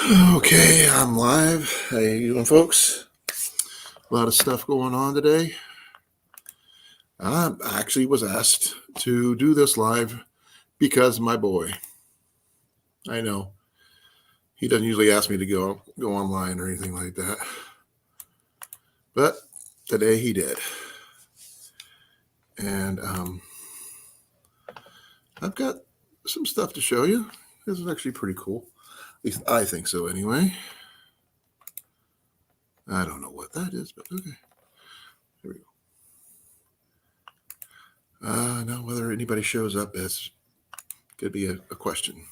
Okay, I'm live. How you doing, folks? A lot of stuff going on today. I actually was asked to do this live because my boy. I know he doesn't usually ask me to go online or anything like that, but today he did, and I've got some stuff to show you. This is actually pretty cool. At least I think so, anyway. I don't know what that is, but okay. Here we go. Now, whether anybody shows up, that's could be a question.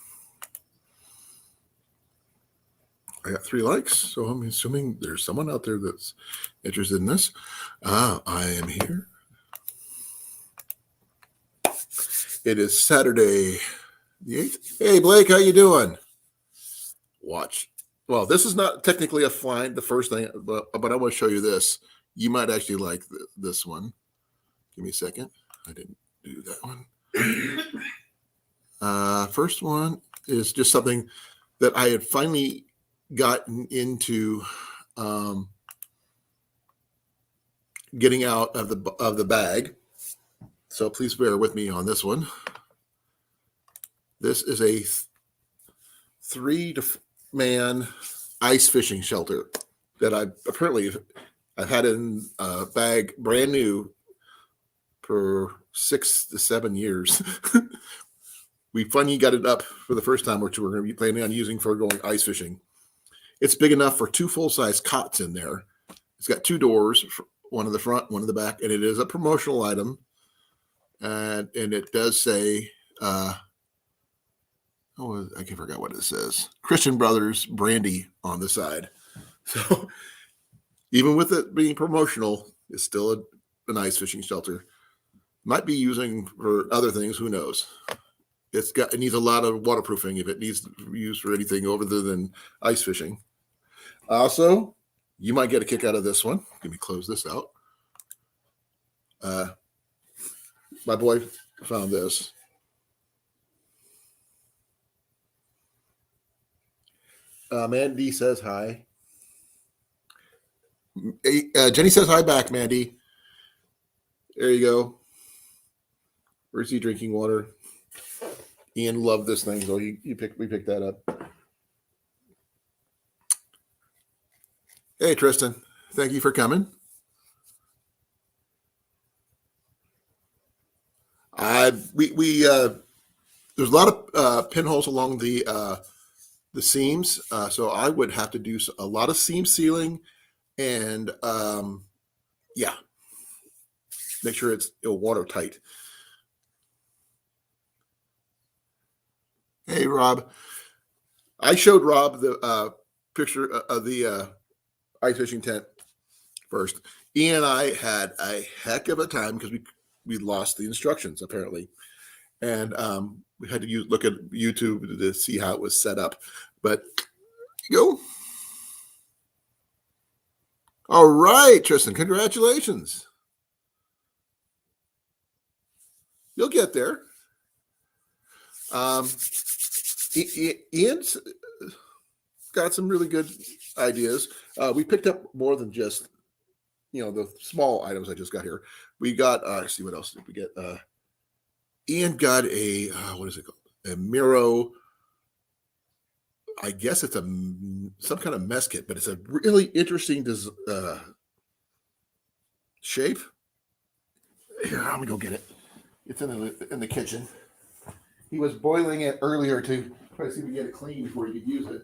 I got 3 likes, so I'm assuming there's someone out there that's interested in this. I am here. It is Saturday the 8th. Hey, Blake, how you doing? Watch. Well, this is not technically a find, the first thing, but I want to show you this. You might actually like this one. Give me a second. I didn't do that one. First one is just something that I had finally gotten into getting out of the bag. So please bear with me on this one. This is a 3-man ice fishing shelter that I've had in a bag brand new for 6 to 7 years. We finally got it up for the first time, which we're going to be planning on using for going ice fishing. It's big enough for 2 full-size cots in there. It's got 2 doors, one in the front, one in the back, and it is a promotional item. And it does say, I forgot what it says. Christian Brothers Brandy on the side. So even with it being promotional, it's still a nice fishing shelter. Might be using for other things, who knows? It needs a lot of waterproofing if it needs to be used for anything other than ice fishing. Also, you might get a kick out of this one. Let me close this out. My boy found this. Mandy says hi. Jenny says hi back, Mandy. There you go. Where's he drinking water? Ian loved this thing, so we picked that up. Hey, Tristan. Thank you for coming. There's a lot of pinholes along the seams, so I would have to do a lot of seam sealing, and make sure it's watertight. Hey, Rob. I showed Rob the picture of the ice fishing tent first. Ian and I had a heck of a time because we lost the instructions apparently, and we had to look at YouTube to see how it was set up. But go. All right, Tristan, congratulations. You'll get there. Ian's got some really good ideas. We picked up more than just, the small items I just got here. We got, let's see, what else did we get? Ian got a, what is it called? A Miro. I guess it's some kind of mess kit, but it's a really interesting shape. Here, I'm gonna go get it. It's in the kitchen. He was boiling it earlier to try to see if we get it clean before he could use it.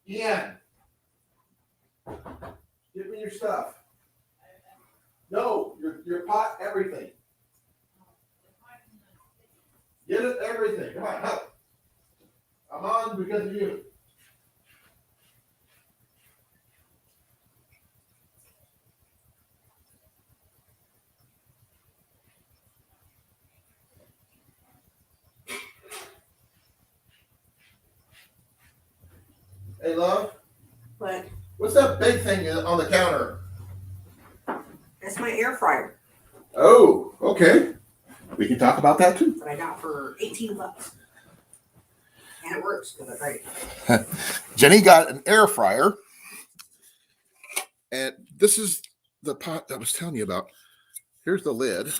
Ian, give me your stuff. No, your pot, everything. Get it, everything. Come on, help. I'm on because of you. Hey, love. What? What's that big thing on the counter? That's my air fryer Oh, okay. We can talk about that too. that I got for $18. works because I great. Jenny got an air fryer. And this is the pot I was telling you about. Here's the lid.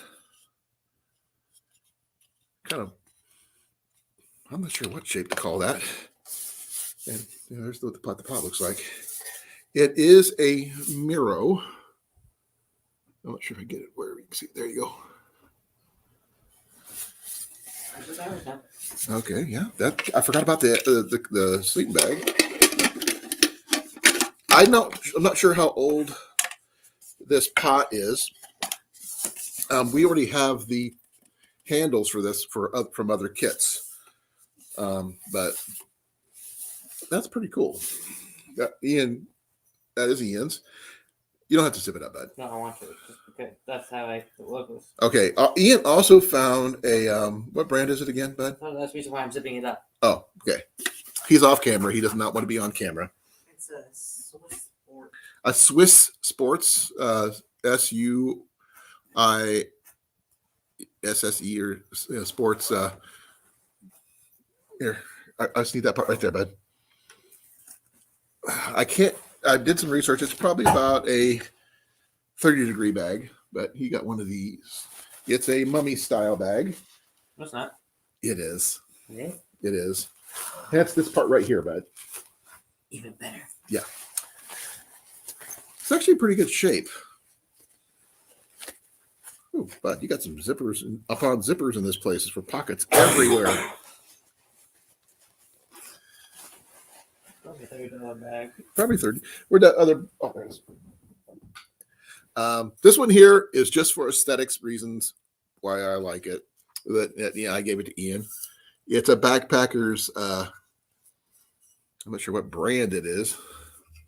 Kind of, I'm not sure what shape to call that. And there's what the pot looks like. It is a Miro. I'm not sure if I get it where you can see it. There you go. Okay, yeah. That I forgot about the sleeping bag. I'm not sure how old this pot is. We already have the handles for this from other kits, but that's pretty cool. Ian, that is Ian's. You don't have to zip it up, bud. No, I want to. Okay, that's how I look. Okay. Ian also found a what brand is it again, bud? No, that's the reason why I'm zipping it up. Oh, okay. He's off camera. He does not want to be on camera. It's a Swiss sport. A Swiss Sports, SUISSE or sports. Here, I just need that part right there, bud. I did some research. It's probably about a 30-degree bag, but he got one of these. It's a mummy style bag. No, it's not. It is. Yeah. It is. That's this part right here, bud. Even better. Yeah. It's actually in pretty good shape. Ooh, but you got some zippers and upon zippers in this place for pockets everywhere. Probably $30 bag. Probably 30. Where'd that other? Oh, there it is. This one here is just for aesthetics reasons why I like it. Yeah, I gave it to Ian. It's a Backpackers. I'm not sure what brand it is.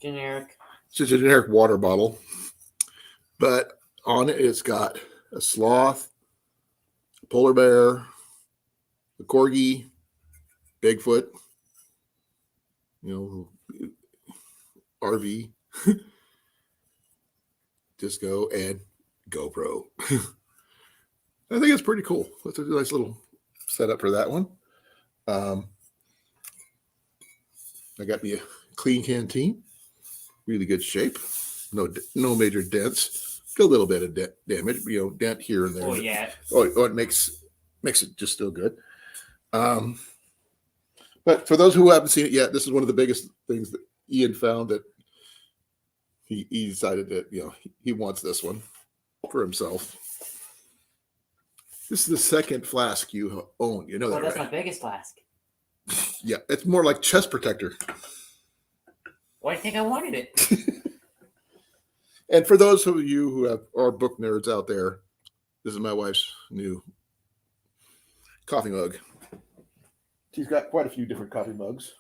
Generic. It's just a generic water bottle, but on it it's got a sloth, a polar bear, a corgi, Bigfoot, RV, Disco, and GoPro. I think it's pretty cool. It's a nice little setup for that one. I got me a clean canteen, really good shape, no major dents, a little bit of damage, dent here and there. Oh yeah. Oh, it makes it just still good. But for those who haven't seen it yet, this is one of the biggest things that Ian found that he decided that he wants this one for himself. This is the second flask you own. You know that, That's right? my biggest flask. Yeah, it's more like chest protector. Why do you think I wanted it? And for those of you who are book nerds out there, this is my wife's new coffee mug. She's got quite a few different coffee mugs.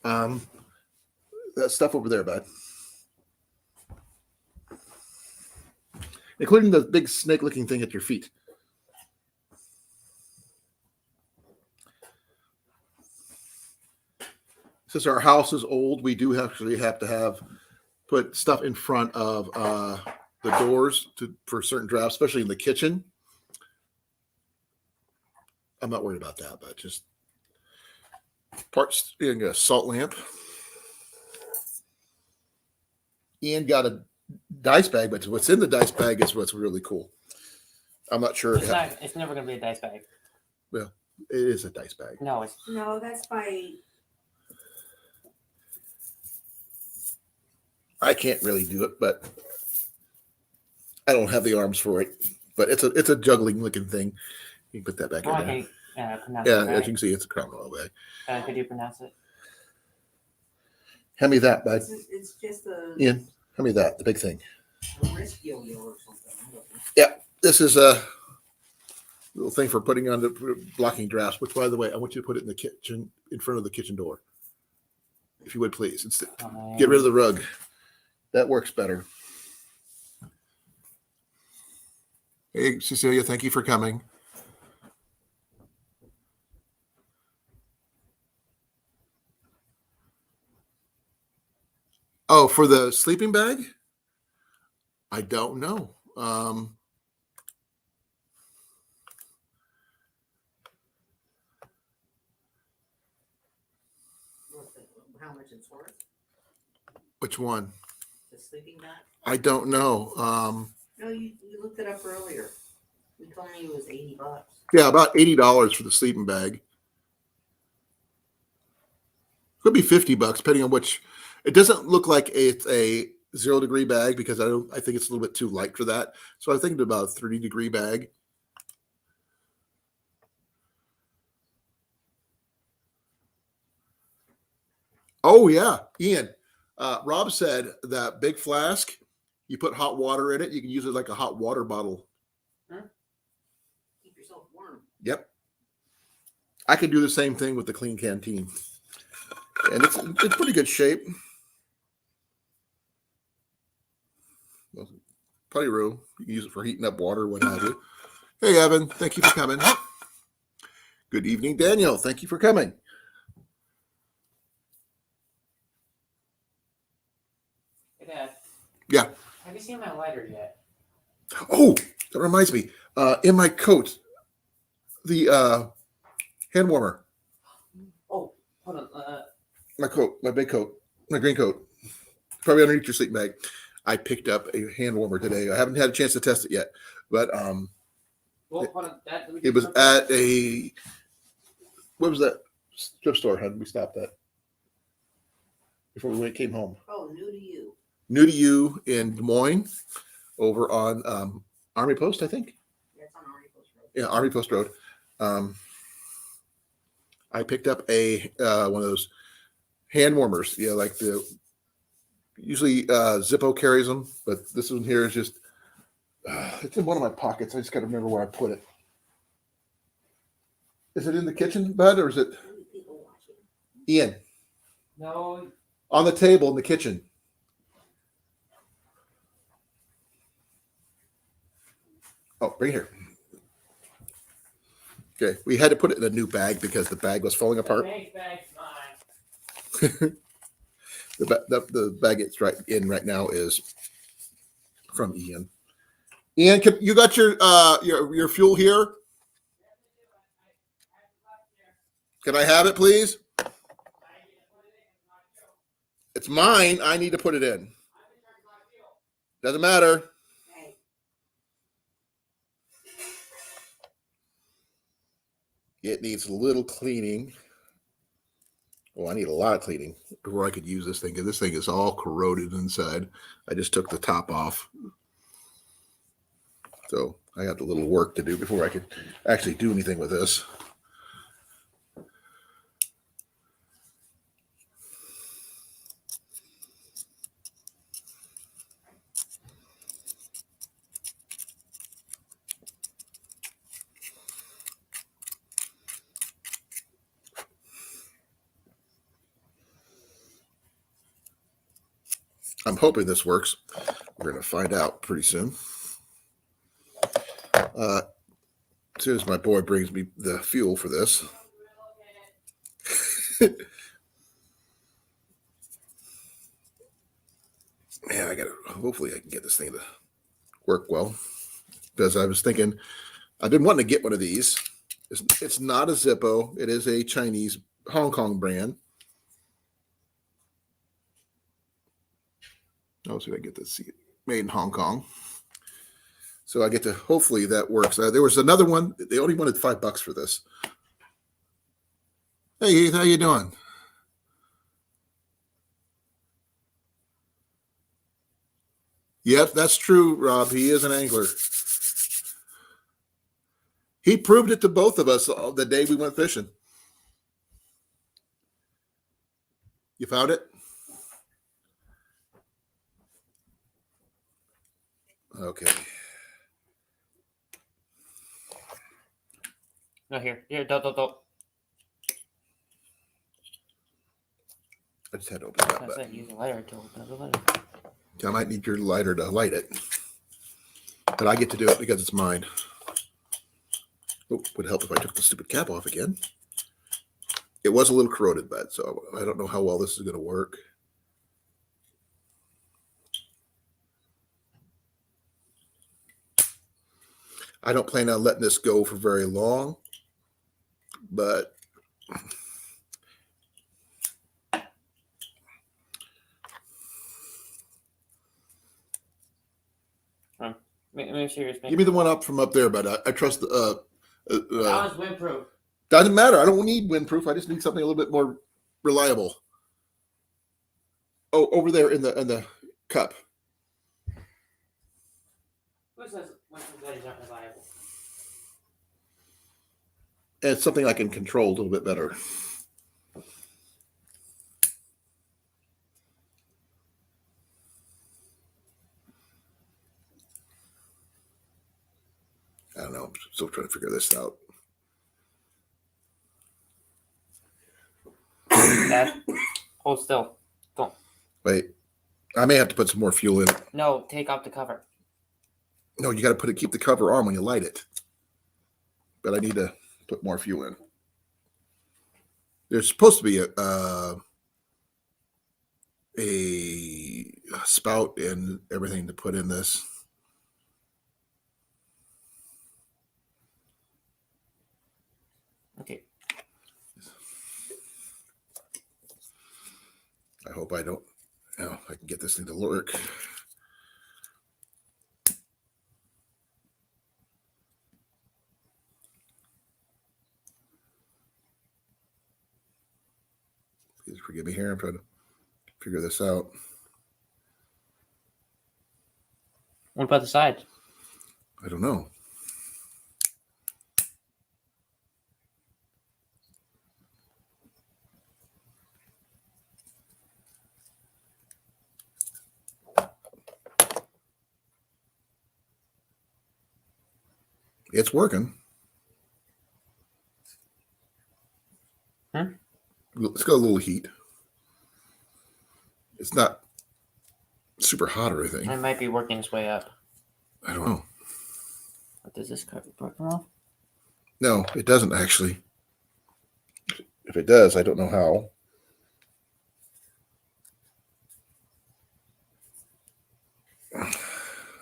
That stuff over there, bud. Including the big snake-looking thing at your feet. Since our house is old, we do actually have to put stuff in front of the doors for certain drafts, especially in the kitchen. I'm not worried about that, but just parts in a salt lamp. Ian got a dice bag, but what's in the dice bag is what's really cool. I'm not sure. It's never going to be a dice bag. Well, it is a dice bag. No, that's my. I can't really do it, but I don't have the arms for it. But it's a juggling looking thing. You can put that back in there. Pronounce Yeah, it, right? as you can see, it's a crown royal bag. Could you pronounce it? Hand me that, bud. It's just a Ian, hand me that, the big thing. wrist yo-yo or something. Yeah, this is a little thing for putting on the blocking drafts, which, by the way, I want you to put it in the kitchen, in front of the kitchen door. If you would, please. Get rid of the rug. That works better. Hey, Cecilia, thank you for coming. Oh, for the sleeping bag? I don't know. how much it's worth? Which one? The sleeping bag? I don't know. No, you looked it up earlier. You told me it was $80. Yeah, about $80 for the sleeping bag. Could be $50, depending on which. It doesn't look like it's a 0-degree bag because I think it's a little bit too light for that. So I think it's about a 30-degree bag. Oh yeah, Ian. Rob said that big flask, you put hot water in it, you can use it like a hot water bottle. Keep yourself warm. Yep. I could do the same thing with the clean canteen. And it's pretty good shape. Well, plenty of room. You can use it for heating up water, what have you. Hey, Evan, thank you for coming. Good evening, Daniel. Thank you for coming. Hey, Dad. Yeah. Have you seen my lighter yet? Oh, that reminds me. In my coat, the hand warmer. Oh, hold on. My coat, my big coat, my green coat. Probably underneath your sleeping bag. I picked up a hand warmer today. I haven't had a chance to test it yet, but Well, hold on. Dad, let me it get was something. at a what was that thrift store? How did we stop that before we came home? Oh, new to you. New to you in Des Moines, over on Army Post, I think. That's on Army Post Road. Yeah, Army Post Road. I picked up a one of those hand warmers. Yeah, like the usually Zippo carries them, but this one here is just it's in one of my pockets. I just got to remember where I put it. Is it in the kitchen, Bud, or is it People watching. Ian No. on the table in the kitchen? Oh, bring it here. Okay, we had to put it in a new bag because the bag was falling apart. Bag's mine. The bag it's right in right now is from Ian. Ian, you got your fuel here? Can I have it, please? It's mine. I need to put it in. Doesn't matter. Hey, It needs a little cleaning. Oh, I need a lot of cleaning before I could use this thing, because this thing is all corroded inside. I just took the top off. So I got a little work to do before I could actually do anything with this. I'm hoping this works. We're going to find out pretty soon. As soon as my boy brings me the fuel for this. Man, hopefully I can get this thing to work well. Because I was thinking, I've been wanting to get one of these. It's not a Zippo. It is a Chinese Hong Kong brand. I'll see if I get this made in Hong Kong. So I get to, hopefully that works. There was another one. They only wanted $5 for this. Hey, Heath, how you doing? Yep, that's true, Rob. He is an angler. He proved it to both of us the day we went fishing. You found it? Okay. No, here. Don't. I just had to open that I up. said use a lighter to open the lighter. I might need your lighter to light it. But I get to do it because it's mine. Oh, would help if I took the stupid cap off again. It was a little corroded, but so I don't know how well this is going to work. I don't plan on letting this go for very long, but Maybe serious. Give me the one up from up there, but I trust the. That was windproof. Doesn't matter. I don't need windproof. I just need something a little bit more reliable. Oh, over there in the cup. Who says windproof letters aren't reliable? And it's something I can control a little bit better. I don't know. I'm still trying to figure this out. Dad, hold still. Don't. Wait. I may have to put some more fuel in it. No, take off the cover. No, you got to keep the cover on when you light it. But I need to put more fuel in. There's supposed to be a spout and everything to put in this. Okay. I hope I don't. Oh, I can get this thing to work. Please forgive me here. I'm trying to figure this out. What about the sides? I don't know. It's working. It's got a little heat. It's not super hot or anything. It might be working its way up. I don't know. What does this cover broken off? No, it doesn't actually. If it does, I don't know how.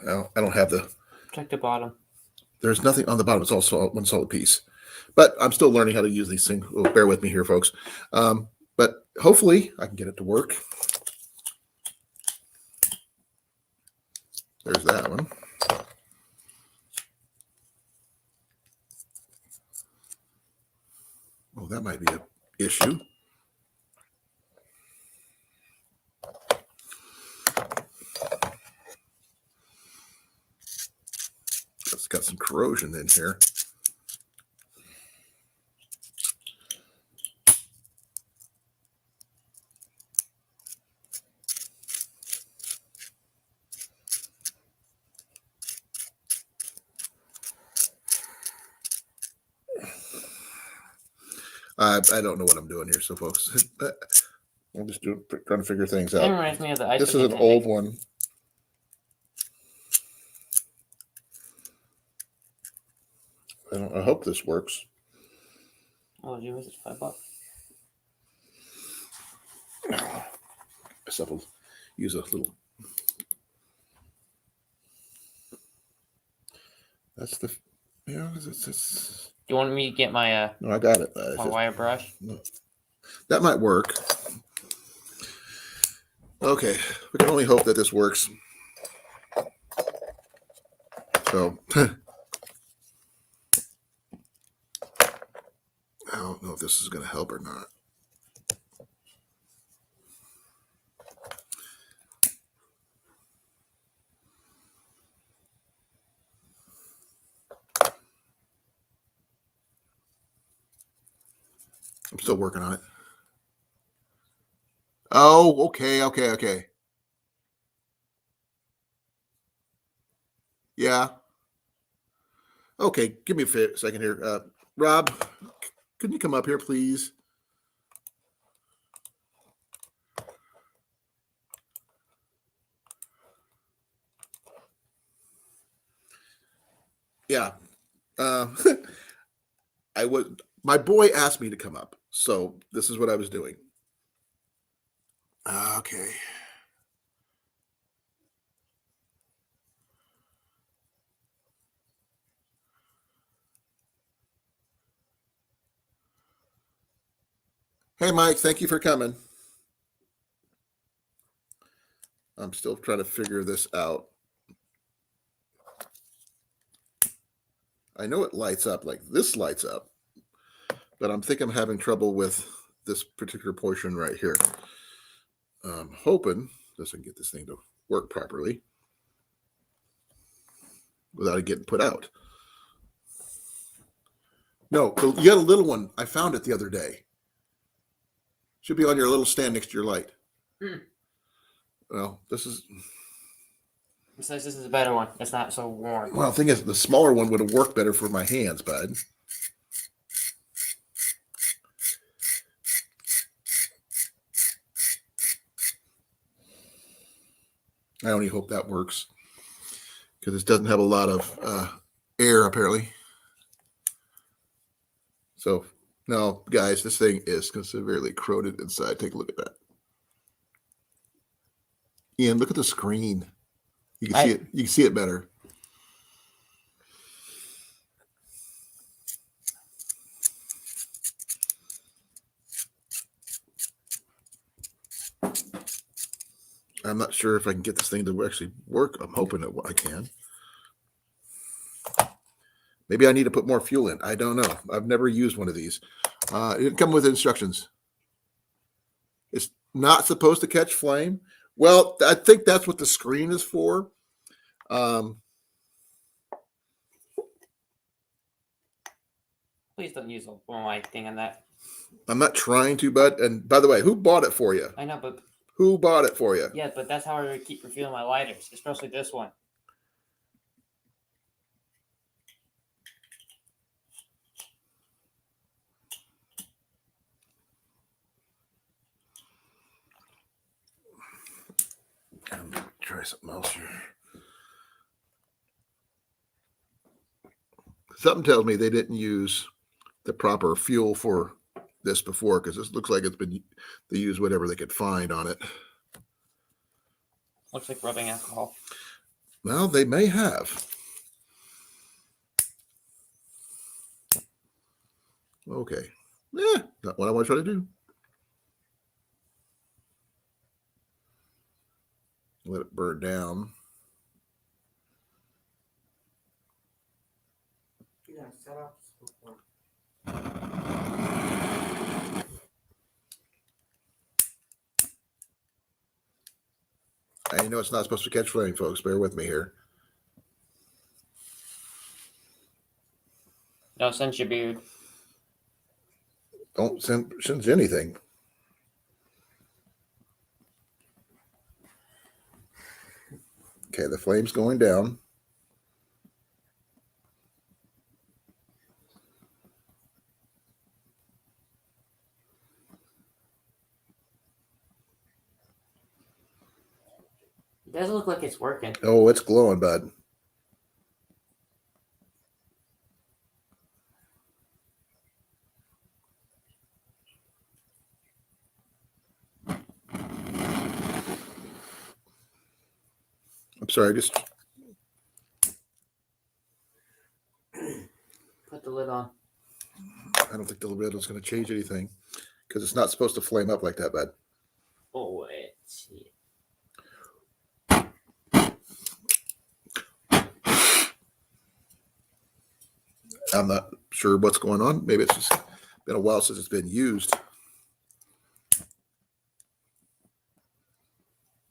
Well, I don't have the. Check the bottom. There's nothing on the bottom. It's all one solid piece. But I'm still learning how to use these things. Oh, bear with me here, folks. But hopefully I can get it to work. There's that one. Oh, that might be an issue. It's got some corrosion in here. I don't know what I'm doing here, so folks, I'm just trying to figure things That out. reminds me of the ice. This is an old one. I hope this works. Oh, gee, was it $5? I guess I'll use a little. That's the. Yeah, it's. Do you want me to get my No, I got it. my wire brush? No. That might work. Okay, we can only hope that this works. So, I don't know if this is going to help or not. I'm still working on it. Oh, okay. Yeah. Okay, give me a second here. Rob, can you come up here, please? Yeah. My boy asked me to come up, so this is what I was doing. Okay. Hey, Mike, thank you for coming. I'm still trying to figure this out. I know it lights up, like this lights up, but I'm thinking I'm having trouble with this particular portion right here. I'm hoping this can get this thing to work properly without it getting put out. No, you got a little one. I found it the other day. Should be on your little stand next to your light. Well, this is. Besides, this is a better one. It's not so warm. Well, the thing is, the smaller one would have worked better for my hands, bud. I only hope that works because it doesn't have a lot of air, apparently. So, no, guys, this thing is severely corroded inside. Take a look at that. Ian, look at the screen. You can see it. You can see it better. I'm not sure if I can get this thing to actually work. I'm hoping that I can. Maybe I need to put more fuel in. I don't know. I've never used one of these. It didn't come with instructions. It's not supposed to catch flame. Well, I think that's what the screen is for. Please don't use one light thing on that. I'm not trying to, bud. And by the way, who bought it for you? I know, but Who bought it for you? yeah, but that's how I keep refueling my lighters, especially this one. I'm gonna try something else here. Something tells me they didn't use the proper fuel for this before because this looks like they used whatever they could find on it. Looks like rubbing alcohol. Well, they may have. Okay. Not what I want to try to do. Let it burn down. You gotta set up. I know it's not supposed to catch flame, folks. Bear with me here. No, since your beard. Don't singe anything. Okay, the flame's going down. It doesn't look like it's working. Oh, it's glowing, bud. I'm sorry, just Put the lid on. I don't think the lid is going to change anything because it's not supposed to flame up like that, bud. Oh, let's see. I'm not sure what's going on. Maybe it's just been a while since it's been used.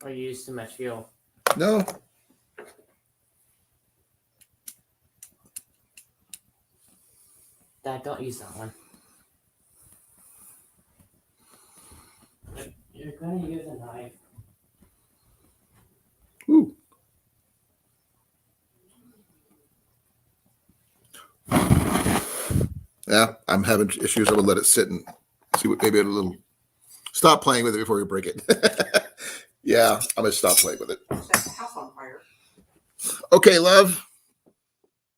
Or you use too much fuel. No. Dad, don't use that one. You're gonna use a knife. Ooh. Yeah, I'm having issues. I would let it sit and see what maybe a little. Stop playing with it before you break it. Yeah, I'm gonna stop playing with it. Set the house on fire. Okay, love.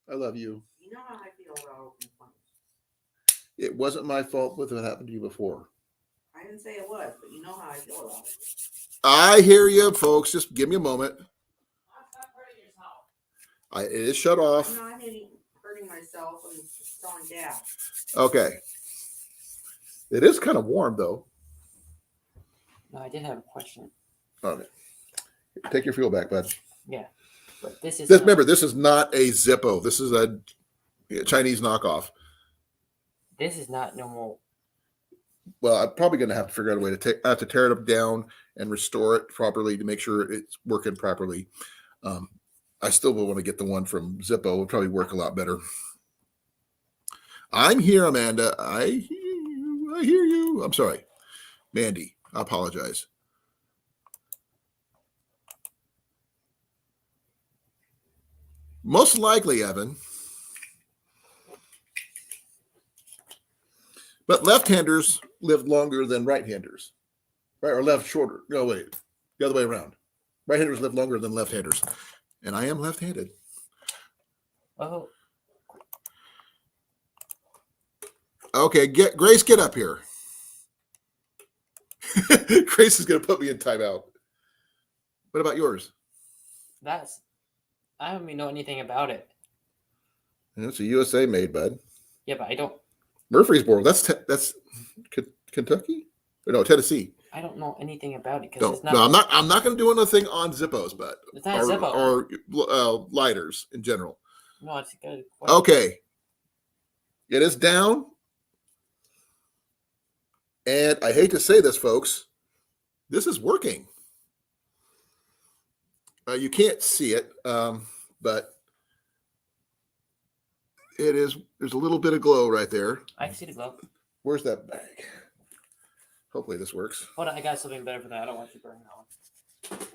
I love you. You know how I feel about open flames. It wasn't my fault what happened to you before. I didn't say it was, but you know how I feel about it. I hear you, folks. Just give me a moment. It is shut off. I'm not hurting myself and selling gas. Okay. It is kind of warm, though. No, I did have a question. Okay. Take your fuel back, bud. Yeah, but this is Remember, this is not a Zippo. This is a Yeah, Chinese knockoff. This is not normal. Well, I'm probably going to have to figure out a way to take. I have to tear it down and restore it properly to make sure it's working properly. I still will want to get the one from Zippo. It'll probably work a lot better. I'm here, Amanda. I hear you. I'm sorry, Mandy. I apologize. Most likely, Evan. But left-handers live longer than right-handers, right? Or left shorter. No, wait, the other way around. Right-handers live longer than left-handers, and I am left-handed. Oh, Okay, Grace, get up here. Grace is going to put me in timeout. What about yours? I don't even know anything about it. It's a USA made, bud. Yeah, but I don't. Murfreesboro. That's Kentucky? Or no, Tennessee. I don't know anything about it because No, it's not. no, I'm not going to do anything on Zippos, but It's not a Zippo. or lighters in general. No, it's good. Okay, it is down, and I hate to say this, folks, this is working. You can't see it, but it is. There's a little bit of glow right there. I can see the glow. Where's that bag? Hopefully this works. Hold on, I got something better for that. I don't want you burning that one.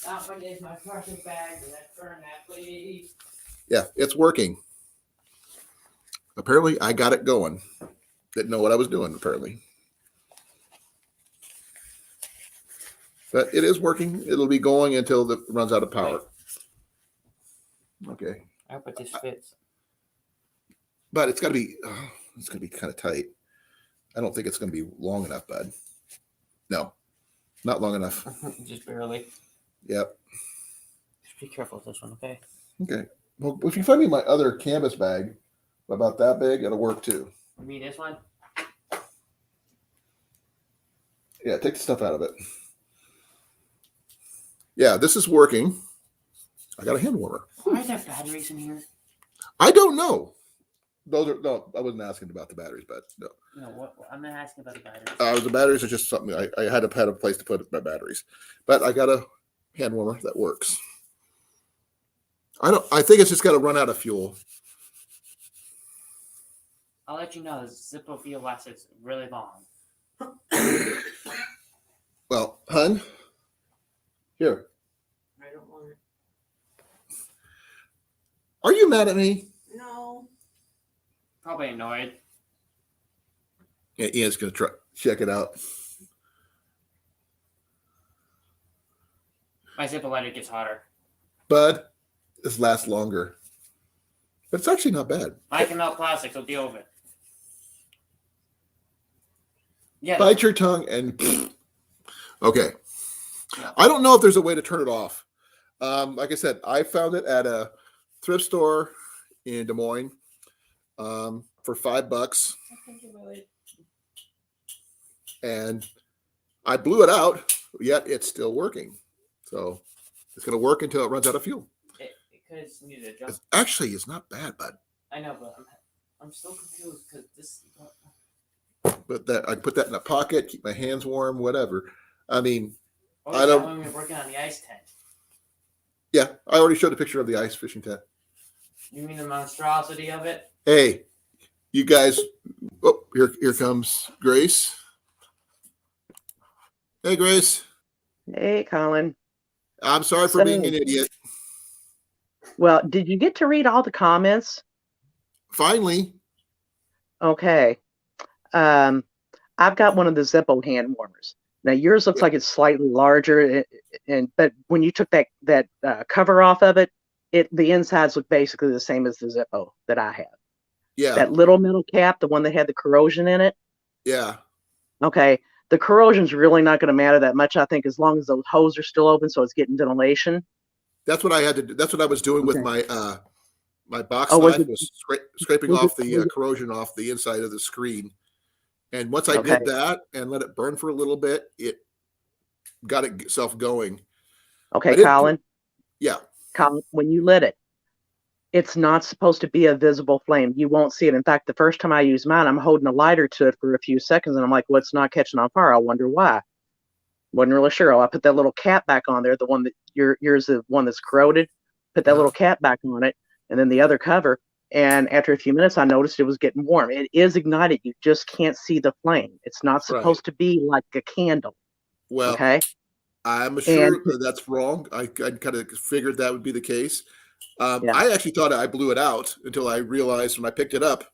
Not forget my parking bag. Let's burn that, please. Yeah, it's working. Apparently, I got it going. Didn't know what I was doing, apparently. But it is working. It'll be going until it runs out of power. Okay. I hope it just fits. But it's got to be, kind of tight. I don't think it's going to be long enough, bud. No, not long enough. Just barely. Yep. Just be careful with this one, okay? Okay. Well, if you find me my other canvas bag, about that big, it'll work too. You mean this one? Yeah, take the stuff out of it. Yeah, this is working. I got a hand warmer. Why are there batteries in here? I don't know. I wasn't asking about the batteries, but no. No, what I'm not asking about the batteries. The batteries are just something I had to have a place to put my batteries, but I got a hand warmer that works. I think it's just got to run out of fuel. I'll let you know. The Zippo fuel lasts really long. Well, hun, here. I don't want it. Are you mad at me? No. Probably annoyed. Yeah, Ian's gonna try check it out. My Zippo lighter gets hotter. Bud, this lasts longer. But it's actually not bad. I can melt plastic, so deal with it. Yeah. Bite your tongue and okay. I don't know if there's a way to turn it off. Like I said, I found it at a thrift store in Des Moines for $5. And I blew it out, yet it's still working. So it's going to work until it runs out of fuel. It could need a jump. Actually, it's not bad, bud. I know, but I'm so confused because this. But that I put that in a pocket, keep my hands warm, whatever. I mean, Oh, I don't. when we were working on the ice tent. Yeah, I already showed a picture of the ice fishing tent. You mean the monstrosity of it? Hey, you guys. Oh, here comes Grace. Hey, Grace. Hey, Colin. I'm sorry for So- being an idiot. Well, did you get to read all the comments? Finally, Okay. I've got one of the Zippo hand warmers. Now yours looks like it's slightly larger, but when you took that cover off of it, the insides look basically the same as the Zippo that I have. yeah, That little metal cap, the one that had the corrosion in it. yeah, Okay, the corrosion's really not going to matter that much, I think, as long as those hoses are still open, so it's getting ventilation. that's what I had to do. That's what I was doing with Okay. my box Oh, was knife it- was scraping was off it- the was it- corrosion off the inside of the screen. And once I Okay. did that and let it burn for a little bit, it got itself going. I Okay, didn't- Colin. Yeah, Colin, when you lit it, it's not supposed to be a visible flame. You won't see it. In fact, the first time I used mine, I'm holding a lighter to it for a few seconds, and I'm like, well, it's not catching on fire. I wonder why. Wasn't really sure. I put that little cap back on there, the one that yours, the one that's corroded. Put that little cap back on it, and then the other cover. And after a few minutes, I noticed it was getting warm. It is ignited. You just can't see the flame. It's not supposed to be like a candle. Well, Okay. I'm And sure that's wrong. I kind of figured that would be the case. yeah, I actually thought I blew it out until I realized when I picked it up,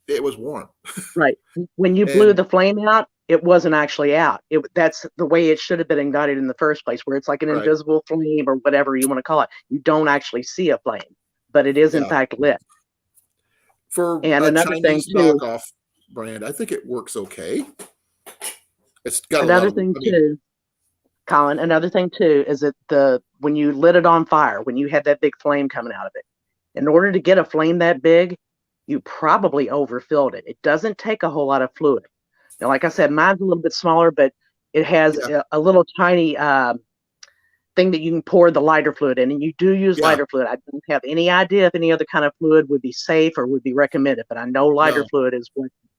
it was warm. right. When you blew And the flame out, it wasn't actually out. That's the way it should have been ignited in the first place, where it's like an right, invisible flame or whatever you want to call it. You don't actually see a flame, but it is in yeah. fact lit. For And a another thing Chinese too, knockoff brand, I think it works okay. It's got a lot another of, thing I mean, too, Colin, another thing too is that when you lit it on fire, when you had that big flame coming out of it, in order to get a flame that big, you probably overfilled it. It doesn't take a whole lot of fluid. Now, like I said, mine's a little bit smaller, but it has yeah, a little tiny thing that you can pour the lighter fluid in, and you do use yeah, lighter fluid. I don't have any idea if any other kind of fluid would be safe or would be recommended, but I know lighter no. fluid is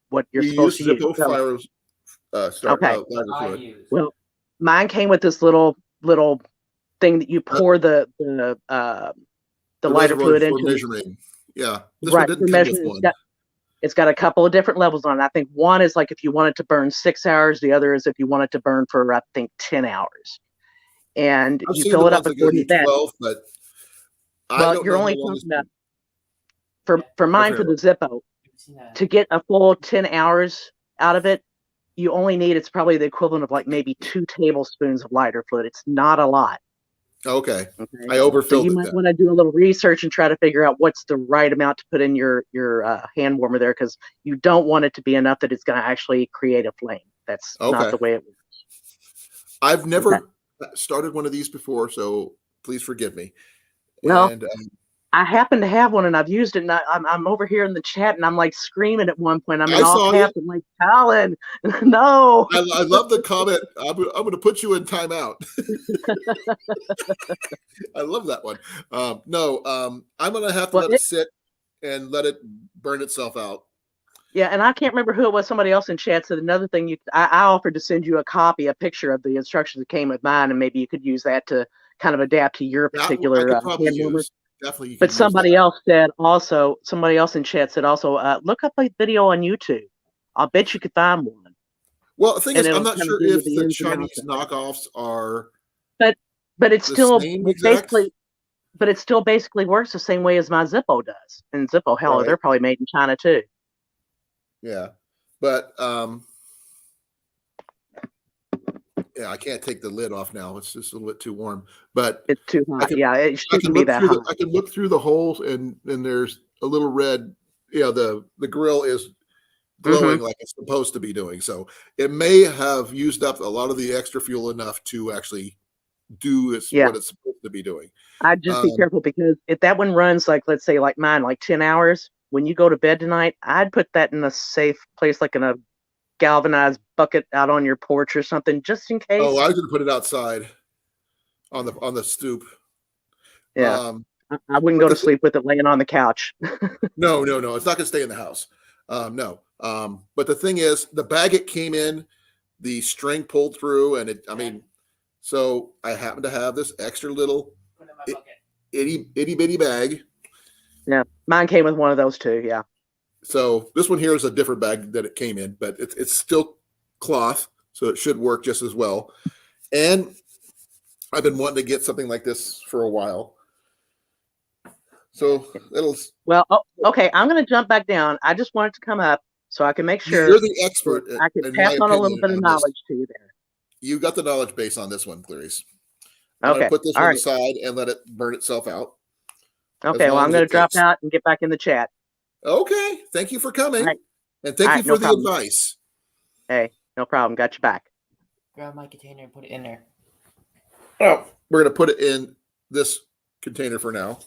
what you're We supposed use to use. Zippo So, fire okay, lighter I fluid. use. well, mine came with this little thing that you Uh, pour the lighter reservoir fluid for into. measuring. Yeah, this one Right, for didn't come with measurement. one. It's got a couple of different levels on it. I think one is like if you want it to burn 6 hours, the other is if you want it to burn for, I think, 10 hours. And I've you seen the fill it ones up that go according do to that. 12, but I Well, don't you're know how only long this. talking about for Go mine, for for it. the Zippo, to get a full 10 hours out of it, you only need, it's probably the equivalent of like maybe 2 tablespoons of lighter fluid. It's not a lot. Okay, Okay. I So overfilled you it might then. want to do a little research and try to figure out what's the right amount to put in your hand warmer there, because you don't want it to be enough that it's going to actually create a flame. That's not Okay, the way it works. I've Okay. never started one of these before, so please forgive me. Well, And I happen to have one, and I've used it, and I'm over here in the chat, and I'm like screaming at one point. I'm in I all saw you. caps. I'm like, Colin, no. I love the comment. I'm going to put you in timeout. I love that one. No, I'm going to have to Well, let it sit and let it burn itself out. yeah, and I can't remember who it was. Somebody else in chat said another thing. I offered to send you a picture of the instructions that came with mine, and maybe you could use that to kind of adapt to your That I particular could probably hand warmer. use. Definitely, you But could use somebody that. else said also, somebody else in chat said also, look up a video on YouTube. I'll bet you could find one, Well, the thing and is, I'm it'll not kind of sure give you if the the ins and outs Chinese of it. knockoffs are But it's the still same exact. basically works the same way as my Zippo does. And Zippo, hell, Right. they're probably made in China too. Yeah. But yeah, I can't take the lid off now. It's just a little bit too warm. But It's too I hot. can Yeah, it I shouldn't can be look that through hot. I can look through the holes, and there's a little red. Yeah, the grill is glowing like it's supposed to be doing. So it may have used up a lot of the extra fuel enough to actually do Yeah, what it's supposed to be doing. I'd just be careful, because if that one runs like, let's say like mine, like 10 hours, when you go to bed tonight, I'd put that in a safe place, like in a galvanized bucket out on your porch or something, just in case. Oh, I was going to put it outside on the stoop. Yeah, I wouldn't But go the to sleep with it laying on the couch. No, it's not going to stay in the house. No. But the thing is, the bag it came in, the string pulled through, and I mean, so I happen to have this extra little Put it in my bucket. itty bitty bag. Yeah, mine came with one of those too. Yeah. So this one here is a different bag that it came in, but it's still cloth, so it should work just as well. And I've been wanting to get something like this for a while. So it'll. Well, okay, I'm going to jump back down. I just wanted to come up so I can make sure You're the expert, I could in pass my on a little opinion, bit of on this. knowledge to you there. You got the knowledge base on this one, Clarice. I'm going Okay. to put this All one right. aside and let it burn itself out. Okay. Well, I'm going to drop out and get back in the chat. Okay. Thank you for coming. All right. And thank All you right, for no the problem. advice. Hey, no problem. Got you back. Grab my container and put it in there. Oh, we're going to put it in this container for now.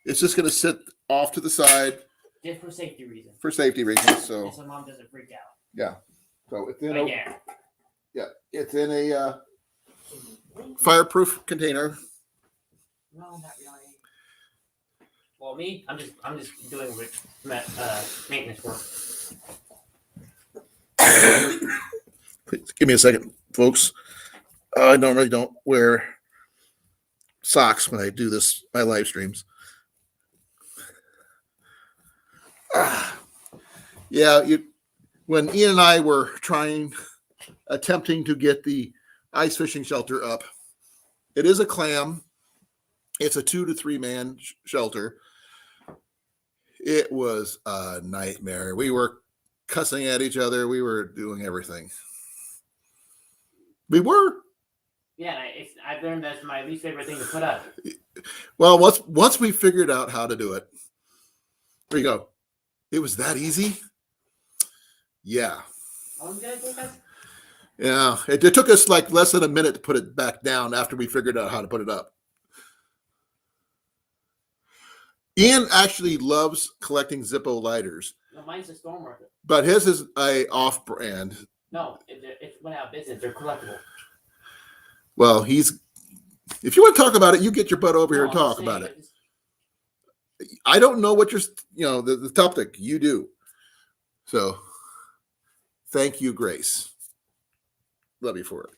It's just going to sit off to the side Just for safety reasons. So, So mom doesn't freak out. yeah. So it's in Right a, there. yeah, it's in a fireproof container. No, not really. Well, me, I'm just doing maintenance work. Please give me a second, folks. I normally don't wear socks when I do my live streams. Yeah, when Ian and I were attempting to get the ice fishing shelter up, it is a clam. It's a 2 to 3 man shelter. It was a nightmare. We were cussing at each other. We were doing everything. We were. Yeah, I've learned that's my least favorite thing to put up. Well, once we figured out how to do it, there you go. It was that easy. Yeah. How long did it take us? Yeah. It took us like less than a minute to put it back down after we figured out how to put it up. Ian actually loves collecting Zippo lighters. No, mine's a Stormworker. But his is a off-brand. No, it went out of business. They're collectible. Well, if you want to talk about it, you get your butt over here and talk about it. I don't know what the topic. You do. So, thank you, Grace. Love you for it.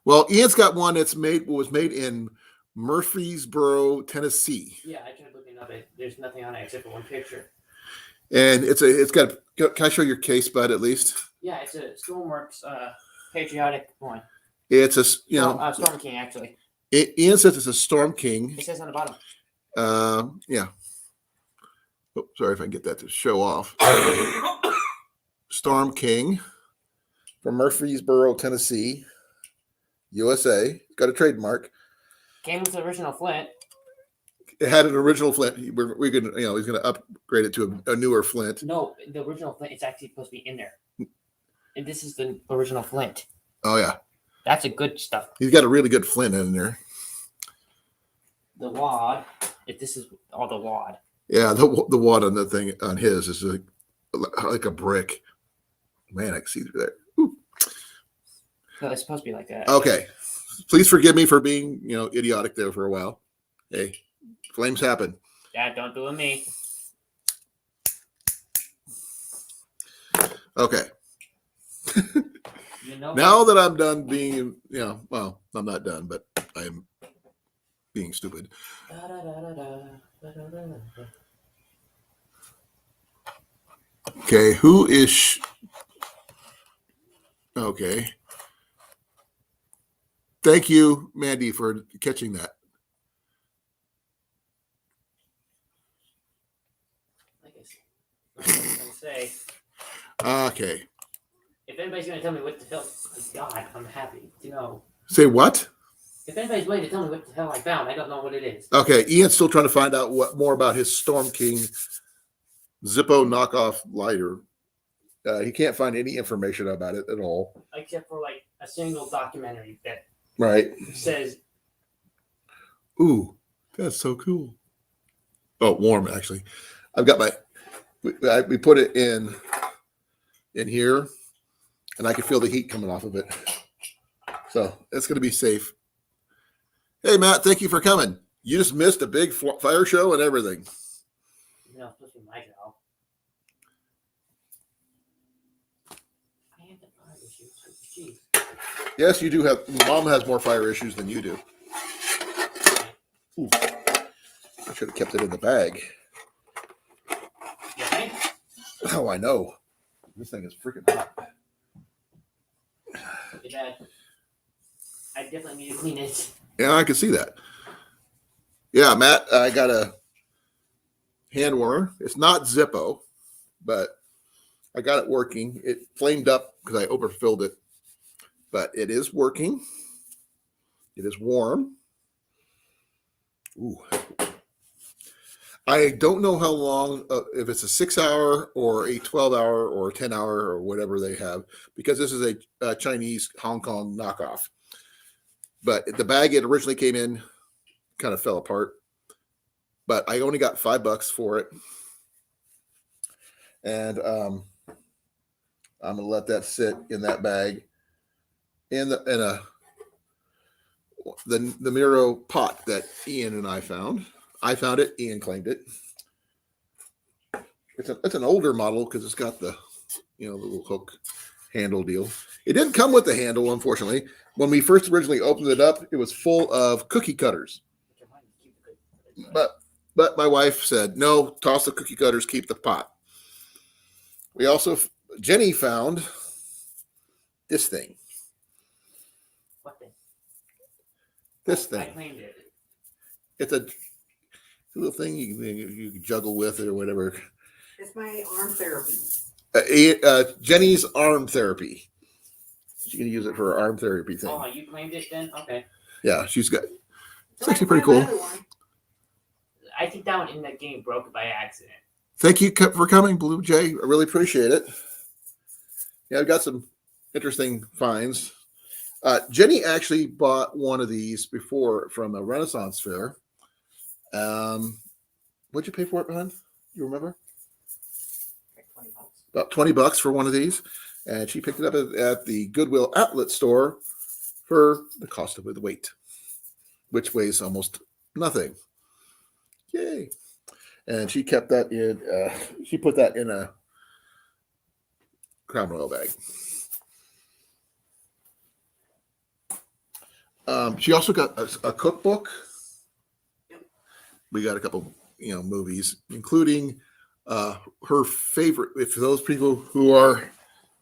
Well, Ian's got one that's was made in Murfreesboro, Tennessee. Yeah, I tried looking up it. There's nothing on it except for one picture. And it's got. Can I show your case, bud? At least. Yeah, it's a Stormworks patriotic one. It's a Storm King actually. Ian says it's a Storm King. It says on the bottom. Yeah. Oh, sorry if I can get that to show off. Storm King from Murfreesboro, Tennessee, USA. Got a trademark. Came with the original flint. It had an original flint. We're gonna, he's gonna upgrade it to a newer flint. No, the original flint is actually supposed to be in there. And this is the original flint. Oh yeah, that's a good stuff. He's got a really good flint in there. The wad. If this is all the wad. Yeah, the wad on the thing on his is like a brick. Man, I can see through there. Ooh. No, it's supposed to be like that. Okay, please forgive me for being idiotic there for a while. Hey, flames happen. Yeah, don't do it me. Okay. Now that I'm done being, well, I'm not done, but I'm being stupid. Okay, who is? Okay. Thank you, Mandy, for catching that. Like I was gonna say. Okay. If anybody's going to tell me what the hell, God, I'm happy to know. Say what? If anybody's willing to tell me what the hell I found, I don't know what it is. Okay, Ian's still trying to find out more about his Storm King Zippo knockoff lighter. He can't find any information about it at all. Except for like a single documentary that says. Ooh, that's so cool. Oh, warm, actually. I've got we put it in here. And I can feel the heat coming off of it. So it's going to be safe. Hey, Matt, thank you for coming. You just missed a big fire show and everything. No, it's supposed to be my job. I have the fire issues. Jeez. Yes, you do have. Mom has more fire issues than you do. Ooh, I should have kept it in the bag. You think? Oh, I know. This thing is freaking hot. I definitely need to clean it. Yeah, I can see that. Yeah, Matt, I got a hand warmer. It's not Zippo, but I got it working. It flamed up because I overfilled it, but it is working. It is warm. Ooh. I don't know how long, if it's a 6-hour or a 12-hour or a 10-hour or whatever they have, because this is a Chinese Hong Kong knockoff. But the bag it originally came in kind of fell apart. But I only got $5 for it. And I'm going to let that sit in that bag in a the Miro pot that Ian and I found. I found it. Ian claimed it. It's an older model because it's got the the little hook handle deal. It didn't come with the handle, unfortunately. When we first originally opened it up, it was full of cookie cutters. But my wife said, no, toss the cookie cutters, keep the pot. We also, Jenny found this thing. What thing? This I thing. claimed it. It's a little thing you can juggle with it or whatever. It's my arm therapy. Jenny's arm therapy. She's going to use it for her arm therapy thing. Oh, you claimed it then? Okay. Yeah, she's got. It's So actually I pretty found cool. another one. I think that one in that game broke by accident. Thank you for coming, Blue Jay. I really appreciate it. Yeah, I've got some interesting finds. Jenny actually bought one of these before from a Renaissance fair. What'd you pay for it, hon? You remember? Like $20. About $20 for one of these. And she picked it up at the Goodwill outlet store for the cost of the weight, which weighs almost nothing. Yay. And she kept that in, she put that in a Crown Royal bag. She also got a cookbook. We got a couple, movies, including her favorite. If those people who are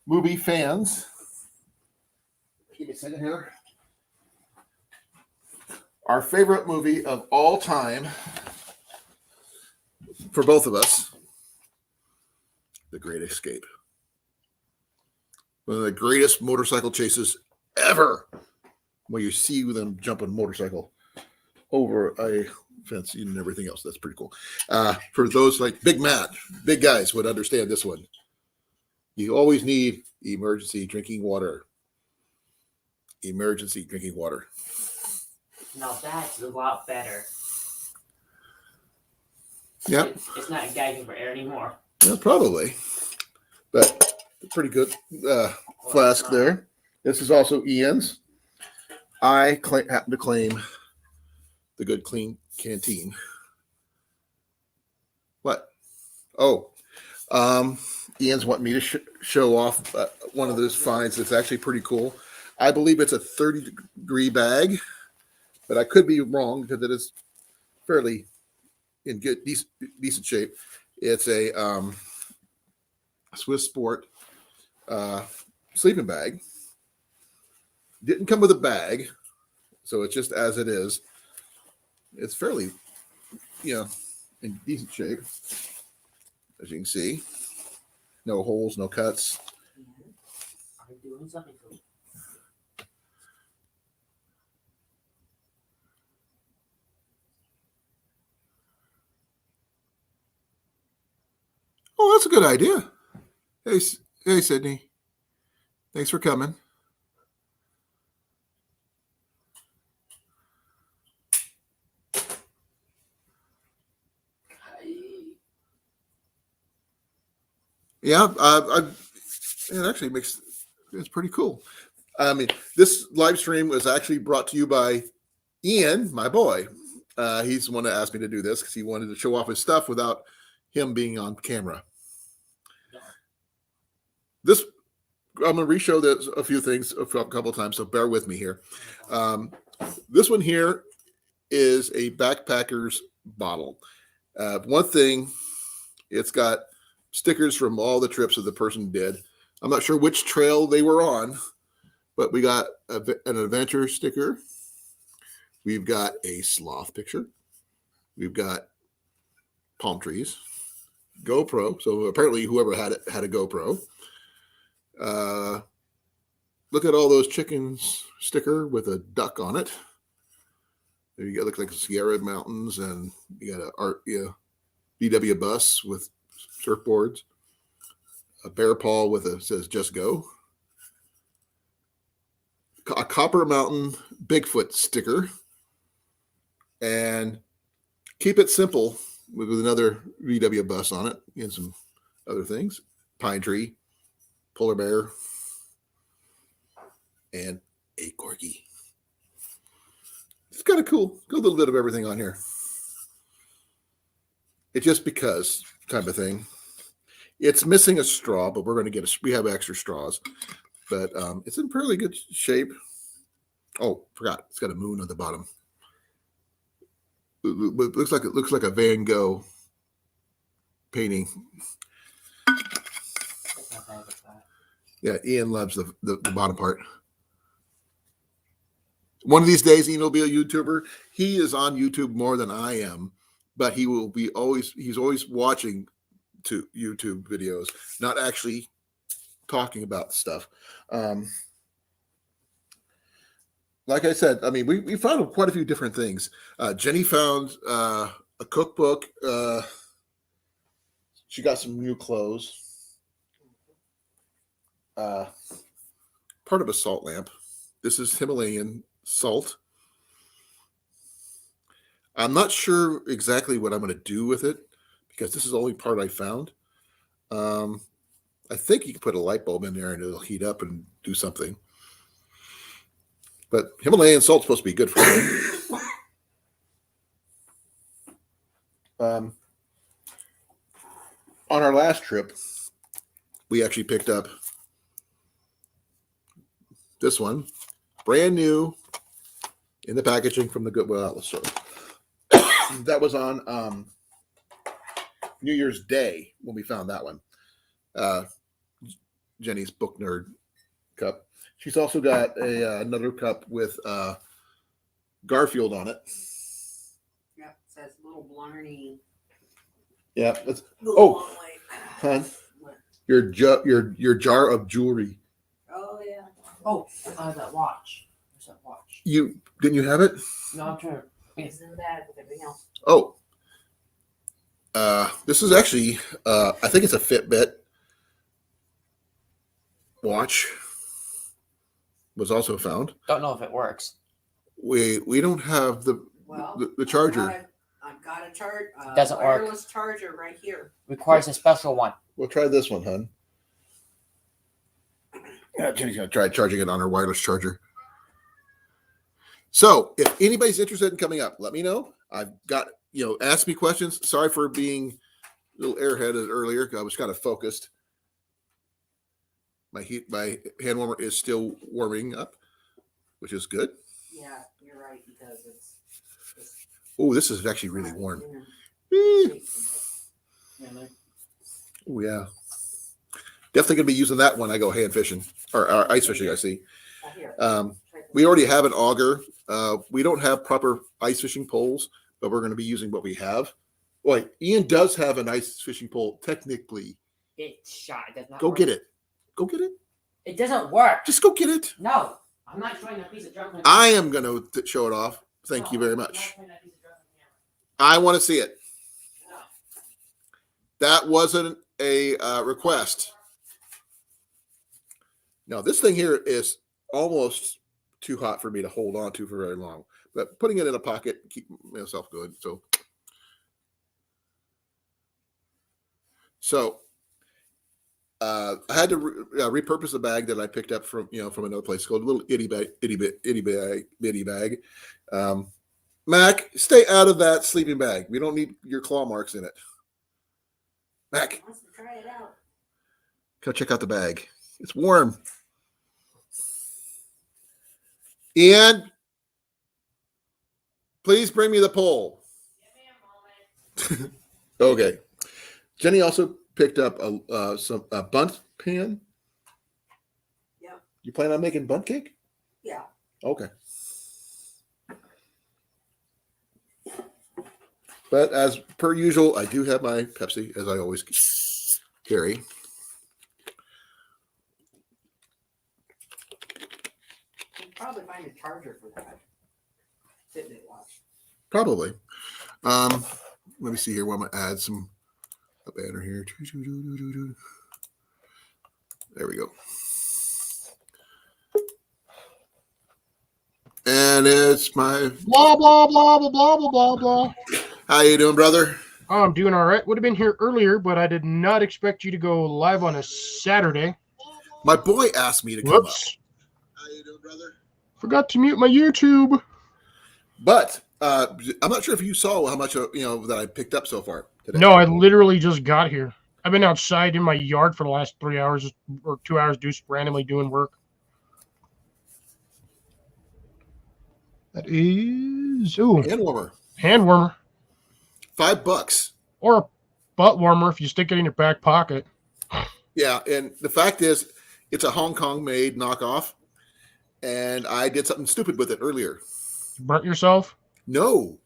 movie fans, give me a second here. Our favorite movie of all time for both of us, The Great Escape. One of the greatest motorcycle chases ever. Where you see them jump on a motorcycle over a fence and everything else. That's pretty cool. For those like Big Matt, big guys would understand this one. You always need emergency drinking water. Emergency drinking water. Now that's a lot better. Yeah, It's not gagging for air anymore. yeah, probably. But pretty good flask there. This is also Ian's. I happen to claim the Good Clean Canteen. What? Oh, Ian's wanting me to show off one of those finds that's actually pretty cool. I believe it's a 30-degree bag, but I could be wrong because it is fairly in good, decent shape. It's a Swiss Sport sleeping bag. Didn't come with a bag, so it's just as it is. It's fairly, in decent shape, as you can see. No holes, no cuts. I'm doing something for you. Oh, that's a good idea. Hey, Sydney. Thanks for coming. Yeah, it actually it's pretty cool. I mean, this live stream was actually brought to you by Ian, my boy. He's the one that asked me to do this because he wanted to show off his stuff without him being on camera. This I'm going to re-show this a few things a couple of times, so bear with me here. This one here is a backpacker's bottle. One thing, it's got stickers from all the trips that the person did. I'm not sure which trail they were on, but we got an adventure sticker. We've got a sloth picture. We've got palm trees, GoPro. So apparently whoever had it had a GoPro. Look at all those chickens sticker with a duck on it. There you got look like the Sierra Mountains, and you got a VW bus with surfboards. A bear paw with says "Just Go." A Copper Mountain Bigfoot sticker, and keep it simple with another VW bus on it and some other things. Pine tree, polar bear, and a corgi. It's kind of cool. Got a little bit of everything on here. It's just because type of thing. It's missing a straw, but we're going to get we have extra straws. But it's in fairly good shape. Oh, forgot. It's got a moon on the bottom. It looks like a Van Gogh painting. Yeah, Ian loves the bottom part. One of these days, Ian will be a YouTuber. He is on YouTube more than I am, but he will be he's always watching to YouTube videos, not actually talking about stuff. Like I said, I mean, we found quite a few different things. Jenny found a cookbook. She got some new clothes. Part of a salt lamp. This is Himalayan salt. I'm not sure exactly what I'm going to do with it because this is the only part I found. I think you can put a light bulb in there and it'll heat up and do something. But Himalayan salt's supposed to be good for you. On our last trip, we actually picked up this one, brand new in the packaging from the Goodwill Outlet store. That was on New Year's Day when we found that one. Jenny's book nerd cup. She's also got another cup with Garfield on it. Yep, it says little Blarney. Yeah. Hon, your jar of jewelry. Oh yeah. Oh, that watch. Where's that watch? Didn't you have it? No, I'm trying to. It's in the bag with everything else. Oh. This is actually I think it's a Fitbit watch. Was also found. Don't know if it works. We don't have the charger. I've got a charge. Doesn't work. Wireless charger right here. Requires a special one. We'll try this one, hon. Yeah, Jenny's gonna try charging it on her wireless charger. So, if anybody's interested in coming up, let me know. I've got ask me questions. Sorry for being a little airheaded earlier. I was kind of focused. My hand warmer is still warming up, which is good. Yeah, you're right because it's Oh, this is actually really warm. Really? Oh yeah, definitely gonna be using that when I go hand fishing or ice fishing. I see. We already have an auger. We don't have proper ice fishing poles, but we're going to be using what we have. Wait, Ian does have an ice fishing pole technically. It's shot. It does not Go work. get it. Go get it. It doesn't work. Just go get it. No, I'm not showing a piece of junk. I am going to show it off. Thank you very much. I want to see it. No. That wasn't a request. Now, this thing here is almost too hot for me to hold on to for very long. But putting it in a pocket, keep myself good. So I had to repurpose a bag that I picked up from another place called a little itty bag. Mac, stay out of that sleeping bag. We don't need your claw marks in it. Mac, wants to try it out. go check out the bag. It's warm. Ian, please bring me the pole. Give me a moment. Okay. Jenny also picked up a bundt pan. Yeah. You plan on making bundt cake? Yeah. Okay. But as per usual, I do have my Pepsi, as I always carry. You'll probably find a charger for that Fitbit watch. Probably. Let me see here. I'm going to add a banner here. There we go. And it's my Blah, blah, blah, blah, blah, blah, blah, blah. How you doing, brother? Oh, I'm doing all right. Would have been here earlier, but I did not expect you to go live on a Saturday. My boy asked me to come up. Whoops. How you doing, brother? Forgot to mute my YouTube. But I'm not sure if you saw how much that I picked up so far today. No, I literally just got here. I've been outside in my yard for the last 3 hours or 2 hours, just randomly doing work. That is Hand warmer, hand warmer $5. or a butt warmer if you stick it in your back pocket. Yeah, and the fact is, it's a Hong Kong made knockoff, and I did something stupid with it earlier. Burnt yourself? No,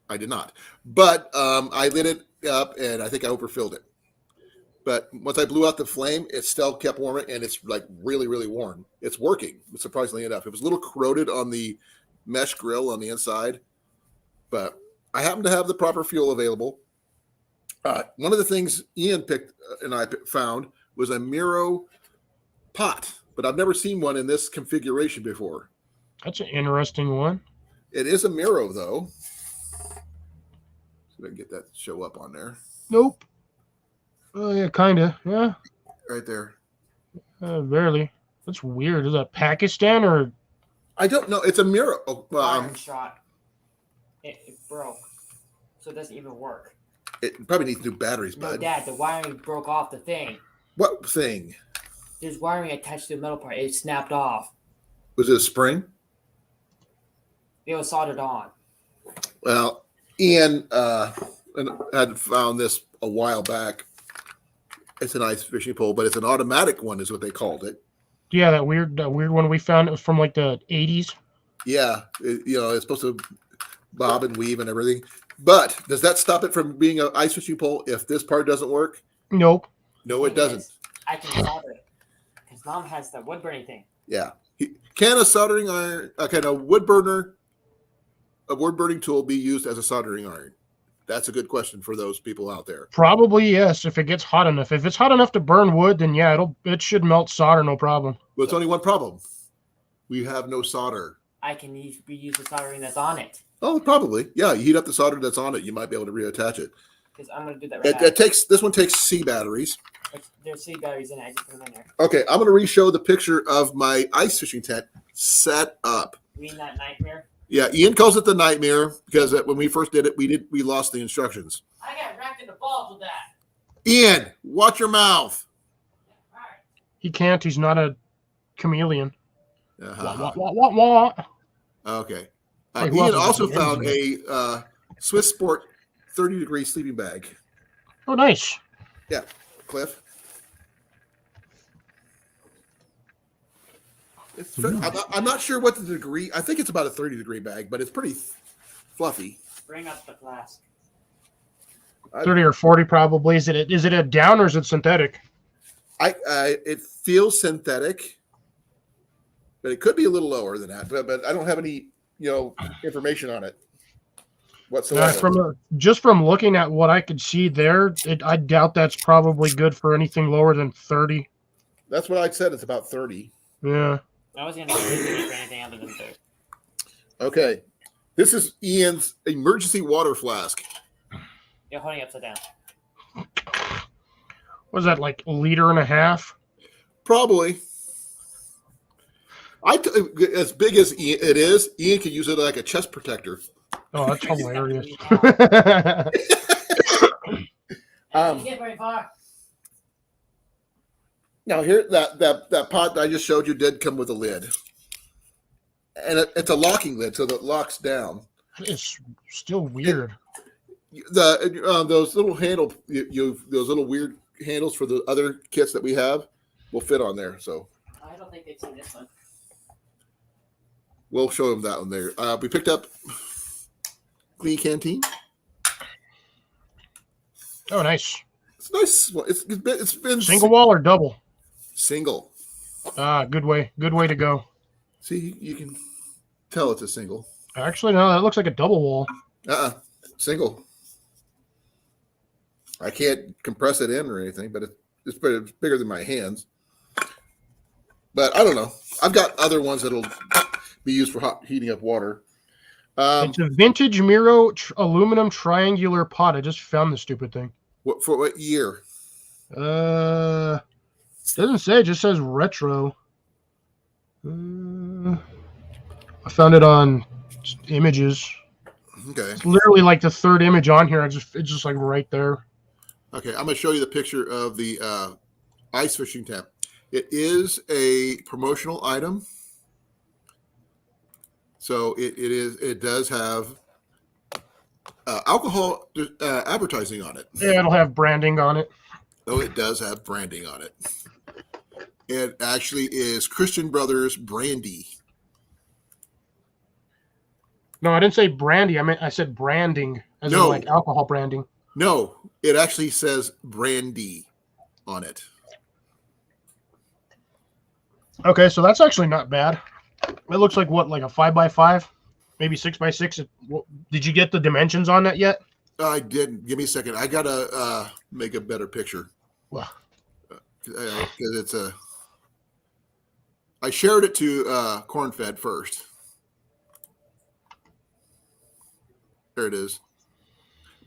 I did not. But I lit it up, and I think I overfilled it. But once I blew out the flame, it still kept warm, and it's like really, really warm. It's working, surprisingly enough. It was a little corroded on the mesh grill on the inside, but I happen to have the proper fuel available. One of the things Ian picked and I found was a Miro pot, but I've never seen one in this configuration before. That's an interesting one. It is a Miro, though. See if I can get that to show up on there. Nope. Oh, yeah, kind of. Yeah, Right there. barely. That's weird. Is that Pakistan or? I don't know. It's a Miro. Oh, Wiring shot. It broke, so it doesn't even work. it probably needs new batteries, No, bud. Dad, the wiring broke off the thing. What thing? There's wiring attached to the metal part. It snapped off. Was it a spring? It was soldered on. Well, Ian had found this a while back. It's an ice fishing pole, but it's an automatic one, is what they called it. Yeah, that weird one we found. It was from like the 80s. Yeah, it's supposed to bob and weave and everything. But does that stop it from being an ice fishing pole if this part doesn't work? Nope. No, it doesn't. I can solder it. Because Mom has the wood burning thing. Yeah. Can a soldering iron, can a wood burning tool be used as a soldering iron? That's a good question for those people out there. Probably yes, if it gets hot enough. If it's hot enough to burn wood, then yeah, it should melt solder, no problem. Well, it's only one problem. We have no solder. I can reuse the soldering that's on it. Oh, probably. Yeah, you heat up the solder that's on it. You might be able to reattach it. Because I'm going to do that right now. This one takes C batteries. There's C batteries in it. I just put them in there. Okay, I'm going to re-show the picture of my ice fishing tent set up. You mean that nightmare? Yeah, Ian calls it the nightmare because when we first did it, we lost the instructions. I got wrapped in the balls with that. Ian, watch your mouth. All right. He can't. He's not a chameleon. Uh-huh. Wah. Okay. Hey, who Ian else is also in found here? a Swiss Sport 30-degree sleeping bag. Oh, nice. Yeah, Cliff. I'm not sure what the degree. I think it's about a 30-degree bag, but it's pretty fluffy. Bring up the glass. 30 or 40 probably. Is it a down or is it synthetic? It feels synthetic, but it could be a little lower than that. But I don't have any information on it whatsoever. Just from looking at what I could see there, I doubt that's probably good for anything lower than 30. That's what I said. It's about 30. Yeah. I was going to say for anything other than 30. Okay. This is Ian's emergency water flask. You're holding it upside down. Was that like a liter and a half? Probably. As big as it is, Ian can use it like a chest protector. Oh, that's hilarious. Didn't get very far. Now here, that pot that I just showed you did come with a lid, and it's a locking lid, so that it locks down. It's still weird. Those little those little weird handles for the other kits that we have will fit on there. So I don't think they've seen this one. we'll show them that one there. We picked up Clean Canteen. Oh, nice. It's nice. It's been Single wall or double? Single. Ah, good way to go. See, you can tell it's a single. Actually, no, that looks like a double wall. Single. I can't compress it in or anything, but it's bigger than my hands. But I don't know. I've got other ones that'll be used for heating up water. It's a vintage Miro aluminum triangular pot. I just found the stupid thing. For what year? Doesn't say. It just says retro. I found it on Just images. Okay. It's literally like the third image on here. It's just like right there. Okay, I'm going to show you the picture of the ice fishing tent. It is a promotional item, so it does have alcohol advertising on it. Yeah, it'll have branding on it. Oh, it does have branding on it. It actually is Christian Brothers brandy. No, I didn't say brandy. I said branding, as in No. like alcohol branding. No, it actually says brandy on it. Okay, so that's actually not bad. It looks like what, like a 5x5, maybe 6x6. Did you get the dimensions on that yet? I didn't. Give me a second. I gotta make a better picture. Well, Because it's a. I shared it to Cornfed first. There it is.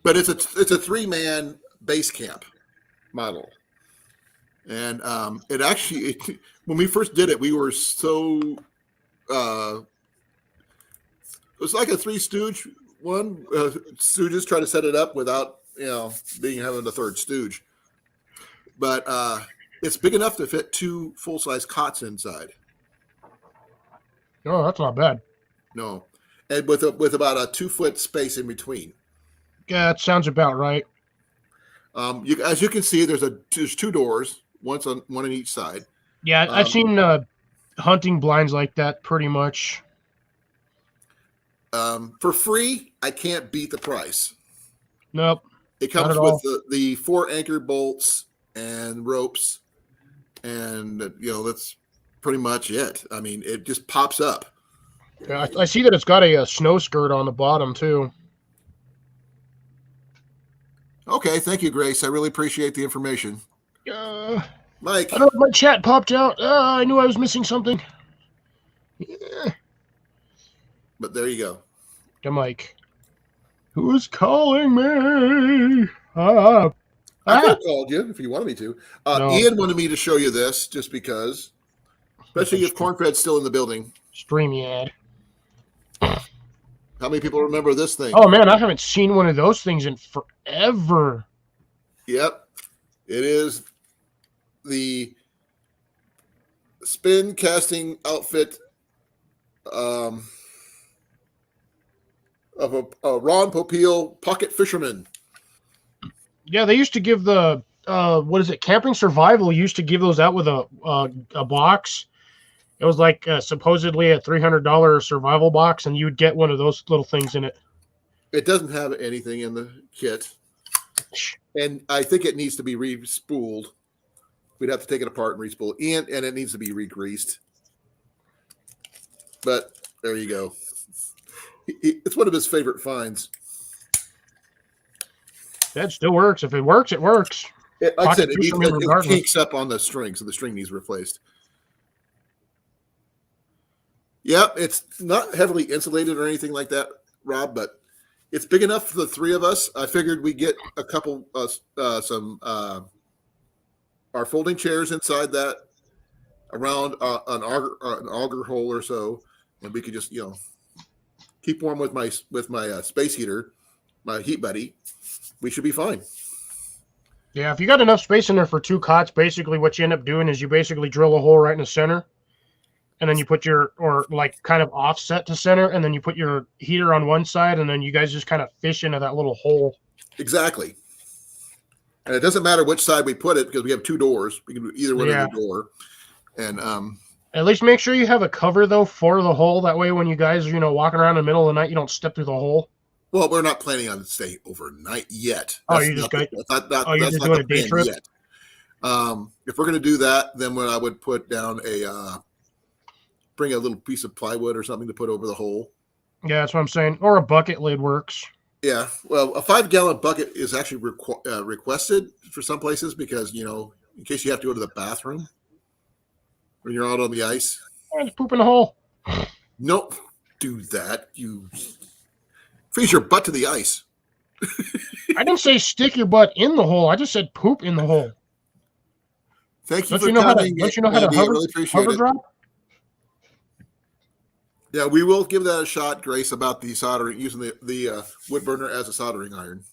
But it's a 3-man base camp model, and it actually when we first did it, we were so it was like a Three Stooge one. Stooges try to set it up without having a third Stooge, but it's big enough to fit 2 full-size cots inside. oh, that's not bad. No, and with about a 2-foot space in between. Yeah, that sounds about right. As you can see, there's 2 doors, one on each side. Yeah, I've seen hunting blinds like that pretty much. For free, I can't beat the price. Nope. It comes Not at with all. the 4 anchor bolts and ropes, and that's pretty much it. I mean, it just pops up. Yeah, I see that it's got a snow skirt on the bottom too. Okay, thank you, Grace. I really appreciate the information. Mike, I don't know if my chat popped out. I knew I was missing something. Yeah. but there you go. The mic. Who's calling me? I could have called you if you wanted me to. No. Ian wanted me to show you this just because, especially if Cornfed's still in the building. StreamYard. How many people remember this thing? Oh man, I haven't seen one of those things in forever. Yep. It is the spin casting outfit of a Ron Popeil pocket fisherman. Yeah, they used to give the what is it? Camping Survival used to give those out with a box. It was like supposedly a $300 survival box, and you would get one of those little things in it. It doesn't have anything in the kit, and I think it needs to be re-spooled. We'd have to take it apart and re-spool it, and it needs to be re-greased. But there you go. It's one of his favorite finds. That still works. If it works, it works. Like I said, it Regardless. kinks up on the string, so the string needs replaced. Yeah, it's not heavily insulated or anything like that, Rob, but it's big enough for the 3 of us. I figured we'd get a couple, our folding chairs inside that, around an auger hole or so, and we could just, keep warm with my space heater, my heat buddy. We should be fine. Yeah, if you got enough space in there for 2 cots, basically what you end up doing is you basically drill a hole right in the center, and then you put kind of offset to center, and then you put your heater on one side, and then you guys just kind of fish into that little hole. Exactly. And it doesn't matter which side we put it because we have 2 doors. We can do either one of the door. And at least make sure you have a cover though for the hole. That way, when you guys are walking around in the middle of the night, you don't step through the hole. Well, we're not planning on staying overnight yet. You're just doing a day trip. Yet. If we're going to do that, then what I would put down bring a little piece of plywood or something to put over the hole. Yeah, that's what I'm saying. Or a bucket lid works. Yeah, well, a 5-gallon bucket is actually requested for some places because in case you have to go to the bathroom when you're out on the ice. Just poop in the hole. Nope, do that. You freeze your butt to the ice. I didn't say stick your butt in the hole. I just said poop in the hole. Thank you Don't for you know how to? coming, Don't you know how to Andy. I really appreciate hover it. drop? Yeah, we will give that a shot, Grace, about the soldering, using the wood burner as a soldering iron.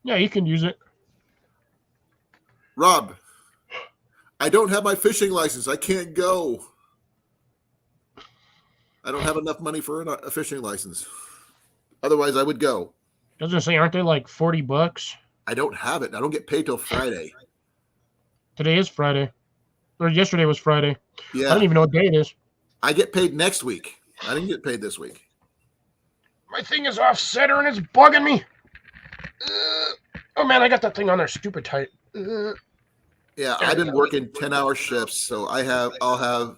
Yeah, you can use it. Rob, I don't have my fishing license. I can't go. I don't have enough money for a fishing license. Otherwise, I would go. I was gonna say, aren't they like $40? I don't have it. I don't get paid till Friday. Today is Friday, or yesterday was Friday. I Yeah, don't even know what day it is. I get paid next week. I didn't get paid this week. My thing is off center and it's bugging me. Oh man, I got that thing on there stupid tight. Yeah, I've been working 10-hour shifts, so I'll have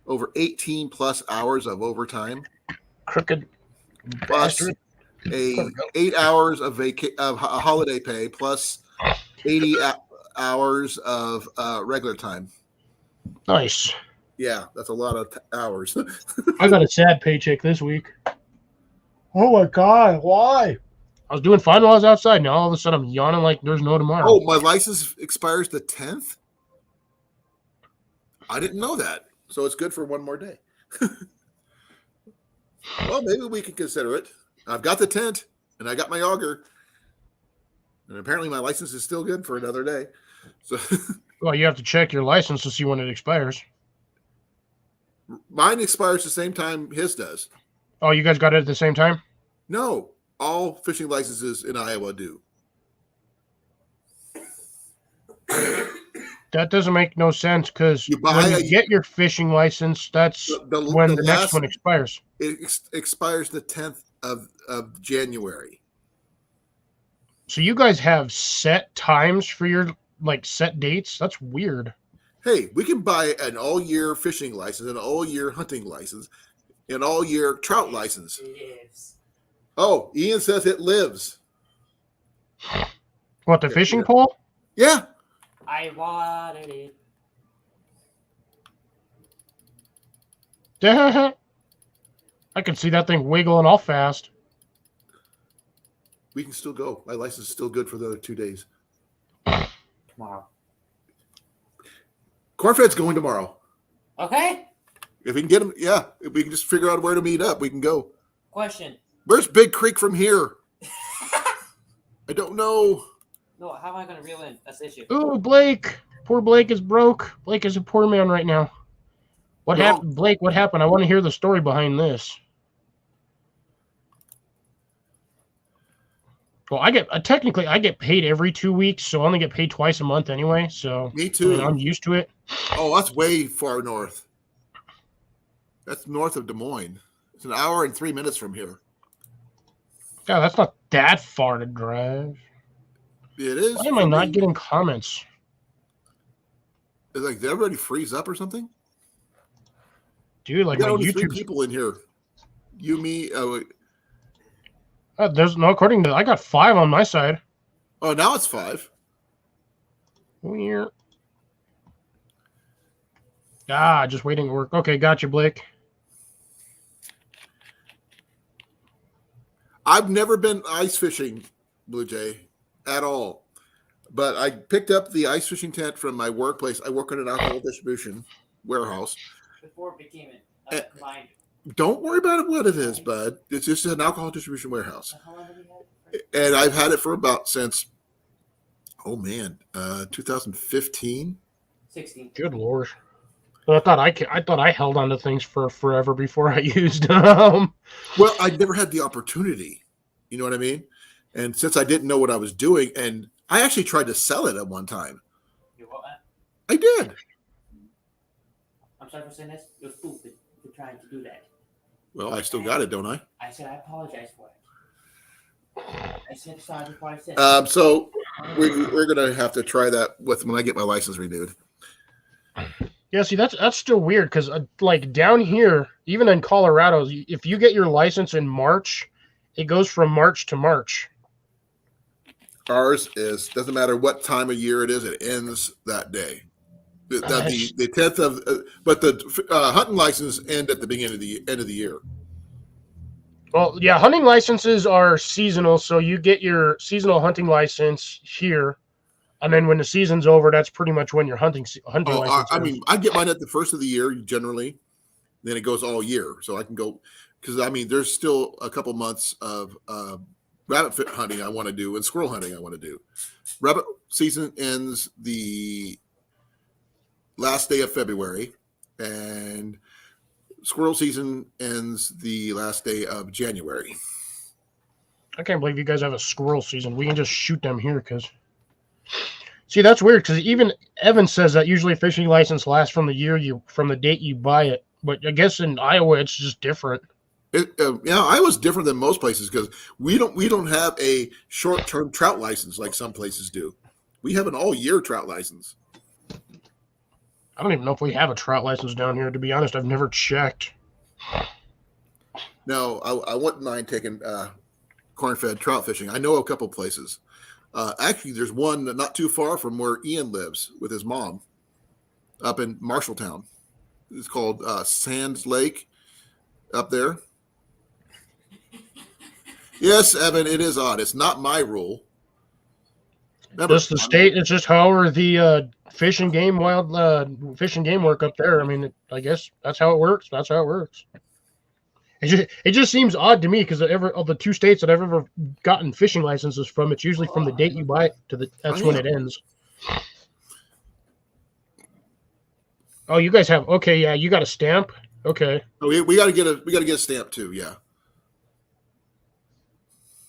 over 18 plus hours of overtime, Crooked plus bastard. 8 hours of holiday pay, plus 80 hours of regular time. Nice. Yeah, that's a lot of hours. I got a sad paycheck this week. Oh my god, why? I was doing fine while I was outside. Now all of a sudden I'm yawning like there's no tomorrow. Oh, my license expires the 10th? I didn't know that. So it's good for one more day. Well, maybe we can consider it. I've got the tent and I got my auger. And apparently my license is still good for another day. So Well, you have to check your license to see when it expires. mine expires the same time his does. Oh, you guys got it at the same time? No, all fishing licenses in Iowa do. That doesn't make no sense because You buy when a- you get your fishing license, that's when the next one expires. It expires the 10th of January. So you guys have set times for your like set dates? That's weird. Hey, we can buy an all-year fishing license, an all-year hunting license, an all-year trout license. Lives. Oh, Ian says it lives. What, the Yeah, fishing yeah. pole? Yeah. I wanted it. I can see that thing wiggling all fast. We can still go. My license is still good for the other 2 days. Tomorrow. Cornfed's going tomorrow. Okay. If we can get him, yeah. If we can just figure out where to meet up, we can go. Question. Where's Big Creek from here? I don't know. No, how am I gonna reel in? That's the issue. Ooh, Blake. Poor Blake is broke. Blake is a poor man right now. What No. happened, Blake? What happened? I want to hear the story behind this. Well, I get paid every 2 weeks, so I only get paid twice a month anyway. So Me I too. mean, I'm used to it. Oh, that's way far north. That's north of Des Moines. It's an hour and 3 minutes from here. God, that's not that far to drive. It is. Why am I for not me. getting comments? It's like, did everybody freeze up or something? Dude, like We my got only 3 YouTube. people in here. You, me. There's no, according to, I got 5 on my side. Oh, now it's 5. Weird. Ah, just waiting to work. Okay, gotcha, Blake. I've never been ice fishing, Blue Jay, at all. But I picked up the ice fishing tent from my workplace. I work in an alcohol distribution warehouse. Before it became Eh. a combined. Don't worry about what it is, bud. It's just an alcohol distribution warehouse. How long have you had it? And I've had it for about since, 2015. 16. Good lord. But I thought I held on to things for forever before I used them. Well, I never had the opportunity. You know what I mean? And since I didn't know what I was doing, and I actually tried to sell it at one time. You what, man? I did. I'm sorry for saying this. You're stupid for trying to do that. Well, I still got it, don't I? I said I apologize for it. I said sorry before I said So we're gonna have to try that when I get my license renewed. Yeah, see, that's still weird because like down here, even in Colorado, if you get your license in March, it goes from March to March. Ours doesn't matter what time of year it is; it ends that day. The 10th of, but the hunting license end at the beginning of the end of the year. Well, yeah, hunting licenses are seasonal, so you get your seasonal hunting license here, and then when the season's over, that's pretty much when your hunting license. I is. mean, I get mine at the first of the year generally, Then it goes all year. So I can go, because I mean, there's still a couple months of rabbit hunting I want to do and squirrel hunting I want to do. Rabbit season ends the last day of February, and squirrel season ends the last day of January. I can't believe you guys have a squirrel season. We can just shoot them here because. See, that's weird because even Evan says that usually a fishing license lasts from the date you buy it. But I guess in Iowa it's just different. Iowa's different than most places because we don't have a short-term trout license like some places do. We have an all-year trout license. I don't even know if we have a trout license down here. To be honest, I've never checked. No, I wouldn't mind taking corn-fed trout fishing. I know a couple places. Actually, there's one not too far from where Ian lives with his mom up in Marshalltown. It's called Sands Lake up there. Yes, Evan, it is odd. It's not my rule. Remember, Just the state. It's just however the fish and game work up there. I mean, I guess that's how it works. That's how it works. It just seems odd to me because of the two states that I've ever gotten fishing licenses from, it's usually from the date you buy it to that's when it ends. Oh, you guys have yeah. You got a stamp, okay. Oh, we got to get a stamp too. Yeah.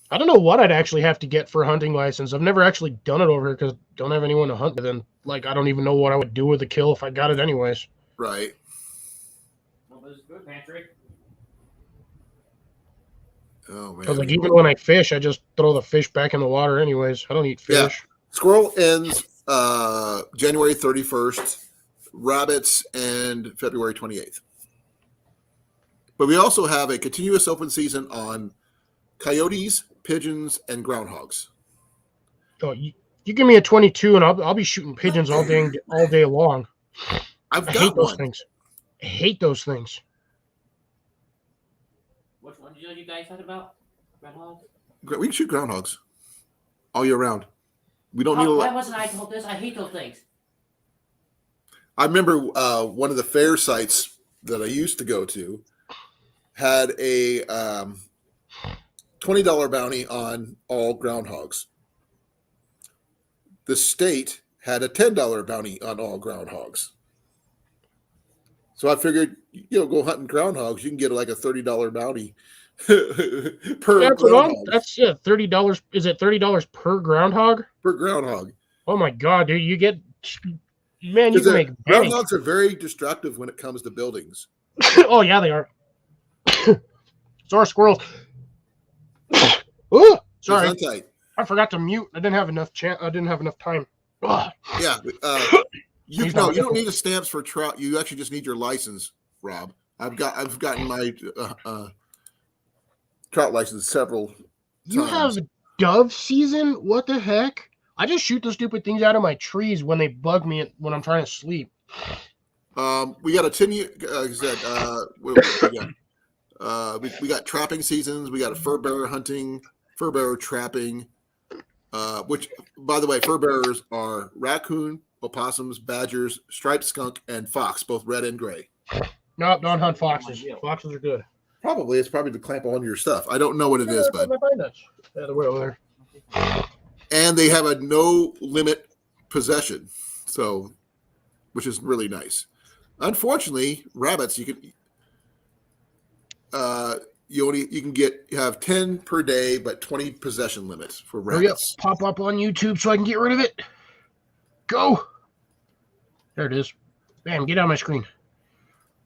I don't know what I'd actually have to get for a hunting license. I've never actually done it over here because I don't have anyone to hunt with. And I don't even know what I would do with the kill if I got it anyways. Right. Well, there's a food pantry. Oh man. Because even when I fish, I just throw the fish back in the water anyways. I don't eat fish. Yeah. Squirrel ends January 31st. Rabbits and February 28th. But we also have a continuous open season on coyotes, pigeons, and groundhogs. Oh, you give me a 22 and I'll be shooting pigeons all day long. I hate those things. I hate those things. Which one did you guys talk about? Groundhogs? We can shoot groundhogs all year round. We don't need a lot. Why wasn't I told this? I hate those things. I remember one of the fair sites that I used to go to had a $20 bounty on all groundhogs. The state had a $10 bounty on all groundhogs. So I figured, go hunting groundhogs, you can get like a $30 bounty per groundhog. That's $30. Is it $30 per groundhog? Per groundhog. Oh my god, dude! You can make groundhogs are very destructive when it comes to buildings. Oh yeah, they are. So are squirrels. Oh, sorry, I forgot to mute. I didn't have enough time. Yeah, you don't need the stamps for trout. You actually just need your license, Rob. I've gotten my trout license several times. You have dove season? What the heck? I just shoot the stupid things out of my trees when they bug me when I'm trying to sleep. We got a 10-year. We got trapping seasons. We got a fur bearer hunting, fur bearer trapping. Which, by the way, fur bearers are raccoon, opossums, badgers, striped skunk, and fox, both red and gray. No, don't hunt foxes. Foxes are good. It's probably to clamp on your stuff. I don't know what it is, but yeah, they're way over there. And they have a no limit possession, so which is really nice. Unfortunately, rabbits you can have 10 per day, but 20 possession limits for rabbits. Pop up on YouTube so I can get rid of it. Go. There it is. Bam, get out of my screen.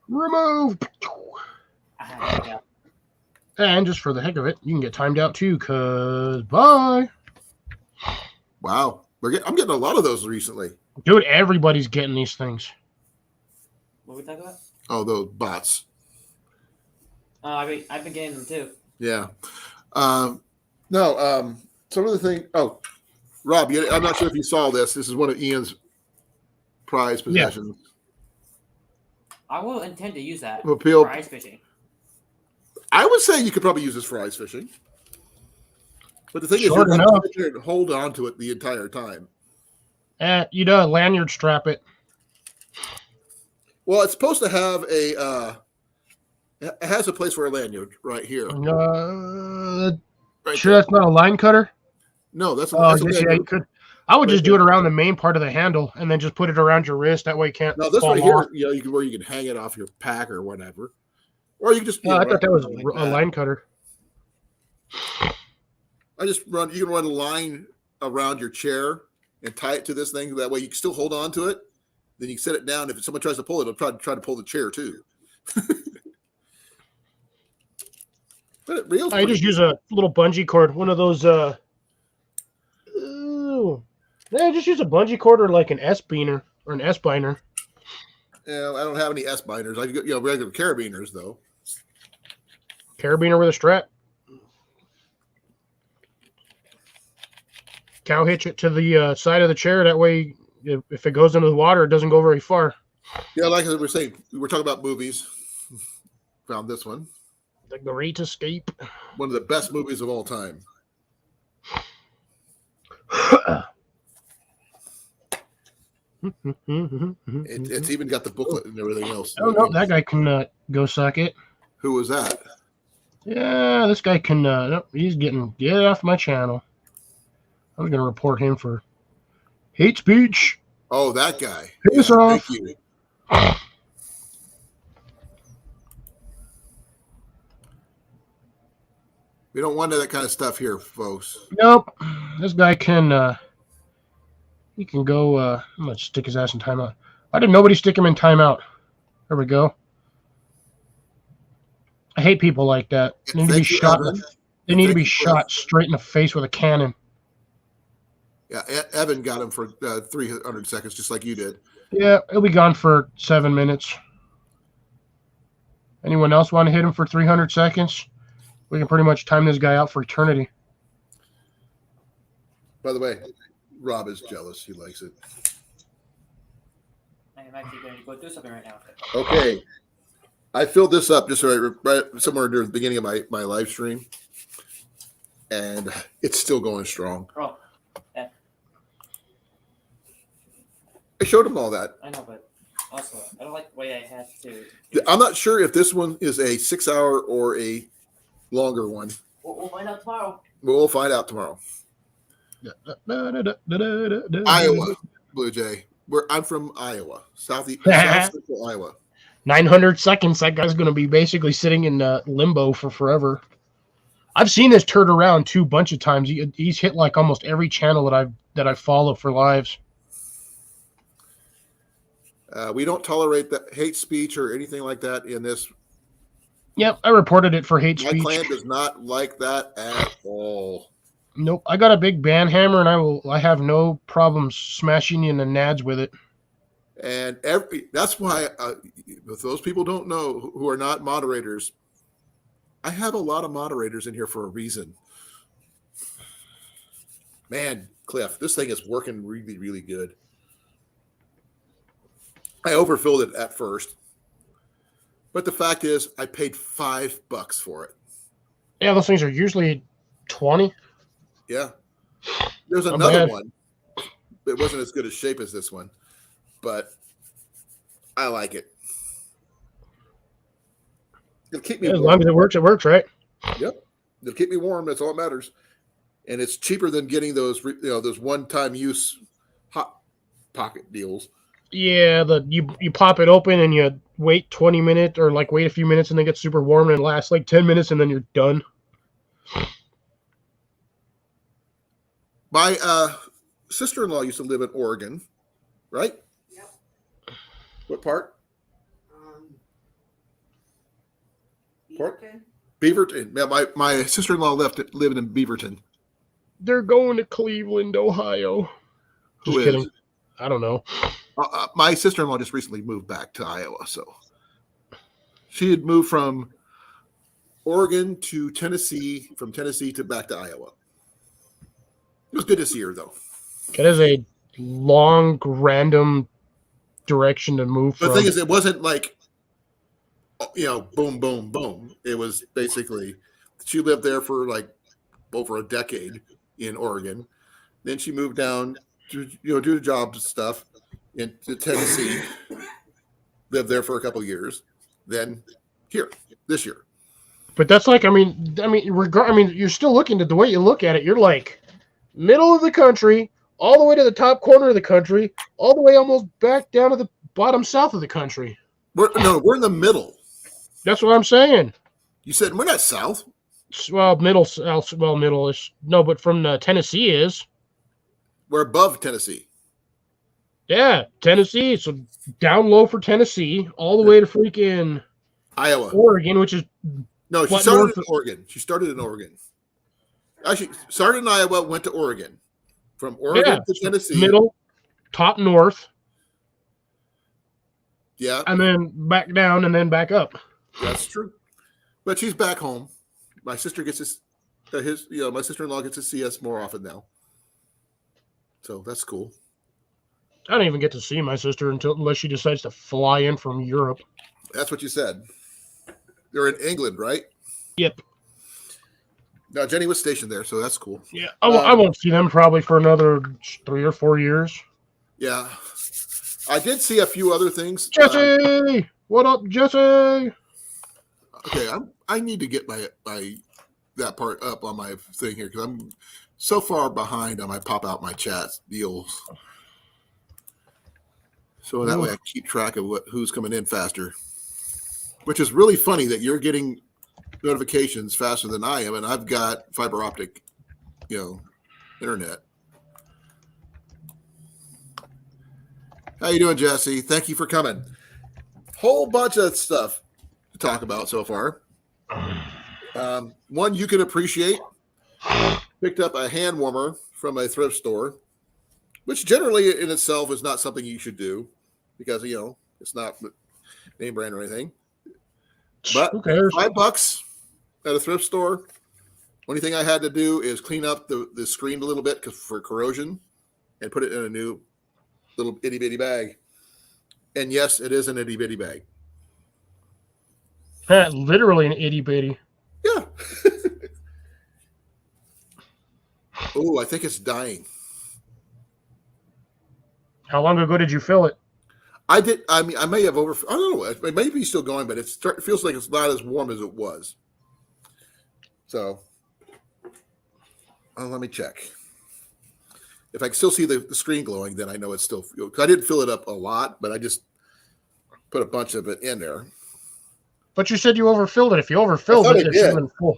Remove. And just for the heck of it, you can get timed out too, cause bye. Wow. I'm getting a lot of those recently. Dude, everybody's getting these things. What are we talking about? Oh, those bots. Oh, I've been getting them too. Yeah. Some of the thing. Oh, Rob, I'm not sure if you saw this. This is one of Ian's prized possessions. Yeah. I will intend to use that for ice fishing. I would say you could probably use this for ice fishing. But the thing is, you have to sit there and hold on to it the entire time. Lanyard strap it. Well, it's supposed to have a It has a place for a lanyard right here. Right Sure, there. that's not a line cutter. No, that's a Oh, that's a yes, yeah, you lanyard. could. I would Right just do there. it around the main part of the handle, and then just put it around your wrist. That way, it can't Now this fall right off. here, where you can hang it off your pack or whatever, or you can just I wrap thought that it was like a that. line cutter. You can run a line around your chair and tie it to this thing. That way you can still hold on to it. Then you can set it down. If someone tries to pull it, it'll try to pull the chair too. But it reels I pretty just good. use a little bungee cord, one of those. Yeah, just use a bungee cord or like an S beaner or an S binder. Yeah, I don't have any S binders. I got regular carabiners though. Carabiner with a strap. Cow hitch it to the side of the chair. That way, if it goes into the water, it doesn't go very far. Yeah, like we were saying, we're talking about movies. Found this one. The Great Escape. One of the best movies of all time. It's even got the booklet and everything else. Oh no, that guy can go suck it. Who was that? Yeah, this guy can. Nope, he's get off my channel. I was gonna report him for hate speech. Oh, that guy. Piss Yeah, off. thank you. We don't want that kind of stuff here, folks. Nope, this guy can. He can go. I'm gonna stick his ass in timeout. Why did nobody stick him in timeout? There we go. I hate people like that. They need to be Thank you, shot. Evan. They need to Thank be you, shot straight in the face with a cannon. Yeah, Evan got him for 300 seconds, just like you did. Yeah, he'll be gone for 7 minutes. Anyone else want to hit him for 300 seconds? We can pretty much time this guy out for eternity. By the way, Rob is jealous. He likes it. I'm actually going to go do something right now. Okay. I filled this up just right somewhere near the beginning of my live stream. And it's still going strong. Oh, yeah, I showed him all that. I know, but also, I don't like the way I have to. I'm not sure if this one is a 6-hour or a longer one. We'll find out tomorrow. We'll find out tomorrow. Iowa, Blue Jay. I'm from Iowa, South Central Iowa. 900 seconds. That guy's going to be basically sitting in limbo for forever. I've seen this turd around too a bunch of times. He's hit like almost every channel that I follow for lives. We don't tolerate that hate speech or anything like that in this. Yep, I reported it for hate My speech. clan does not like that at all. Nope, I got a big band hammer, and I have no problem smashing you in the nads with it. And that's why, if those people don't know who are not moderators, I have a lot of moderators in here for a reason. Man, Cliff, this thing is working really, really good. I overfilled it at first, but the fact is, I paid $5 for it. Yeah, those things are usually 20. Yeah. There's Not another bad. one. It wasn't as good a shape as this one, but I like it. It'll keep me Yeah, as warm. long as it works, right? Yep. It'll keep me warm. That's all that matters. And it's cheaper than getting those one-time use hot pocket deals. Yeah, you pop it open and you wait 20 minutes or like wait a few minutes and then get super warm and it lasts like 10 minutes and then you're done. My sister-in-law used to live in Oregon, right? Yep. What part? Port? Beaverton? Beaverton. Yeah, my sister-in-law lived in Beaverton. They're going to Cleveland, Ohio. Who Just is? kidding. I don't know. My sister-in-law just recently moved back to Iowa, so she had moved from Oregon to Tennessee, from Tennessee to back to Iowa. It was good to see her, though. It is a long, random direction to move The from. thing is, it wasn't like, boom, boom, boom. It was basically, she lived there for like over a decade in Oregon. Then she moved down to, do the jobs and stuff into Tennessee, lived there for a couple of years, then here this year. But that's like, I mean, you're still looking at the way you look at it. You're like middle of the country, all the way to the top corner of the country, all the way almost back down to the bottom south of the country. We're in the middle. That's what I'm saying. You said we're not south. Well, middle-ish. No, but from Tennessee is. We're above Tennessee. Yeah, Tennessee. So down low for Tennessee, all the way to freaking Iowa. Oregon, which is No, she what, started north in of- Oregon. She started in Oregon. Actually, started in Iowa, went to Oregon. From Oregon to Tennessee. middle, top north, Yeah, and then back down, and then back up. that's true. But she's back home. My sister gets my sister-in-law gets to see us more often now. So that's cool. I don't even get to see my sister unless she decides to fly in from Europe. That's what you said. You're in England, right? Yep. No, Jenny was stationed there, so that's cool. Yeah, I won't see them probably for another 3 or 4 years. Yeah. I did see a few other things. Jesse! What up, Jesse? Okay, I need to get my that part up on my thing here because I'm so far behind on my pop out my chat deals. So that way I keep track of who's coming in faster. Which is really funny that you're getting notifications faster than I am, and I've got fiber optic, internet. How you doing, Jesse? Thank you for coming. Whole bunch of stuff to talk about so far. One you can appreciate. Picked up a hand warmer from a thrift store, which generally in itself is not something you should do because it's not name brand or anything. But who cares? $5 at a thrift store. Only thing I had to do is clean up the screen a little bit for corrosion and put it in a new little itty bitty bag. And yes, it is an itty bitty bag. Literally an itty bitty. Yeah. Oh, I think it's dying. How long ago did you fill it? I did. I mean, I may have I don't know. It may be still going, but it feels like it's not as warm as it was. So, let me check. If I can still see the screen glowing, then I know it's still. Because I didn't fill it up a lot, but I just put a bunch of it in there. But you said you overfilled it. If you overfilled it, it's even full.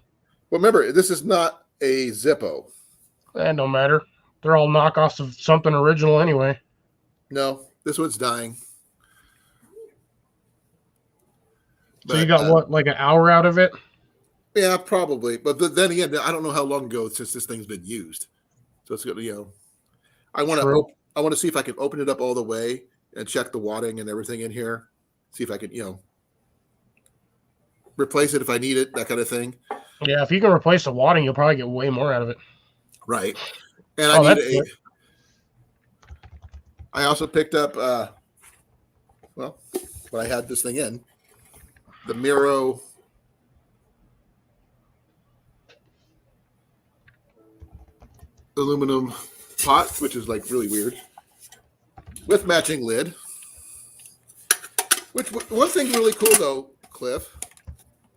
Well, remember, this is not a Zippo. That don't matter. They're all knockoffs of something original anyway. No, this one's dying. So you got what, like an hour out of it? Yeah, probably. But then again, I don't know how long ago since this thing's been used. So it's good, I want to see if I can open it up all the way and check the wadding and everything in here. See if I can, replace it if I need it, that kind of thing. Yeah, if you can replace the wadding, you'll probably get way more out of it. Right. And I also picked up when I had this thing in, the Miro aluminum pot, which is like really weird, with matching lid. Which one thing really cool though, Cliff,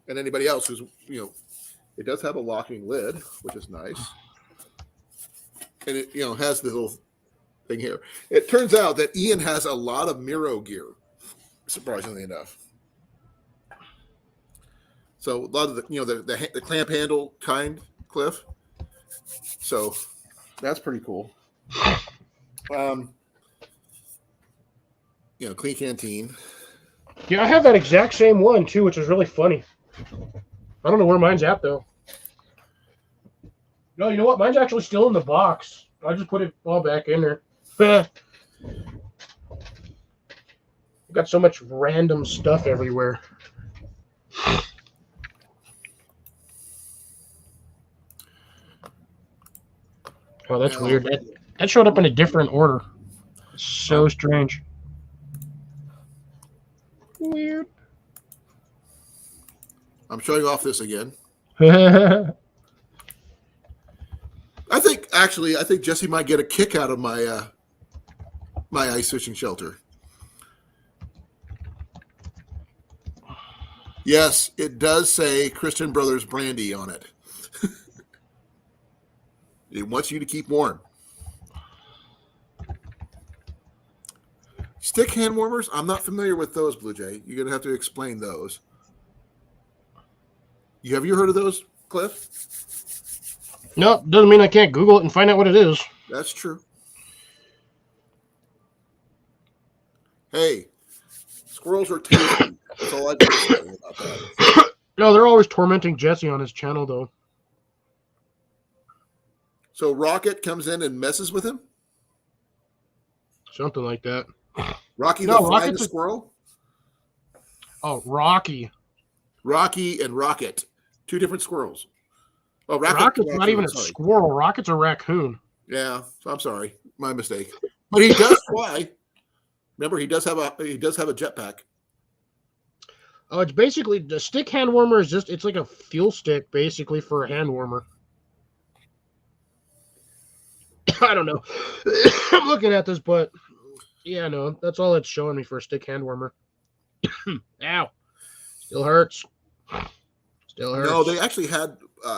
and anybody else who's it does have a locking lid, which is nice, and it has this little thing here. It turns out that Ian has a lot of Miro gear, surprisingly enough. So a lot of the clamp handle kind, Cliff. So that's pretty cool. Clean canteen. Yeah, I have that exact same one too, which is really funny. I don't know where mine's at though. No, you know what? Mine's actually still in the box. I just put it all back in there. I've got so much random stuff everywhere. Oh, that's weird. That showed up in a different order. So strange. Weird. I'm showing off this again. Yeah, I think Jesse might get a kick out of my my ice fishing shelter. Yes, it does say Christian Brothers Brandy on it. It wants you to keep warm. Stick hand warmers? I'm not familiar with those, Blue Jay. You're going to have to explain those. Have you heard of those, Cliff? No, doesn't mean I can't Google it and find out what it is. That's true. Hey, squirrels are tasty. That's all I've got to say about that. No, they're always tormenting Jesse on his channel, though. So Rocket comes in and messes with him? Something like that. Rocky No, the Flying Rocket's a- Squirrel? Oh, Rocky. Rocky and Rocket. Two different squirrels. Oh, Rocket's not even a sorry. squirrel. Rocket's a raccoon. Yeah, I'm sorry. My mistake. But he does fly. Remember, he does have a jetpack. Oh, it's basically the stick hand warmer is it's like a fuel stick basically for a hand warmer. I don't know. I'm looking at this, but yeah, no, that's all it's showing me for a stick hand warmer. Ow. Still hurts. Still hurts. No, they actually had.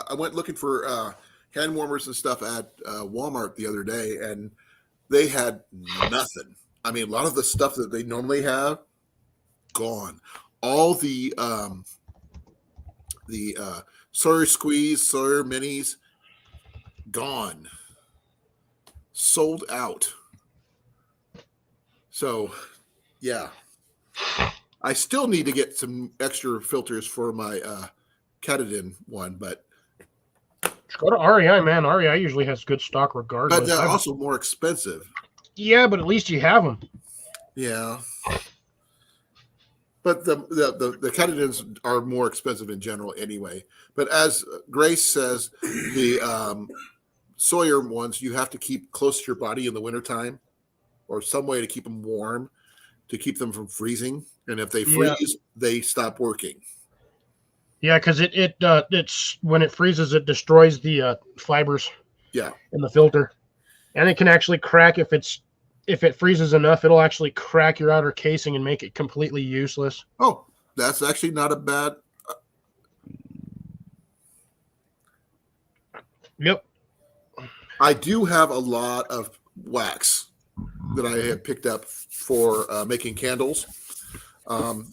I went looking for hand warmers and stuff at Walmart the other day, and they had nothing. I mean, a lot of the stuff that they normally have, gone. All the Sawyer Squeeze, Sawyer Minis, gone. Sold out. So, yeah. I still need to get some extra filters for my Katadyn one, but Go to REI, man. REI usually has good stock regardless. but they're also more expensive. Yeah, but at least you have them. Yeah. But the Katadyns are more expensive in general anyway. But as Grace says, the Sawyer ones you have to keep close to your body in the wintertime or some way to keep them warm to keep them from freezing. And if they freeze, they stop working. Yeah, because it's when it freezes, it destroys the fibers. Yeah. In the filter, and it can actually crack if it freezes enough. It'll actually crack your outer casing and make it completely useless. Oh, that's actually not a bad. Yep. I do have a lot of wax that I have picked up for making candles. Yeah,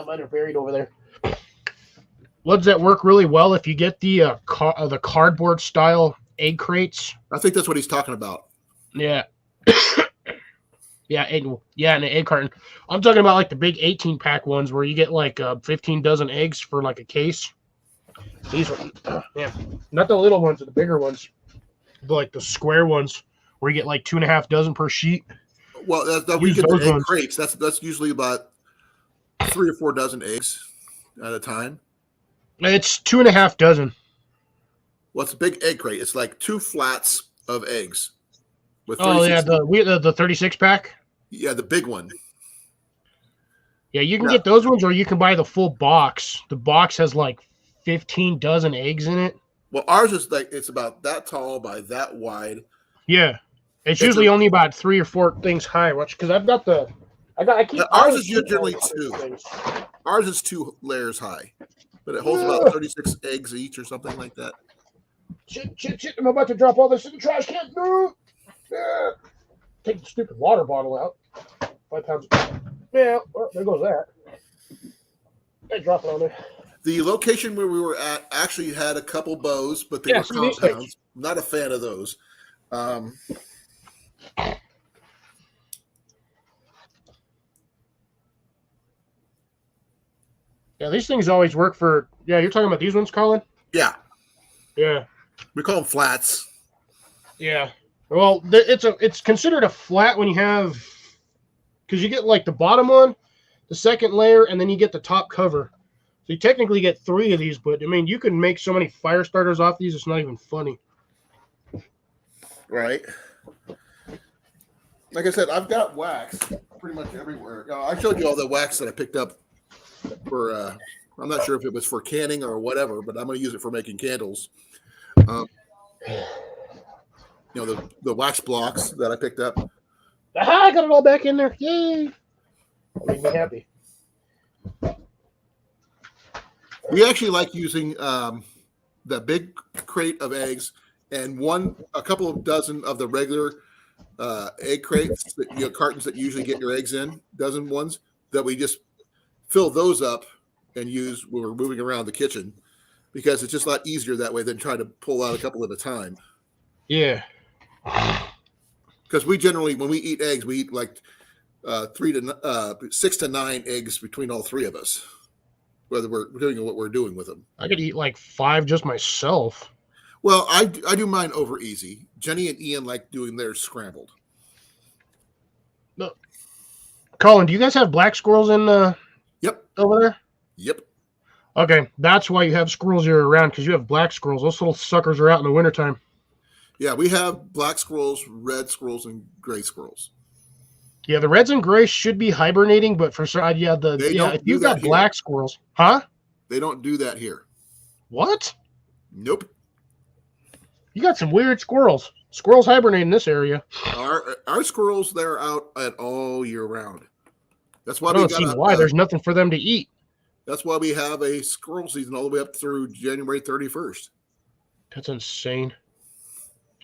mine are buried over there. Ones that work really well if you get the cardboard style egg crates. I think that's what he's talking about. Yeah. an egg carton. I'm talking about like the big 18-pack ones where you get like 15 dozen eggs for like a case. These are, not the little ones, the bigger ones, but like the square ones where you get like 2.5 dozen per sheet. Well, we get the egg crates. That's usually about 3 or 4 dozen eggs at a time. It's 2.5 dozen. Well, it's a big egg crate. It's like 2 flats of eggs. With the 36-pack. Yeah, the big one. Yeah, you can get those ones, or you can buy the full box. The box has like 15 dozen eggs in it. Well, ours is like it's about that tall by that wide. Yeah, it's usually only about 3 or 4 things high. Watch, because ours is generally 2. Ours is 2 layers high, but it holds about 36 eggs each or something like that. Shit! I'm about to drop all this in the trash can. No. Yeah. Take the stupid water bottle out. 5 pounds. Yeah, well, there goes that. I drop it on there. The location where we were at actually had a couple bows, but they were compounds. Not a fan of those. Yeah, these things always work for. Yeah, you're talking about these ones, Colin? Yeah. Yeah. We call them flats. Yeah. Well, it's considered a flat when you have, because you get like the bottom one, the second layer, and then you get the top cover. So you technically get 3 of these, but I mean, you can make so many fire starters off these, it's not even funny. Right. Like I said, I've got wax pretty much everywhere. I showed you all the wax that I picked up for, I'm not sure if it was for canning or whatever, but I'm going to use it for making candles. The wax blocks that I picked up. Aha, I got it all back in there. Yay. That made me happy. We actually like using the big crate of eggs and a couple of dozen of the regular egg crates, cartons that you usually get your eggs in, dozen ones that we just fill those up and use when we're moving around the kitchen because it's just a lot easier that way than trying to pull out a couple at a time. Yeah. Because we generally, when we eat eggs, we eat like 6 to 9 eggs between all three of us, whether we're doing what we're doing with them. I could eat like 5 just myself. Well, I do mine over easy. Jenny and Ian like doing theirs scrambled. No. Colin, do you guys have black squirrels in Yep. over there? Yep. Okay, that's why you have squirrels year round, because you have black squirrels. Those little suckers are out in the wintertime. Yeah, we have black squirrels, red squirrels, and gray squirrels. Yeah, the reds and grays should be hibernating, but for sure, yeah, if you've got black squirrels, huh? They don't do that here. What? Nope. You got some weird squirrels. Squirrels hibernate in this area. Our squirrels, they're out at all year round. That's why I don't see why. There's nothing for them to eat. That's why we have a squirrel season all the way up through January 31st. That's insane.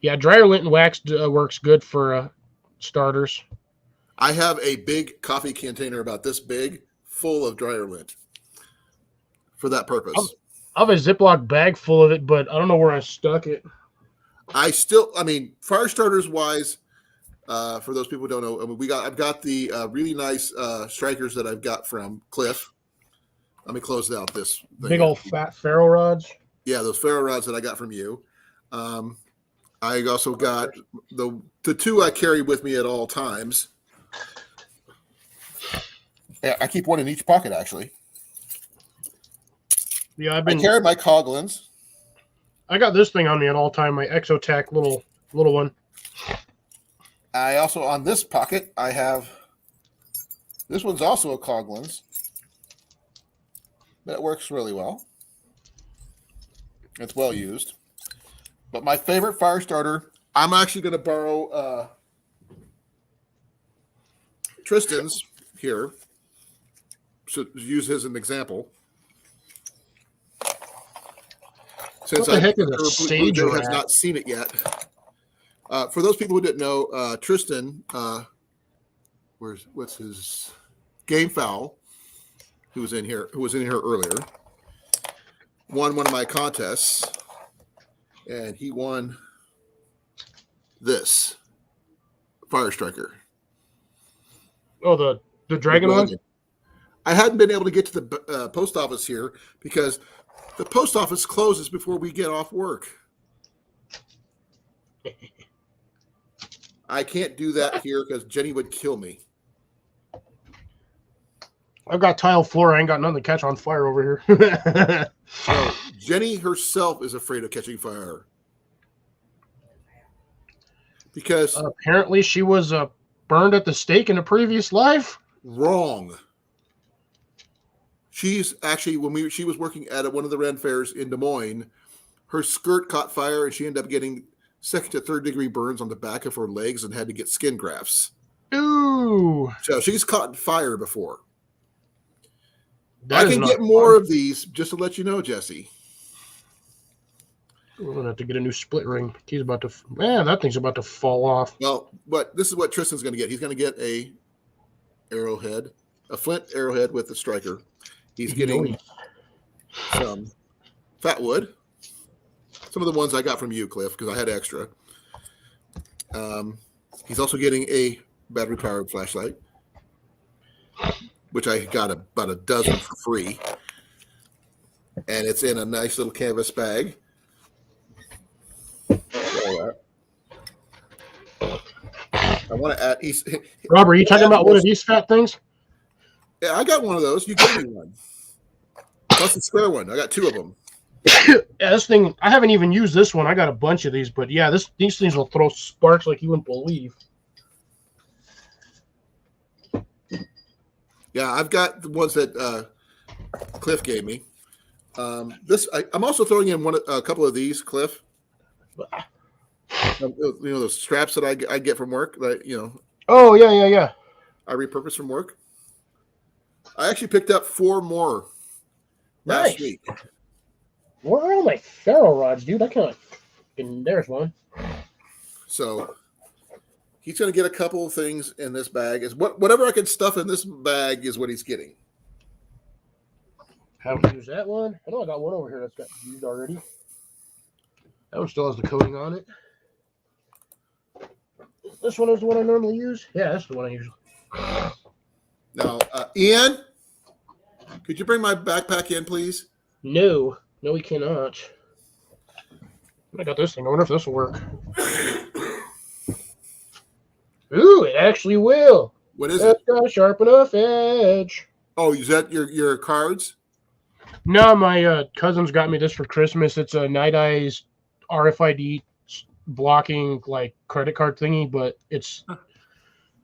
Yeah, dryer lint and wax works good for starters. I have a big coffee container about this big full of dryer lint for that purpose. I have a Ziploc bag full of it, but I don't know where I stuck it. Fire starters wise, for those people who don't know, I've got the really nice strikers that I've got from Cliff. Let me close out this thing. Big old fat ferro rods. Yeah, those ferro rods that I got from you. I also got the 2 I carry with me at all times. Yeah, I keep one in each pocket actually. Yeah, I carry my Coglins. I got this thing on me at all time. My Exotac little one. I also on this pocket I have. This one's also a Coglins. That works really well. It's well used. But my favorite fire starter, I'm actually going to borrow Tristan's here. So use his as an example. Since What the heck is a sage has rat? not seen it yet. For those people who didn't know, Tristan, what's his game foul? Who was in here earlier, won one of my contests, and he won this Fire Striker. Oh, the dragon one? I hadn't been able to get to the post office here because the post office closes before we get off work. I can't do that here because Jenny would kill me. I've got tile floor. I ain't got nothing to catch on fire over here. So Jenny herself is afraid of catching fire because apparently she was burned at the stake in a previous life. Wrong. She's actually she was working at one of the Ren fairs in Des Moines, her skirt caught fire and she ended up getting 2nd to 3rd degree burns on the back of her legs and had to get skin grafts. Ooh. So she's caught fire before. That I can get more of these, just to let you know, Jesse. We're gonna have to get a new split ring. He's about to. Man, that thing's about to fall off. Well, but this is what Tristan's going to get. He's going to get a flint arrowhead with a striker. He's getting some fat wood. Some of the ones I got from you, Cliff, because I had extra. He's also getting a battery-powered flashlight, which I got about a dozen for free. And it's in a nice little canvas bag. I want to add. Robert, are you talking about one of these fat things? Yeah, I got one of those. You gave me one. Plus the spare one. I got 2 of them. Yeah, this thing, I haven't even used this one. I got a bunch of these, but yeah, these things will throw sparks like you wouldn't believe. Yeah, I've got the ones that Cliff gave me. I'm also throwing in a couple of these, Cliff. Those straps that I get from work. Oh yeah. I repurpose from work. I actually picked up 4 more last Nice. week. Where are all my ferro rods, dude? I can't. And there's one. So he's going to get a couple of things in this bag. Is whatever I can stuff in this bag is what he's getting. Haven't used that one. I know I got one over here that's got used already. That one still has the coating on it. This one is the one I normally use. Yeah, that's the one I usually. Now, Ian, could you bring my backpack in, please? No, we cannot. I got this thing. I wonder if this will work. Ooh, it actually will. What is It's it? got a sharp enough edge. Oh, is that your cards? No, my cousin's got me this for Christmas. It's a Night Eyes RFID blocking like credit card thingy, but it's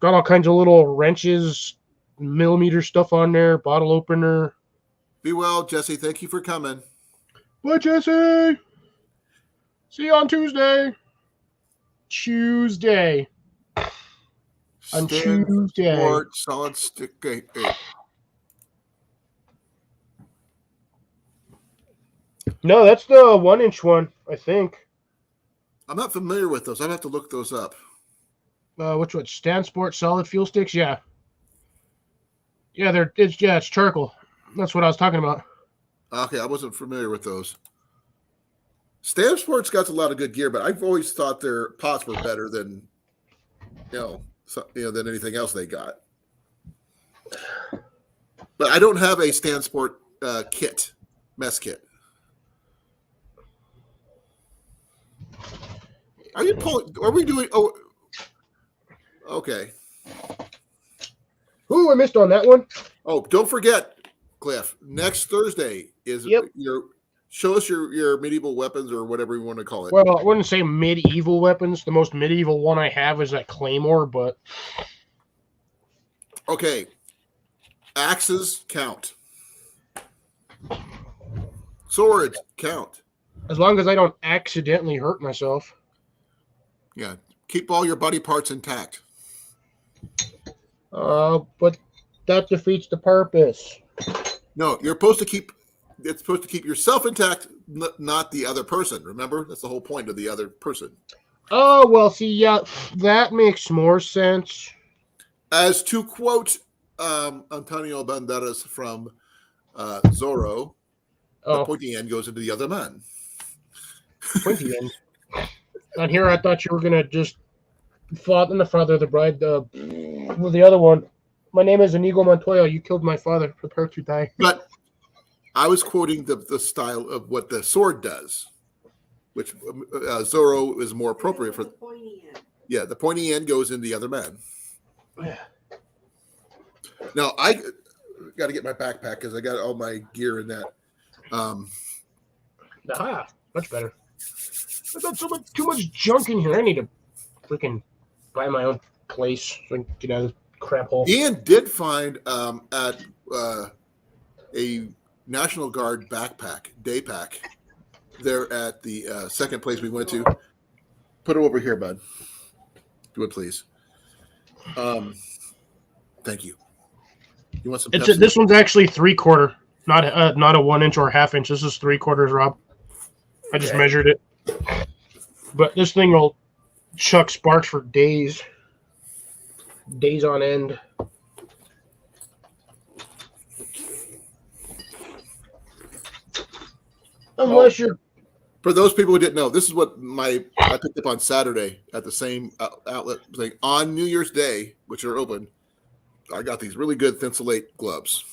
got all kinds of little wrenches, millimeter stuff on there, bottle opener. Be well, Jesse. Thank you for coming. Bye, Jesse. See you on Tuesday. Tuesday. On Tuesday. Sport, solid stick. Hey. No, that's the 1-inch one, I think. I'm not familiar with those. I'd have to look those up. Which one? Stan Sport solid fuel sticks? Yeah. Yeah, it's charcoal. That's what I was talking about. Okay, I wasn't familiar with those. Stam Sports got a lot of good gear, but I've always thought their pots were better than than anything else they got. But I don't have a Stan Sport mess kit. Are we doing? Oh, okay. Ooh, I missed on that one. Oh, don't forget, Cliff. Next Thursday is show us your medieval weapons or whatever you want to call it. Well, I wouldn't say medieval weapons. The most medieval one I have is that claymore, but Okay. Axes count. Swords count. as long as I don't accidentally hurt myself. Yeah. Keep all your body parts intact. But that defeats the purpose. No, you're supposed to keep. It's supposed to keep yourself intact, not the other person. Remember, that's the whole point of the other person. Oh, well, see, yeah, that makes more sense. As to quote Antonio Banderas from Zorro, the pointy end goes into the other man. Pointy end. On here, I thought you were gonna just the father of the bride. With the other one, my name is Inigo Montoya. You killed my father. Prepare to die. But I was quoting the style of what the sword does, which Zorro is more appropriate for. The pointy end. Yeah, the pointy end goes in the other man. Now I got to get my backpack because I got all my gear in that. Aha, much better. I got too much junk in here. I need to freaking buy my own place so I can get out of this crap hole. Ian did find at a National Guard day pack there at the second place we went to. Put it over here, bud. Do it, please. Thank you. You want some Pepsi? This one's actually 3/4, not a 1-inch or a 1/2-inch. This is 3/4, Rob. I just measured it. But this thing will chuck sparks for days on end. Unless you're. For those people who didn't know, this is what I picked up on Saturday at the same outlet thing on New Year's Day, which are open. I got these really good Thinsulate gloves,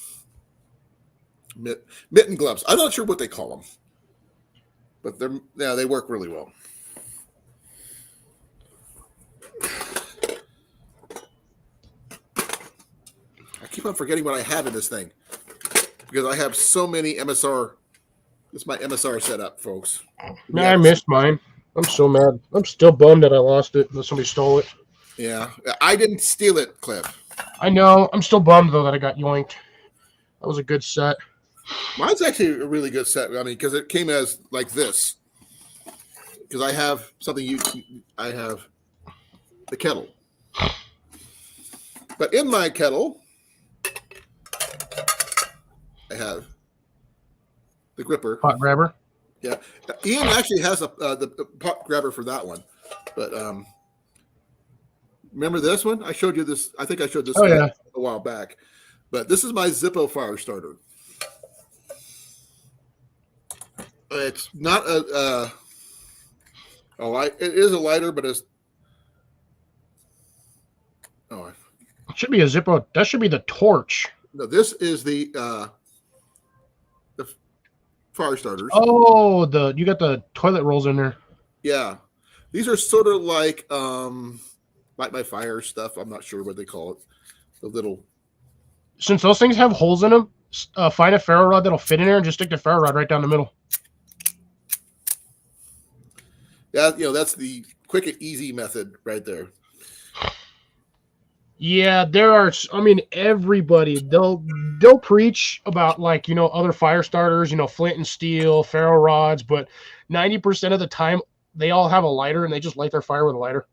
mitten gloves. I'm not sure what they call them, but they work really well. I keep on forgetting what I have in this thing because I have so many MSR. It's my MSR setup, folks. No, I missed mine. I'm so mad. I'm still bummed that I lost it. That somebody stole it. Yeah, I didn't steal it, Cliff. I know. I'm still bummed though that I got yoinked. That was a good set. Mine's actually a really good set. I mean, because it came as like this. Because I have something I have the kettle. But in my kettle, I have gripper. Pot grabber. Yeah, Ian actually has the pot grabber for that one, but remember this one? I showed you this. I think I showed this Oh, yeah. a while back, but this is my Zippo fire starter. It's not it is a lighter, but it's It should be a Zippo. That should be the torch. no. This is the fire starters. Oh, you got the toilet rolls in there. Yeah, these are sort of like light my fire stuff. I'm not sure what they call it. The little. Since those things have holes in them, find a ferro rod that'll fit in there and just stick the ferro rod right down the middle. Yeah, that's the quick and easy method right there. Yeah, there are. I mean, everybody they'll preach about like other fire starters, flint and steel, ferro rods, but 90% of the time they all have a lighter and they just light their fire with a lighter.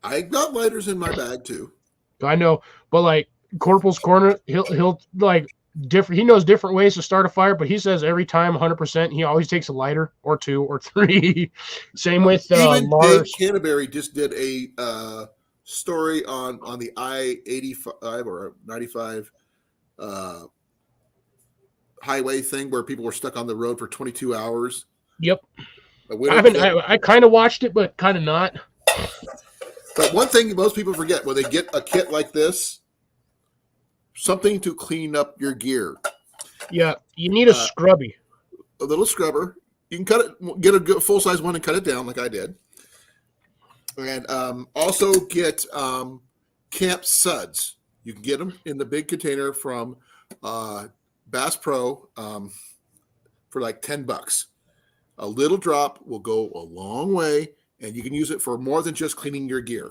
I got lighters in my bag too. I know, but like Corporal's Corner, he'll like different. He knows different ways to start a fire, but he says every time 100% he always takes a lighter or 2 or 3. Same with Even Dave Lars. Canterbury just did a story on the I-85 or 95 highway thing where people were stuck on the road for 22 hours. Yep. I kind of watched it, but kind of not. But one thing most people forget when they get a kit like this, something to clean up your gear. Yeah, you need a scrubby. A little scrubber. You can cut it, get a full size one and cut it down like I did. And also get camp suds. You can get them in the big container from Bass Pro for like $10. A little drop will go a long way, and you can use it for more than just cleaning your gear.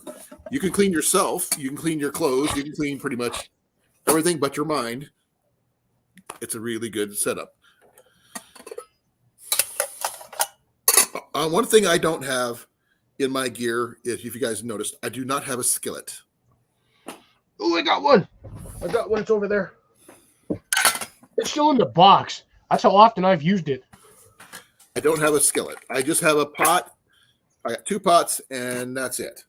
You can clean yourself. You can clean your clothes. You can clean pretty much everything but your mind. It's a really good setup. One thing I don't have in my gear is, if you guys noticed, I do not have a skillet. Oh, I got one. It's over there. It's still in the box. That's how often I've used it. I don't have a skillet. I just have a pot. I got 2 pots, and that's it.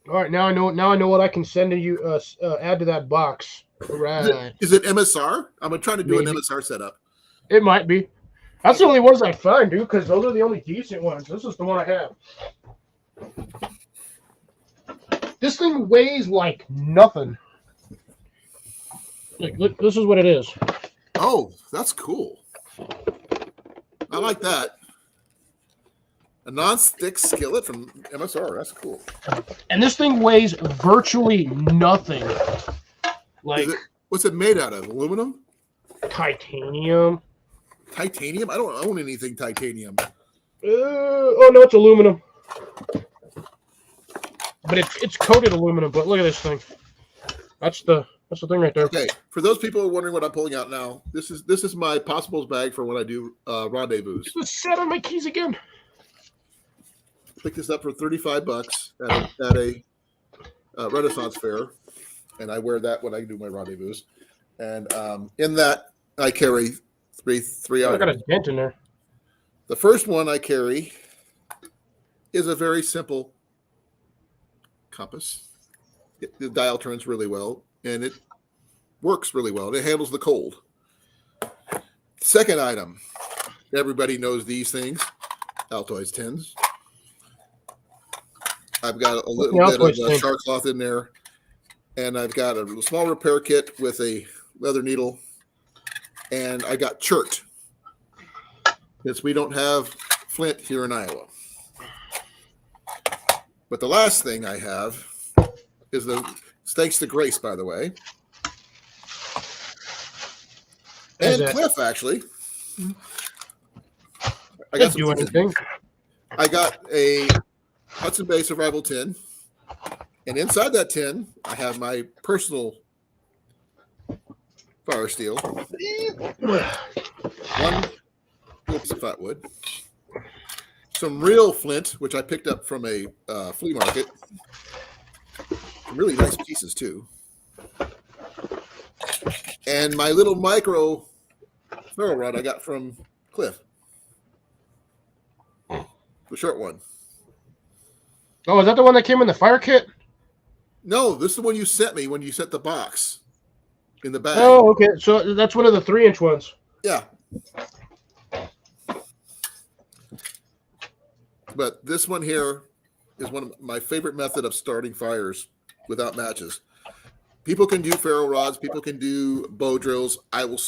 All right, now I know what I can send to you. Add to that box. Right. Is it MSR? I'm trying to do Maybe. an MSR setup. It might be. That's the only ones I find, dude, because those are the only decent ones. This is the one I have. This thing weighs like nothing. Look, this is what it is. Oh, that's cool. I like that. A non-stick skillet from MSR. That's cool. And this thing weighs virtually nothing. Like, what's it made out of? Aluminum? Titanium. Titanium? I don't own anything titanium. Oh no, it's aluminum. But it's coated aluminum. But look at this thing. That's the thing right there. Okay, for those people who are wondering what I'm pulling out now, this is my possibles bag for when I do rendezvous. Let's set on my keys again. Picked this up for $35 at a Renaissance fair, and I wear that when I do my rendezvous. And in that, I carry three I got a items. dent in there. The first one I carry is a very simple compass. The dial turns really well, and it works really well. It handles the cold. Second item, everybody knows these things. Altoids tins. I've got a little bit of shark cloth in there, and I've got a small repair kit with a leather needle, and I got chert, since we don't have flint here in Iowa. But the last thing I have is thanks to Grace, by the way, and Cliff, actually. I got do anything. I got a Hudson Bay survival tin, and inside that tin, I have my personal fire steel, one fat wood, some real flint, which I picked up from a flea market, some really nice pieces too, and my little micro ferro rod I got from Cliff. The short one. Oh, is that the one that came in the fire kit? No, this is the one you sent me when you sent the box in the bag. Oh, okay. So that's one of the 3-inch ones. Yeah. But this one here is one of my favorite method of starting fires without matches. People can do ferro rods. People can do bow drills. I will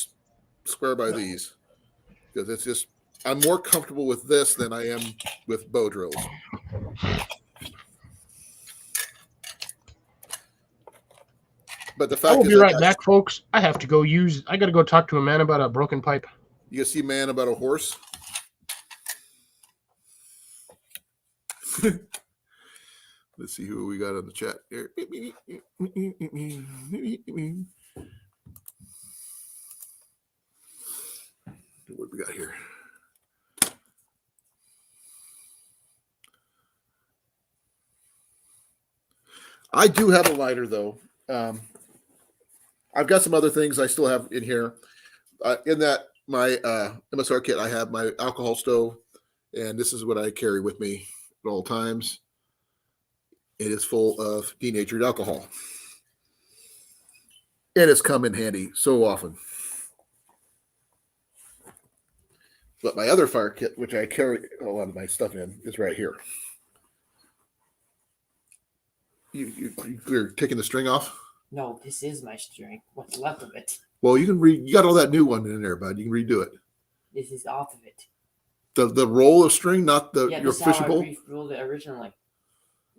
swear by these because it's just I'm more comfortable with this than I am with bow drills. But the I fact will is, be right back, folks. I got to go talk to a man about a broken pipe. You see, man, about a horse. Let's see who we got on the chat here. What we got here? I do have a lighter though. I've got some other things I still have in here. In that my MSR kit, I have my alcohol stove, and this is what I carry with me at all times. It is full of denatured alcohol. It has come in handy so often. But my other fire kit, which I carry a lot of my stuff in, is right here. You're taking the string off? No, this is my string. What's left of it? Well, you can you got all that new one in there, bud. You can redo it. This is off of it. The roll of string, not Yeah, your this is how I fishable. rolled it originally.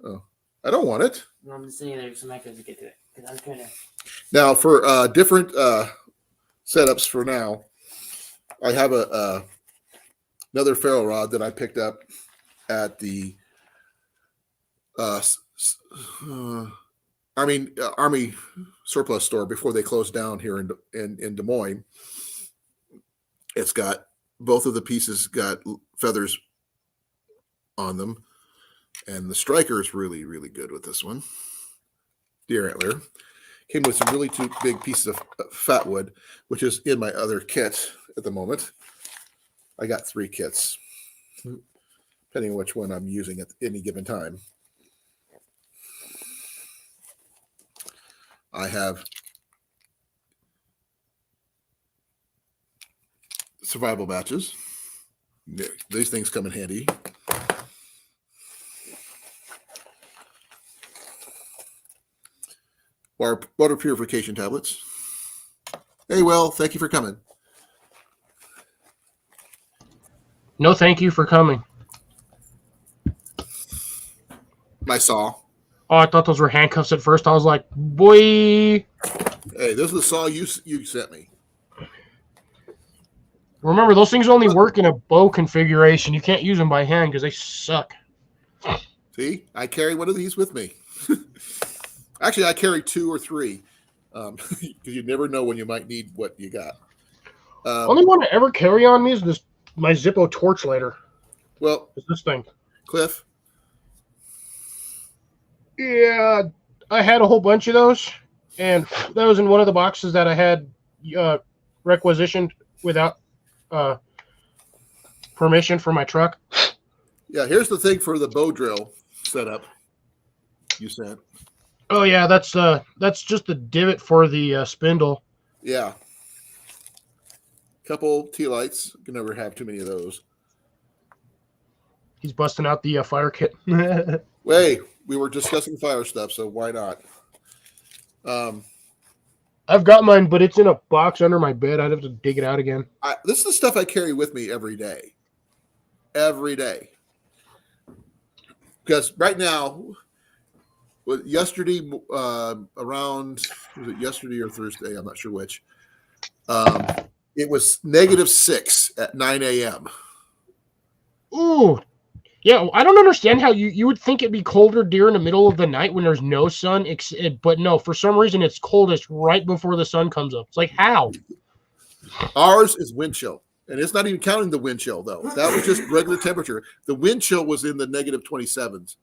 Oh, I don't want it. No, I'm just sitting there so I can get to it because I'm trying to. Now for different setups for now, I have another ferro rod that I picked up at the Army surplus store before they closed down here in Des Moines. It's got both of the pieces got feathers on them, and the striker is really, really good with this one. Deer antler came with some really two big pieces of fat wood, which is in my other kit at the moment. I got 3 kits, depending on which one I'm using at any given time. I have survival matches. These things come in handy. Water purification tablets. Hey, well, thank you for coming. No, thank you for coming. My saw. Oh, I thought those were handcuffs at first. I was like, boy. Hey, this is the saw you sent me. Remember, those things only work in a bow configuration. You can't use them by hand because they suck. See, I carry one of these with me. Actually, I carry 2 or 3 because you never know when you might need what you got. Only one to ever carry on me is my Zippo torch lighter. Well, Is this thing? Cliff. Yeah, I had a whole bunch of those, and that was in one of the boxes that I had requisitioned without permission for my truck. Yeah, here's the thing for the bow drill setup you sent. Oh yeah, that's just the divot for the spindle. Yeah. Couple tea lights. You can never have too many of those. He's busting out the fire kit. Hey, we were discussing fire stuff, so why not? I've got mine, but it's in a box under my bed. I'd have to dig it out again. This is the stuff I carry with me every day. Every day. Because right now, yesterday, around, was it yesterday or Thursday? I'm not sure which. It was -6 at 9 a.m. Ooh. Yeah, I don't understand how you would think it'd be colder during the middle of the night when there's no sun, but no, for some reason it's coldest right before the sun comes up. It's like, how? Ours is wind chill, and it's not even counting the wind chill, though. That was just regular temperature. The wind chill was in the -27s.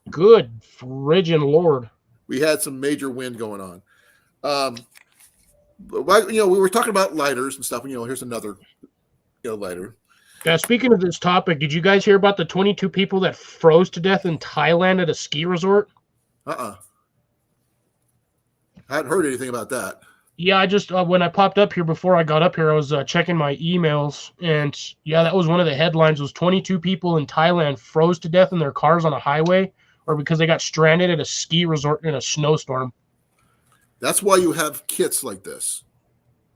Good friggin' Lord. We had some major wind going on. But we were talking about lighters and stuff. Here's another lighter. Yeah, speaking of this topic, did you guys hear about the 22 people that froze to death in Thailand at a ski resort? I hadn't heard anything about that. Yeah, I just when I popped up here before I got up here, I was checking my emails, and yeah, that was one of the headlines. Was 22 people in Thailand froze to death in their cars on a highway, or because they got stranded at a ski resort in a snowstorm. That's why you have kits like this.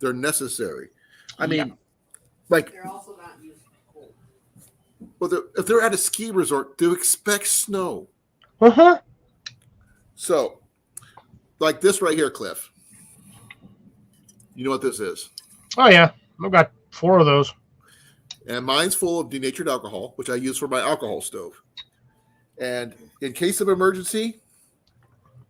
They're necessary. I mean, like, They're also not used cold. well, if they're at a ski resort, they expect snow. Uh-huh. So, like this right here, Cliff. You know what this is? Oh yeah, I've got 4 of those. And mine's full of denatured alcohol, which I use for my alcohol stove. And in case of emergency,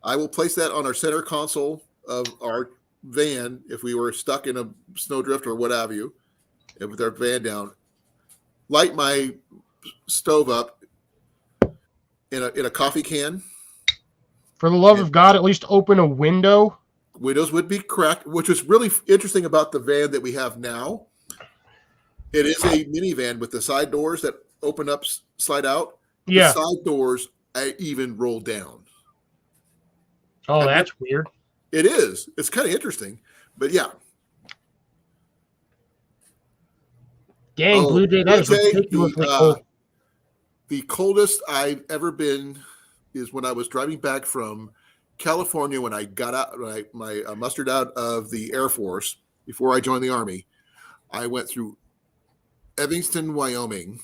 I will place that on our center console of our van if we were stuck in a snowdrift or what have you, and with our van down. Light my stove up in a coffee can. For the love of God, at least open a window. Windows would be cracked, which is really interesting about the van that we have now. It is a minivan with the side doors that open up, slide out. Yeah. The side doors even roll down. Oh, that's weird. It is. It's kind of interesting, but yeah. Dang, Blue Jay, that is ridiculously cold. The coldest I've ever been is when I was driving back from California when I got out, my mustered out of the Air Force before I joined the Army. I went through Evanston, Wyoming.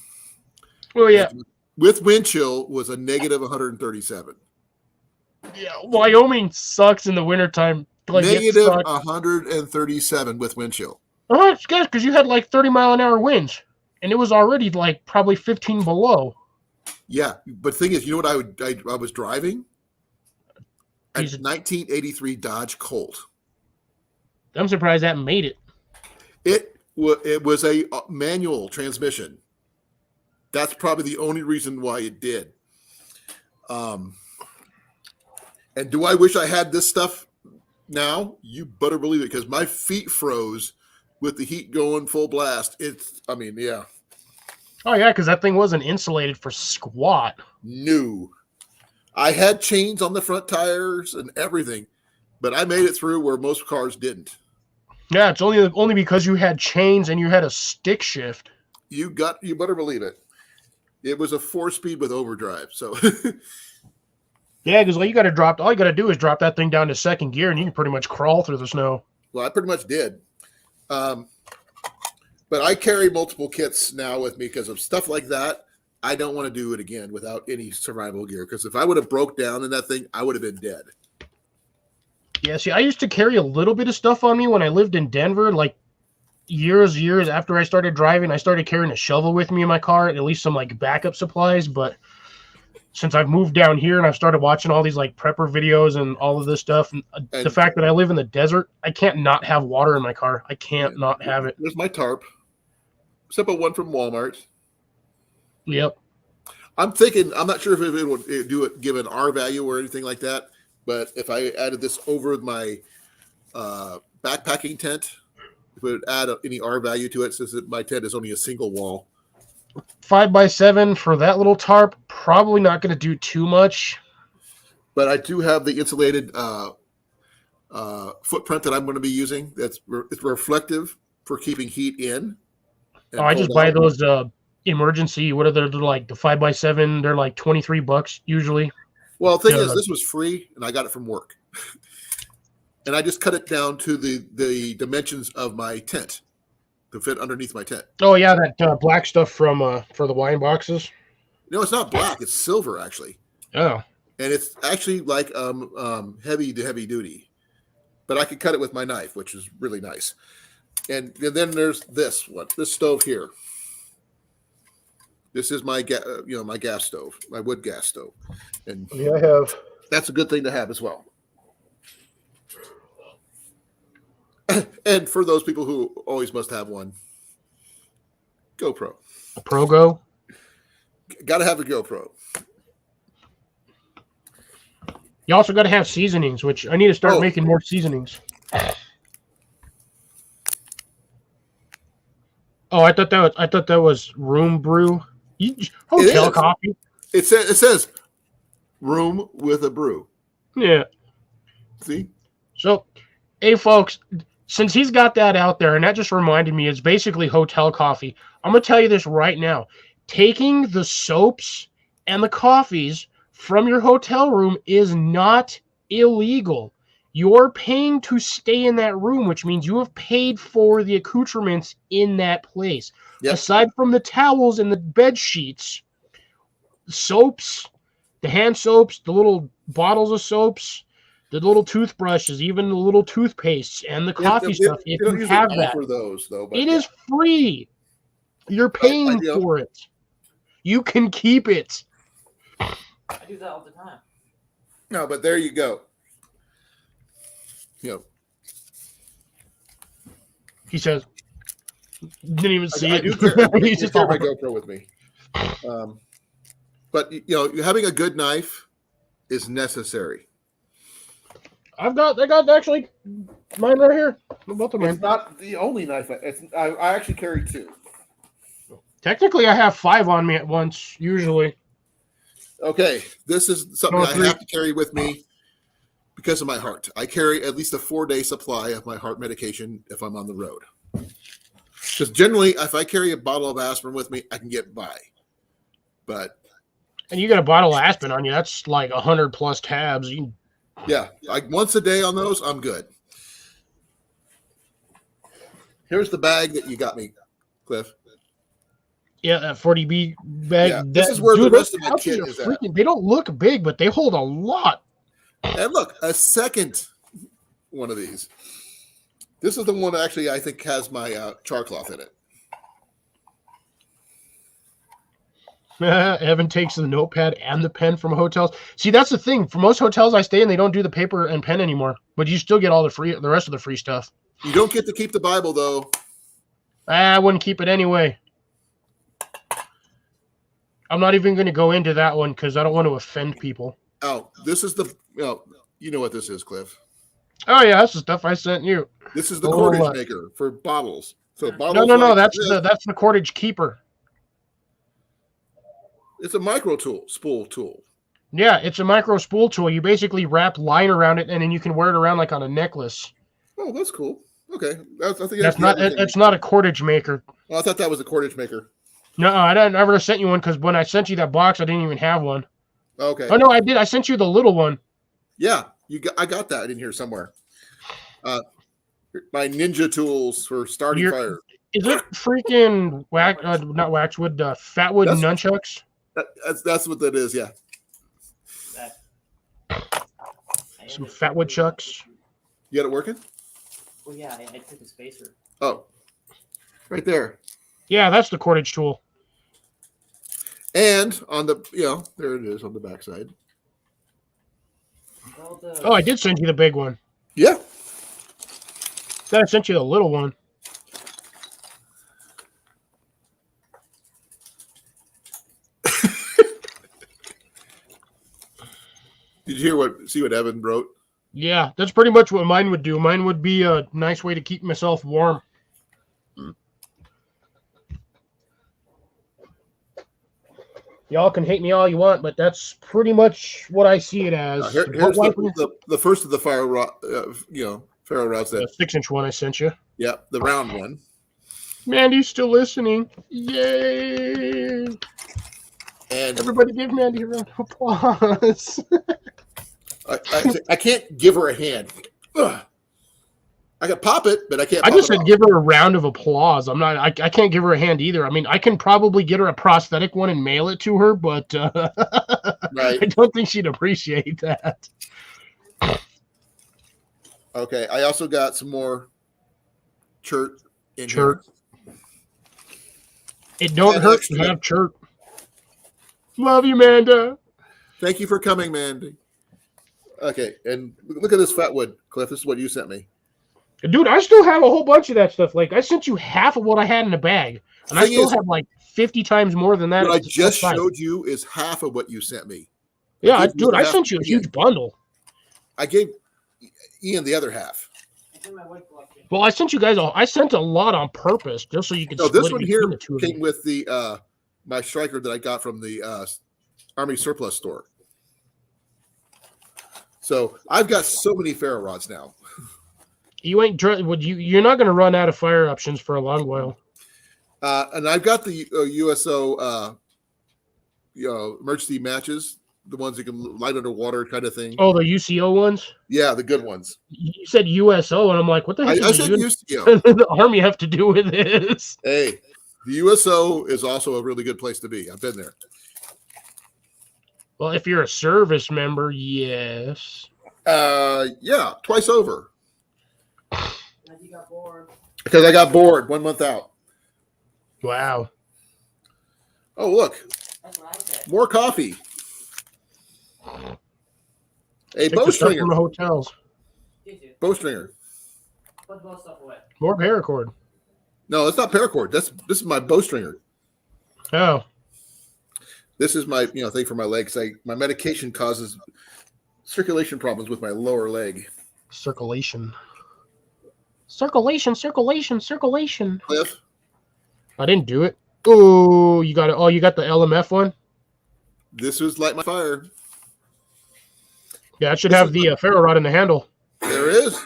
Oh yeah. With wind chill was a negative 137. Yeah, Wyoming sucks in the wintertime. Like, negative 137 with wind chill. Oh, it's good because you had like 30-mile-an-hour winds, and it was already like probably 15 below. Yeah, but the thing is, you know what I was driving? A 1983 Dodge Colt. I'm surprised that made it. It was a manual transmission. That's probably the only reason why it did. And do I wish I had this stuff now? You better believe it, because my feet froze with the heat going full blast. Yeah. Oh yeah, because that thing wasn't insulated for squat. No. I had chains on the front tires and everything, but I made it through where most cars didn't. Yeah, it's only because you had chains and you had a stick shift. You better believe it. It was a 4-speed with overdrive. So yeah, because all you got to do is drop that thing down to second gear, and you can pretty much crawl through the snow. Well, I pretty much did. But I carry multiple kits now with me because of stuff like that. I don't want to do it again without any survival gear, because if I would have broke down in that thing, I would have been dead. Yeah, see, I used to carry a little bit of stuff on me when I lived in Denver. Like years after I started driving, I started carrying a shovel with me in my car, at least some like backup supplies. But since I've moved down here and I've started watching all these like prepper videos and all of this stuff, and the fact that I live in the desert, I can't not have water in my car. I can't not have it. There's my tarp. Simple one from Walmart. Yep. I'm thinking, I'm not sure if it would give an R value or anything like that, but if I added this over my backpacking tent, if it would add any R value to it, since my tent is only a single wall. 5x7 for that little tarp, probably not going to do too much. But I do have the insulated footprint that I'm going to be using. It's reflective for keeping heat in. Oh, I just buy those emergency. What are they? They're like the 5x7. They're like $23 usually. Well, the thing is, this was free, and I got it from work. And I just cut it down to the dimensions of my tent to fit underneath my tent. Oh yeah, that black stuff from for the wine boxes. No, it's not black. It's silver, actually. Oh. And it's actually like heavy duty. But I could cut it with my knife, which is really nice. And then there's this stove here. This is my my gas stove, my wood gas stove. And yeah, I have. That's a good thing to have as well. And for those people who always must have one, GoPro. A ProGo? Got to have a GoPro. You also got to have seasonings, which I need to start making more seasonings. Oh, I thought that was room brew. Hotel is. coffee. It says room with a brew. Yeah. See? So, hey, folks, since he's got that out there, and that just reminded me, it's basically hotel coffee. I'm going to tell you this right now. Taking the soaps and the coffees from your hotel room is not illegal. You're paying to stay in that room, which means you have paid for the accoutrements in that place. Yep. Aside from the towels and the bed sheets, soaps, the hand soaps, the little bottles of soaps, the little toothbrushes, even the little toothpastes, and the coffee stuff. If They don't you usually have that, offer those though. But it is free. You're paying for it. You can keep it. I do that all the time. No, but there you go. He says, didn't even see I it. do carry, He's just carry my all- GoPro with me. But having a good knife is necessary. I got actually mine right here. Both of mine. It's not the only knife. I actually carry two. Technically, I have 5 on me at once, usually. Okay, this is something Oh, I three. have to carry with me because of my heart. I carry at least a 4-day supply of my heart medication if I'm on the road. Because generally, if I carry a bottle of aspirin with me, I can get by. But And you got a bottle of Aspen on you. That's like 100 plus tabs. yeah, once a day on those, I'm good. Here's the bag that you got me, Cliff. Yeah, that 40B bag. Yeah, this is where the rest of my kit is at. They don't look big, but they hold a lot. And look, a second one of these. This is the one that actually I think has my char cloth in it. Evan takes the notepad and the pen from hotels. See, that's the thing. For most hotels I stay in, they don't do the paper and pen anymore. But you still get all the rest of the free stuff. You don't get to keep the Bible though. I wouldn't keep it anyway. I'm not even going to go into that one because I don't want to offend people. Oh, this is the you know what this is, Cliff. Oh yeah, that's the stuff I sent you. This is the Oh, cordage what? maker for bottles. So bottles. No. like That's this, the cordage keeper. It's a micro spool tool. Yeah, it's a micro spool tool. You basically wrap line around it, and then you can wear it around like on a necklace. Oh, that's cool. Okay, I think That's not. It's not a cordage maker. Oh, I thought that was a cordage maker. No, I never sent you one because when I sent you that box, I didn't even have one. Okay. Oh no, I did. I sent you the little one. Yeah, I got that in here somewhere. My ninja tools for starting fire. Is it freaking not waxwood, fatwood That's- nunchucks? That's what that is. Yeah. Some fatwood chucks. You got it working? Well, yeah, I took a spacer. Oh, right there. Yeah, that's the cordage tool. And on the there it is on the backside. Well, Oh, I did send you the big one. Yeah. Then I sent you the little one. Did you see what Evan wrote? Yeah, that's pretty much what mine would do. Mine would be a nice way to keep myself warm. Y'all can hate me all you want, but that's pretty much what I see it as. Here's the first of the fire rod, ferro rods. The 6-inch one I sent you. Yeah, the round one. Mandy's still listening. Yay! And Everybody give Mandy a round of applause. I can't give her a hand. Ugh. I can pop it, but I can't. I pop just it said off. give her a round of applause. I'm not. I can't give her a hand either. I mean, I can probably get her a prosthetic one and mail it to her, but Right. I don't think she'd appreciate that. Okay. I also got some more chert in Chert. here. It don't And hurt extra. to have chirp. Love you, Manda. Thank you for coming, Mandy. Okay, and look at this fatwood, Cliff. This is what you sent me. Dude, I still have a whole bunch of that stuff. Like, I sent you half of what I had in the bag, and I Thing still is, have like 50 times more than that. What I It's just outside. showed you is half of what you sent me. Yeah, gave you dude, I half sent you a again. huge bundle. I gave Ian the other half. in my wood collection. Well, I sent you guys I sent a lot on purpose just so you could No, split this it one between here the two of you. came with the my striker that I got from the Army surplus store. So I've got so many ferro rods now. You ain't you're not going to run out of fire options for a long while. And I've got the USO emergency matches, the ones you can light underwater kind of thing. Oh, the UCO ones? Yeah, the good ones. You said USO, and I'm like, what the heck I does said the USO. the Army have to do with this? Hey, the USO is also a really good place to be. I've been there. Well, if you're a service member, yes. Yeah, twice over. And you got bored. Because I got bored 1 month out. Wow. Oh, look, That's what I said. more coffee. A Take the stuff bowstringer. from the hotels. Did you? Bowstringer. Put most stuff away. More paracord. No, it's not paracord. This is my bowstringer. Oh. This is my thing for my legs. My medication causes circulation problems with my lower leg. Circulation. Circulation. Cliff, I didn't do it. Oh, you got it. Oh, you got the LMF one? this was light my fire. Yeah, it should have the ferro rod in the handle. There is.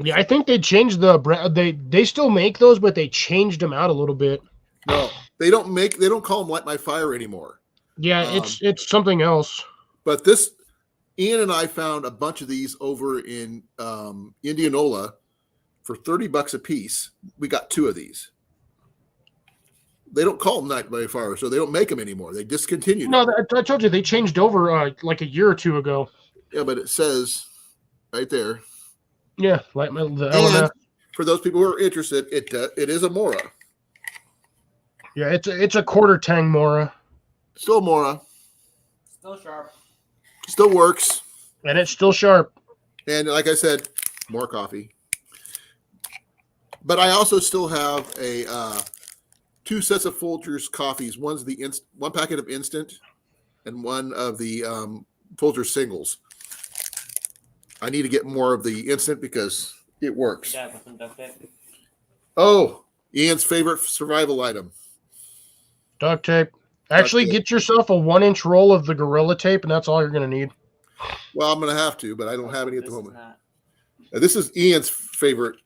Yeah, I think they changed the they still make those, but they changed them out a little bit. No, they don't call them light my fire anymore. Yeah, it's something else. But Ian and I found a bunch of these over in Indianola for $30 a piece. We got 2 of these. They don't call them night by fire, so they don't make them anymore. They discontinued. No, them. I told you they changed over like a year or two ago. Yeah, but it says right there. Yeah, like the And LMF. for those people who are interested, it is a Mora. Yeah, it's a quarter tang Mora, Still Mora. Still sharp. Still works. and it's still sharp. And like I said, more coffee. But I also still have a 2 sets of Folgers coffees. One's one packet of instant, and one of the Folgers singles. I need to get more of the instant because it works. Yeah, with some duct tape. Oh, Ian's favorite survival item. Duct tape. Actually, tape. get yourself a 1-inch roll of the Gorilla Tape, and that's all you're gonna need. Well, I'm going to have to, but I don't have any at the This is moment. not. This is Ian's favorite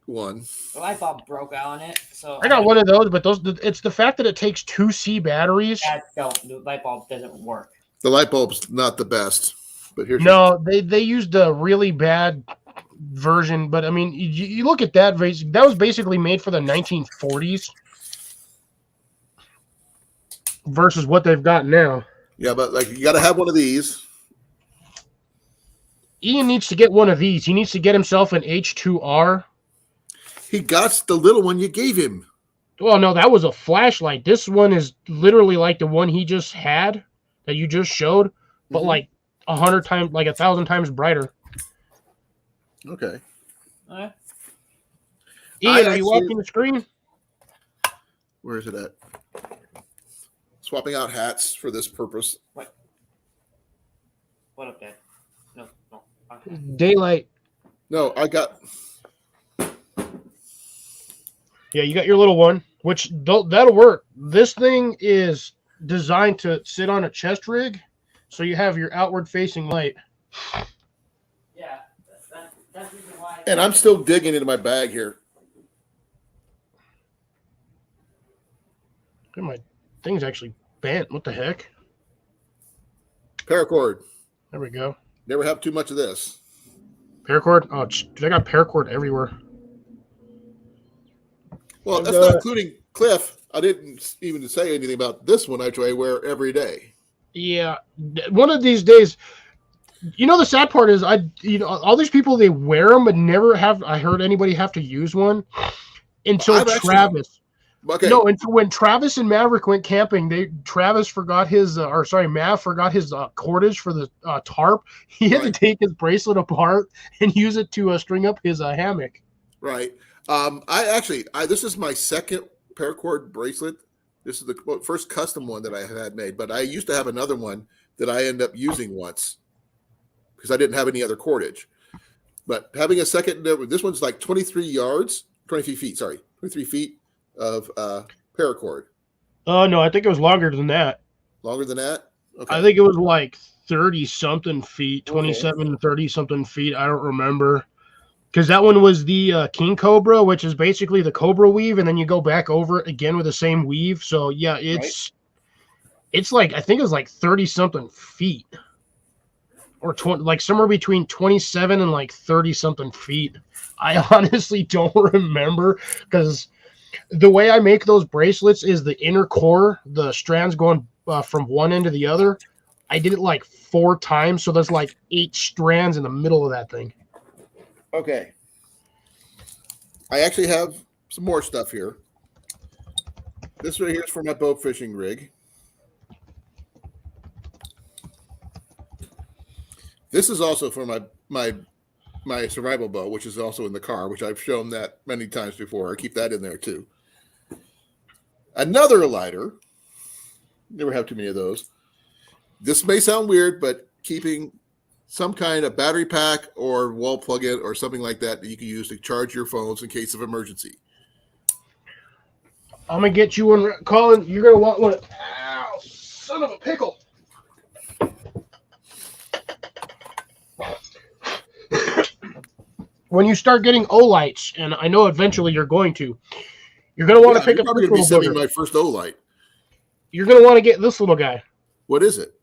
one. The light bulb broke out on it, so I got one of those, but it's the fact that it takes 2 C batteries. The light bulb doesn't work. The light bulb's not the best, but here's No, they used a really bad version, but I mean, you look at that was basically made for the 1940s versus what they've got now. Yeah, but like you got to have one of these. Ian needs to get one of these. He needs to get himself an H2R. He got the little one you gave him. Well, no, that was a flashlight. This one is literally like the one he just had that you just showed, but like 100 times, like 1,000 times brighter. Okay. Okay. Ian, are actually- you watching the screen? Where is it at? Swapping out hats for this purpose. What up, Dad? No. Okay. Daylight. No, I got. Yeah, you got your little one, which that'll work. This thing is designed to sit on a chest rig, so you have your outward-facing light. Yeah, that's the reason why. And I'm still digging into my bag here. My thing's actually bent. What the heck? Paracord. There we go. Never have too much of this. Paracord. Oh, they got paracord everywhere. Well, And, that's not including Cliff. I didn't even say anything about this one. I wear every day. Yeah, one of these days. You know, the sad part is, all these people, they wear them, but never have I heard anybody have to use one until I've actually- Travis. Okay. No, and when Travis and Maverick went camping, Mav forgot his cordage for the tarp. He had to Right. take his bracelet apart and use it to string up his hammock. Right. This is my second paracord bracelet. This is the first custom one that I had made, but I used to have another one that I ended up using once. because I didn't have any other cordage. But having a second, this one's like 23 feet, sorry, 23 feet of paracord. Oh no, I think it was longer than that. Longer than that? Okay. I think it was like 30 something feet, Okay. 27, 30 something feet. I don't remember. Because that one was the King Cobra, which is basically the Cobra weave, and then you go back over it again with the same weave. So yeah, it's like, I think it was like 30 something feet, or 20, like somewhere between 27 and like 30 something feet. I honestly don't remember, because the way I make those bracelets is the inner core, the strands going from one end to the other. I did it like 4 times, so there's like 8 strands in the middle of that thing. Okay. I actually have some more stuff here. This right here is for my bow fishing rig. This is also for my survival bow, which is also in the car, which I've shown that many times before. I keep that in there too. Another lighter. Never have too many of those. This may sound weird, but keeping some kind of battery pack or wall plug-in or something like that you can use to charge your phones in case of emergency. I'm gonna get you one, Colin. You're gonna want one. Ow, son of a pickle! When you start getting O-lights, and I know eventually you're going to, you're gonna want to pick up probably this going to be little sending booger. my first O-light. You're gonna want to get this little guy. What is it?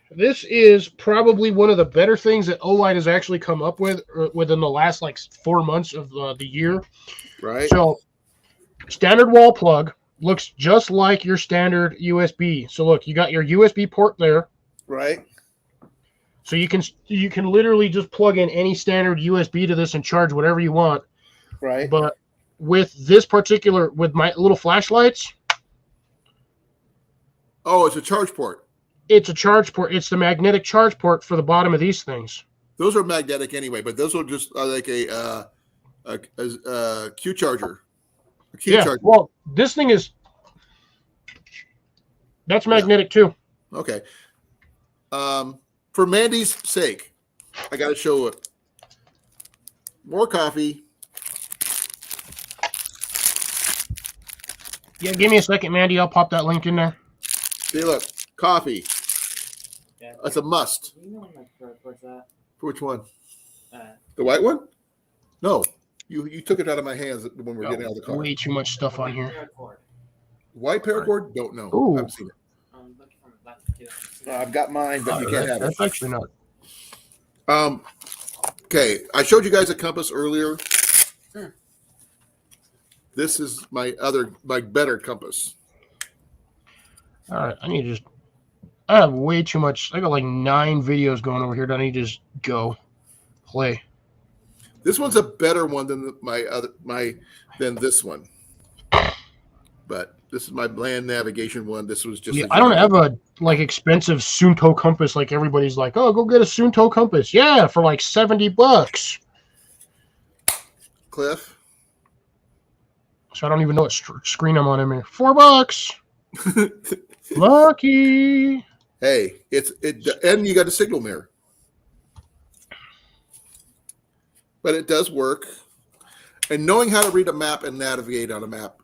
This is probably one of the better things that O-light has actually come up with within the last like 4 months of the year. Right. So, standard wall plug looks just like your standard USB. So look, you got your USB port there. Right. So you can literally just plug in any standard USB to this and charge whatever you want. Right. But with this particular, with my little flashlights, oh, it's a charge port. it's a charge port. It's the magnetic charge port for the bottom of these things. Those are magnetic anyway, but those are just like a Q charger. A Q charger. Well, this thing is, that's magnetic too. Okay. For Mandy's sake, I got to show it. More coffee. Yeah, give me a second, Mandy. I'll pop that link in there. See, look, coffee. Yeah. That's a must. You know my throat, what's that? Which one? Uh, The white one? No, you took it out of my hands when we were getting out of the car. Way too much stuff on here. throat cord. White paracord? Don't know. Ooh. I haven't seen it. Looking from the left too. I've got mine, but you can't have it. That's actually not. Okay, I showed you guys a compass earlier. Sure. This is my better compass. All right, I have way too much. I got like 9 videos going over here that I need to just go play. This one's a better one than than this one. But this is my land navigation one. This was just. Yeah, I don't have a like expensive Sunto compass like everybody's like, oh, go get a Sunto compass. Yeah, for like $70. Cliff. So I don't even know what screen I'm on in here. $4. Lucky. Hey, and you got a signal mirror. But it does work. And knowing how to read a map and navigate on a map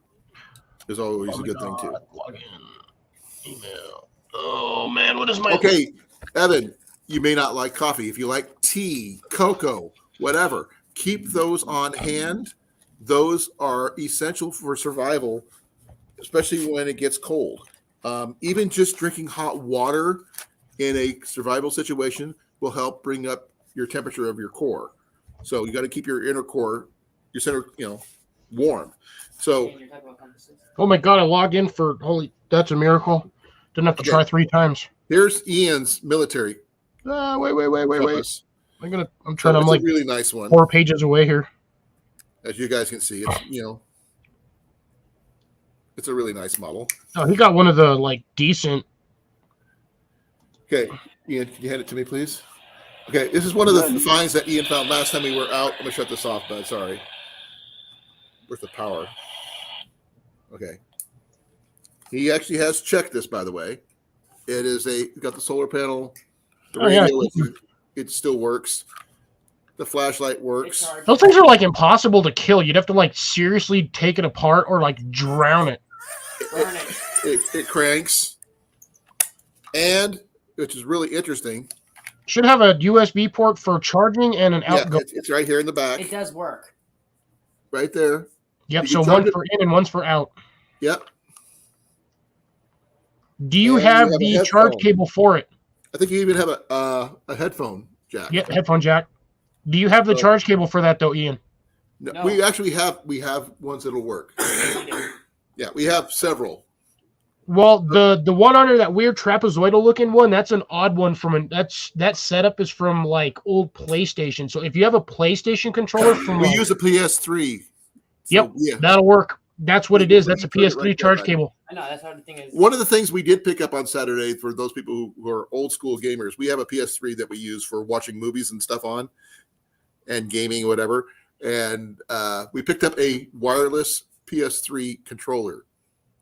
is always a good thing too. Log in. Email. Oh man, what is my Okay, Evan, you may not like coffee. If you like tea, cocoa, whatever, keep those on hand. Those are essential for survival, especially when it gets cold. Even just drinking hot water in a survival situation will help bring up your temperature of your core. So you got to keep your inner core, your center, warm. So, And you're talking about compasses? Oh my god, I logged in for that's a miracle. Didn't have to Okay. try 3 times. here's Ian's military Wait. compass. I'm trying So I'm it's like a really nice one. 4 pages away here. As you guys can see, it's a really nice model. Oh, he got one of the like decent. Okay, Ian, can you hand it to me, please? Okay, this is one of the finds that Ian found last time we were out. I'm gonna shut this off, bud. Sorry. Where's the power? Okay. He actually has checked this, by the way. It is got the solar panel The Oh, yeah. radio, it still works. The flashlight works. charge. Those things are like impossible to kill. You'd have to like seriously take it apart or like drown it. Burn it. It cranks. And, which is really interesting. Should have a USB port for charging and an Yeah, outgoing. it's right here in the back. It does work. Right there. Yep. you So can charge one it- for in and one's for out. Yep. Do you And you have have a the headphone. charge cable for it? I think you even have a headphone jack. Yep. Headphone jack. Do you have the So- charge cable for that though, Ian? No, No. we actually have ones that'll work. Yeah, we have several. Well, the one under that weird trapezoidal looking one, that's an odd one that setup is from like old PlayStation. So if you have a PlayStation controller from We like, use a PS3. So, Yep. Yeah. that'll work. That's what it is. That's a Put it PS3 right charge there. cable. I know, that's how the thing is. One of the things we did pick up on Saturday for those people who are old school gamers, we have a PS3 that we use for watching movies and stuff on, and gaming, whatever. And we picked up a wireless PS3 controller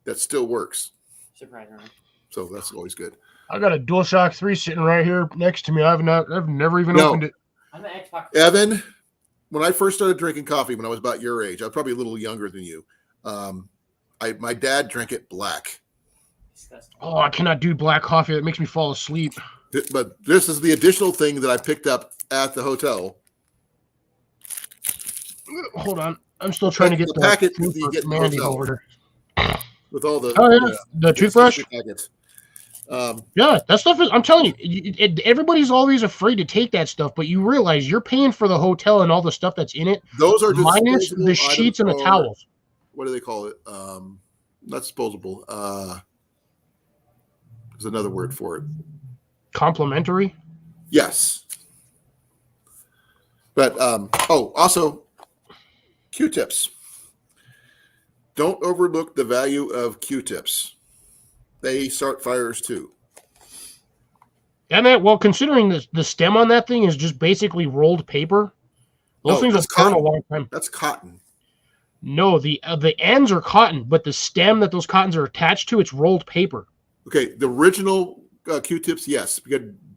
that still works. Surprisingly. So that's always good. I got a DualShock 3 sitting right here next to me. I've never even No. opened it. I'm an Xbox. Evan, when I first started drinking coffee, when I was about your age, I was probably a little younger than you. My dad drank it black. Disgusting. Oh, I cannot do black coffee. That makes me fall asleep. But this is the additional thing that I picked up at the hotel. Hold on. I'm still trying to get The the packet food that you for get in the Mandy hotel. over here. With all the Oh, yeah. The toothbrush? packets. Yeah, that stuff is, I'm telling you, everybody's always afraid to take that stuff, but you realize you're paying for the hotel and all the stuff that's in it, Those are minus disposable the sheets and the items, or towels. what do they call it? Not disposable. There's another word for it. Complimentary? Yes. But also Q-tips. Don't overlook the value of Q-tips. They start fires too. And that, well, considering the stem on that thing is just basically rolled paper, those No, things will that's burn a cotton. long time. That's cotton. No, the ends are cotton, but the stem that those cottons are attached to, it's rolled paper. Okay, the original Q-tips, yes.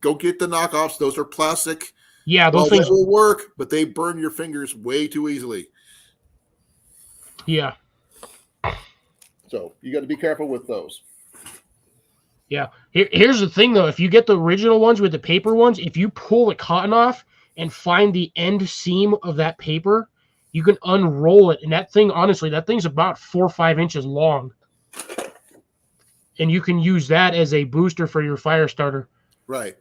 Go get the knockoffs. Those are plastic. Yeah, those Well, things. they will work, but they burn your fingers way too easily. Yeah, So you got to be careful with those. yeah. Here's the thing, though. If you get the original ones with the paper ones, if you pull the cotton off and find the end seam of that paper, you can unroll it. And that thing, honestly, that thing's about 4 or 5 inches long. And you can use that as a booster for your fire starter. Right.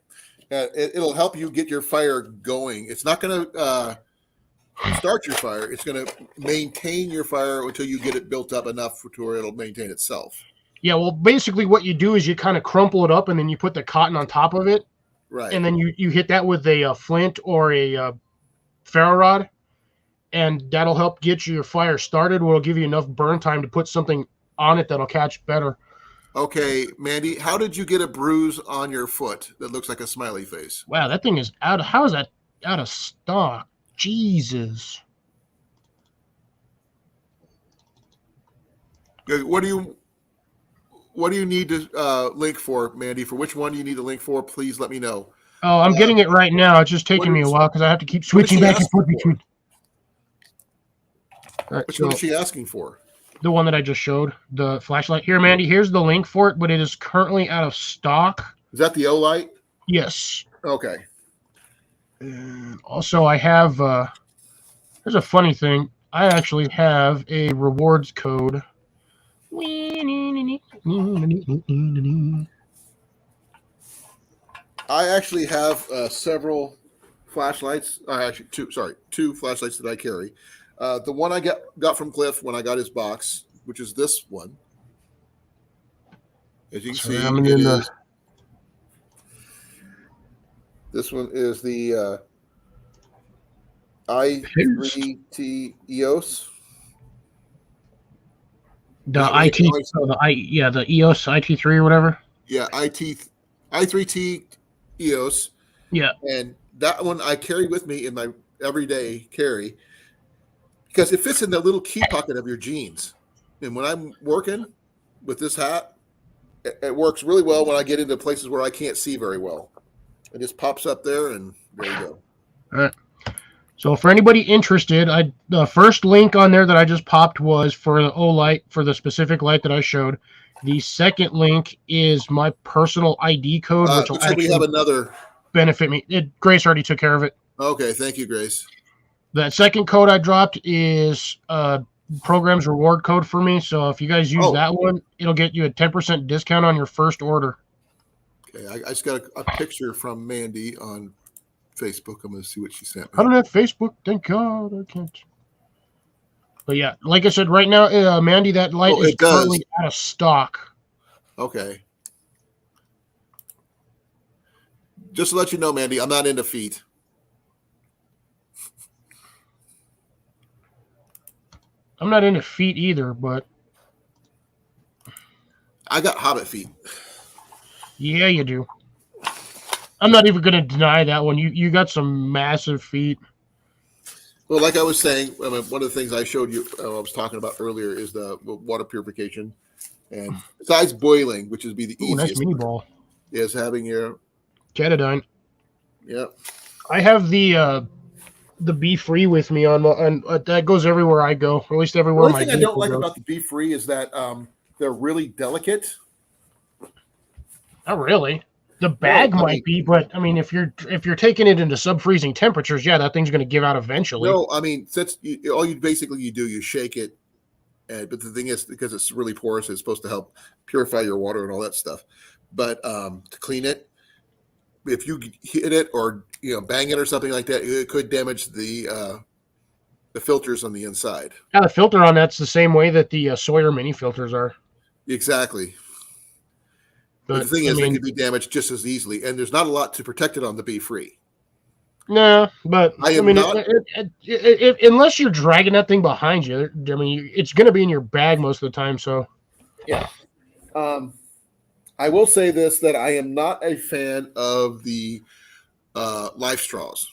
It'll help you get your fire going. It's not going to start your fire. It's going to maintain your fire until you get it built up enough to where it'll maintain itself. Yeah, well, basically what you do is you kind of crumple it up and then you put the cotton on top of it. Right. And then you hit that with a flint or a ferro rod. And that'll help get your fire started. Will give you enough burn time to put something on it that'll catch better. Okay, Mandy, how did you get a bruise on your foot that looks like a smiley face? Wow, that thing is out of, how is that out of stock? Jesus. What do you need to link for, Mandy? For which one do you need a link for? Please let me know. Oh, I'm getting it right now. It's just taking me a while because I have to keep switching she back and asking forth for? between. All right, Which so one is she asking for? the one that I just showed, the flashlight. Here, Mandy, here's the link for it, but it is currently out of stock. Is that the O-Light? Yes. Okay. And also, I have, here's a funny thing. I actually have a rewards code. I actually have several flashlights. Actually, two flashlights that I carry. The one I got from Cliff when I got his box, which is this one. As you can see, I'm in the- this one is the i3T EOS. The Is that what IT, you call it? the EOS IT3 or whatever. Yeah, i3T EOS. Yeah. And that one I carry with me in my everyday carry because it fits in the little key pocket of your jeans. And when I'm working with this hat, it works really well when I get into places where I can't see very well. It just pops up there, and there you go. All right. So for anybody interested, the first link on there that I just popped was for the O-Light, for the specific light that I showed. The second link is my personal ID code, which will Looks like we have another. benefit me. Grace already took care of it. Okay, thank you, Grace. That second code I dropped is program's reward code for me. So if you guys use that one, it'll get you a 10% discount on your first order. Okay, I just got a picture from Mandy on Facebook. I'm going to see what she sent me. I don't have Facebook. Thank God I can't. But yeah, like I said, right now, Mandy, that light is currently out of stock. Okay. Just to let you know, Mandy, I'm not into feet. I'm not into feet either, but I got hobbit feet. Yeah, you do. I'm not even going to deny that one. You got some massive feet. Well, like I was saying, one of the things I showed you, I was talking about earlier, is the water purification. And besides boiling, which would be the easiest, nice mini ball, is having your Catadine. Yeah. I have the Be Free with me on that goes everywhere I go, or at least everywhere The my only thing I don't like goes. about the Be Free is that they're really delicate. Not really. The bag might be, but I mean, if you're taking it into sub-freezing temperatures, yeah, that thing's going to give out eventually. No, I mean, all you basically do, you shake it, but the thing is, because it's really porous, it's supposed to help purify your water and all that stuff. But to clean it, if you hit it or bang it or something like that, it could damage the filters on the inside. Yeah, the filter on that's the same way that the Sawyer mini filters are. Exactly. But the thing is, they could be damaged just as easily, and there's not a lot to protect it on the Be Free. No, but I mean, unless you're dragging that thing behind you, I mean, it's going to be in your bag most of the time. So, yeah. I will say this, that I am not a fan of the life straws.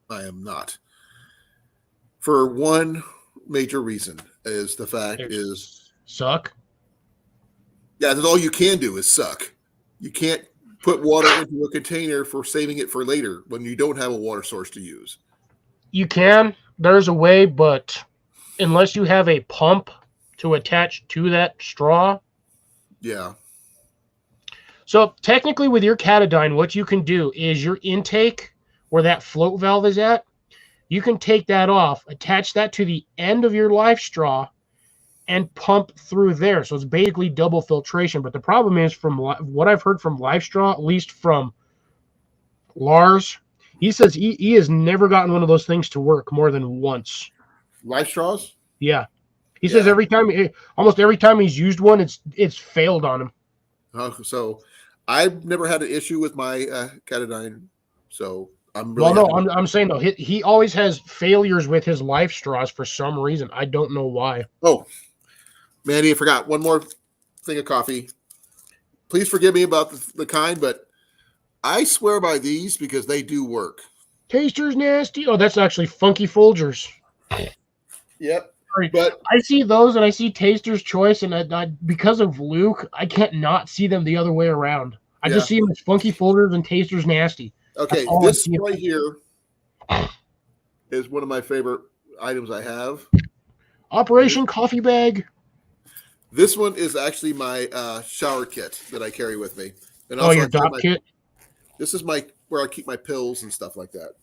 I am not. For one major reason is the fact is suck. Yeah, that's all you can do is suck. You can't put water into a container for saving it for later when you don't have a water source to use. You can. There's a way, but unless you have a pump to attach to that straw. Yeah. So technically with your Catadine, what you can do is your intake, where that float valve is at, you can take that off, attach that to the end of your life straw, and pump through there. So it's basically double filtration. But the problem is, from what I've heard from Life Straw, at least from Lars, he says he has never gotten one of those things to work more than once. Life straws? Yeah. He says almost every time he's used one, it's failed on him. So I've never had an issue with my Catadine. So I'm really I'm saying though, he always has failures with his life straws for some reason. I don't know why. Oh, Mandy, I forgot one more thing of coffee. Please forgive me about the kind, but I swear by these because they do work. Taster's nasty. Oh, that's actually Funky Folgers. Yep. But I see those and I see Taster's Choice, and I because of Luke, I can't not see them the other way around. I just see them as Funky Folgers and Taster's Nasty. Okay, this right here is one of my favorite items I have. Operation Coffee Bag. This one is actually my shower kit that I carry with me. And also your dock kit? This is where I keep my pills and stuff like that.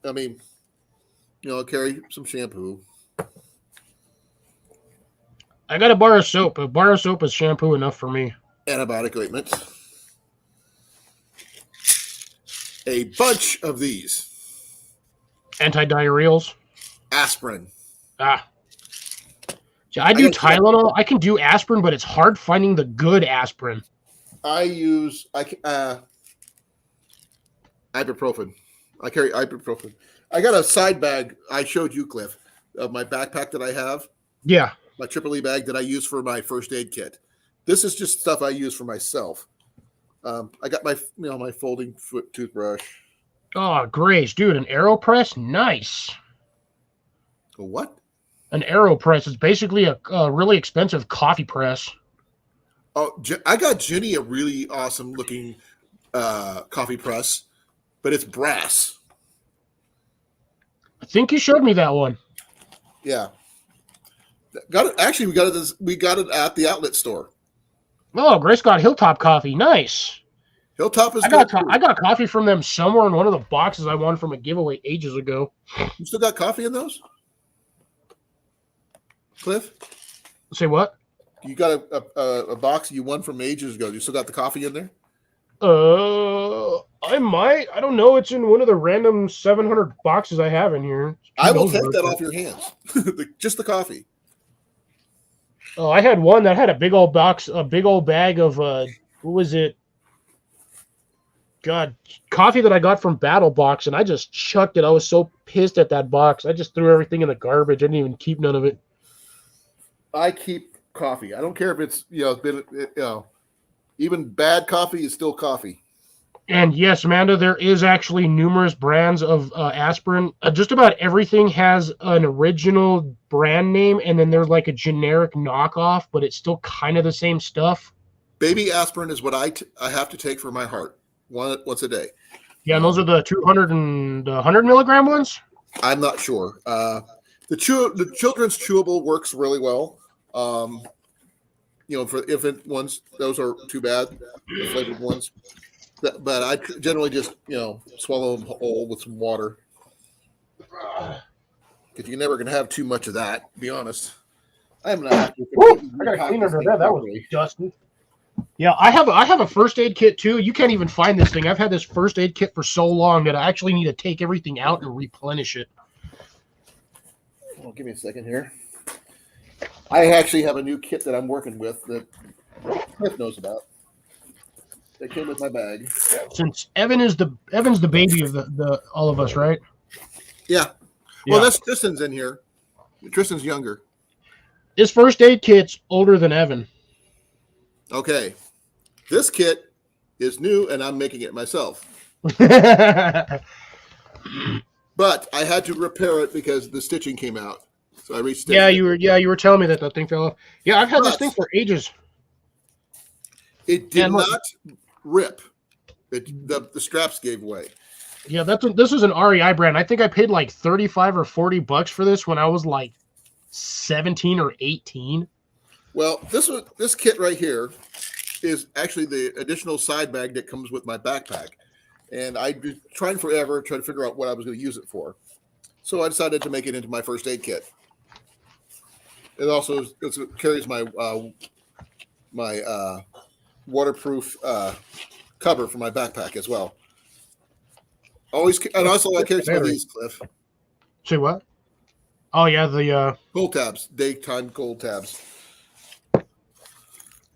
I mean, I'll carry some shampoo. I got a bar of soap. A bar of soap is shampoo enough for me. Antibiotic ointment. A bunch of these. Antidiarrheals. Aspirin. See, I do Tylenol. I can do aspirin, but it's hard finding the good aspirin. I use ibuprofen. I carry ibuprofen. I got a side bag I showed you, Cliff, of my backpack that I have. Yeah. My Triple E bag that I use for my first aid kit. This is just stuff I use for myself. I got my my folding foot toothbrush. Oh, Grace, dude, an AeroPress? Nice. A what? An AeroPress is basically a really expensive coffee press. Oh, I got Jenny a really awesome looking coffee press, but it's brass. I think you showed me that one. Yeah. Got it. Actually, we got it at the outlet store. Oh, Grace got Hilltop coffee. Nice. Hilltop is I good. got coffee from them somewhere in one of the boxes I won from a giveaway ages ago. You still got coffee in those? Cliff? Say what? You got a box you won from ages ago. You still got the coffee in there? I might. I don't know. It's in one of the random 700 boxes I have in here. I will take that off your hands. Just the coffee. Oh, I had one that had a big old box, a big old bag of what was it? God, coffee that I got from Battle Box, and I just chucked it. I was so pissed at that box. I just threw everything in the garbage. I didn't even keep none of it. I keep coffee. I don't care if it's even bad coffee is still coffee. And yes, Amanda, there is actually numerous brands of aspirin. Just about everything has an original brand name, and then there's like a generic knockoff, but it's still kind of the same stuff. Baby aspirin is what I have to take for my heart once a day. Yeah, and those are the 200 and 100 milligram ones. I'm not sure. The children's chewable works really well. For infant ones, those are too bad. The flavored ones. But I generally just, swallow them whole with some water. Because you're never going to have too much of that, to be honest. I'm not. I got to clean under that. That was dusty. Yeah, I have a first aid kit too. You can't even find this thing. I've had this first aid kit for so long that I actually need to take everything out and replenish it. Well, give me a second here. I actually have a new kit that I'm working with that Cliff knows about. That came with my bag. Since Evan's the baby of the all of us, right? Yeah. Well, that's Tristan's in here. Tristan's younger. This first aid kit's older than Evan. Okay. This kit is new, and I'm making it myself. But I had to repair it because the stitching came out. So I restitched it. You were telling me that thing fell off. Yeah, I've had this thing for ages. It did not rip. The straps gave way. Yeah, this is an REI brand. I think I paid like $35 or $40 for this when I was like 17 or 18. Well, this kit right here is actually the additional side bag that comes with my backpack. And I've been trying forever to figure out what I was going to use it for. So I decided to make it into my first aid kit. It also carries my waterproof cover for my backpack as well. I carry some of these, Cliff. Say what? Oh yeah, the gold tabs, daytime gold tabs.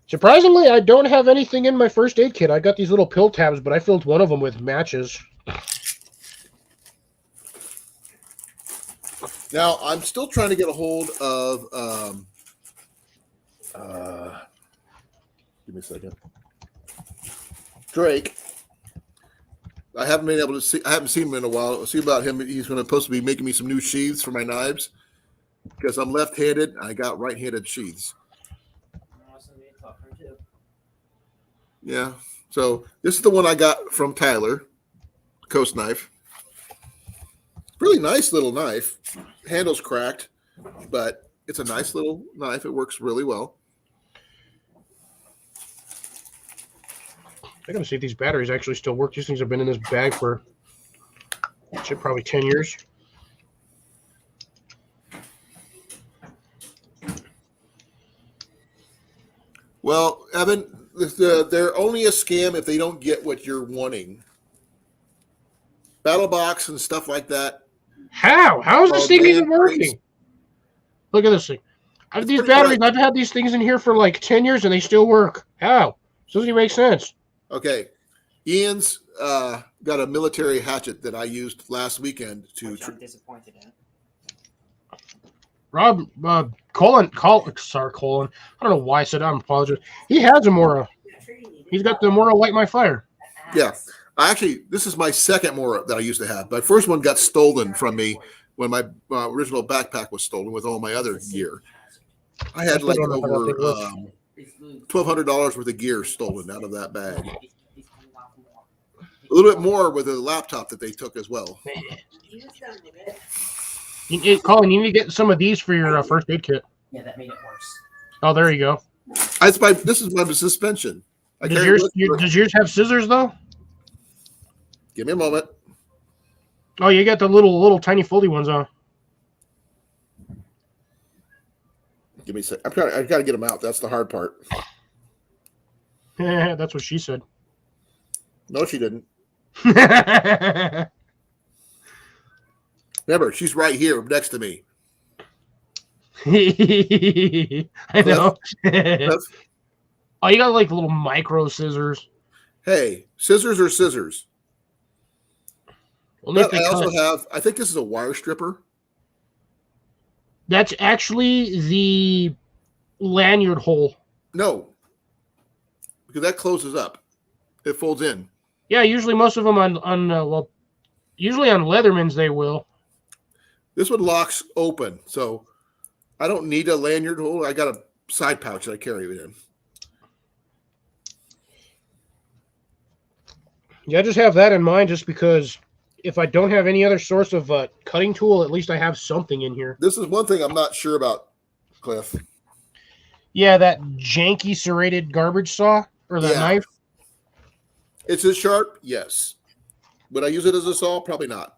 Surprisingly, I don't have anything in my first aid kit. I got these little pill tabs, but I filled one of them with matches. Now, I'm still trying to get a hold of give me a second. Drake. I haven't been able to see. I haven't seen him in a while. I'll see about him. He's supposed to be making me some new sheaths for my knives because I'm left-handed. I got right-handed sheaths. Yeah. So this is the one I got from Tyler, Coast knife. Really nice little knife. Handle's cracked, but it's a nice little knife. It works really well. I gotta see if these batteries actually still work. These things have been in this bag for probably 10 years. Well, Evan, they're only a scam if they don't get what you're wanting. Battle box and stuff like that. How is this thing even working? Look at this thing. These batteries, I've had these things in here for like 10 years and they still work. How? This doesn't even make sense. Okay. Ian's got a military hatchet that I used last weekend to. I'm disappointed in. Rob, Colin. I don't know why I said I'm apologizing. He has a Mora. He's got the Mora Light My Fire. Yeah. This is my second Mora that I used to have. My first one got stolen from me when my original backpack was stolen with all my other gear. I had like over $1,200 worth of gear stolen out of that bag. A little bit more with the laptop that they took as well. He was done with it. Colin, you need to get some of these for your first aid kit. Yeah, that made it worse. Oh, there you go. This is my suspension. Does yours have scissors though? Give me a moment. Oh, you got the little tiny foldy ones on. Give me a sec. I've got to get them out. That's the hard part. That's what she said. No, she didn't. Remember, she's right here next to me. I know. Cliff, Oh, you got like little micro scissors. hey, scissors are scissors. Only if But they I also cut. have, I think this is a wire stripper. That's actually the lanyard hole. No, because that closes up. It folds in. Yeah, usually most of them usually on Leatherman's they will. This one locks open, so I don't need a lanyard hole. I got a side pouch that I carry it in. Yeah, just have that in mind just because if I don't have any other source of cutting tool, at least I have something in here. This is one thing I'm not sure about, Cliff. Yeah, that janky serrated garbage saw or that knife. It's as sharp, yes. Would I use it as a saw? Probably not.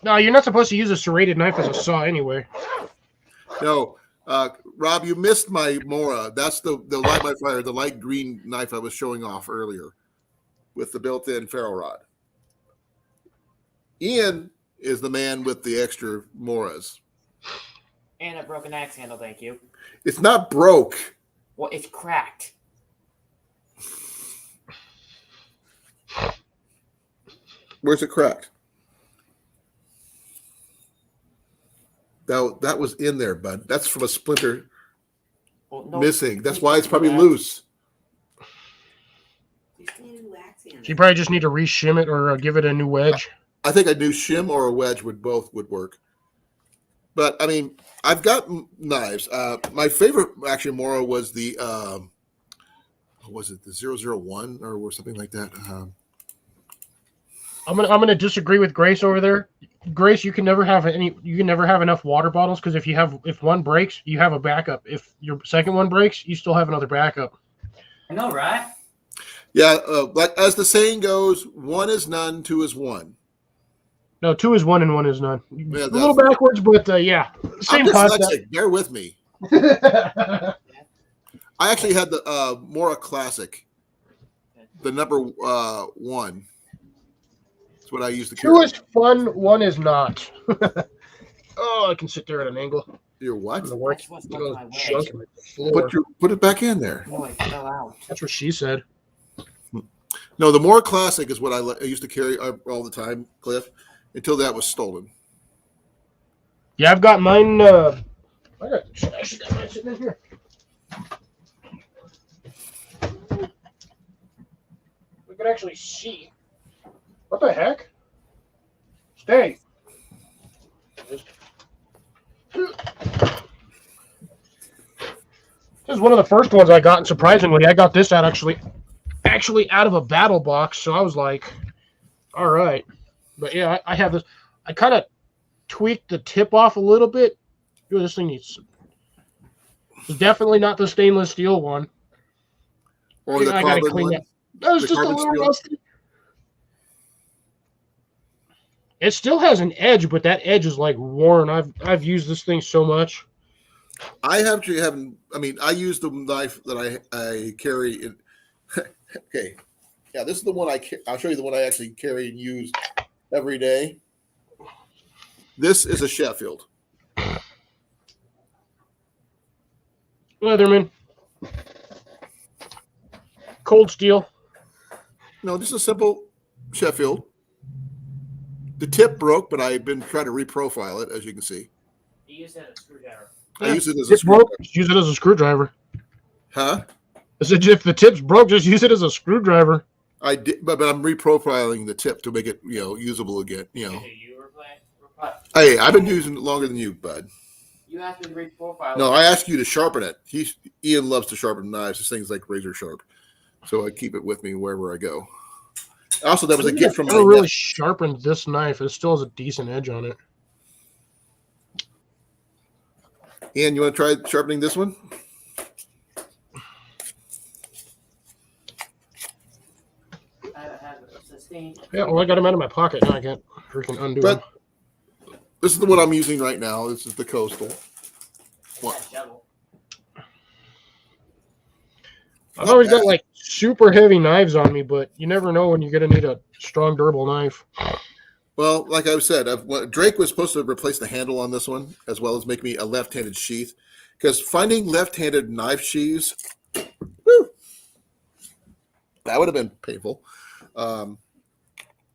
No, you're not supposed to use a serrated knife as a saw anyway. No, Rob, you missed my Mora. That's the light my fire, the light green knife I was showing off earlier with the built-in ferro rod. Ian is the man with the extra Moras. And a broken axe handle, thank you. It's not broke. Well, it's cracked. Where's it cracked? That was in there, bud. That's from a splinter missing. That's why it's probably loose. So you probably just need to reshim it or give it a new wedge. I think a new shim or a wedge would work. But I mean, I've got knives. My favorite actually Mora was the what was it, the 001 or something like that. I'm gonna disagree with Grace over there. Grace, you can never have enough water bottles because if one breaks, you have a backup. If your second one breaks, you still have another backup. I know, right? Yeah, like as the saying goes, one is none, two is one. No, 2 is 1 and 1 is none. Yeah, a little backwards, but yeah, same concept. Dyslexic. Bear with me. I actually had the Mora Classic, the number 1. That's what I used to carry. 2 is fun, 1 is not. Oh, I can sit there at an angle. You're what? That's what's on my wedge. Put it back in there. No, it fell out. That's what she said. No, the Mora Classic is what I used to carry all the time, Cliff, until that was stolen. Yeah, I've got mine. I actually got mine sitting in here. We can actually see. What the heck? Stay. This is one of the first ones I got, and surprisingly, I got this out actually out of a battle box. So I was like, all right. But yeah, I have this. I kind of tweaked the tip off a little bit. Ooh, this thing needs. It's definitely not the stainless steel one. Or the carbon one. That was just a little rusty. It still has an edge, but that edge is like worn. I've used this thing so much. I actually haven't. I mean, I use the knife that I carry. In, okay, yeah, this is the one I'll show you the one I actually carry and use every day. This is a Sheffield. Leatherman. Cold steel. No, just a simple Sheffield. The tip broke, but I've been trying to reprofile it, as you can see. You use it as a screwdriver. I use it as a screwdriver. Just use it as a screwdriver. Huh? I said if the tip's broke, just use it as a screwdriver. I did, but I'm reprofiling the tip to make it, usable again. Hey, I've been using it longer than you, bud. You have to reprofile. No, I ask you to sharpen it. Ian loves to sharpen knives. This thing's like razor sharp, so I keep it with me wherever I go. Also, that was a gift from I my never really nephew. sharpened this knife. It still has a decent edge on it. Ian, you want to try sharpening this one? I have a sustained. Yeah, well, I got them out of my pocket. Now I can't freaking undo them. But this is the one I'm using right now. This is the Coastal. What? Shovel. I've always got like super heavy knives on me, but you never know when you're gonna need a strong, durable knife. Well, like I said, Drake was supposed to replace the handle on this one, as well as make me a left-handed sheath. Because finding left-handed knife sheaths, whew, that would have been painful,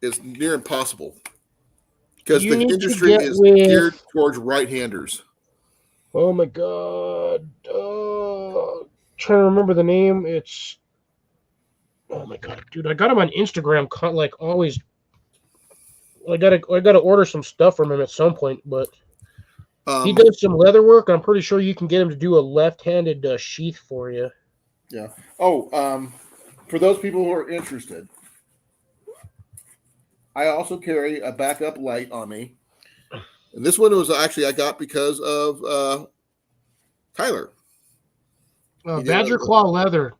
is near impossible. Because You the need to industry get is with- geared towards right-handers. Oh my god! Trying to remember the name. It's oh my god, dude! I got him on Instagram. Like always, I gotta order some stuff from him at some point. But he does some leather work. I'm pretty sure you can get him to do a left-handed sheath for you. Yeah. Oh, for those people who are interested, I also carry a backup light on me. And this one was actually I got because of Tyler. He did Badger a- Claw Leather.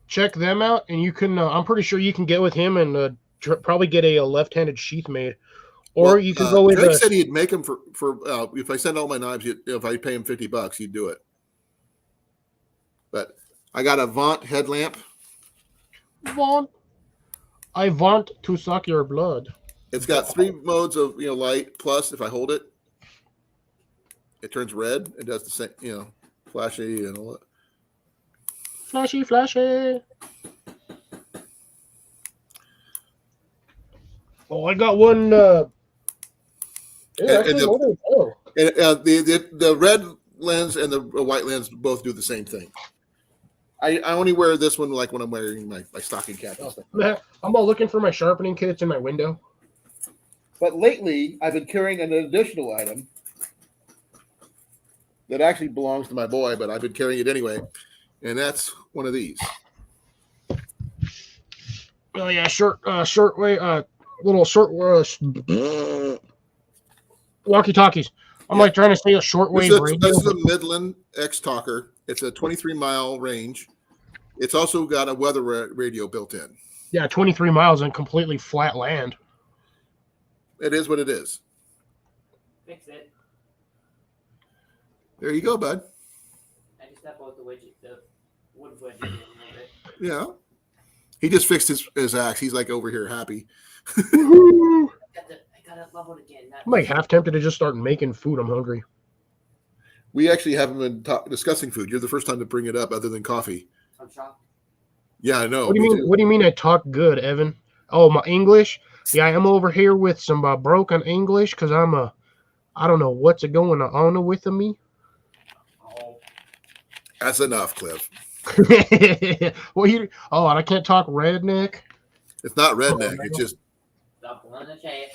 Check them out, and you can. I'm pretty sure you can get with him and probably get a left-handed sheath made, or Well, you can go with. Drake said he'd make them for if I send all my knives, if I pay him $50, he'd do it. But I got a Vaunt headlamp. Vaughn, I want to suck your blood. It's got 3 modes of light. Plus, if I hold it, it turns red. It does the same, flashy and all that. Flashy, flashy. Oh, I got one. And the red lens and the white lens both do the same thing. I only wear this one like when I'm wearing my stocking cap and stuff. I'm all looking for my sharpening kit. It's in my window. But lately, I've been carrying an additional item that actually belongs to my boy, but I've been carrying it anyway, and that's one of these. Oh yeah, little short walkie-talkies. I'm like trying to say a shortwave radio. This is a Midland X Talker. It's a 23-mile range. It's also got a weather radio built in. Yeah, 23 miles in completely flat land. It is what it is. Fix it. There you go, bud. I just upload the widget, the wood widget a little bit. Yeah. He just fixed his axe. He's like over here happy. I got it leveled again. I'm like half tempted to just start making food. I'm hungry. We actually haven't been discussing food. You're the first time to bring it up other than coffee. I'm shocked. Yeah, I know. What do you mean? What do you mean I talk good, Evan? Oh, my English? Yeah, I'm over here with some broken English because I don't know what's going on with me. Oh, That's enough, Cliff. And I can't talk redneck. It's not redneck. It's just stop pulling the chair.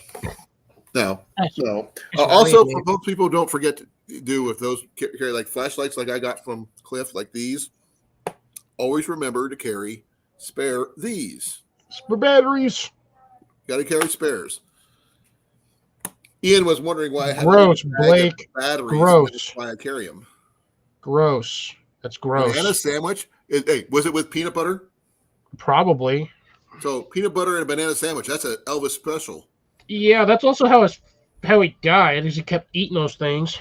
no. No. It's Also, redneck. for most people, don't forget to do with those carry like flashlights, like I got from Cliff, like these. Always remember to carry spare these. For batteries. Got to carry spares. Ian was wondering why I had Gross, a bag of Blake. batteries. Gross. That's why I carry them. Gross. That's gross. Banana sandwich. Hey, was it with peanut butter? Probably. So peanut butter and a banana sandwich. That's an Elvis special. Yeah, that's also how he died. Is he kept eating those things.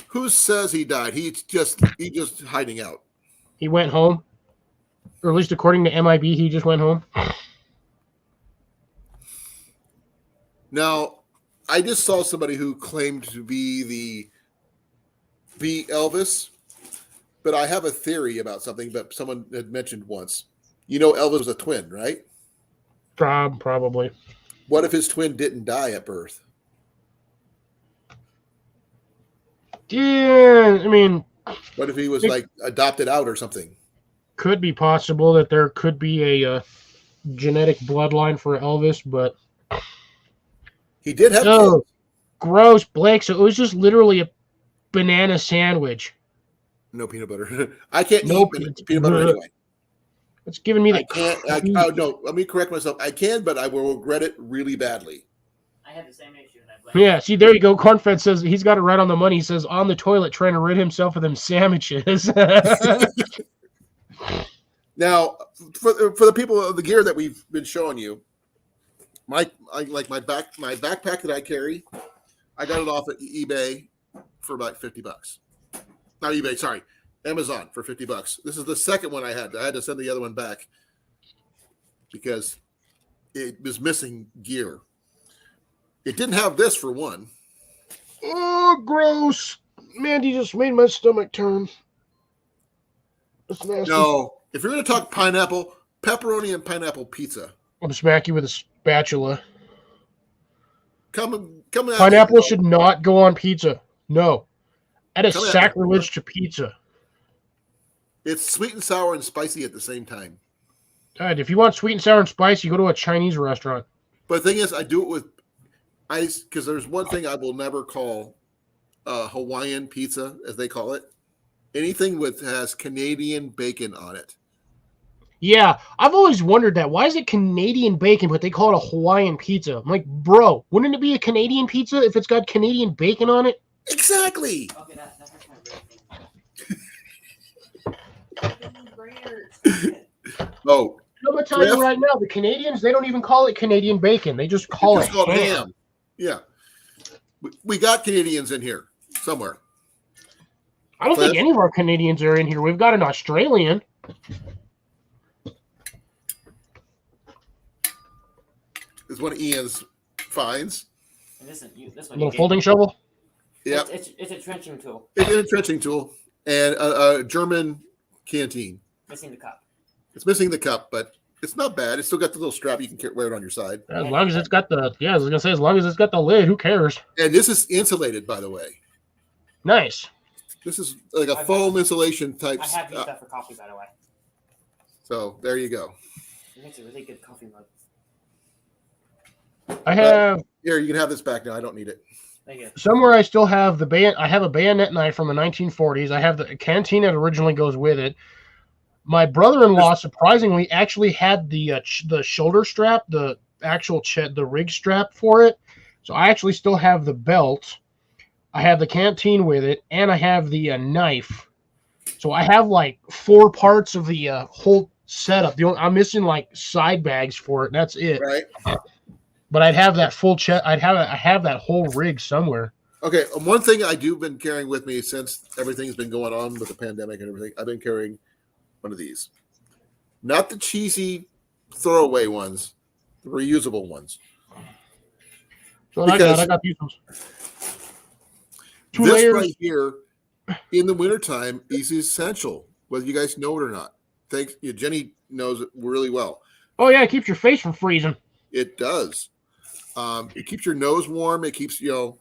Who says he died? He's just hiding out. He went home, or at least according to MIB, he just went home. Now, I just saw somebody who claimed to be the Elvis, but I have a theory about something that someone had mentioned once. You know, Elvis was a twin, right? Probably. What if his twin didn't die at birth? Yeah, I mean, What if he was like adopted out or something? could be possible that there could be a genetic bloodline for Elvis, but He did have no, kids. gross, Blake. So it was just literally a banana sandwich. No peanut butter. I can't No eat peanut butter anyway. It's giving me I the. can't. Oh no, let me correct myself. I can, but I will regret it really badly. I had the same issue, and I blame Yeah, see, there you go. Cornfed says he's got it right on the money. He says on the toilet trying to rid himself of them sandwiches. Now, for the people of the gear that we've been showing you, my backpack that I carry, I got it off at eBay for about $50. Not eBay, sorry, Amazon for $50. This is the second one I had. I had to send the other one back because it was missing gear. It didn't have this for one. Oh, gross. Mandy just made my stomach turn. That's nasty. No, if you're going to talk pineapple, pepperoni and pineapple pizza. I'm going to smack you with a spatula. Come at Pineapple me, should not go on pizza. No. That is Come at me. sacrilege to pizza. It's sweet and sour and spicy at the same time. God, if you want sweet and sour and spicy, you go to a Chinese restaurant. But the thing is, I do it with ice because there's one thing I will never call Hawaiian pizza, as they call it. Anything with has Canadian bacon on it. Yeah, I've always wondered that. Why is it Canadian bacon, but they call it a Hawaiian pizza? I'm like, bro, wouldn't it be a Canadian pizza if it's got Canadian bacon on it? Exactly. Okay, that hurts my Oh, I'm going to tell you right now, the Canadians, they don't even call it Canadian bacon. They just call it's it called ham. ham. Yeah, we got Canadians in here somewhere. I don't think any of our Canadians are in here. We've got an Australian. This is one of Ian's finds. And this one A little folding shovel? Yeah, it's a trenching tool. it's an entrenching tool and a German canteen. Missing the cup. It's missing the cup, but it's not bad. It's still got the little strap you can wear it on your side. As long as it's got the, I was going to say, as long as it's got the lid, who cares? And this is insulated, by the way. Nice. This is like a foam insulation type. I have used that for coffee, by the way. So there you go. It makes a really good coffee mug. I have Here, you can have this back now. I don't need it. Thank you. somewhere I still have I have a bayonet knife from the 1940s. I have the canteen that originally goes with it. My brother-in-law surprisingly actually had the shoulder strap, the actual the rig strap for it. So I actually still have the belt. I have the canteen with it, and I have the knife. So I have like 4 parts of the whole setup. I'm missing like side bags for it, and that's it. Right. But I'd have that full I have that whole rig somewhere. Okay. One thing I do been carrying with me since everything's been going on with the pandemic and everything, I've been carrying one of these. Not the cheesy throwaway ones, the reusable ones. So I got these ones. 2 This layers. right here in the wintertime is essential, whether you guys know it or not. Thanks. Jenny knows it really well. Oh yeah, it keeps your face from freezing. It does. It keeps your nose warm. It keeps, it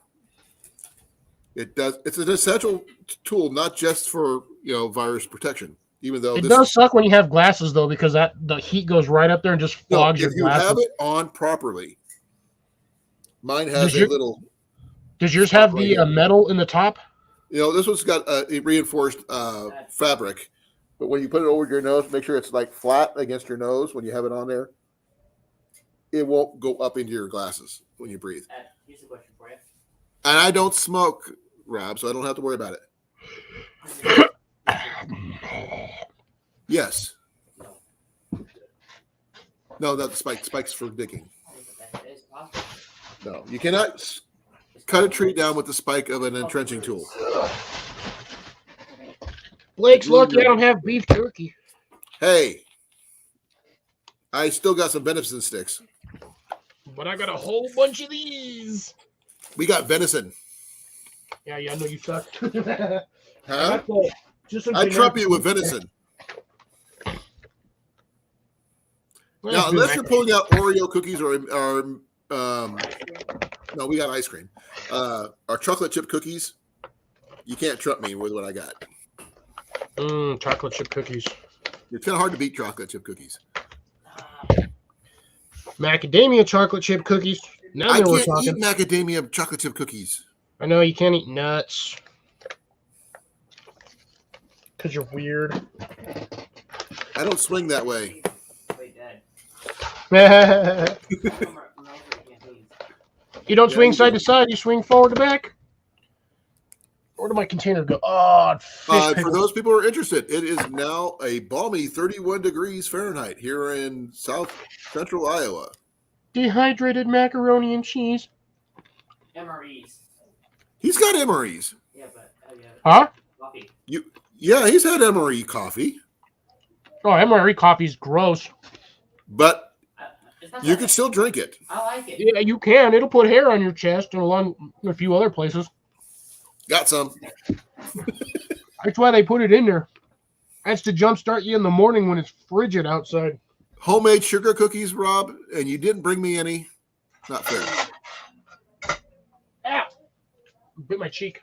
does. It's an essential tool, not just for, virus protection, even though It does suck when you have glasses though, because the heat goes right up there and just fogs your if you glasses. have it on properly, mine has a little. Does yours have the metal in the top? This one's got a reinforced fabric, but when you put it over your nose, make sure it's like flat against your nose when you have it on there. It won't go up into your glasses when you breathe. Here's a question for you. And I don't smoke, Rob, so I don't have to worry about it. Yes. No, not the spike. Spike's for digging. No, you cannot cut a tree down with the spike of an entrenching tool. Blake's lucky I don't have beef jerky. Hey, I still got some venison sticks. But I got a whole bunch of these. We got venison. Yeah, I know you suck. Huh? I trump you with venison. Now, unless you're pulling out Oreo cookies or no, we got ice cream. Our chocolate chip cookies, you can't trump me with what I got. Chocolate chip cookies. It's kind of hard to beat chocolate chip cookies. Macadamia chocolate chip cookies. Now I we're can't talking. eat macadamia chocolate chip cookies. I know you can't eat nuts. Because you're weird. I don't swing that way. Wait, Dad. You Come right from over here, please. don't Yeah, swing you side do. to side. You swing forward to back. Where did my container go? Oh, fish For pickle. those people who are interested, it is now a balmy 31 degrees Fahrenheit here in south central Iowa. Dehydrated macaroni and cheese. MREs. He's got MREs. Yeah, but yeah. Huh? Coffee. Yeah, he's had MRE coffee, Oh, MRE coffee's gross. but It's not you that can still drink it. I like it. Yeah, you can. It'll put hair on your chest and along a few other places. Got some. That's why they put it in there. That's to jumpstart you in the morning when it's frigid outside. Homemade sugar cookies, Rob, and you didn't bring me any. Not fair. Ow! Bit my cheek.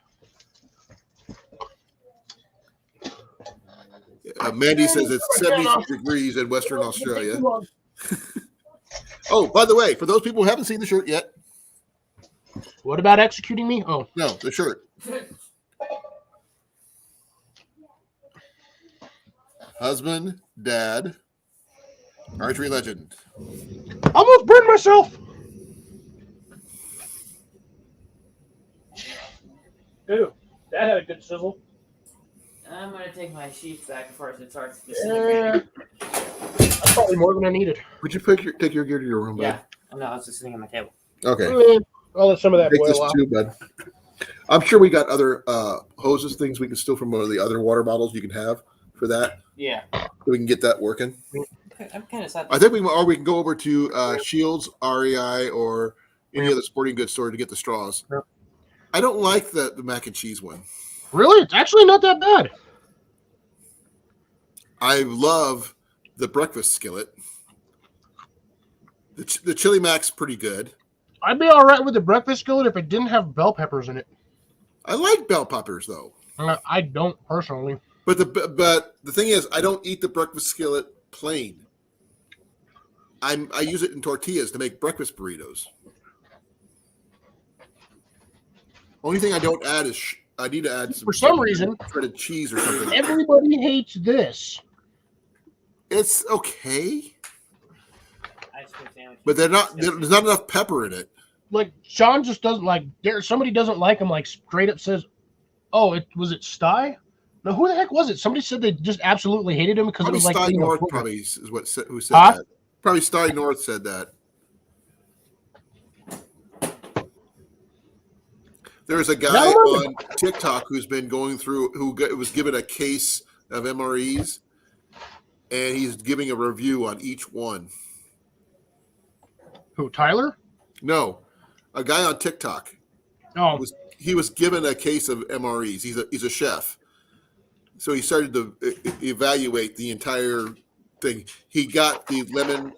Mandy says it's 70 degrees in Western Australia. Oh, by the way, for those people who haven't seen the shirt yet, What about executing me? Oh, no, the shirt. Husband, dad, archery legend. almost burned myself. Ew, that had a good sizzle. I'm gonna take my sheets back before it starts Uh, disintegrating. that's probably more than I needed. Would you take your gear to your room, bud? Yeah. Oh, no, I was just sitting on my table. Okay. I'll let some of that Take this boil off. too, bud. I'm sure we got other hoses, things we can steal from one of the other water bottles you can have for that. Yeah. So we can get that working. I'm kind of sad. I think we can go over to Shields, REI, or any other sporting goods store to get the straws. Yep. I don't like the mac and cheese one. Really? It's actually not that bad. I love the breakfast skillet. The chili mac's pretty good. I'd be all right with the breakfast skillet if it didn't have bell peppers in it. I like bell peppers though. I don't personally. But the thing is, I don't eat the breakfast skillet plain. I use it in tortillas to make breakfast burritos. Only thing I don't add is I need to add For some reason, shredded cheese or something. everybody hates this. It's okay, Ice cream sandwich. but there's not enough pepper in it. Like Sean just doesn't like. Somebody doesn't like him. Like straight up says, "Oh, was it Sty? No, who the heck was it? Somebody said they just absolutely hated him because Probably it was like Sty eating a North booger. probably is who said Huh? that. Probably Sty North said that. There's a guy on TikTok who's been going through was given a case of MREs, and he's giving a review on each one. Who? Tyler? No, a guy on TikTok. Oh, He was given a case of MREs. He's a chef, so he started to evaluate the entire thing. He got the lemon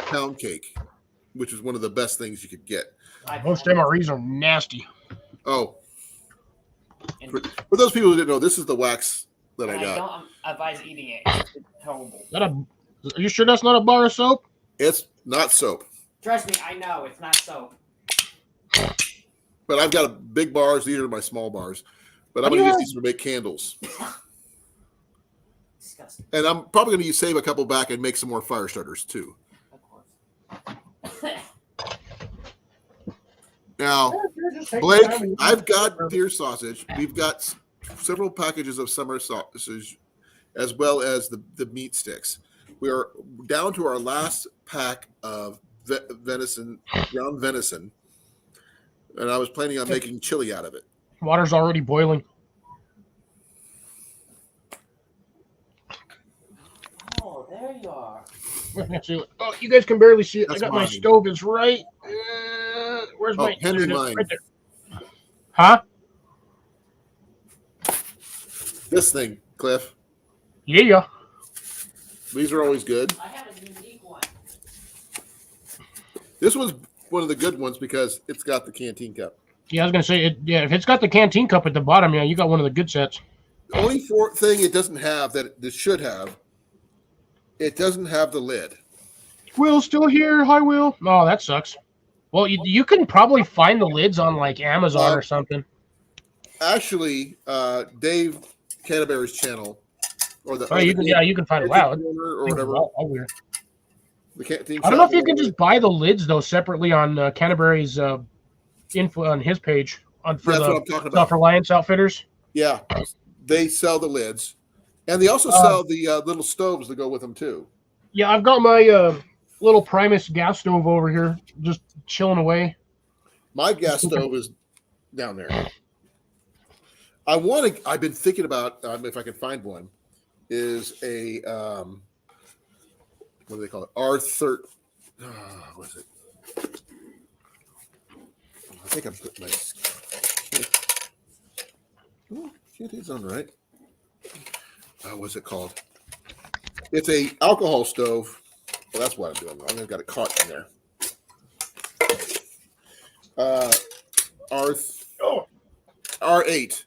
pound cake, which is one of the best things you could get. most MREs are nasty. Oh, for those people who didn't know, this is the wax that I got. don't advise eating it. It's horrible. Are you sure that's not a bar of soap? It's not soap, Trust me, I know it's not soap. but I've got big bars. These are my small bars, but I'm going to use these to make candles. Disgusting. And I'm probably going to save a couple back and make some more fire starters too. Of course. Now, Blake, I've got deer sausage. We've got several packages of summer sausage, as well as the meat sticks. We are down to our last pack of venison, ground venison, and I was planning on making chili out of it. Water's already boiling. Oh, there you are. Oh, you guys can barely see it. That's I got my mine. stove is right. Where's my? hand me there it is, mine. right there. Huh? This thing, Cliff. Yeah. These are always good. I have a unique one. This was one of the good ones because it's got the canteen cup. Yeah, I was gonna say it. Yeah, if it's got the canteen cup at the bottom, yeah, you got one of the good sets. The only thing it doesn't have that this should have, it doesn't have the lid. Will's still here. Hi, Will. Oh, that sucks. Well, you can probably find the lids on like Amazon or something. Actually, Dave Canterbury's channel or the Oh, you can find it. Wow, or whatever. all weird. The canteen I don't know shop if you can or just buy the lids though separately on Canterbury's info on his page for that's the what I'm talking about. Self-Reliance Outfitters. Yeah, they sell the lids, and they also sell the little stoves that go with them too. Yeah, I've got my little Primus gas stove over here, just chilling away. My gas stove is down there. I've been thinking about if I can find one. Is a what do they call it? R30. What is it? I think I'm putting my. Oh, shit, it's on right. What's it called? It's a alcohol stove. Well, that's what I'm doing. I've got a cart in there. R8.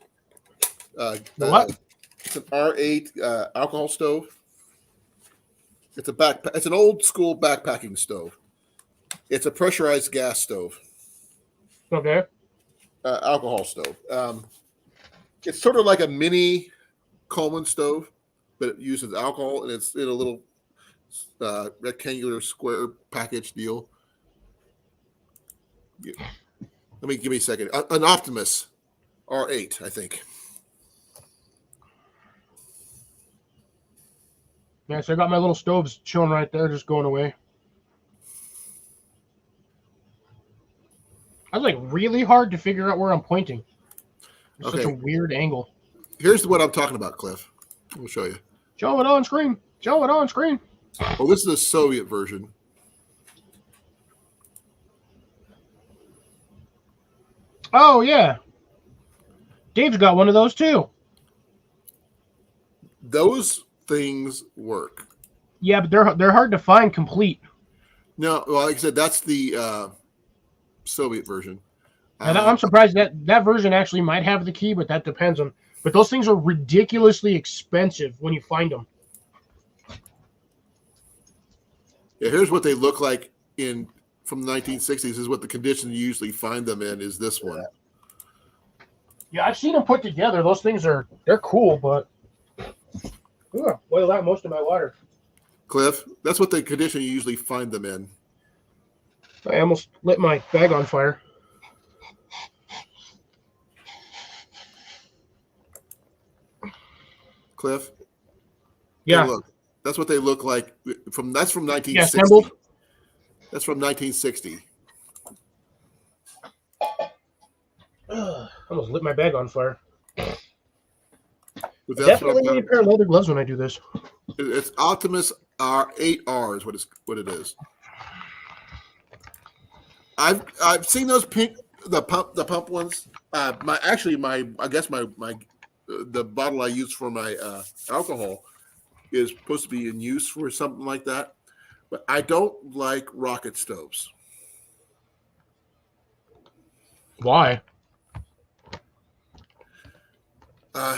What? It's an R8 alcohol stove. It's It's an old school backpacking stove. It's a pressurized gas stove. Okay. Alcohol stove. It's sort of like a mini Coleman stove, but it uses alcohol, and it's in a little rectangular square package deal. Yeah. Give me a second. An Optimus R8, I think. Yeah, so I got my little stoves chilling right there, just going away. I was like really hard to figure out where I'm pointing. It's such a weird angle. Here's what I'm talking about, Cliff. We'll show you. Show it on screen. Show it on screen. Well, this is a Soviet version. Oh yeah. Dave's got one of those too. Those things work. Yeah, but they're hard to find complete. No, well, like I said, that's the Soviet version. And I'm surprised that version actually might have the key, but that depends on. But those things are ridiculously expensive when you find them. Yeah, here's what they look like from the 1960s. This is what the condition you usually find them in. Is this one? Yeah, I've seen them put together. Those things they're cool, but boil out most of my water. Cliff, that's what the condition you usually find them in. I almost lit my bag on fire. Cliff? Yeah. Hey, look, that's what they look like. That's from 1960. Yeah, assembled. That's from 1960. Almost lit my bag on fire. But Definitely need a pair of leather gloves when I do this. It's Optimus R8R is what it is. I've seen those pink the pump ones. The bottle I use for my alcohol is supposed to be in use for something like that. But I don't like rocket stoves. Why?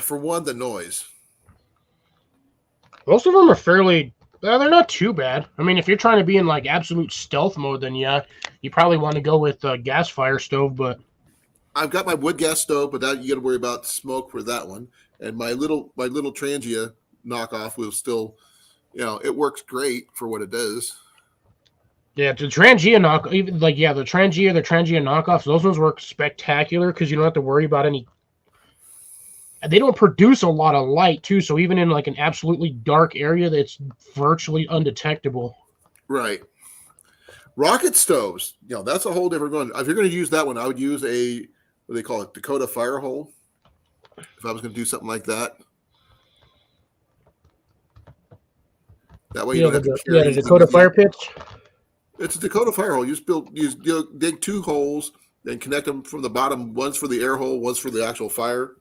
For one, the noise. Most of them are fairly. They're not too bad. I mean, if you're trying to be in like absolute stealth mode, then yeah, you probably want to go with a gas fire stove. But I've got my wood gas stove, but that you got to worry about smoke for that one. And my little Trangia knockoff will still, it works great for what it does. Yeah, the Trangia the Trangia knockoffs, those ones work spectacular because you don't have to worry about any. They don't produce a lot of light too, so even in like an absolutely dark area, that's virtually undetectable. Right. Rocket stoves, that's a whole different one. If you're going to use that one, I would use what do they call it, Dakota fire hole. If I was going to do something like that. That way you don't have to carry the Dakota fire pits. It's a Dakota fire hole. You dig two holes, then connect them from the bottom. One's for the air hole, one's for the actual fire.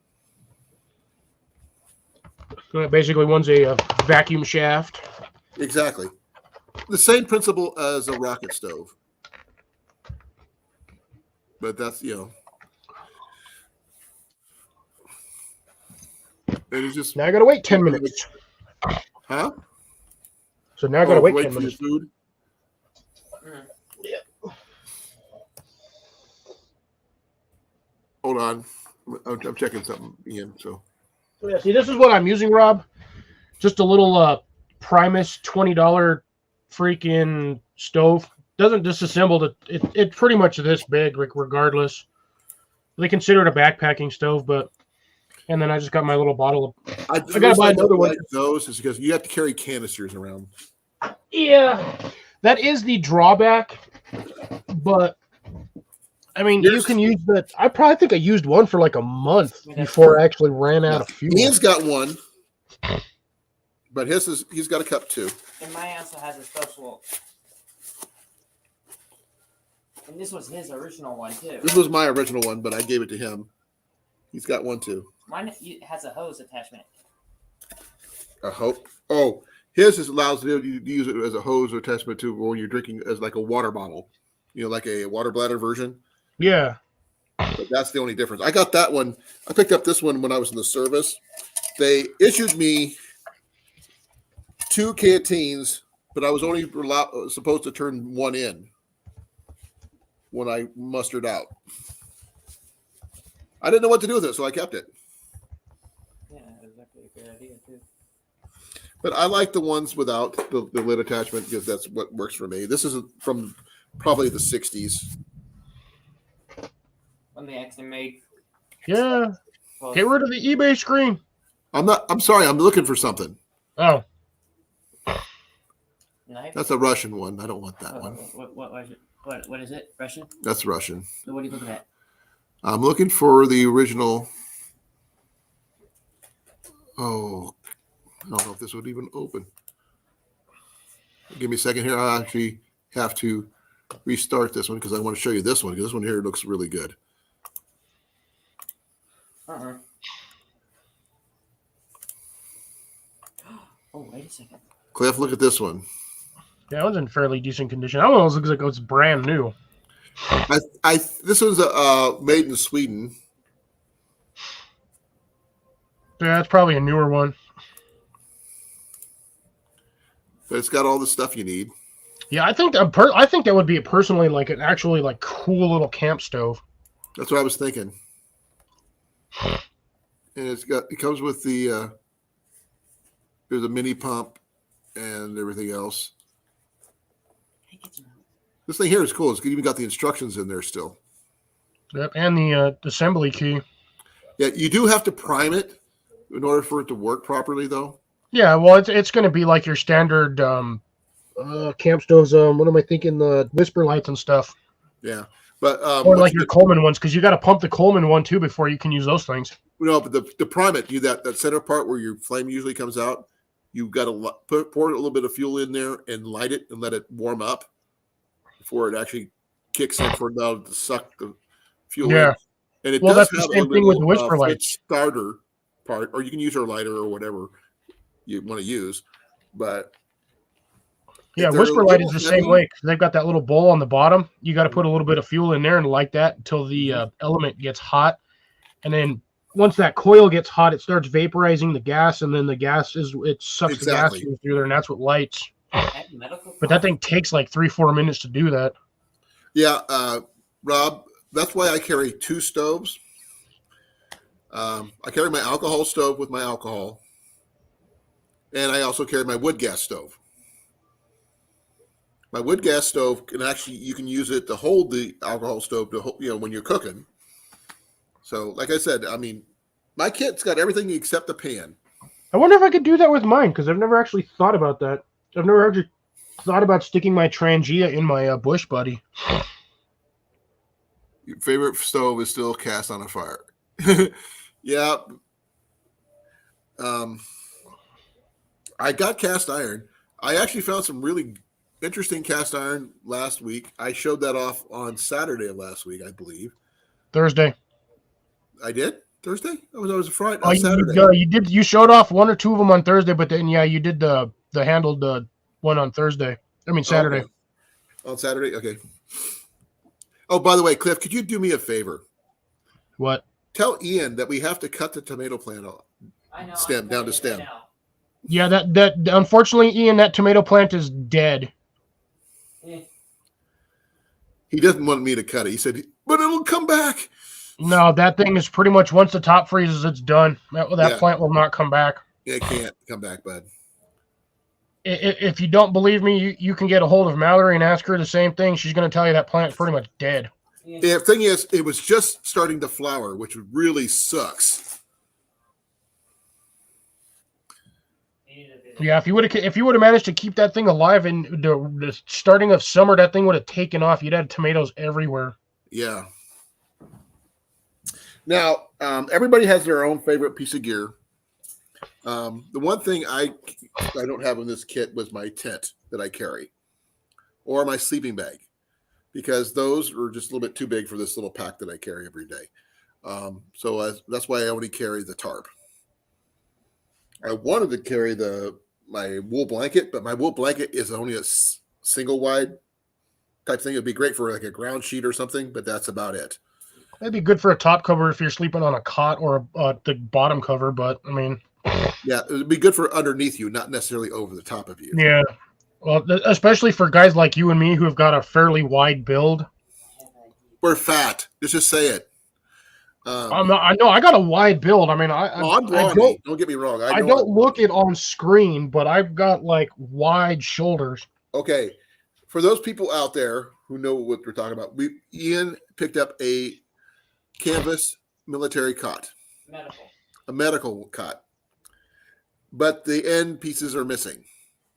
Basically, one's a vacuum shaft. Exactly. The same principle as a rocket stove. But that's, It is just. Now I gotta wait 10 minutes. Huh? So now I gotta wait 10 for minutes. your food? Yeah. Hold on. I'm checking something, Ian. So. Yeah, see, this is what I'm using, Rob. just a little Primus $20 freaking stove. Doesn't disassemble it's pretty much this big, like regardless. They consider it a backpacking stove, and then I just got my little bottle of. I gotta buy another one. Like those is because you have to carry canisters around. Yeah, that is the drawback, but I mean, you can use that. I probably think I used one for like a month before I actually ran out of fuel. Ian's got one, but he's got a cup too. And mine also has a special. And this was his original one too. This was my original one, but I gave it to him. He's got one too. Mine has a hose attachment. A hose? Oh, his allows you to use it as a hose or attachment to when you're drinking as like a water bottle. You know, like a water bladder version. Yeah. But that's the only difference. I got that one. I picked up this one when I was in the service. They issued me 2 canteens, but I was only supposed to turn one in when I mustered out. I didn't know what to do with it, so I kept it. Yeah, exactly a good idea too. But I like the ones without the lid attachment because that's what works for me. This is from probably the 60s. When they actually made. Yeah. Get rid of the eBay screen. I'm sorry. I'm looking for something. Oh. Knife? That's a Russian one. I don't want that one. What is it? Russian? That's Russian. So what are you looking at? I'm looking for the original. Oh, I don't know if this would even open. Give me a second here. I actually have to restart this one because I want to show you this one because this one here looks really good. Uh-uh. Oh, wait a second. Cliff, look at this one. Yeah, that one's in fairly decent condition. That one looks like it's brand new. This one's made in Sweden. Yeah, it's probably a newer one. But it's got all the stuff you need. Yeah, I think that would be personally like an actually like cool little camp stove. That's what I was thinking. And it comes with the there's a mini pump and everything else. This thing here is cool. It's even got the instructions in there still. Yep, and the assembly key. Yeah, you do have to prime it in order for it to work properly, though. Yeah, well, it's going to be like your standard camp stoves. What am I thinking? The whisper lights and stuff. Yeah, but or like your Coleman ones, because you got to pump the Coleman one too before you can use those things. No, but the prime it, that center part where your flame usually comes out, you've got to pour a little bit of fuel in there and light it and let it warm up before it actually kicks in for now to suck the fuel in. And it does that's have the same a thing with little the whisper lights. starter part, or you can use your lighter or whatever you want to use. But yeah, whisper light is the same way. They've got that little bowl on the bottom. You got to put a little bit of fuel in there and light that until the element gets hot, and then once that coil gets hot, it starts vaporizing the gas, and then the gas sucks the gas through there, and that's what lights. But that thing takes like 3-4 minutes to do that. Yeah, Rob, that's why I carry 2 stoves. I carry my alcohol stove with my alcohol, and I also carry my wood gas stove. My wood gas stove you can use it to hold the alcohol stove when you're cooking. So, like I said, I mean, my kit's got everything except the pan. I wonder if I could do that with mine, because I've never actually thought about that. I've never actually thought about sticking my Trangia in my Bush Buddy. Your favorite stove is still cast on a fire. Yeah. I got cast iron. I actually found some really interesting cast iron last week. I showed that off on Saturday of last week, I believe. Thursday. I did? Thursday? That was a Friday. Oh, Saturday. You did. You showed off 1 or 2 of them on Thursday, but then you did the handled one on Thursday. I mean Saturday. Okay. On Saturday, okay. Oh, by the way, Cliff, could you do me a favor? What? Tell Ian that we have to cut the tomato plant stem down to stem. Yeah, that unfortunately, Ian, that tomato plant is dead. He doesn't want me to cut it. He said, but it'll come back. No, that thing is pretty much once the top freezes, it's done. That plant will not come back. It can't come back, bud. If you don't believe me, you can get a hold of Mallory and ask her the same thing. She's going to tell you that plant's pretty much dead. The thing is, it was just starting to flower, which really sucks. Yeah, if you would have managed to keep that thing alive in the starting of summer, that thing would have taken off. You'd had tomatoes everywhere. Yeah. Now, everybody has their own favorite piece of gear. The one thing I don't have in this kit was my tent that I carry, or my sleeping bag, because those are just a little bit too big for this little pack that I carry every day. So that's why I only carry the tarp. I wanted to carry my wool blanket, but my wool blanket is only a single wide type thing. It'd be great for like a ground sheet or something, but that's about it. That'd be good for a top cover if you're sleeping on a cot or the bottom cover, but I mean, yeah, it would be good for underneath you, not necessarily over the top of you. Yeah, well, especially for guys like you and me who have got a fairly wide build. We're fat. Let's just say it. I know I got a wide build. I mean, I'm brawny. Don't get me wrong. I don't look it on screen, but I've got like wide shoulders. Okay, for those people out there who know what we're talking about, Ian picked up a canvas military cot, a medical cot, but the end pieces are missing,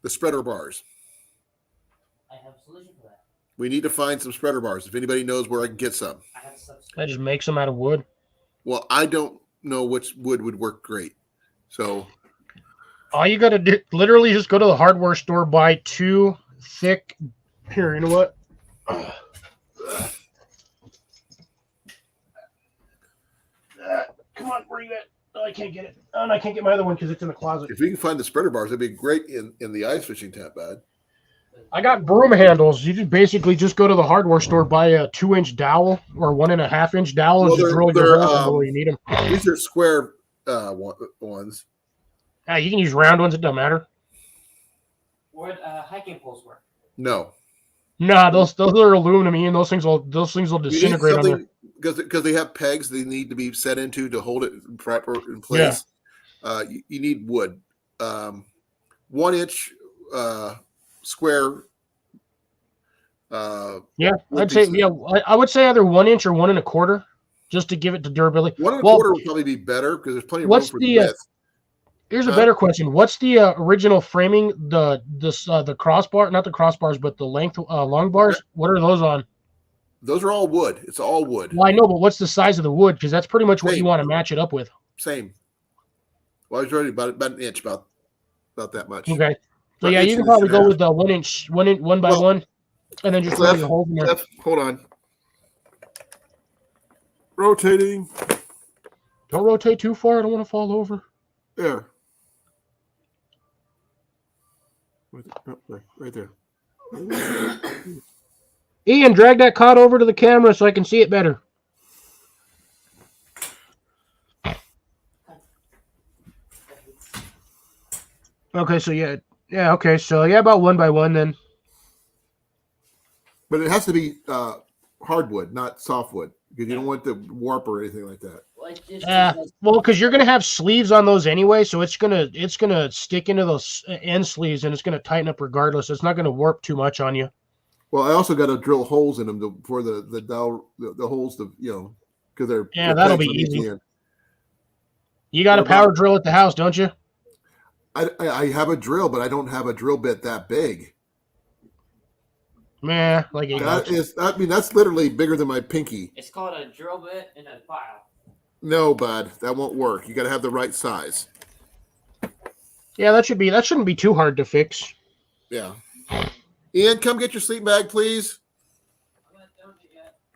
the spreader bars. I have a solution for that. We need to find some spreader bars. If anybody knows where I can get some. I just make some out of wood. Well, I don't know which wood would work great. So all you got to do, literally just go to the hardware store, buy 2 thick. Here, you know what? Come on, where you at? Oh, I can't get it. Oh, and I can't get my other one because it's in the closet. if we can find the spreader bars, it'd be great in the ice fishing tent, bud. I got broom handles. You just basically just go to the hardware store, buy a 2-inch dowel or 1.5-inch dowel, Well, and just drill your holes where you need them. These are square ones. You can use round ones. It doesn't matter. Would hiking poles work? No, Nah, those are aluminum, Ian. Those things will disintegrate on there. Because they have pegs they need to be set into to hold it proper in place. You need wood. 1-inch square. I'd say I would say either 1 inch or 1 1/4, just to give it the durability. 1 1/4 would probably be better because there's plenty of room for the width. Here's a better question. What's the original framing? The crossbar, not the crossbars, but the length long bars. What are those on? Those are all wood. It's all wood. Well, I know, but what's the size of the wood? Because that's pretty much what you want to match it up with. Same. Well, I was already about an inch, about that much. Okay. So About yeah, an you inch can and probably a go half. with the 1 inch, 1 by 1, and then just drill your holes in there. Jeff, hold on. Rotating. Don't rotate too far. I don't want to fall over. There. Right there. Ian, drag that cot over to the camera so I can see it better. Okay, so okay, so about 1 by 1 then. But it has to be hardwood, not softwood, because you don't want the warp or anything like that. Well, because you're gonna have sleeves on those anyway, so it's gonna stick into those end sleeves and it's gonna tighten up regardless. It's not gonna warp too much on you. Well, I also got to drill holes in them for the holes to because they're that'll be easy. You got a power drill at the house, don't you? I have a drill, but I don't have a drill bit that big. Man, like that's literally bigger than my pinky. It's called a drill bit and a file. No, bud, that won't work. You got to have the right size. Yeah, that shouldn't be too hard to fix. Yeah. Ian, come get your sleeping bag, please.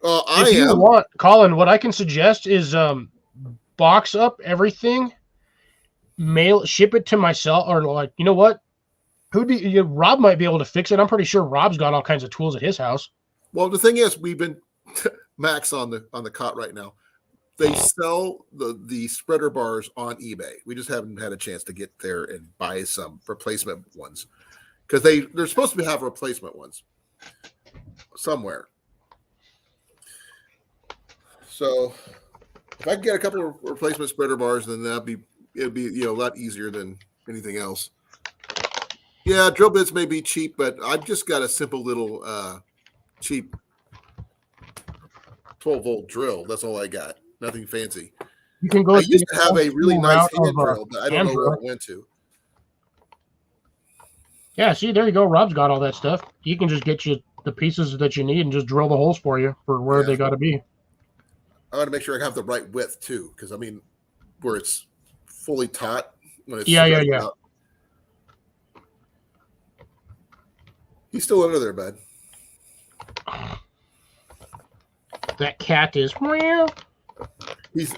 If you want, Colin, what I can suggest is box up everything, ship it to myself, or like, you know what? Rob might be able to fix it. I'm pretty sure Rob's got all kinds of tools at his house. Well, the thing is, we've been Max on the cot right now. They sell the spreader bars on eBay. We just haven't had a chance to get there and buy some replacement ones because they're supposed to have replacement ones somewhere. So if I can get a couple of replacement spreader bars, then that'd be it'd be a lot easier than anything else. Yeah, drill bits may be cheap, but I've just got a simple little cheap 12-volt drill. That's all I got. Nothing fancy. You can go. I used to have a really nice hand of, drill, but I don't know where it went to. Yeah, see, there you go. Rob's got all that stuff. He can just get you the pieces that you need and just drill the holes for you for where they got to be. I got to make sure I have the right width too, because I mean, where it's fully taut when it's Yeah. out. He's still under there, bud. That cat is.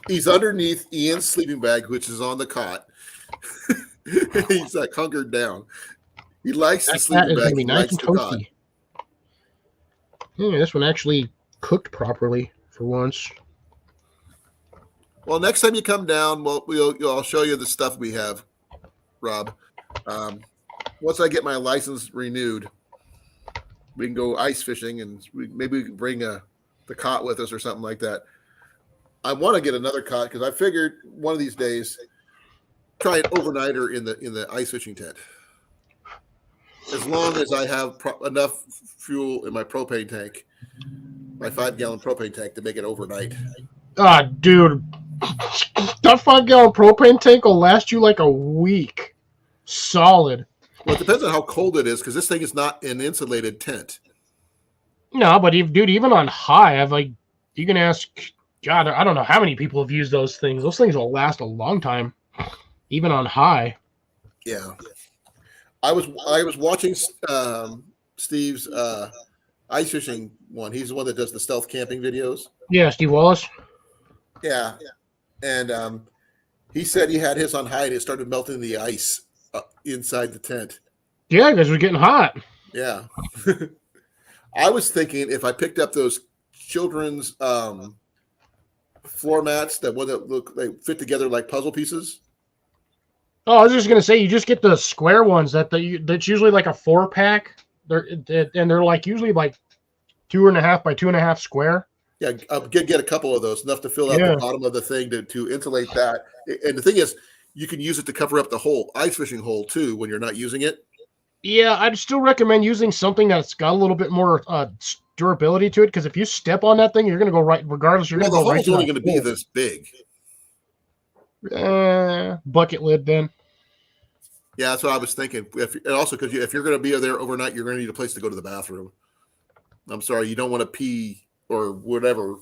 He's underneath Ian's sleeping bag, which is on the cot. He's like hunkered down. He likes the sleeping bag. He likes the cot. Yeah, this one actually cooked properly for once. Well, next time you come down, I'll show you the stuff we have, Rob. Once I get my license renewed, we can go ice fishing, and maybe we can bring the cot with us or something like that. I want to get another cot because I figured one of these days try an overnighter in the ice fishing tent. As long as I have enough fuel in my propane tank, my 5-gallon propane tank, to make it overnight. Ah, dude, that 5-gallon propane tank will last you like a week, solid. Well, it depends on how cold it is, because this thing is not an insulated tent. No, but even on high, you can ask. God, I don't know how many people have used those things. Those things will last a long time, even on high. Yeah. I was watching Steve's ice fishing one. He's the one that does the stealth camping videos. Yeah, Steve Wallace. Yeah, and he said he had his on high and it started melting the ice inside the tent. Yeah, because it was getting hot. Yeah. I was thinking if I picked up those children's floor mats, that they fit together like puzzle pieces. Oh, I was just gonna say, you just get the square ones that's usually like a 4-pack. They're like usually like 2.5 by 2.5 square. Yeah, get a couple of those, enough to fill out the bottom of the thing to insulate that. And the thing is, you can use it to cover up the whole ice fishing hole too when you're not using it. Yeah, I'd still recommend using something that's got a little bit more durability to it, because if you step on that thing, you're gonna go right. Regardless, you're gonna go right. The hole's only going to be this big. Bucket lid then. Yeah, that's what I was thinking. And also because if you're going to be there overnight, you're going to need a place to go to the bathroom. I'm sorry, you don't want to pee or whatever.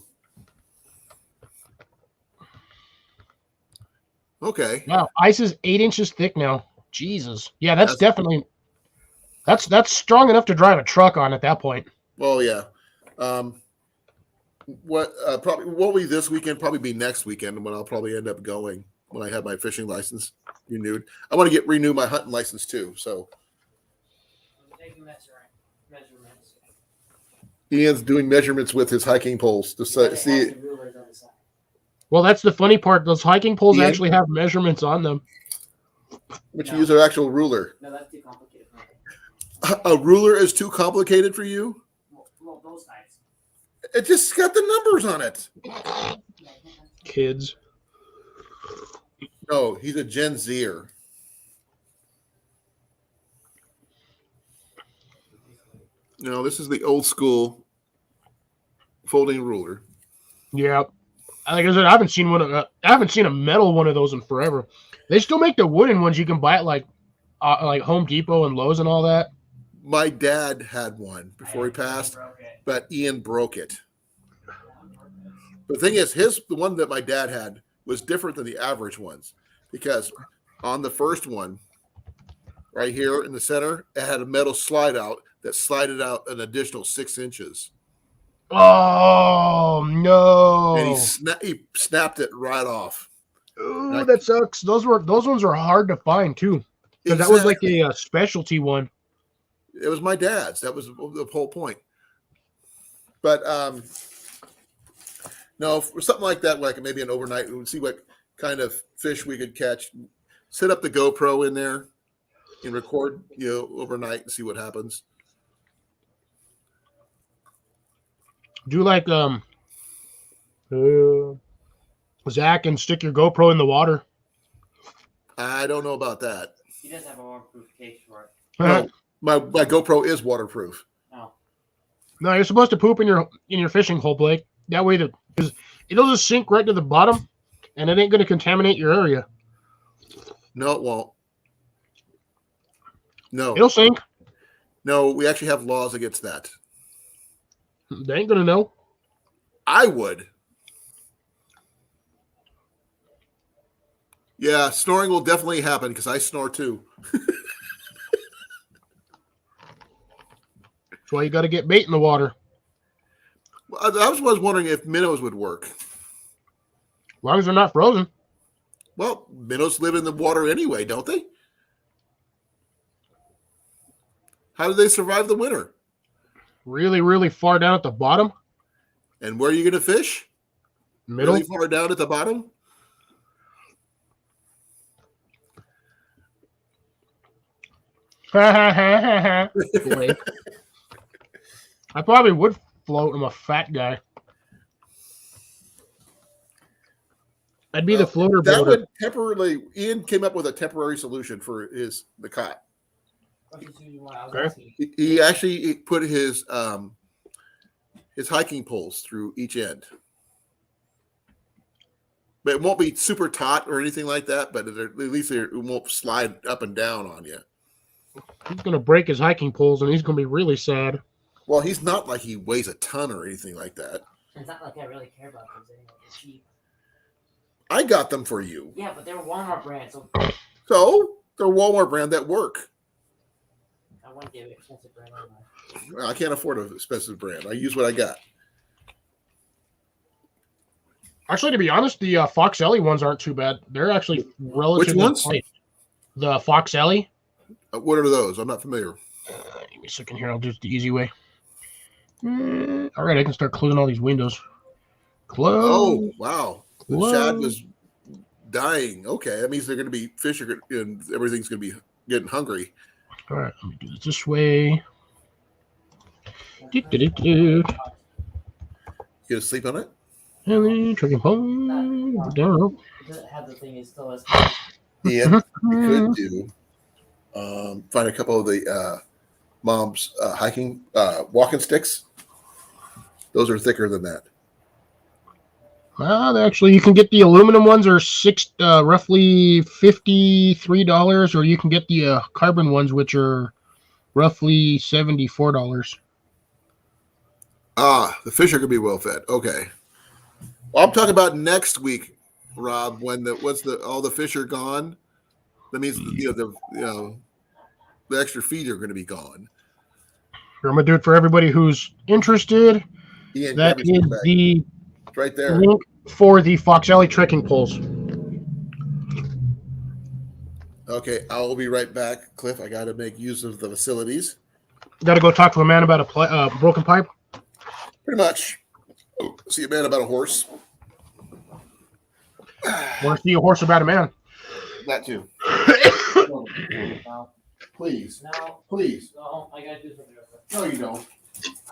Okay. Wow, ice is 8 inches thick now. Jesus. Yeah, that's definitely that's strong enough to drive a truck on at that point. Well, yeah. What probably won't be this weekend, probably be next weekend when I'll probably end up going when I have my fishing license renewed. I want to renew my hunting license too. So Ian's doing measurements with his hiking poles to see. Well, that's the funny part. Those hiking poles actually have measurements on them. But you use an actual ruler. No, that's too complicated. A ruler is too complicated for you? Well, those types. It just got the numbers on it. Kids. No, he's a Gen Zer. No, this is the old school folding ruler. Yeah. Like I said, I haven't seen I haven't seen a metal one of those in forever. They still make the wooden ones you can buy at like Home Depot and Lowe's and all that. My dad had one before he passed, but Ian broke it. The thing is, the one that my dad had was different than the average ones, because on the first one, right here in the center, it had a metal slide out that slided out an additional 6 inches. Oh no! And he snapped it right off. Ooh, that sucks. Those ones are hard to find too, because that was like a specialty one. It was my dad's. That was the whole point. But no, for something like that, like maybe an overnight, we would see what kind of fish we could catch. Set up the GoPro in there and record, overnight and see what happens. Do like Zach, and stick your GoPro in the water. I don't know about that. He does have a waterproof case for it. No, my GoPro is waterproof. No. No, you're supposed to poop in your fishing hole, Blake. That way, because it'll just sink right to the bottom, and it ain't going to contaminate your area. No, it won't. No, It'll sink. no, we actually have laws against that. They ain't going to know. I would. Yeah, snoring will definitely happen because I snore too. That's why you got to get bait in the water. I was wondering if minnows would work. As long as they're not frozen. Well, minnows live in the water anyway, don't they? How do they survive the winter? Really, really far down at the bottom. And where are you going to fish? Middle. Really far down at the bottom? Blake. I probably would float. I'm a fat guy. I'd be the floater That boater. would temporarily. Ian came up with a temporary solution for the cot. Okay. He actually put his hiking poles through each end. But it won't be super taut or anything like that. But at least it won't slide up and down on you. He's going to break his hiking poles, and he's going to be really sad. Well, he's not like he weighs a ton or anything like that. It's not like I really care about those anyway. They're cheap. I got them for you. Yeah, but they're Walmart brand, so So they're Walmart brand that work. I wouldn't give it expensive brand anyway. I can't afford an expensive brand. I use what I got. Actually, to be honest, the Fox Ellie ones aren't too bad. They're actually relatively Which ones? light. The Fox Ellie. What are those? I'm not familiar. Give me a second here. I'll do it the easy way. All right, I can start closing all these windows. Close. Oh, wow. The Close. shad was dying. Okay, that means they're going to be fish are gonna, and everything's going to be getting hungry. All right, let me do this this way. Do. You gonna sleep on it? Ellie, trucking home. Down. It doesn't have the thing, it still has. Yeah, you could do. Find a couple of the mom's hiking walking sticks. Those are thicker than that. Actually, you can get the aluminum ones are roughly $53, or you can get the carbon ones, which are roughly $74. The fish are gonna be well fed. Okay. Well, I'm talking about next week, Rob. When all the fish are gone, that means the extra feed are going to be gone. I'm gonna do it for everybody who's interested. Ian, That grab your is bag. the It's right there. link for the Fox Alley trekking poles. Okay, I will be right back, Cliff. I got to make use of the facilities. Got to go talk to a man about a broken pipe. Pretty much. See a man about a horse. Want to see a horse about a man? That too. No, Please. no, Please. no, I gotta do something real quick. No, you don't.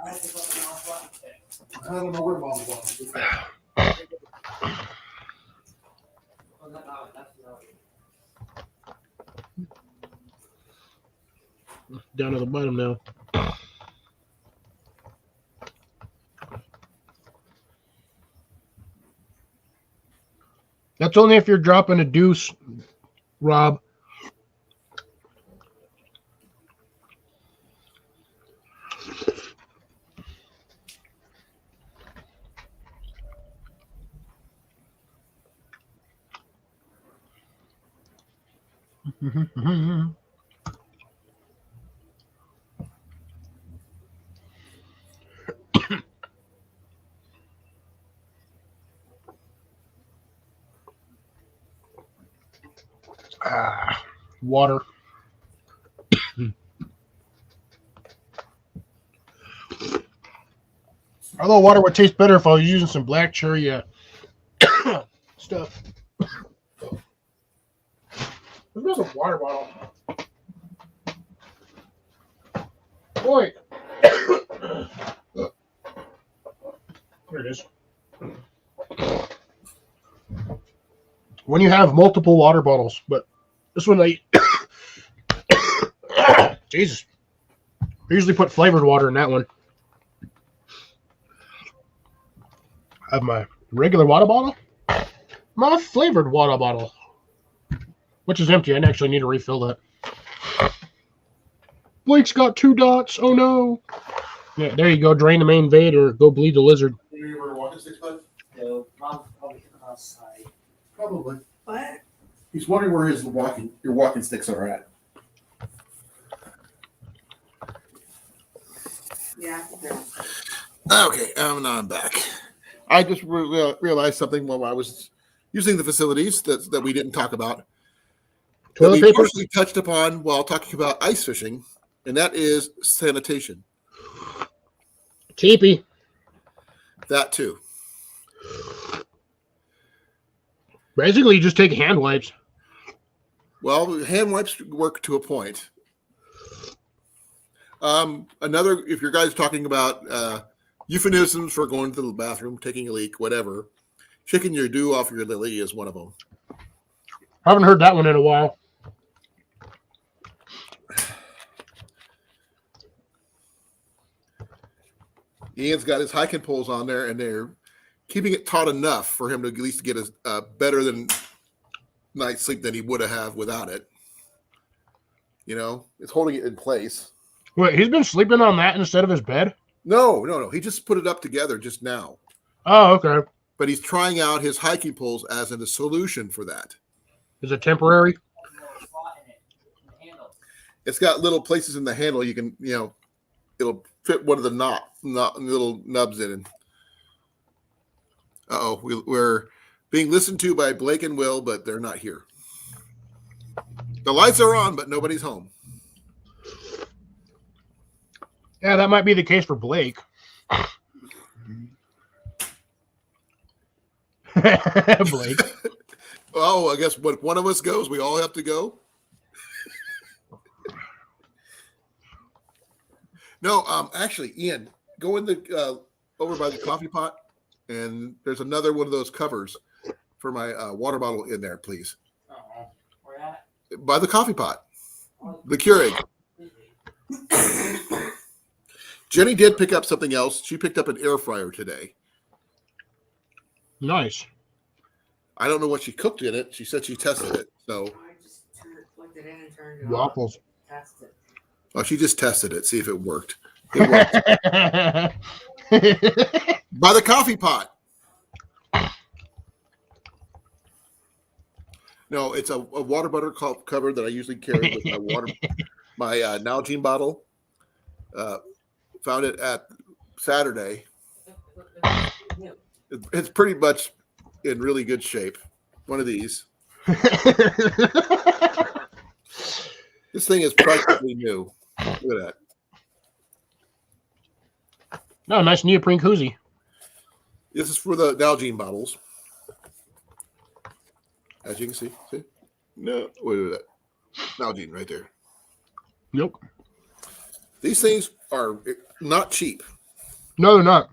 I have to go to my office. Okay. I don't know where mom's going. Well, that's no. Down to the bottom now. That's only if you're dropping a deuce, Rob. Water. Although water would taste better if I was using some black cherry stuff. There's a water bottle. Boy. There it is. When you have multiple water bottles, but This one I Jesus. I usually put flavored water in that one. I have my regular water bottle. My flavored water bottle. Which is empty. I actually need to refill that. Blake's got 2 dots. Oh no. Yeah, there you go. Drain the main vein or go bleed the lizard. You ever walking sticks, bud? No, Mom probably outside. Probably. What? He's wondering where your walking sticks are at. Yeah. Yeah. Okay, now I'm back. I just realized something while I was using the facilities that we didn't talk about. That Toilet we paper? partially touched upon while talking about ice fishing, and that is sanitation. Teepee. That too. Basically, you just take hand wipes. Well, hand wipes work to a point. Another, if your guys talking about euphemisms for going to the bathroom, taking a leak, whatever, shaking your dew off your lily is one of them. I haven't heard that one in a while. Ian's got his hiking poles on there, and they're keeping it taut enough for him to at least get a better than night's sleep than he would have without it. You know, it's holding it in place. Wait, he's been sleeping on that instead of his bed? No. He just put it up together just now. Oh, okay. But he's trying out his hiking poles as a solution for that. Is it temporary? It's got little places in the handle you can, it'll fit one of the little nubs in. We're being listened to by Blake and Will, but they're not here. The lights are on, but nobody's home. Yeah, that might be the case for Blake. Blake. Oh, I guess when one of us goes, we all have to go. No, actually, Ian, go in the over by the coffee pot, and there's another one of those covers for my water bottle in there, please. Oh, where at? By the coffee pot, the Keurig. Jenny did pick up something else. She picked up an air fryer today. Nice. I don't know what she cooked in it. She said she tested it. So, I just plugged it in and turned it Waffles. on. Test it. oh, she just tested it, see if it worked. It worked. By the coffee pot. No, it's a water bottle cover that I usually carry with my water, my Nalgene bottle. Found it at Saturday. It's pretty much in really good shape. One of these. This thing is practically new. Look at that. No, nice neoprene koozie. This is for the Nalgene bottles. As you can see. No, wait a minute. Nalgene right there. Nope. These things are not cheap. No, they're not.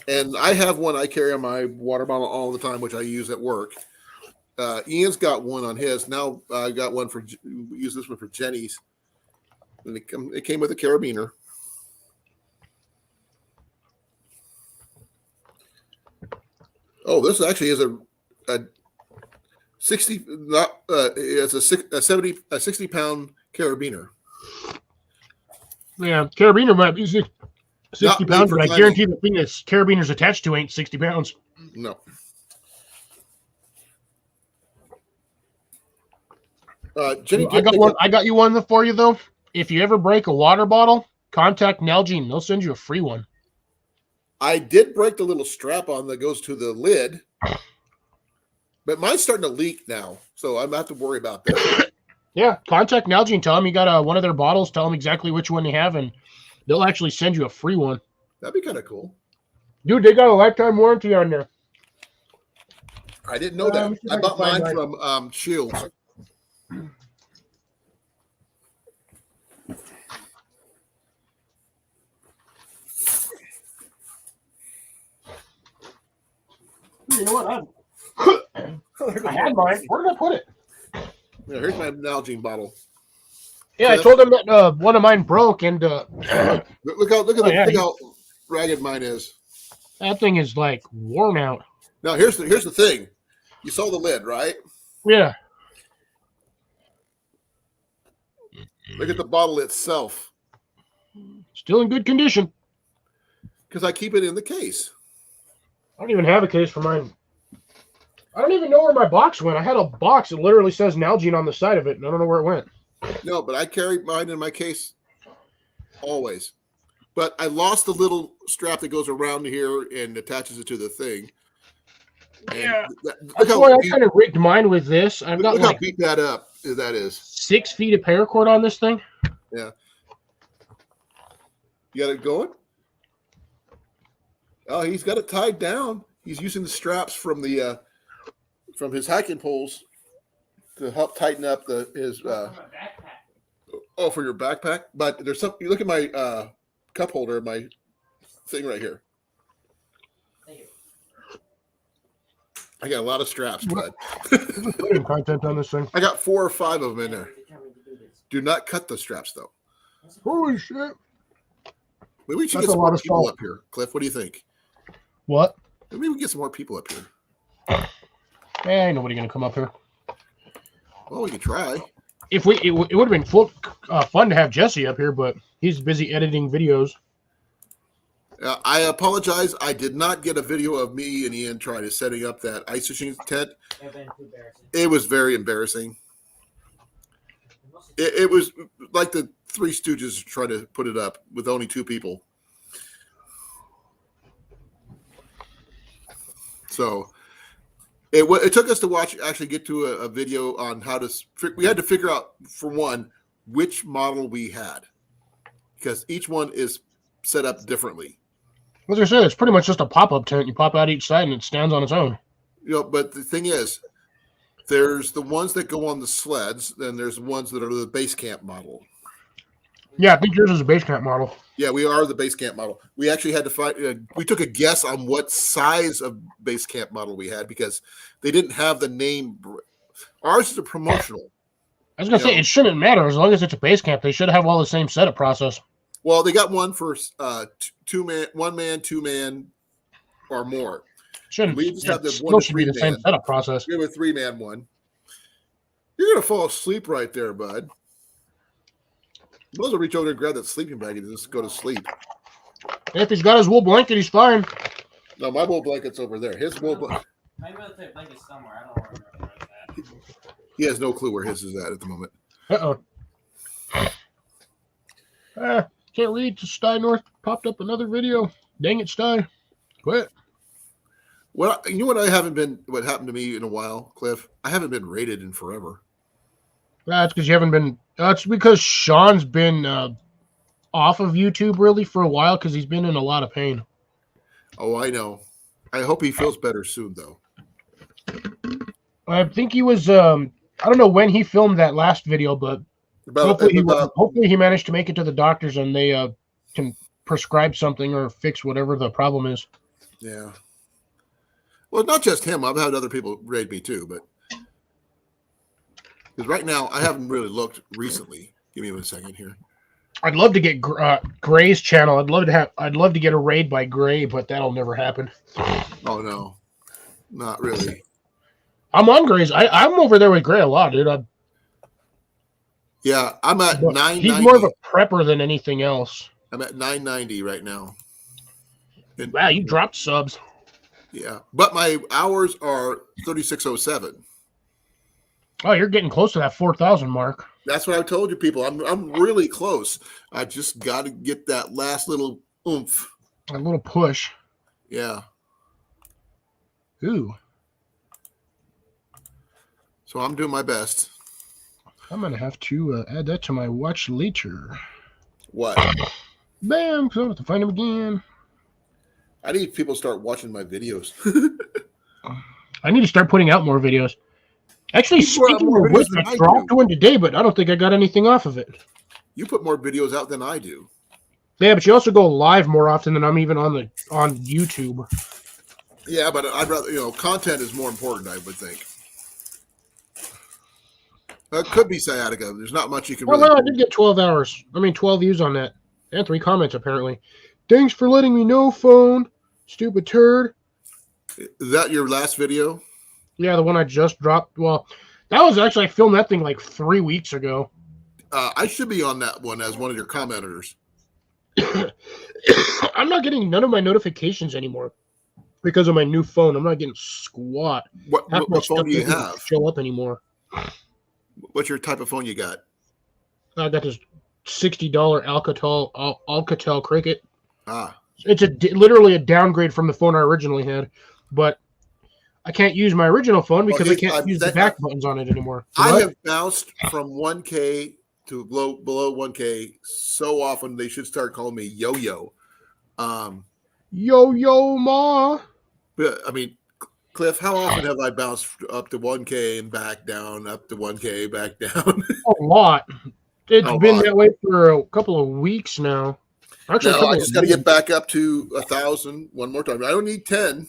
And I have one I carry on my water bottle all the time, which I use at work. Ian's got one on his. Now I got one use this one for Jenny's. And it came with a carabiner. Oh, this actually is a 60 not it's a 60 pound carabiner. Yeah, carabiner might be 60 Not made pounds, for but I climbing. guarantee the thing that carabiner's attached to ain't 60 pounds. No. Jenny, I got you one for you though. If you ever break a water bottle, contact Nalgene. They'll send you a free one. I did break the little strap on that goes to the lid, but mine's starting to leak now, so I'm not have to worry about that. Yeah, contact Nalgene. Tell them you got one of their bottles. Tell them exactly which one you have, and they'll actually send you a free one. That'd be kind of cool. Dude, they got a lifetime warranty on there. I didn't know that. I bought mine from Shields. You know what? I had mine. Where did I put it? Yeah, here's my Nalgene bottle. Yeah, I told him that one of mine broke, and Look yeah, how ragged mine is. that thing is like worn out. Now here's the thing. You saw the lid, right? Yeah. Look at the bottle itself. Still in good condition. Because I keep it in the case. I don't even have a case for mine. I don't even know where my box went. I had a box that literally says Nalgene on the side of it, and I don't know where it went. No, but I carry mine in my case always. But I lost the little strap that goes around here and attaches it to the thing. And Yeah. look That's how why I beat, kind of rigged mine with this. I've got look how like beat that up that is. 6 feet of paracord on this thing. Yeah. You got it going? Oh, he's got it tied down. He's using the straps from the from his hiking poles to help tighten up his for your backpack. But there's some. You look at my cup holder, my thing right here. I got a lot of straps, bud. Content on this thing. I got 4 or 5 of them in there. Do not cut the straps, though. Holy shit! Maybe we should That's get some a lot more of people salt. up here. Cliff, what do you think? What? Maybe we can get some more people up here. Ain't nobody gonna come up here. Well, we could try. If it would have been fun to have Jesse up here, but he's busy editing videos. I apologize. I did not get a video of me and Ian trying to setting up that ice fishing tent. It was very embarrassing. It was like the Three Stooges trying to put it up with only 2 people. So it took us to actually get to a video on how to. We had to figure out, for one, which model we had, because each one is set up differently. As I said, it's pretty much just a pop-up tent. You pop out each side and it stands on its own. But the thing is, there's the ones that go on the sleds, then there's the ones that are the base camp model. Yeah, I think yours is a base camp model. Yeah, we are the base camp model. We actually had to find. We took a guess on what size of base camp model we had because they didn't have the name. Ours is a promotional. I was gonna say it shouldn't matter as long as it's a base camp. They should have all the same setup process. Well, they got one for 2 man, 1 man, 2 man, or more. Shouldn't we just have the still 1 should be the 3 same man. setup process. We have a 3-man one. You're gonna fall asleep right there, bud. You might as well reach over there and grab that sleeping bag and just go to sleep. If he's got his wool blanket, he's fine. No, my wool blanket's over there. His wool blanket. Maybe I'll take blanket somewhere. I don't know where it's at. He has no clue where his is at the moment. Can't read. Sty North popped up another video. Dang it, Sty. Quit. Well, you know what what happened to me in a while, Cliff? I haven't been rated in forever. That's because you haven't been. That's because Sean's been off of YouTube really for a while because he's been in a lot of pain. Oh, I know. I hope he feels better soon, though. I think he was. I don't know when he filmed that last video, but hopefully he managed to make it to the doctors and they can prescribe something or fix whatever the problem is. Yeah. Well, not just him. I've had other people rate me too, but because right now I haven't really looked recently. Give me 1 second here. I'd love to get Gray's channel. I'd love to get a raid by Gray, but that'll never happen. Oh no, not really. I'm on Gray's. I'm over there with Gray a lot, dude. Yeah, I'm at 990. He's more of a prepper than anything else. I'm at 990 right now. And, Wow, you dropped subs. Yeah, but my hours are 3607. Oh, you're getting close to that 4,000 mark. That's what I told you, people. I'm really close. I just got to get that last little oomph. A little push. Yeah. Ooh. So I'm doing my best. I'm going to have to add that to my watch later. What? Bam! So I have to find him again. I need people to start watching my videos. I need to start putting out more videos. Actually, speaking of which, I dropped one today, but I don't think I got anything off of it. You put more videos out than I do. Yeah, but you also go live more often than I'm even on YouTube. Yeah, but I'd rather, content is more important, I would think. It could be sciatica. There's not much you can Well, really no, I do. did get 12 hours. 12 views on that. And 3 comments, apparently. Thanks for letting me know, phone. Stupid turd. Is that your last video? Yeah, the one I just dropped. Well, that was actually, I filmed that thing like 3 weeks ago. I should be on that one as one of your commenters. I'm not getting none of my notifications anymore because of my new phone. I'm not getting squat. What Half my phone stuff do you doesn't even have? show up anymore. What's your type of phone you got? I got this $60 Alcatel Cricket. Ah, It's literally a downgrade from the phone I originally had, but I can't use my original phone because I can't use the back buttons on it anymore. I have bounced from 1K to below 1K so often they should start calling me Yo-Yo. Yo, ma. But I mean, Cliff, how often have I bounced up to 1K and back down, up to 1K, back down? A lot. It's A been lot. that way for a couple of weeks now. Actually, a Now couple I of just got to get months. back up to 1,000 one more time. I don't need 10.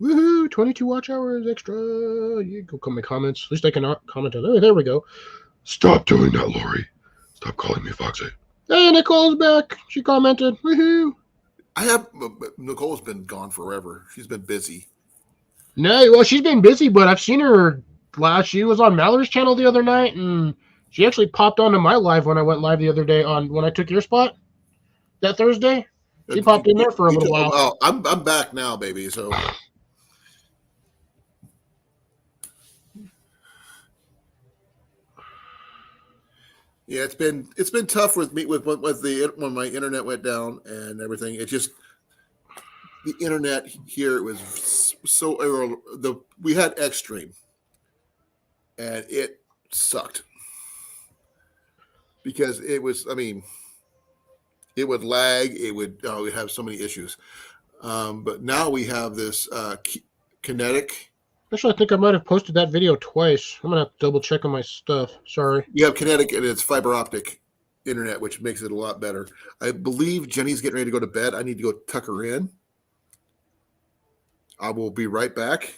Woohoo! 22 watch hours extra. You go comment comments. At least I can comment on it. Oh, there we go. Stop doing that, Lori. Stop calling me Foxy. Hey, Nicole's back. She commented. Woohoo! Nicole's been gone forever. She's been busy. No, well, she's been busy, but I've seen her she was on Mallory's channel the other night, and she actually popped onto my live when I went live the other day when I took your spot that Thursday. She popped in there for a little while. Oh, I'm back now, baby. So yeah, it's been tough with me when my internet went down and everything. It just the internet here was so we had Xstream and it sucked because it was. I mean, it would lag. It would have so many issues. But now we have this kinetic. Actually, I think I might have posted that video twice. I'm gonna have to double check on my stuff. Sorry. You have kinetic and it's fiber optic internet, which makes it a lot better. I believe Jenny's getting ready to go to bed. I need to go tuck her in. I will be right back.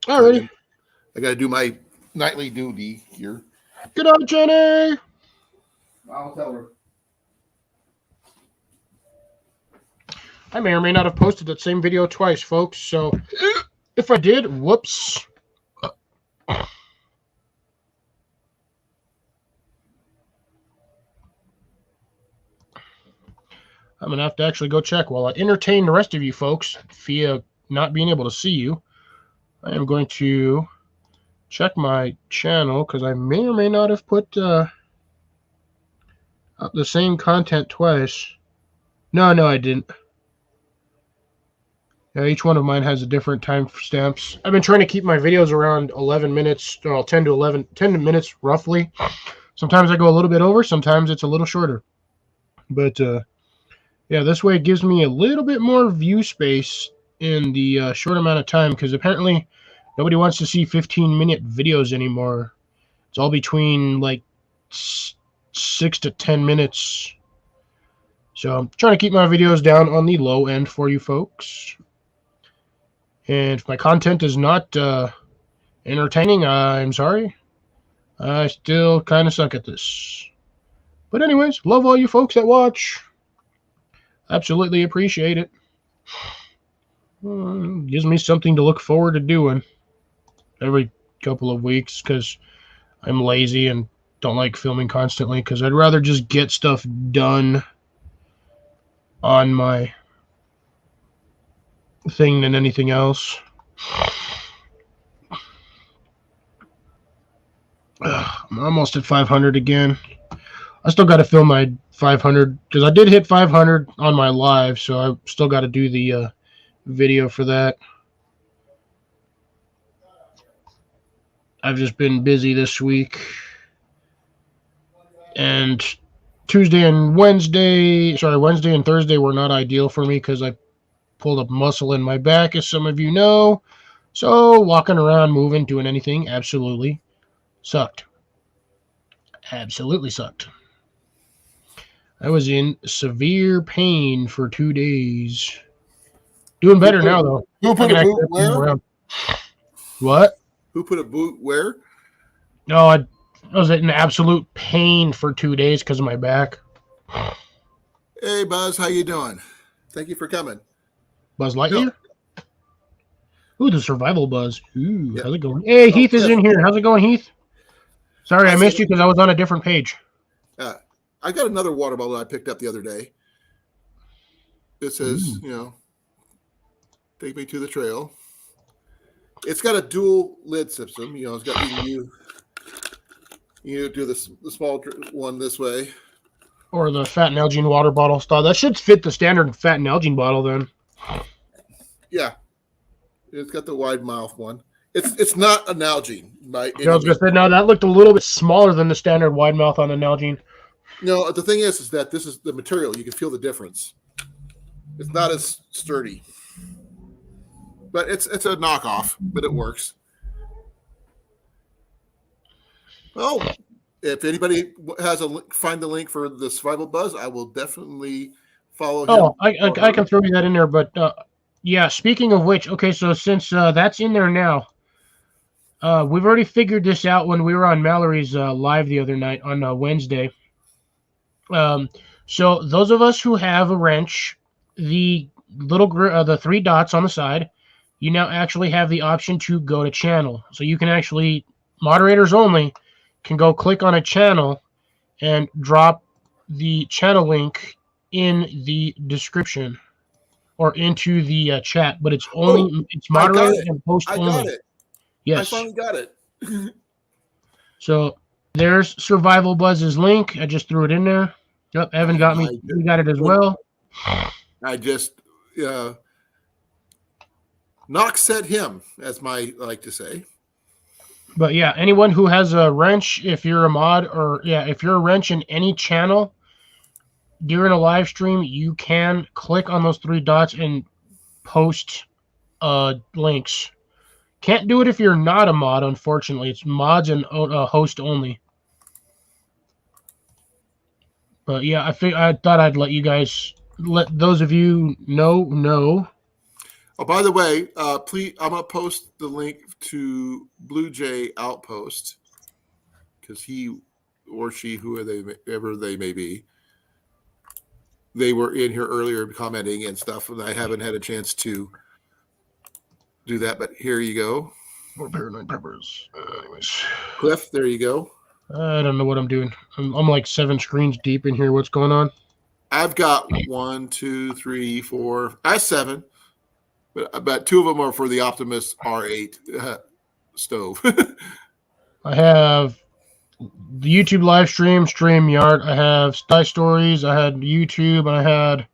Alrighty. I got to do my nightly duty here. Good night, Jenny. I'll tell her. I may or may not have posted that same video twice, folks. So if I did, whoops. I'm going to have to actually go check while I entertain the rest of you folks via not being able to see you. I am going to check my channel because I may or may not have put the same content twice. No, I didn't. Yeah, each one of mine has a different time stamps. I've been trying to keep my videos around 11 minutes, well, 10 minutes roughly. Sometimes I go a little bit over, sometimes it's a little shorter. But yeah, this way it gives me a little bit more view space in the short amount of time because apparently nobody wants to see 15-minute videos anymore. It's all between like 6 to 10 minutes. So I'm trying to keep my videos down on the low end for you folks. And if my content is not entertaining, I'm sorry. I still kind of suck at this. But anyways, love all you folks that watch. Absolutely appreciate it. Gives me something to look forward to doing every couple of weeks because I'm lazy and don't like filming constantly because I'd rather just get stuff done on my thing than anything else. I'm almost at 500 again. I still got to film my 500 because I did hit 500 on my live, so I still got to do the video for that. I've just been busy this week, and Wednesday and Thursday were not ideal for me because I pulled a muscle in my back, as some of you know. So walking around, moving, doing anything absolutely sucked. Absolutely sucked. I was in severe pain for 2 days. Doing better now, though. Who put a boot where? What? Who put a boot where? No, I I was in absolute pain for 2 days because of my back. Hey, Buzz, how you doing? Thank you for coming. Buzz Lightyear? Ooh, the survival buzz. Ooh, Yeah. how's it going? Hey, Oh, Heath is Cliff. in here. How's it going, Heath? Sorry, I How's missed it- you because I was on a different page. I got another water bottle I picked up the other day. It says, Ooh. take me to the trail. It's got a dual lid system. It's got you do the small one this way. Or the Fat Nalgene water bottle style. That should fit the standard Fat Nalgene bottle then. Yeah, it's got the wide mouth one. It's not a Nalgene by any I was gonna means. say no, that looked a little bit smaller than the standard wide mouth on the Nalgene. No, the thing is that this is the material. You can feel the difference. It's not as sturdy, but it's a knockoff, but it works. Oh, if anybody has find the link for the Survival Buzz, I will definitely follow him. Oh, I can throw that in there, but yeah. Speaking of which, okay, so since that's in there now, we've already figured this out when we were on Mallory's live the other night on Wednesday. So those of us who have a wrench, the the 3 dots on the side, you now actually have the option to go to channel. So you can actually, moderators only, can go click on a channel and drop the channel link in the description or into the chat, but it's only it's moderator and host I only. got it. Yes. I finally got it. So there's Survival Buzz's link. I just threw it in there. Yep, Evan got me. We got it as well. I just knock set him, as I like to say. But yeah, anyone who has a wrench, if you're a mod, or if you're a wrench in any channel during a live stream, you can click on those 3 dots and post links. Can't do it if you're not a mod, unfortunately. It's mods and host only. But yeah, I thought I'd let you guys, let those of you know. Oh, by the way, please, I'm gonna post the link to Blue Jay Outpost because he or she, whoever they may be, they were in here earlier commenting and stuff, and I haven't had a chance to do that. But here you go. More Paranoid Peppers. Anyways, Cliff, there you go. I don't know what I'm doing. I'm like 7 screens deep in here. What's going on? I've got 1, 2, 3, 4. I have 7, but 2 of them are for the Optimus R8 stove. I have the YouTube live stream, StreamYard. I have Sty Stories. I had YouTube, and I had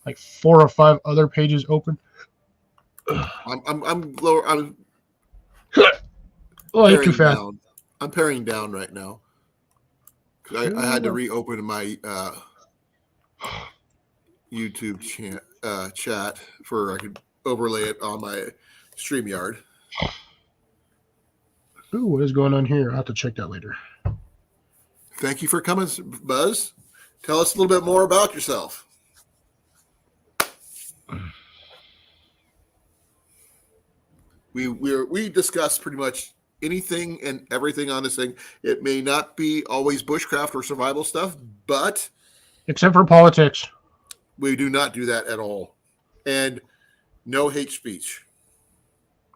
like 4 or 5 other pages open. I'm lower. I'm Oh, you're too paring fast. down. I'm paring down right now. I had to reopen my YouTube chat for I could overlay it on my StreamYard. Ooh, what is going on here? I'll have to check that later. Thank you for coming, Buzz. Tell us a little bit more about yourself. We discuss pretty much anything and everything on this thing. It may not be always bushcraft or survival stuff, but Except for politics. we do not do that at all. And no hate speech,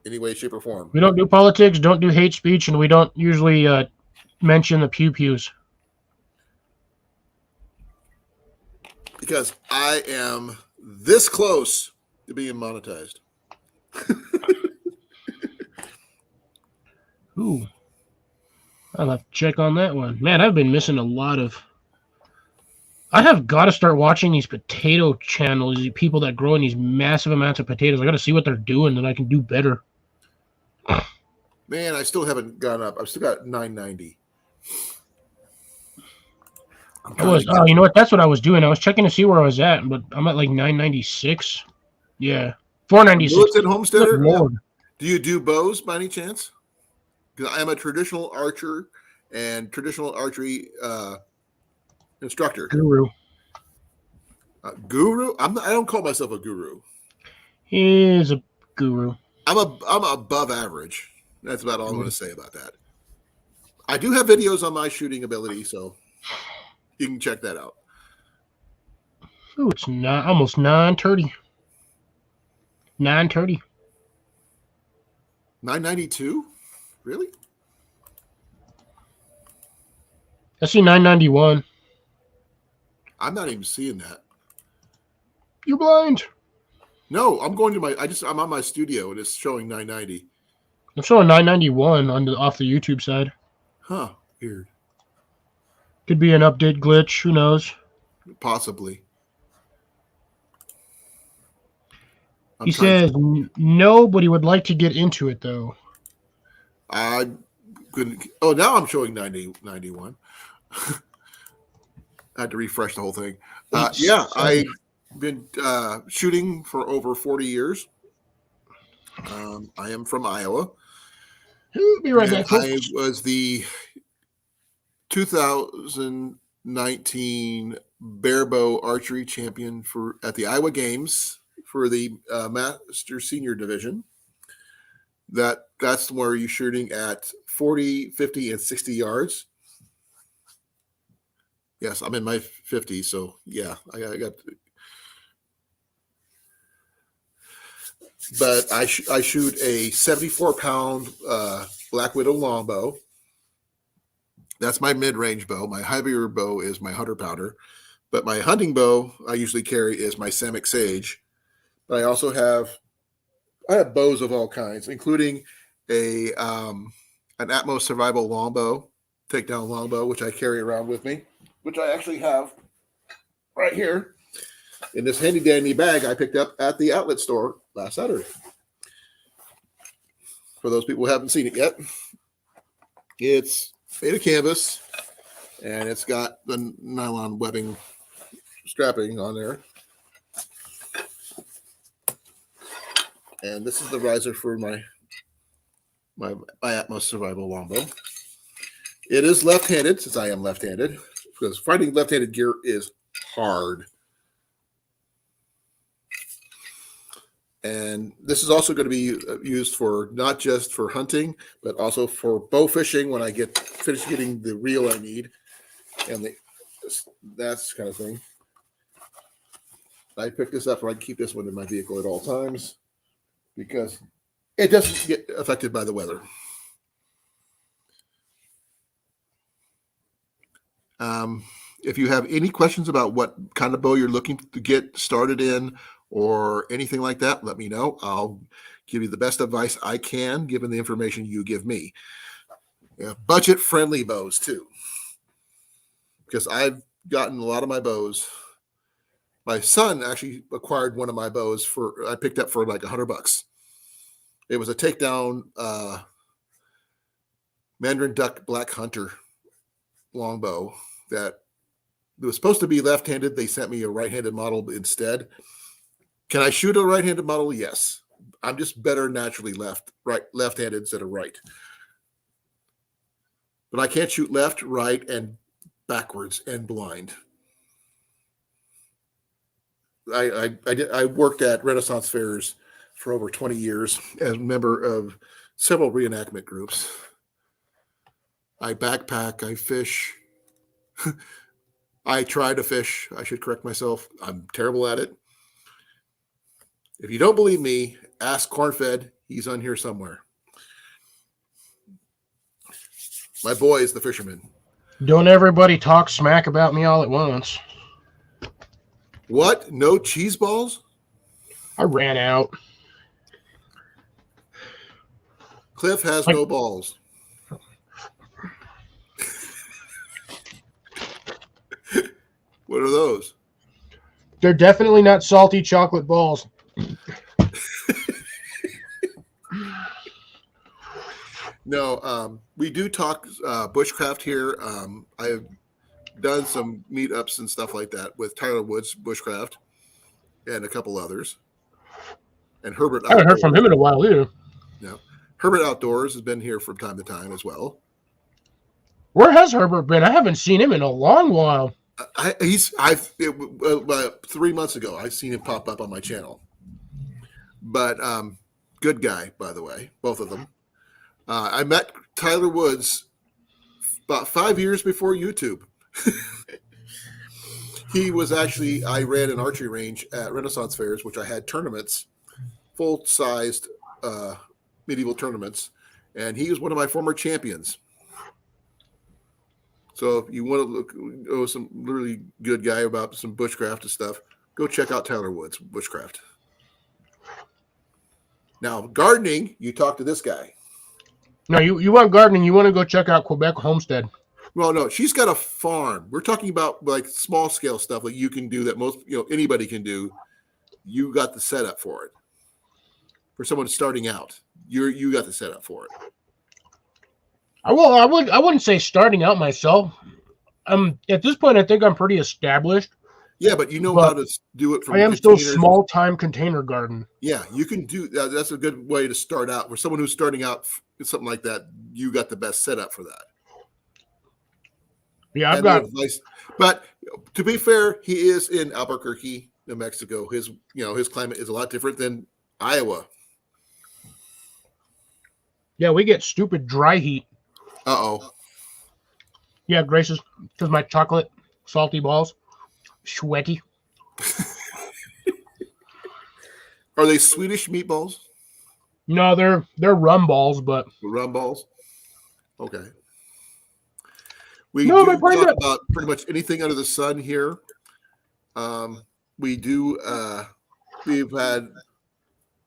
any way, shape, or form. We don't do politics, don't do hate speech, and we don't usually mention the pew-pews. Because I am this close to being monetized. Ooh. I'll have to check on that one. Man, I've been missing a lot of... I have got to start watching these potato channels, these people that grow in these massive amounts of potatoes. I got to see what they're doing, and I can do better. Man, I still haven't gone up. I've still got 990. You know what? That's what I was doing. I was checking to see where I was at, but I'm at like 996. Yeah. 496. Militant Homesteader? Good Lord. Do you do bows by any chance? Because I am a traditional archer and traditional archery instructor. Guru. Guru? I don't call myself a guru. He is a guru. I'm above average. That's about all I'm going to say about that. I do have videos on my shooting ability, so you can check that out. Oh, it's not almost 9:30. 9:30. 992? Really? I see 991. I'm not even seeing that. You're blind. No, I'm going to I'm on my studio and it's showing 990. I'm showing 991 off the YouTube side. Huh. Weird. Could be an update glitch. Who knows? Possibly. He says nobody would like to get into it though. I couldn't. Oh, now I'm showing 91. I had to refresh the whole thing. Yeah, I've been shooting for over 40 years. I am from Iowa. Be right back, folks. I was the 2019 barebow archery champion at the Iowa Games for the Master Senior Division. That's where you're shooting at 40, 50, and 60 yards. Yes, I'm in my 50s, so yeah, I got. But I shoot a 74-pound Black Widow longbow. That's my mid-range bow. My heavier bow is my 100-pounder. But my hunting bow I usually carry is my Samick Sage. But I also have bows of all kinds, including an Atmos Survival longbow, takedown longbow, which I carry around with me, which I actually have right here in this handy dandy bag I picked up at the outlet store last Saturday. For those people who haven't seen it yet, it's made of canvas and it's got the nylon webbing strapping on there. And this is the riser for my Atmos Survival longbow. It is left-handed, since I am left-handed, because finding left-handed gear is hard. And this is also going to be used for not just for hunting, but also for bow fishing when I finish getting the reel I need, and that kind of thing. I picked this up, so I can keep this one in my vehicle at all times because it doesn't get affected by the weather. If you have any questions about what kind of bow you're looking to get started in or anything like that, let me know. I'll give you the best advice I can, given the information you give me. Yeah, budget-friendly bows, too, because I've gotten a lot of my bows. My son actually acquired one of my bows I picked up for like $100. It was a takedown Mandarin Duck Black Hunter longbow that it was supposed to be left-handed. They sent me a right-handed model instead. Can I shoot a right-handed model? Yes. I'm just better naturally left-handed instead of right. But I can't shoot left, right, and backwards and blind. I worked at Renaissance fairs for over 20 years as a member of several reenactment groups. I backpack, I fish. I try to fish. I should correct myself. I'm terrible at it. If you don't believe me, ask Cornfed. He's on here somewhere. My boy is the fisherman. Don't everybody talk smack about me all at once. What? No cheese balls? I ran out. Cliff has no balls. What are those? They're definitely not salty chocolate balls. No, we do talk bushcraft here. I have done some meetups and stuff like that with Tyler Woods Bushcraft and a couple others. And Herbert I haven't heard from him in a while either. No, Herbert Outdoors has been here from time to time as well. Where has Herbert been? I haven't seen him in a long while. 3 months ago, I've seen him pop up on my channel. But good guy, by the way, both of them. I met Tyler Woods about 5 years before YouTube. He was actually, I ran an archery range at Renaissance fairs, which I had tournaments, full-sized medieval tournaments, and he was one of my former champions. So if you want to look some really good guy about some bushcraft and stuff, go check out Tyler Woods Bushcraft. Now gardening, you talk to this guy. No, you want gardening, you want to go check out Quebec Homestead. Well, no, she's got a farm. We're talking about like small scale stuff like you can do that most anybody can do. You got the setup for it. For someone starting out, you got the setup for it. I wouldn't say starting out myself. At this point I think I'm pretty established. Yeah, but you know how to do it from I am still small time container garden. Yeah, you can do that. That's a good way to start out. For someone who's starting out something like that, you got the best setup for that. Yeah, I've got advice. But to be fair, he is in Albuquerque, New Mexico. His climate is a lot different than Iowa. Yeah, we get stupid dry heat. Uh-oh. Yeah, Grace's because my chocolate salty balls. Sweaty. Are they Swedish meatballs? No, they're rum balls, but Rum balls? Okay. We No, do my point talk is- about pretty much anything under the sun here. We do we've had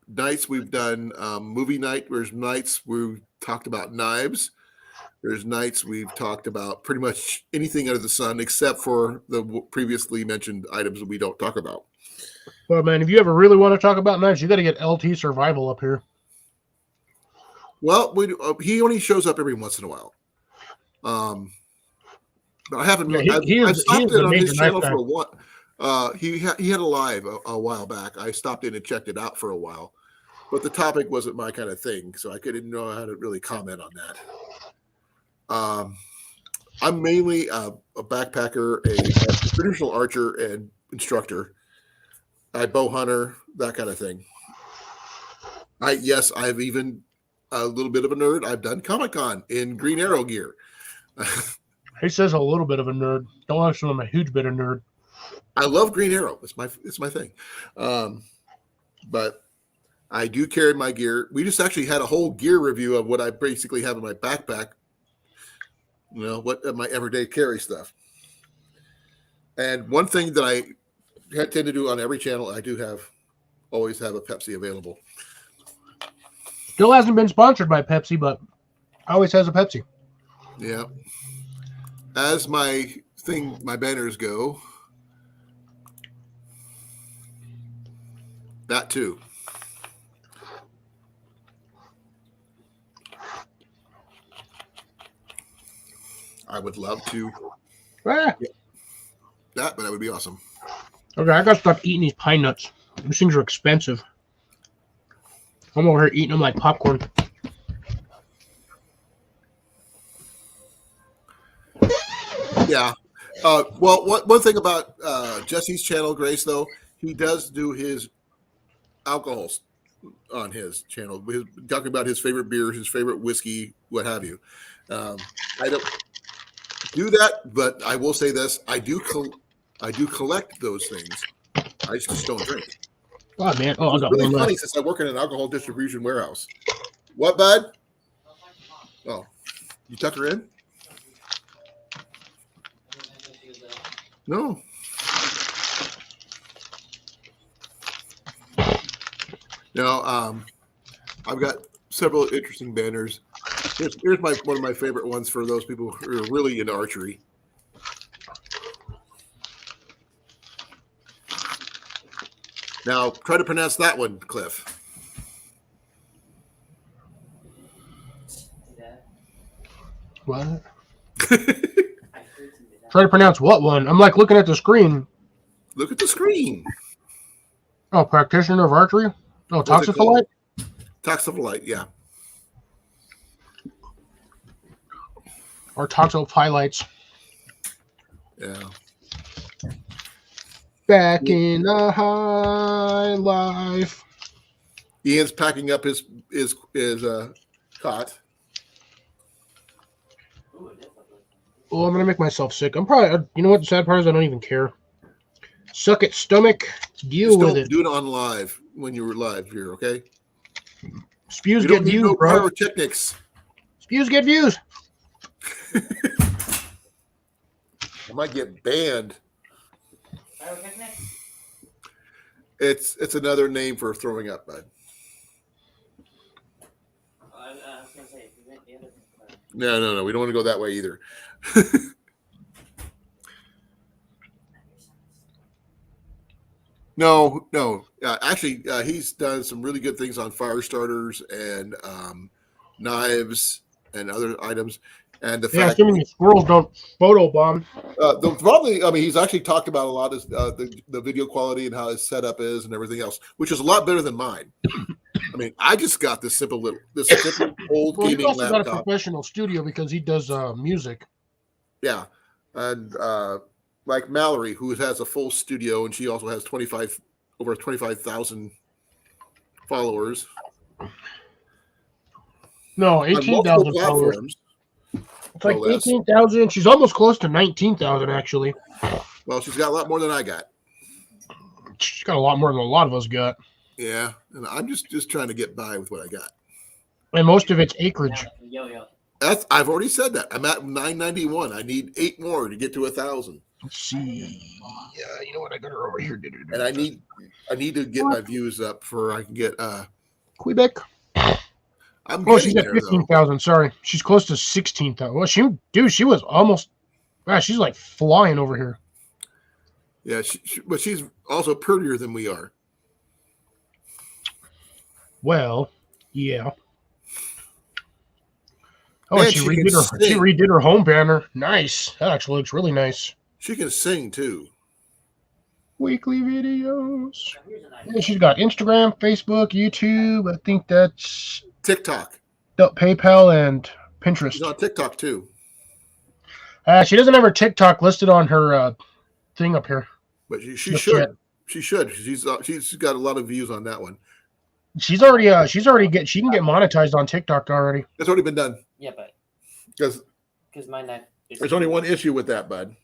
nights we've done movie night. There's nights we've talked about knives. There's nights we've talked about pretty much anything under the sun except for the previously mentioned items that we don't talk about. Well, man, if you ever really want to talk about knives, you got to get LT Survival up here. Well, he only shows up every once in a while. But I haven't. Yeah, I've stopped in on his channel guy. for a while. He had a live a while back. I stopped in and checked it out for a while, but the topic wasn't my kind of thing, so I didn't know how to really comment on that. I'm mainly a backpacker, a traditional archer and instructor. I bow hunter, that kind of thing. I've even a little bit of a nerd. I've done Comic-Con in Green Arrow gear. He says a little bit of a nerd. Don't actually, I'm a huge bit of nerd. I love Green Arrow. It's my thing. But I do carry my gear. We just actually had a whole gear review of what I basically have in my backpack. What my everyday carry stuff. And one thing that I tend to do on every channel, I do always have a Pepsi available. Still hasn't been sponsored by Pepsi, but always has a Pepsi. Yeah. As my banners go, that too. I would love to get that, but that would be awesome. Okay, I gotta stop eating these pine nuts. These things are expensive. I'm over here eating them like popcorn. Yeah. Well, one thing about Jesse's channel, Grace, though, he does do his alcohols on his channel. Talking about his favorite beers, his favorite whiskey, what have you. I don't do that, but I will say this: I do collect those things. I just don't drink. Oh man! Oh, I It's got really one funny left. since I work in an alcohol distribution warehouse. What, bud? Oh, you tuck her in? No. Now, I've got several interesting banners. Here's one of my favorite ones for those people who are really into archery. Now, try to pronounce that one, Cliff. What? Try to pronounce what one? I'm like looking at the screen. Look at the screen. Oh, practitioner of archery. Oh, What's it called? toxopholite. Toxopholite, yeah. Or toxophilites. Yeah. Back in the high life. Ian's packing up his cot. Oh, I'm gonna make myself sick. I'm probably. You know what? The sad part is I don't even care. Suck it, stomach. Deal Just with don't it. do it on live when you were live here, okay? Spews We get don't need views, no bro. pyrotechnics. Spews get views. I might get banned. Pyrotechnic? It's another name for throwing up, bud. I was gonna say, if you meant the other thing. No. We don't want to go that way either. No. Actually, he's done some really good things on fire starters and knives and other items. And the Yeah, fact, assuming the squirrels don't photo bomb. he's actually talked about a lot of the video quality and how his setup is and everything else, which is a lot better than mine. I mean, I just got this simple old Well, he's gaming also got a laptop. professional studio because he does music. Yeah, and like Mallory, who has a full studio, and she also has over 25,000 followers No, on multiple 18,000 followers. platforms. It's like no less. 18,000. She's almost close to 19,000, actually. Well, she's got a lot more than I got. She's got a lot more than a lot of us got. Yeah, and I'm just trying to get by with what I got. And most of it's acreage. Yo. I've already said that. I'm at 991. I need 8 more to get to 1,000. Let's see. You know what? I got her over here. And I need to get my views up for I can get Quebec. I'm Oh, she's getting at there though. 15,000. Sorry. She's close to 16,000. Well, she was almost, wow, she's like flying over here. Yeah, but she's also prettier than we are. Well, yeah. Oh, And she she can redid her home banner. Nice. That actually looks really nice. She can sing too. Weekly videos. Here's an idea. Yeah, she's got Instagram, Facebook, YouTube. I think that's TikTok. PayPal and Pinterest. She's on TikTok too. She doesn't have her TikTok listed on her thing up here. But she Not should. yet. She should. She's got a lot of views on that one. She can get monetized on TikTok already. It's already been done. Yeah, but Because my knife is. there's only one issue with that, bud.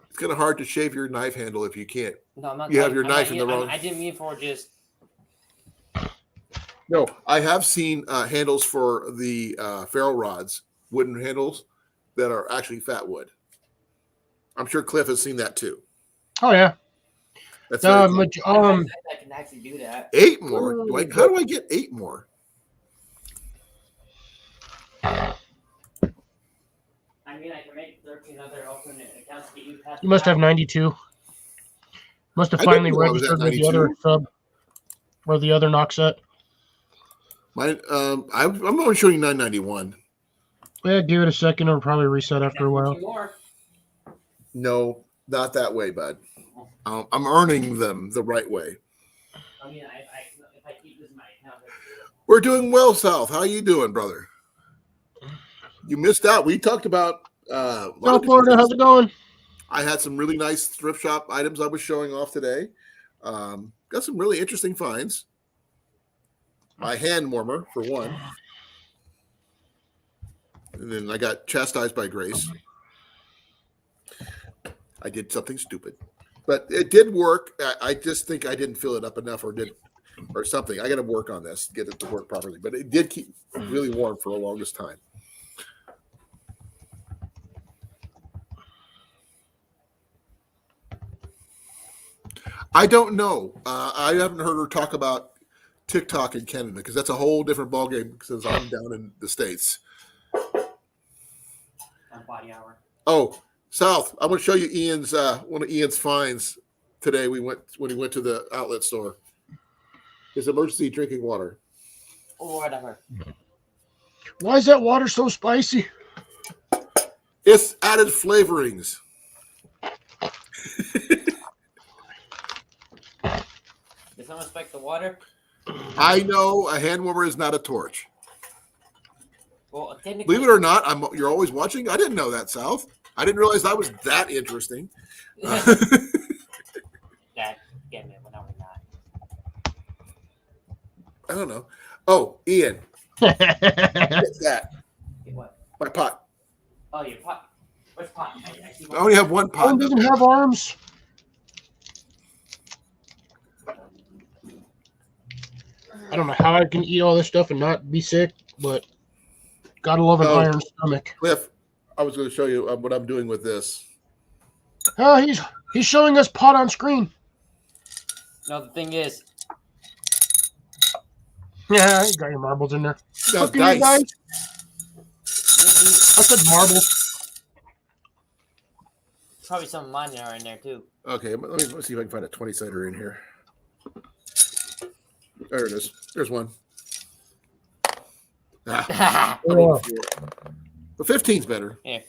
It's kind of hard to shave your knife handle if you can't. No, I'm not. You have talking- your I'm knife not- in the wrong. I didn't mean for just. No, I have seen handles for the ferro rods, wooden handles that are actually fat wood. I'm sure Cliff has seen that too. Oh yeah. That's very cool. I can actually do that. 8 more. How do I get 8 more? I mean, I can make 13 other alternate accounts to get you past. You must have 92. Must have I didn't finally know I was at registered with the other 92. sub or the other knock set. I'm only showing 991. Yeah, give it a second. It'll probably reset after a while. 2 more. No, not that way, bud. I'm earning them the right way. I mean, if I keep this in my account. We're doing well, South. How you doing, brother? You missed out. We talked about a lot of South Florida, different how's it going? I had some really nice thrift shop items I was showing off today. Got some really interesting finds. My hand warmer, for one. And then I got chastised by Grace. I did something stupid. But it did work. I just think I didn't fill it up enough or something. I got to work on this, get it to work properly. But it did keep really warm for the longest time. I don't know. I haven't heard her talk about TikTok in Canada because that's a whole different ballgame because I'm down in the States. On body hour. Oh, South, I'm going to show you Ian's one of Ian's finds today. When he went to the outlet store. His emergency drinking water. Or whatever. Why is that water so spicy? It's added flavorings. Did someone spike the water? I know a hand warmer is not a torch. Well, technically. Believe it or not, you're always watching. I didn't know that, South. I didn't realize that was that interesting. That get me when I'm not. I don't know. Oh, Ian, get that. Get what? My pot. Oh, your pot. What's pot? I see I only have one pot. One doesn't have arms. I don't know how I can eat all this stuff and not be sick, but gotta love an Oh. iron stomach. Cliff, I was going to show you what I'm doing with this. Oh, he's showing us pot on screen. No, the thing is, Yeah, you got your marbles in there. Now, Look at you dice. guys. I said marbles. probably some of mine are in there too. Okay, let's see if I can find a 20-center in here. There it is. There's one. Ah, Oh, the 15's better. that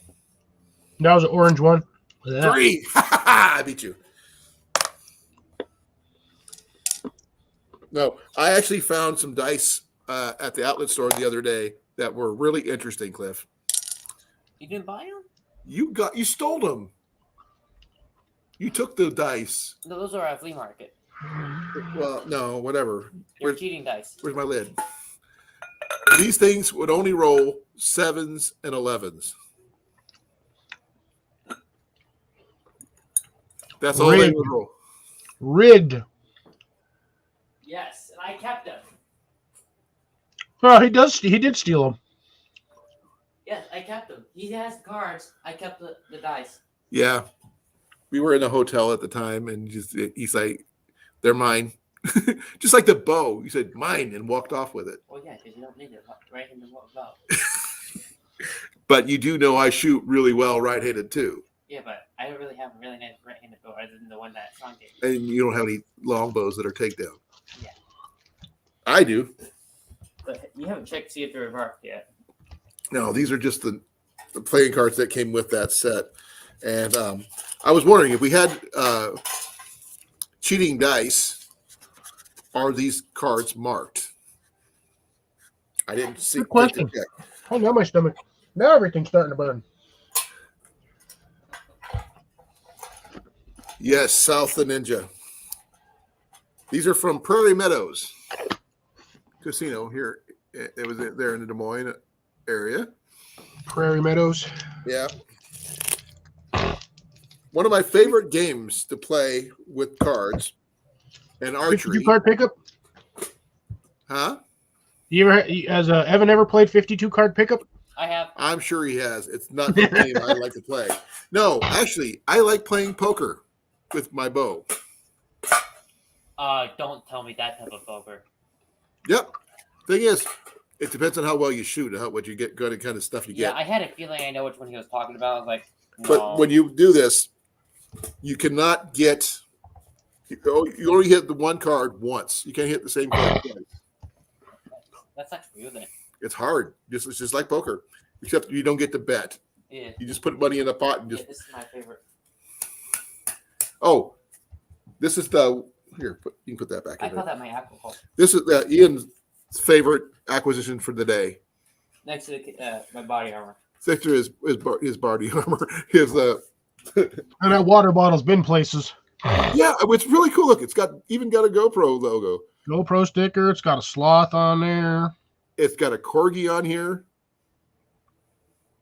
was an orange one. Yeah. 3. I beat you. No, I actually found some dice at the outlet store the other day that were really interesting, Cliff. You didn't buy them? You stole them. You took the dice. No, those are at a flea market. Well, no, whatever. You're cheating dice. Where's my lid? These things would only roll 7s and 11s. That's all they Rigged. would roll. Rigged. Yes, and I kept them. Oh, he did steal them. Yes, I kept them. He has the cards. I kept the dice. Yeah. We were in a hotel at the time, and he's like, they're mine. Just like the bow. He said, mine, and walked off with it. Well, yeah, because you don't need it right in the about. But you do know I shoot really well right-handed, too. Yeah, but I don't really have a really nice right-handed bow other than the one that Sean gave. And you don't have any long bows that are takedown. Yeah. I do. But you haven't checked to see if they're marked yet. No, these are just the playing cards that came with that set. And I was wondering if we had cheating dice, are these cards marked? I didn't see. Good question. Oh, now my stomach. Now everything's starting to burn. Yes, South the Ninja. These are from Prairie Meadows Casino here. It was there in the Des Moines area. Prairie Meadows. Yeah. One of my favorite games to play with cards and archery. 52 card pickup. Huh? Has Evan ever played 52 card pickup? I have. I'm sure he has. It's not the game I like to play. No, actually, I like playing poker with my bow. Don't tell me that type of poker. Yep. Thing is, it depends on how well you shoot and what you get, good and kind of stuff you Yeah, get. I had a feeling I know which one he was talking about. I was like, no. But when you do this, you cannot get. You only hit the one card once. You can't hit the same card twice. That's not true then. It's hard. It's just like poker, except you don't get to bet. Yeah. You just put money in the pot and just. Yeah, this is my favorite. Oh, this is the here. You can put that back I in call there. that my alcohol. This is Ian's favorite acquisition for the day. Next to my body armor. Next to his body armor. His And that water bottle's been places. yeah, it's really cool. Look, it's even got a GoPro logo. GoPro sticker. It's got a sloth on there. It's got a corgi on here.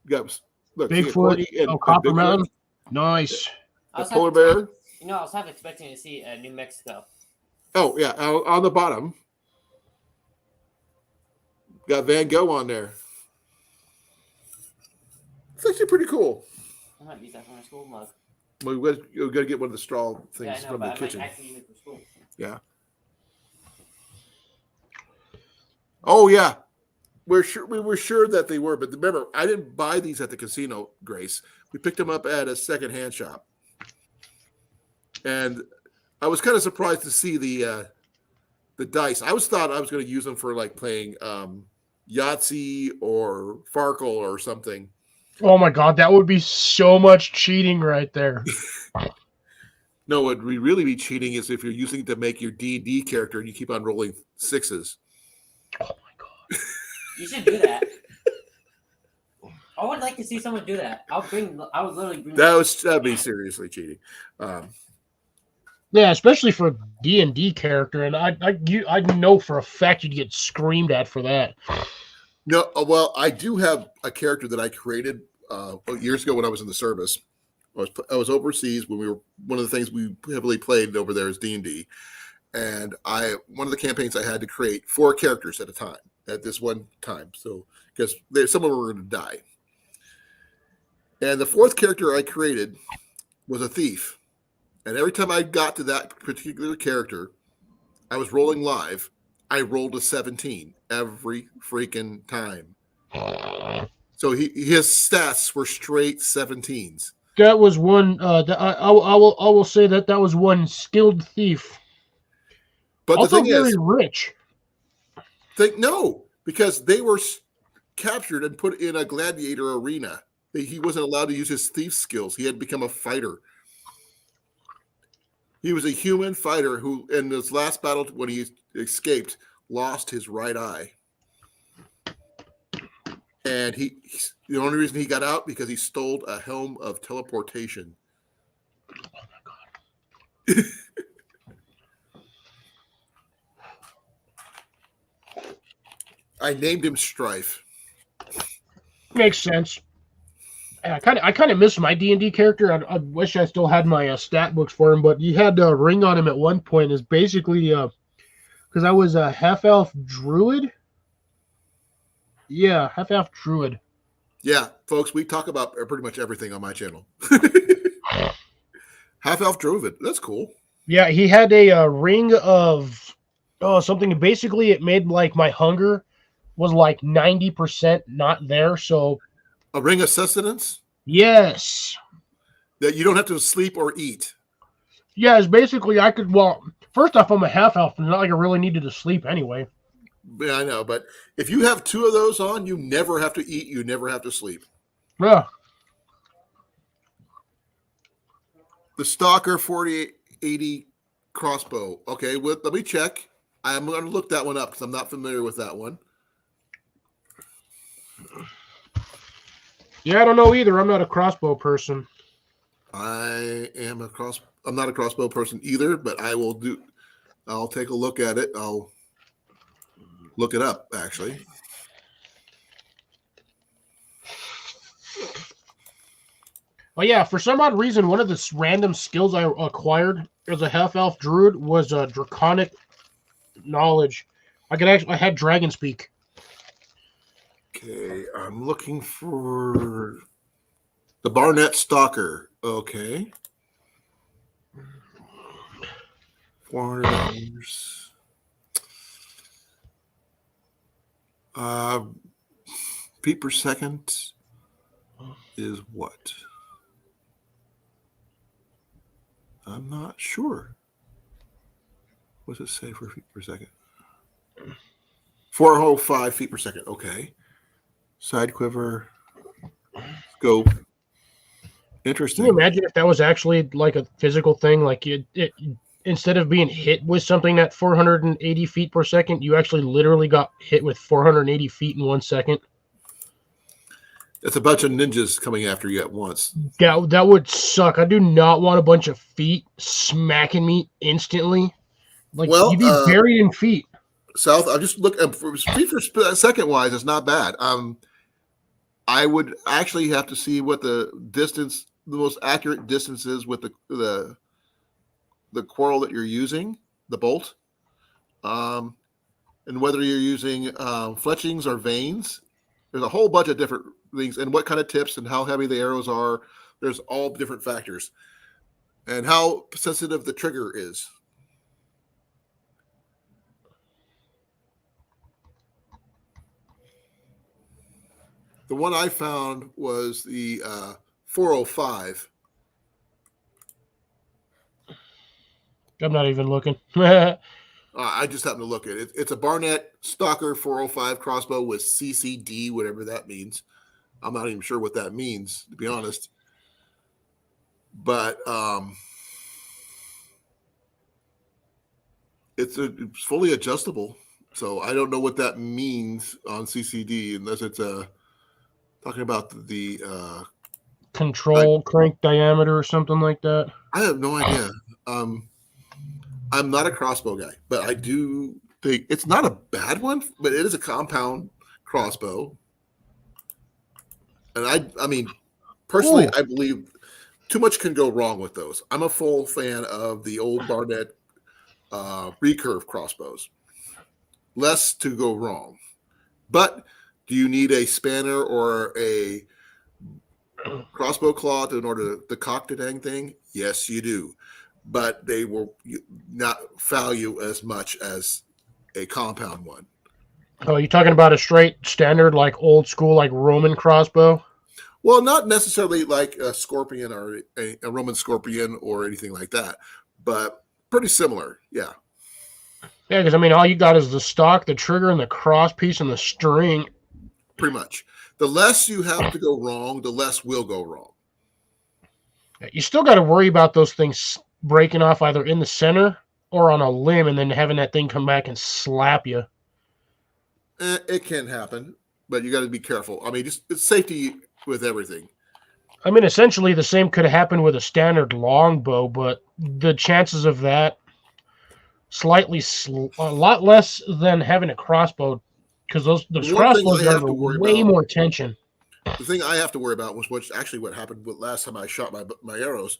Got look, see a Bigfoot. corgi and Copper Bigfoot, Mountain. Nice. a polar bear. You know, I was half expecting to see New Mexico. Oh yeah, on the bottom. Got Van Gogh on there. It's actually pretty cool. I might use that for my school mug. Well, you got to get one of the straw things Yeah, I know, from but the I kitchen. might actually use it for school. Yeah. Oh yeah, we were sure that they were, but remember, I didn't buy these at the casino, Grace. We picked them up at a secondhand shop, and I was kind of surprised to see the dice. I thought I was going to use them for like playing Yahtzee or Farkle or something. Oh my God, that would be so much cheating right there. No, what would really be cheating is if you're using it to make your D&D character and you keep on rolling sixes. Oh my God. You should do that. I would like to see someone do that. I would literally bring. That'd be seriously cheating. Yeah, especially for a D&D character, and I know for a fact you'd get screamed at for that. No, well, I do have a character that I created years ago when I was in the service. I was overseas when one of the things we heavily played over there is D&D. And one of the campaigns I had to create 4 characters at a time at this one time. So because some of them were going to die. And the 4th character I created was a thief. And every time I got to that particular character, I was rolling live. I rolled a 17 every freaking time. So his stats were straight 17s. That was one. I will say that was one skilled thief. But also the thing very is, rich. No, because they were captured and put in a gladiator arena. He wasn't allowed to use his thief skills. He had become a fighter. He was a human fighter who, in his last battle, when he escaped, lost his right eye. And the only reason he got out because he stole a helm of teleportation. Oh my god. I named him Strife. Makes sense. I kind of miss my D&D character. I wish I still had my stat books for him, but he had a ring on him at one point. Is basically because I was a half-elf druid. Yeah, half-elf druid. Yeah, folks, we talk about pretty much everything on my channel. Half-elf druid. That's cool. Yeah, he had a ring of something. Basically, it made like my hunger was like 90% not there. So a ring of sustenance? Yes. That you don't have to sleep or eat. Yeah, it's basically first off, I'm a half elf, and it's not like I really needed to sleep anyway. Yeah, I know, but if you have 2 of those on, you never have to eat, you never have to sleep. Yeah. The Stalker 4880 crossbow. Okay, let me check. I'm going to look that one up because I'm not familiar with that one. Yeah, I don't know either. I'm not a crossbow person. I'm not a crossbow person either, but I'll take a look at it. I'll look it up, actually. Oh yeah, for some odd reason, one of the random skills I acquired as a half-elf druid was draconic knowledge. I had dragon speak. Okay, I'm looking for the Barnet Stalker. Okay. $400. Feet per second is what? I'm not sure. What does it say for feet per second? 405 feet per second. Okay. Side quiver. Scope. Interesting. Can you imagine if that was actually like a physical thing? Like it instead of being hit with something at 480 feet per second, you actually literally got hit with 480 feet in 1 second. It's a bunch of ninjas coming after you at once. Yeah, that would suck. I do not want a bunch of feet smacking me instantly. Like, you'd be buried in feet. South, I'll just look for feet per second wise. It's not bad. I would actually have to see what the most accurate distance is with the quarrel that you're using, the bolt, and whether you're using fletchings or vanes. There's a whole bunch of different things, and what kind of tips and how heavy the arrows are. There's all different factors, and how sensitive the trigger is. The one I found was the 405. I'm not even looking. I just happened to look at it. It's a Barnet Stalker 405 crossbow with CCD, whatever that means. I'm not even sure what that means, to be honest. But it's fully adjustable. So I don't know what that means on CCD unless it's talking about the control crank diameter or something like that. I have no idea. I'm not a crossbow guy, but I do think it's not a bad one, but it is a compound crossbow. And I mean, Personally, Ooh. I believe too much can go wrong with those. I'm a full fan of the old Barnett recurve crossbows. Less to go wrong. But do you need a spanner or a crossbow claw in order to cock the dang thing? Yes, you do. But they will not value as much as a compound one. Oh, you talking about a straight standard, like old school, like Roman crossbow? Well, not necessarily like a scorpion or a Roman scorpion or anything like that, but pretty similar. Yeah, Yeah, because I mean, all you got is the stock, the trigger, and the cross piece, and the string. pretty much. The less you have to go wrong, the less will go wrong. You still got to worry about those things breaking off either in the center or on a limb, and then having that thing come back and slap you. It can happen, but you got to be careful. I mean, just it's safety with everything. I mean, essentially the same could happen with a standard longbow, but the chances of that a lot less than having a crossbow, because those One thing crossbows I are have to worry way about- more tension. The thing I have to worry about was what happened with last time I shot my arrows.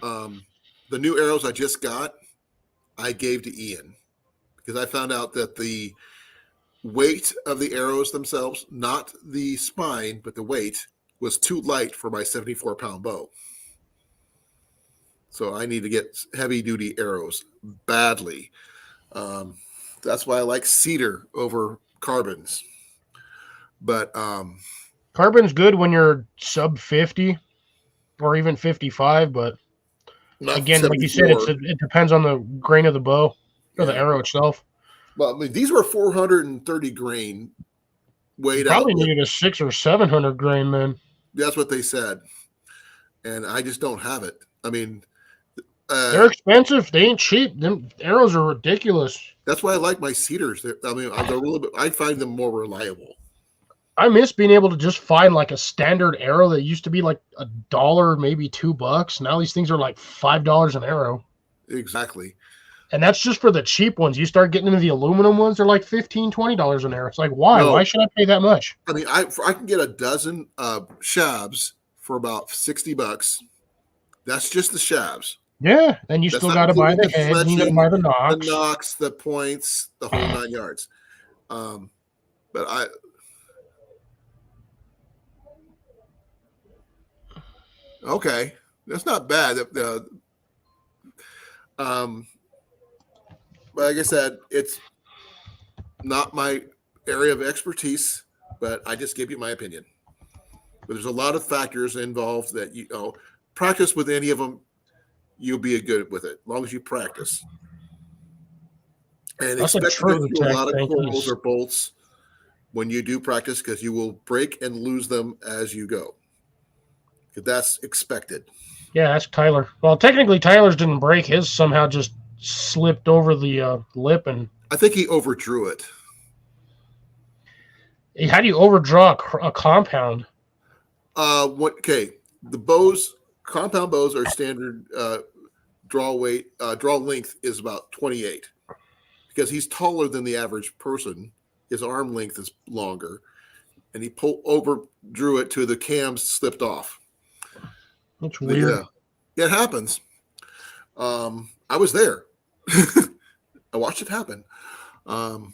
The new arrows I just got, I gave to Ian because I found out that the weight of the arrows themselves, not the spine, but the weight, was too light for my 74-pound bow. So I need to get heavy-duty arrows badly. That's why I like cedar over carbons. But Carbon's good when you're sub 50 or even 55, but not again, like you said, 74. it depends on the grain of the bow or the Yeah. arrow itself. Well, I mean, these were 430 grain You weighed probably out. needed a 600 or 700 grain then. That's what they said. And I just don't have it. I mean, They're expensive. They ain't cheap. Them arrows are ridiculous. that's why I like my cedars. They're a little bit, I find them more reliable. I miss being able to just find like a standard arrow that used to be like $1, maybe $2. Now these things are like $5 an arrow. Exactly. And that's just for the cheap ones. You start getting into the aluminum ones, they're like $15, $20 an arrow. It's like, why? No. Why should I pay that much? I mean, I can get a dozen shabs for about $60. That's just the shabs. Yeah. Then you That's still not got to buy including the heads, and you got to fletching, buy the the knocks. knocks, the points, the whole 9 yards. But okay, that's not bad. But like I said, it's not my area of expertise, but I just gave you my opinion. But there's a lot of factors involved that practice with any of them, you'll be good with it, as long as you practice. And That's a expect to go true through a lot of tactic. corals or bolts when you do practice, because you will break and lose them as you go. That's expected. Yeah, ask Tyler. Well, technically, Tyler's didn't break. His somehow just slipped over the lip. And I think he overdrew it. how do you overdraw a compound? Okay, the compound bows are standard draw length is about 28, because he's taller than the average person. His arm length is longer, and he overdrew it to the cams slipped off. That's weird. Yeah, it happens. I was there. I watched it happen. I'm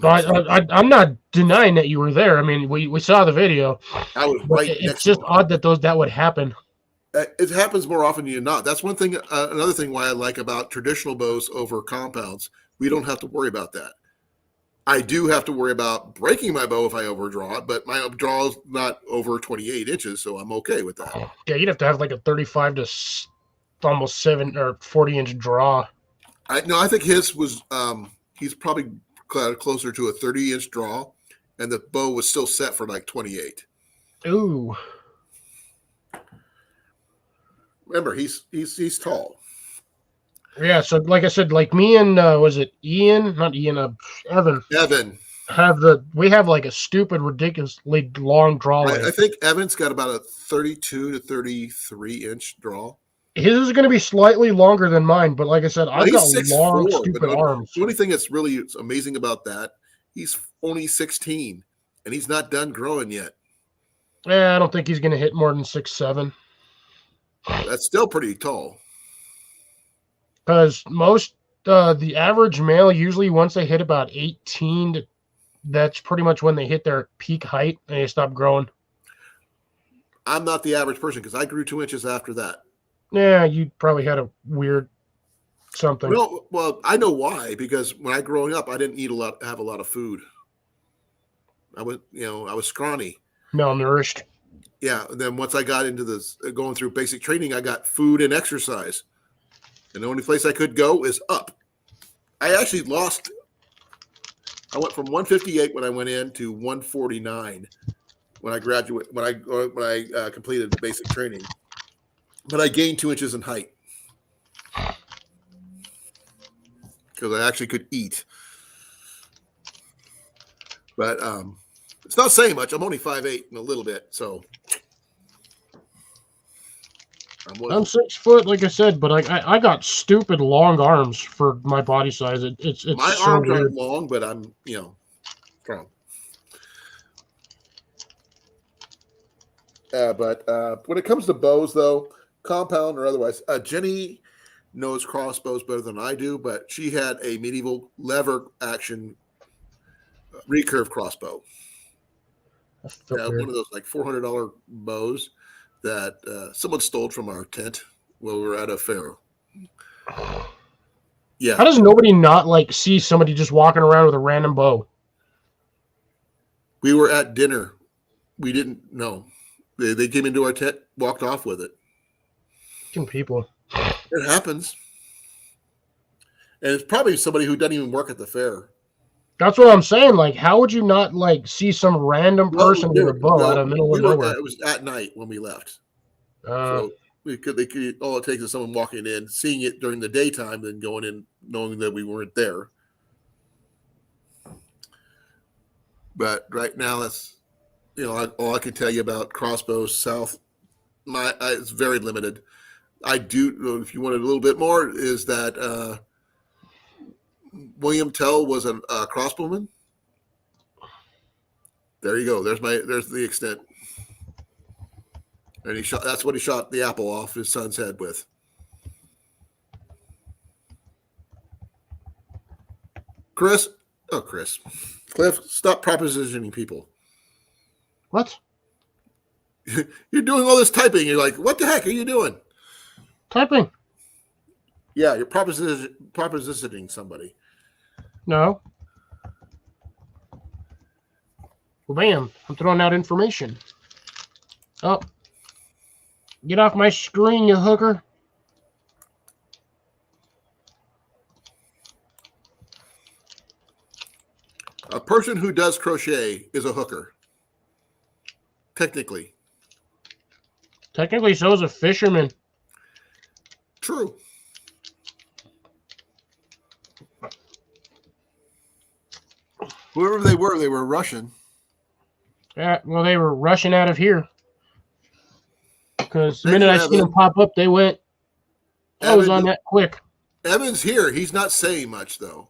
not denying that you were there. I mean, we saw the video. I was But right it's next just to him. odd that would happen. It happens more often than not. That's one thing. Another thing why I like about traditional bows over compounds, we don't have to worry about that. I do have to worry about breaking my bow if I overdraw it, but my draw is not over 28 inches, so I'm okay with that. Yeah, you'd have to have like a 35 to almost 7 or 40-inch draw. I think his was he's probably closer to a 30-inch draw, and the bow was still set for like 28. Ooh. Remember, he's tall. Yeah, so like I said, like me and was it Ian? Not Ian, Evan. Evan, We have like a stupid, ridiculously long draw length. I think Evan's got about a 32 to 33-inch draw. His is going to be slightly longer than mine, but like I said, I've He's got 6'4", long, but stupid the arms. only thing that's really amazing about that, he's only 16, and he's not done growing yet. Yeah, I don't think he's going to hit more than 6'7". That's still pretty tall. Because the average male, usually once they hit about 18, that's pretty much when they hit their peak height and they stop growing. I'm not the average person because I grew 2 inches after that. Yeah, you probably had a weird something. No, well, I know why, because when I growing up, I didn't have a lot of food. I was scrawny. Malnourished. Yeah. And then once I got into this going through basic training, I got food and exercise. And the only place I could go is up. I actually lost. I went from 158 when I went in to 149 when I graduated, when I completed basic training. But I gained 2 inches in height because I actually could eat. But it's not saying much. I'm only 5'8" and a little bit, so I'm 6 foot, like I said, but I got stupid long arms for my body size. It's my so arms weird. aren't long, but I'm strong. But when it comes to bows, though, compound or otherwise, Jenny knows crossbows better than I do, but she had a medieval lever action recurve crossbow. One of those like $400 bows that someone stole from our tent while we were at a fair. Yeah. How does nobody not see somebody just walking around with a random bow? We were at dinner. We didn't know. They came into our tent, walked off with it. People. It happens. And it's probably somebody who doesn't even work at the fair. That's what I'm saying. How would you not see some random person with a bow out of the middle of nowhere? It was at night when we left. So all it takes is someone walking in, seeing it during the daytime, then going in knowing that we weren't there. But right now, that's all I can tell you about crossbows south. It's very limited. I do, if you wanted a little bit more, is that William Tell was a crossbowman. There you go. There's the extent. And that's what he shot the apple off his son's head with. Cliff, stop propositioning people. What? You're doing all this typing. You're like, what the heck are you doing? Typing. Yeah, you're propositioning somebody. No. Well, bam. I'm throwing out information. Oh. Get off my screen, you hooker. A person who does crochet is a hooker. Technically. Technically, so is a fisherman. True. Whoever they were Russian. Yeah, well, they were rushing out of here. Because the minute I seen them pop up, they went. I was on that quick. Evan's here. He's not saying much, though.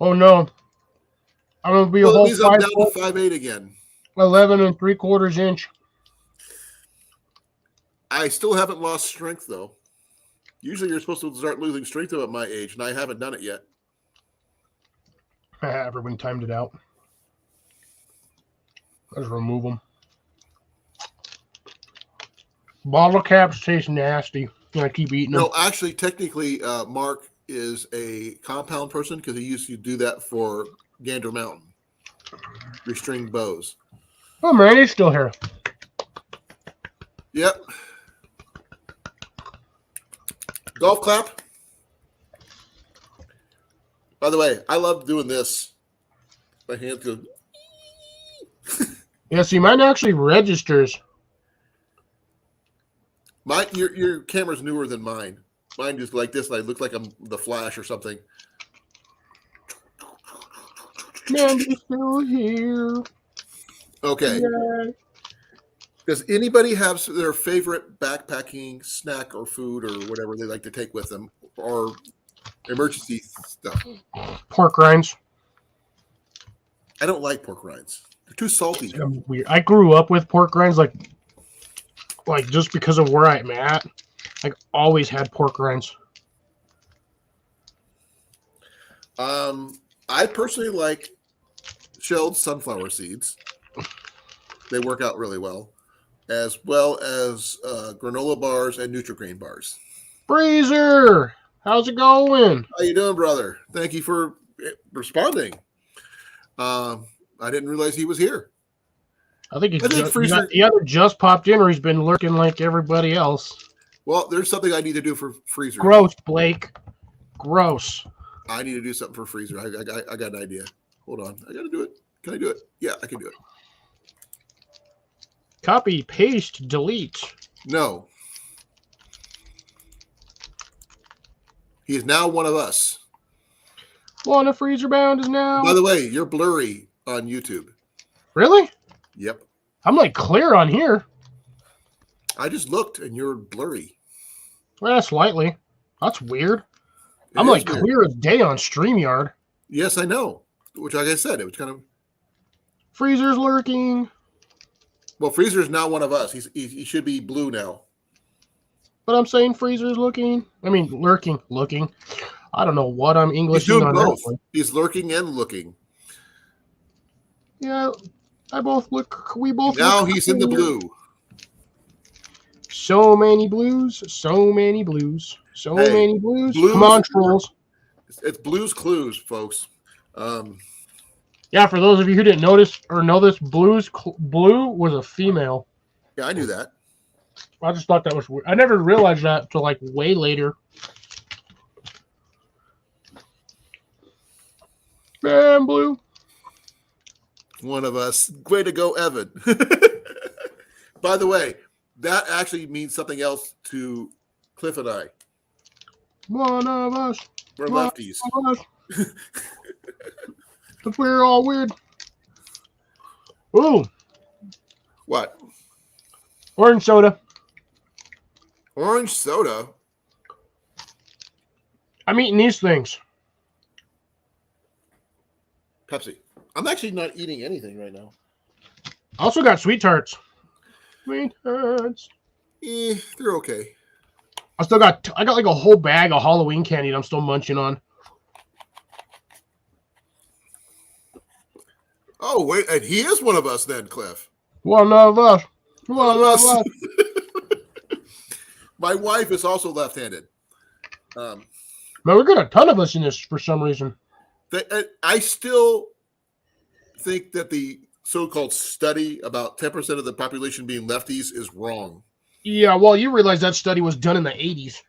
Oh, no. I'm going to be a whole 5 down to 5'8" again. 11 3/4 inch. I still haven't lost strength, though. Usually you're supposed to start losing strength at my age, and I haven't done it yet. Everyone timed it out. Let's remove them. Bottle caps taste nasty. I keep eating them. No, actually, technically, Mark is a compound person because he used to do that for Gander Mountain. Restring bows. Oh, man, he's still here. Yep. Golf clap. By the way, I love doing this. My hands go. Yeah, see, mine actually registers. Your camera's newer than mine. Mine just like this, and I look like I'm the Flash or something. Mandy's still here. Okay. Yeah. Does anybody have their favorite backpacking snack or food or whatever they like to take with them? Or emergency stuff. Pork rinds. I don't like pork rinds. They're too salty. I'm weird. I grew up with pork rinds, like just because of where I'm at. Like always had pork rinds. I personally like shelled sunflower seeds. They work out really well as granola bars and Nutri-Grain bars. Freezer, how's it going? How you doing, brother? Thank you for responding. I didn't realize he was here. I think Freezer. he either just popped in or he's been lurking like everybody else. Well, there's something I need to do for Freezer. Gross, Blake. Gross. I need to do something for Freezer. I got an idea. Hold on. I got to do it. Can I do it? Yeah, I can do it. Copy, paste, delete. No. He is now one of us. One of Freezer Bound is now. By the way, you're blurry on YouTube. Really? Yep. I'm like clear on here. I just looked and you're blurry. Well, slightly. That's weird. It I'm is like weird. clear as day on StreamYard. Yes, I know. Which, like I said, it was kind of. Freezer's lurking. Well, Freezer is now one of us. He should be blue now. But I'm saying Freezer's looking. I mean, lurking, looking. I don't know what I'm He's Englishing doing on both. that one. He's lurking and looking. Yeah, I both look. We both. Now look he's in the familiar. blue. So many blues. So many blues. So Hey, many blues. blues- Come on, trolls. It's Blue's Clues, folks. Yeah, for those of you who didn't notice or know this, Blue was a female. Yeah, I knew that. I just thought that was weird. I never realized that until like way later. Bam, Blue. One of us. Way to go, Evan. By the way, that actually means something else to Cliff and I. One of us. We're One lefties. of us. But we're all weird. Ooh, What? orange soda. Orange soda? I'm eating these things. Pepsi. I'm actually not eating anything right now. I also got sweet tarts. Sweet tarts. They're okay. I got like a whole bag of Halloween candy that I'm still munching on. Oh, wait. And he is one of us then, Cliff. One of us. One of us. My wife is also left-handed. Man, we got a ton of us in this for some reason. I still think that the so-called study about 10% of the population being lefties is wrong. Yeah, well, you realize that study was done in the 80s.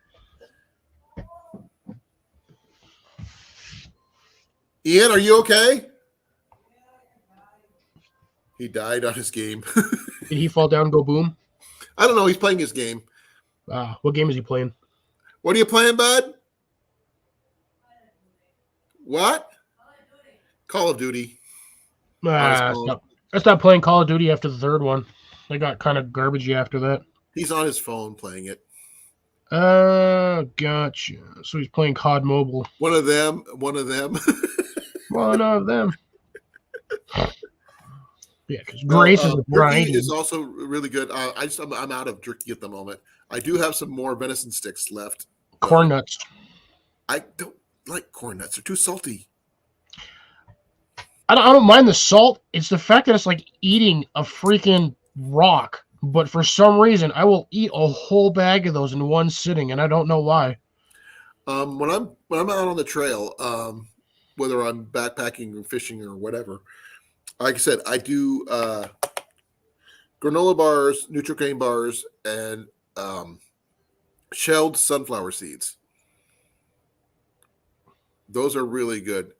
Ian, are you okay? He died on his game. Did he fall down and go boom? I don't know. He's playing his game. What game is he playing? What are you playing, bud? What? Call of Duty. I stopped playing Call of Duty after the third one. They got kind of garbagey after that. He's on his phone playing it. Gotcha. So he's playing COD Mobile. One of them. One of them. One of them. Yeah, because Grace is Jerky grinding. is also really good. I'm out of jerky at the moment. I do have some more venison sticks left. Corn nuts. I don't like corn nuts. They're too salty. I don't mind the salt. It's the fact that it's like eating a freaking rock. But for some reason, I will eat a whole bag of those in one sitting, and I don't know why. When I'm out on the trail, whether I'm backpacking or fishing or whatever, like I said, I do granola bars, Nutri-Grain bars, and shelled sunflower seeds. Those are really good.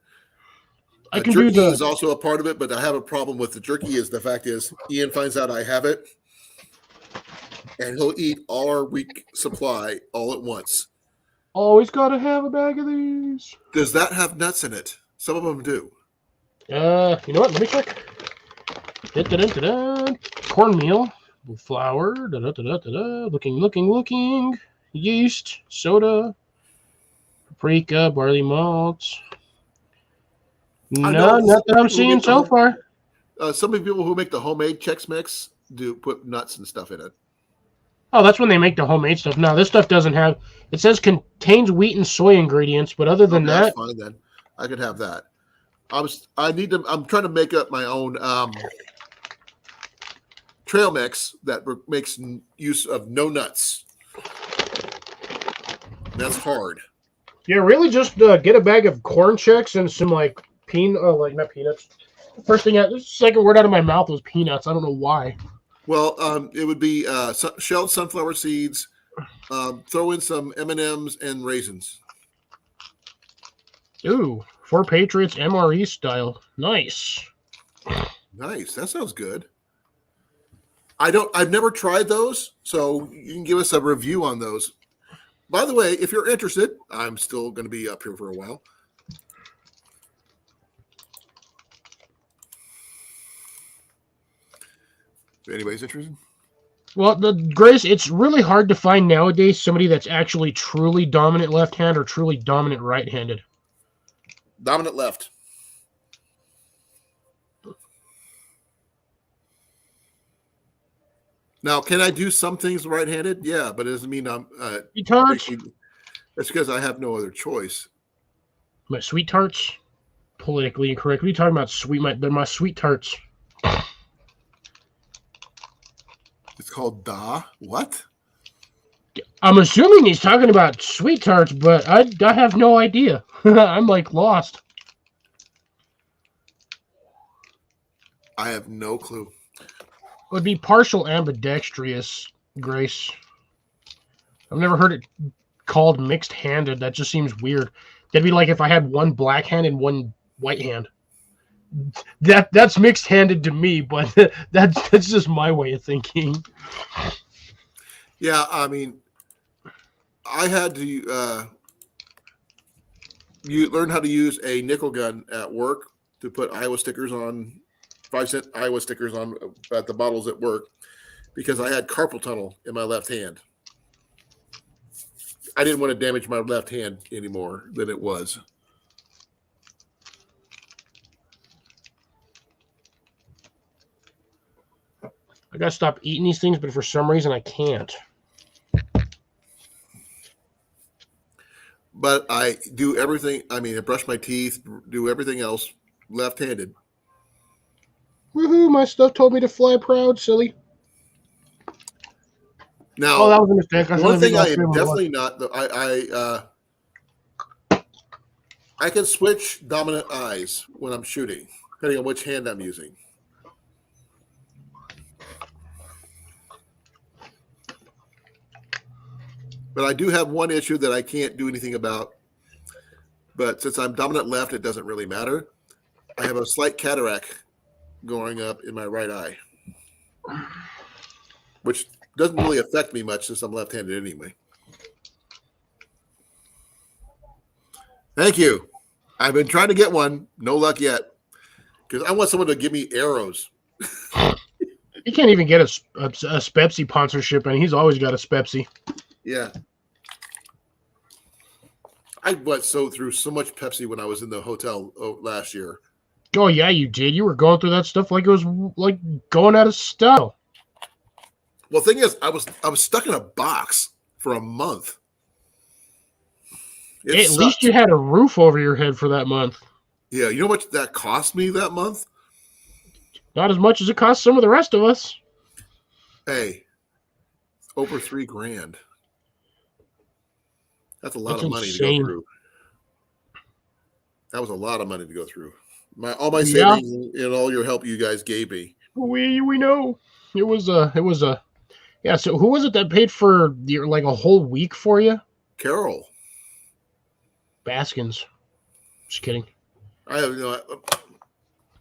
I can do Jerky the. is also a part of it, but I have a problem with the jerky. Is the fact is Ian finds out I have it, and he'll eat all our week supply all at once. Always gotta have a bag of these. Does that have nuts in it? Some of them do. You know what? Let me check. Da-da-da-da-da. Cornmeal, flour, da-da-da-da-da. Looking. Yeast, soda, paprika, barley malts. I No, know not that I'm people who seeing make the so far. Some of the people who make the homemade Chex Mix do put nuts and stuff in it. Oh, that's when they make the homemade stuff. No, this stuff doesn't have. It says contains wheat and soy ingredients, but other than Okay, that, that's fine then. I could have that. I'm trying to make up my own trail mix that makes use of no nuts. That's hard. yeah, really just get a bag of corn checks and some like not peanuts. First thing, the second word out of my mouth was peanuts. I don't know why. Well, it would be shelled sunflower seeds. Throw in some M&Ms and raisins. Ooh, for Patriots MRE style. Nice. Nice. That sounds good. I've never tried those, so you can give us a review on those. By the way, if you're interested, I'm still going to be up here for a while. If anybody's interested. Well, Grace, it's really hard to find nowadays somebody that's actually truly dominant left hand or truly dominant right-handed. Dominant left. Now, can I do some things right-handed? Yeah, but it doesn't mean I'm. Sweet tarts? That's because I have no other choice. My sweet tarts? Politically incorrect. What are you talking about? They're my sweet tarts. It's called Da. What? I'm assuming he's talking about sweet tarts, but I have no idea. I'm like lost. I have no clue. It would be partial ambidextrous, Grace. I've never heard it called mixed-handed. That just seems weird. That'd be like if I had one black hand and one white hand. That's mixed-handed to me, but that's just my way of thinking. Yeah, I mean, I had to learn how to use a nickel gun at work to put Iowa stickers on, 5-cent Iowa stickers on at the bottles at work because I had carpal tunnel in my left hand. I didn't want to damage my left hand any more than it was. I gotta stop eating these things, but for some reason I can't. But I do everything. I mean, I brush my teeth, do everything else left-handed. Woohoo! My stuff told me to fly proud, silly. Now, Oh, that was a mistake. one thing I am definitely not. I can switch dominant eyes when I'm shooting, depending on which hand I'm using. But I do have one issue that I can't do anything about. But since I'm dominant left, it doesn't really matter. I have a slight cataract going up in my right eye, which doesn't really affect me much since I'm left-handed anyway. Thank you. I've been trying to get one. No luck yet. Because I want someone to give me arrows. He can't even get a Spepsi sponsorship, and he's always got a Spepsi. Yeah. I went through so much Pepsi when I was in the hotel last year. Oh, yeah, you did. You were going through that stuff like it was like going out of style. Well, the thing is, I was stuck in a box for a month. At least you had a roof over your head for that month. Yeah, you know how much that cost me that month? Not as much as it cost some of the rest of us. Hey, over $3,000. That's a lot of money to go through. That was a lot of money to go through. All my savings and all your help you guys gave me. We know it was a yeah. So who was it that paid for like a whole week for you? Carol Baskins. Just kidding. I have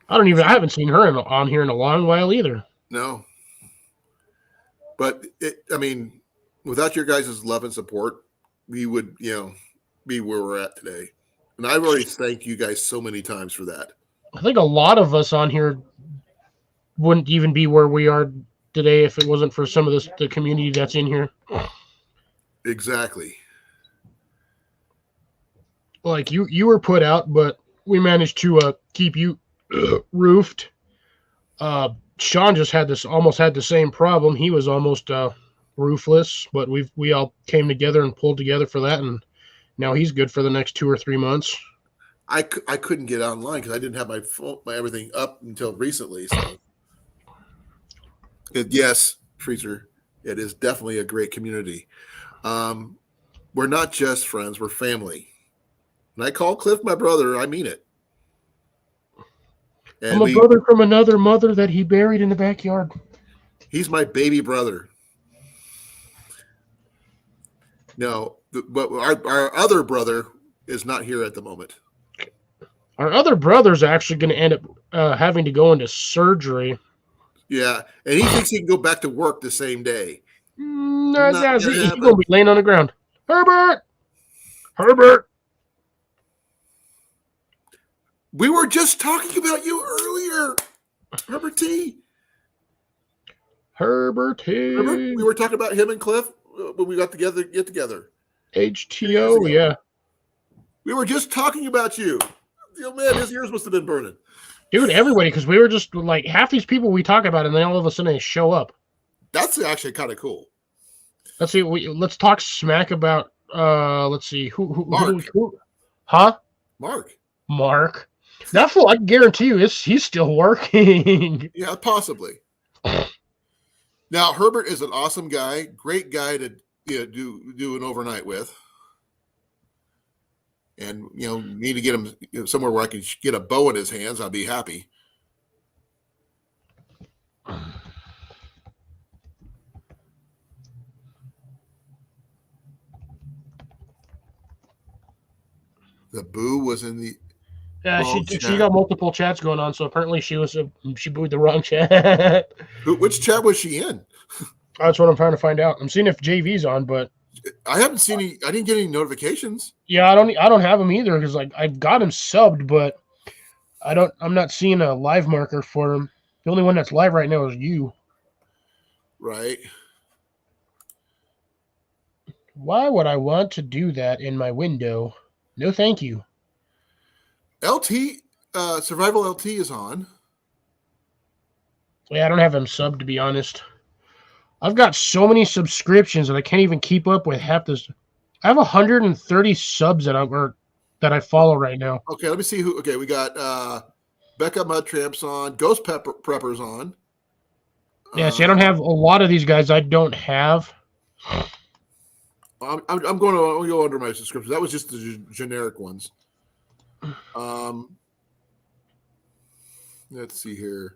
I haven't seen her on here in a long while either. No. But without your guys' love and support, we would, be where we're at today. And I've already thanked you guys so many times for that. I think a lot of us on here wouldn't even be where we are today if it wasn't for some of the community that's in here. Exactly. like you were put out, but we managed to keep you roofed. Sean just almost had the same problem. He was almost roofless, but we all came together and pulled together for that, and now he's good for the next 2 or 3 months. I couldn't get online because I didn't have my phone, my everything up until recently. So, yes, Freezer, it is definitely a great community. We're not just friends; we're family. And I call Cliff my brother. I mean it. And I'm a brother from another mother that he buried in the backyard. he's my baby brother. No, but our other brother is not here at the moment. Our other brother's actually going to end up having to go into surgery. Yeah, and he thinks he can go back to work the same day. No, Not he's gonna going happen. to be laying on the ground. Herbert. We were just talking about you earlier, Herbert T. Herbert. Remember, we were talking about him and Cliff when we got together. Get together. HTO, yeah. We were just talking about you. Oh man, his ears must have been burning. Dude, everybody, because we were just like half these people we talk about, and then all of a sudden they show up. That's actually kind of cool. Let's see. Let's talk smack about. Let's see. Mark. Huh? Mark. That fool, I can guarantee you, he's still working. Yeah, possibly. Now Herbert is an awesome guy, great guy to do an overnight with, and need to get him somewhere where I can get a bow in his hands. I'll be happy. The boo was in the. Yeah, wrong she chat. got multiple chats going on, so apparently she booed the wrong chat. Which chat was she in? That's what I'm trying to find out. I'm seeing if JV's on, but I haven't seen any. I didn't get any notifications. yeah, I don't have him either because like I've got him subbed, but I'm not seeing a live marker for him. The only one that's live right now is you. Right. Why would I want to do that in my window? No, thank you. LT, Survival LT is on. Yeah, I don't have him subbed, to be honest. I've got so many subscriptions that I can't even keep up with half this. I have 130 subs that I follow right now. Okay, let me see who. Okay, we got Becca Mudtramp's on. Ghost Prepper's on. Yeah, see, I don't have a lot of these guys. I don't have. I'm going to go under my subscription. That was just the generic ones. Let's see here.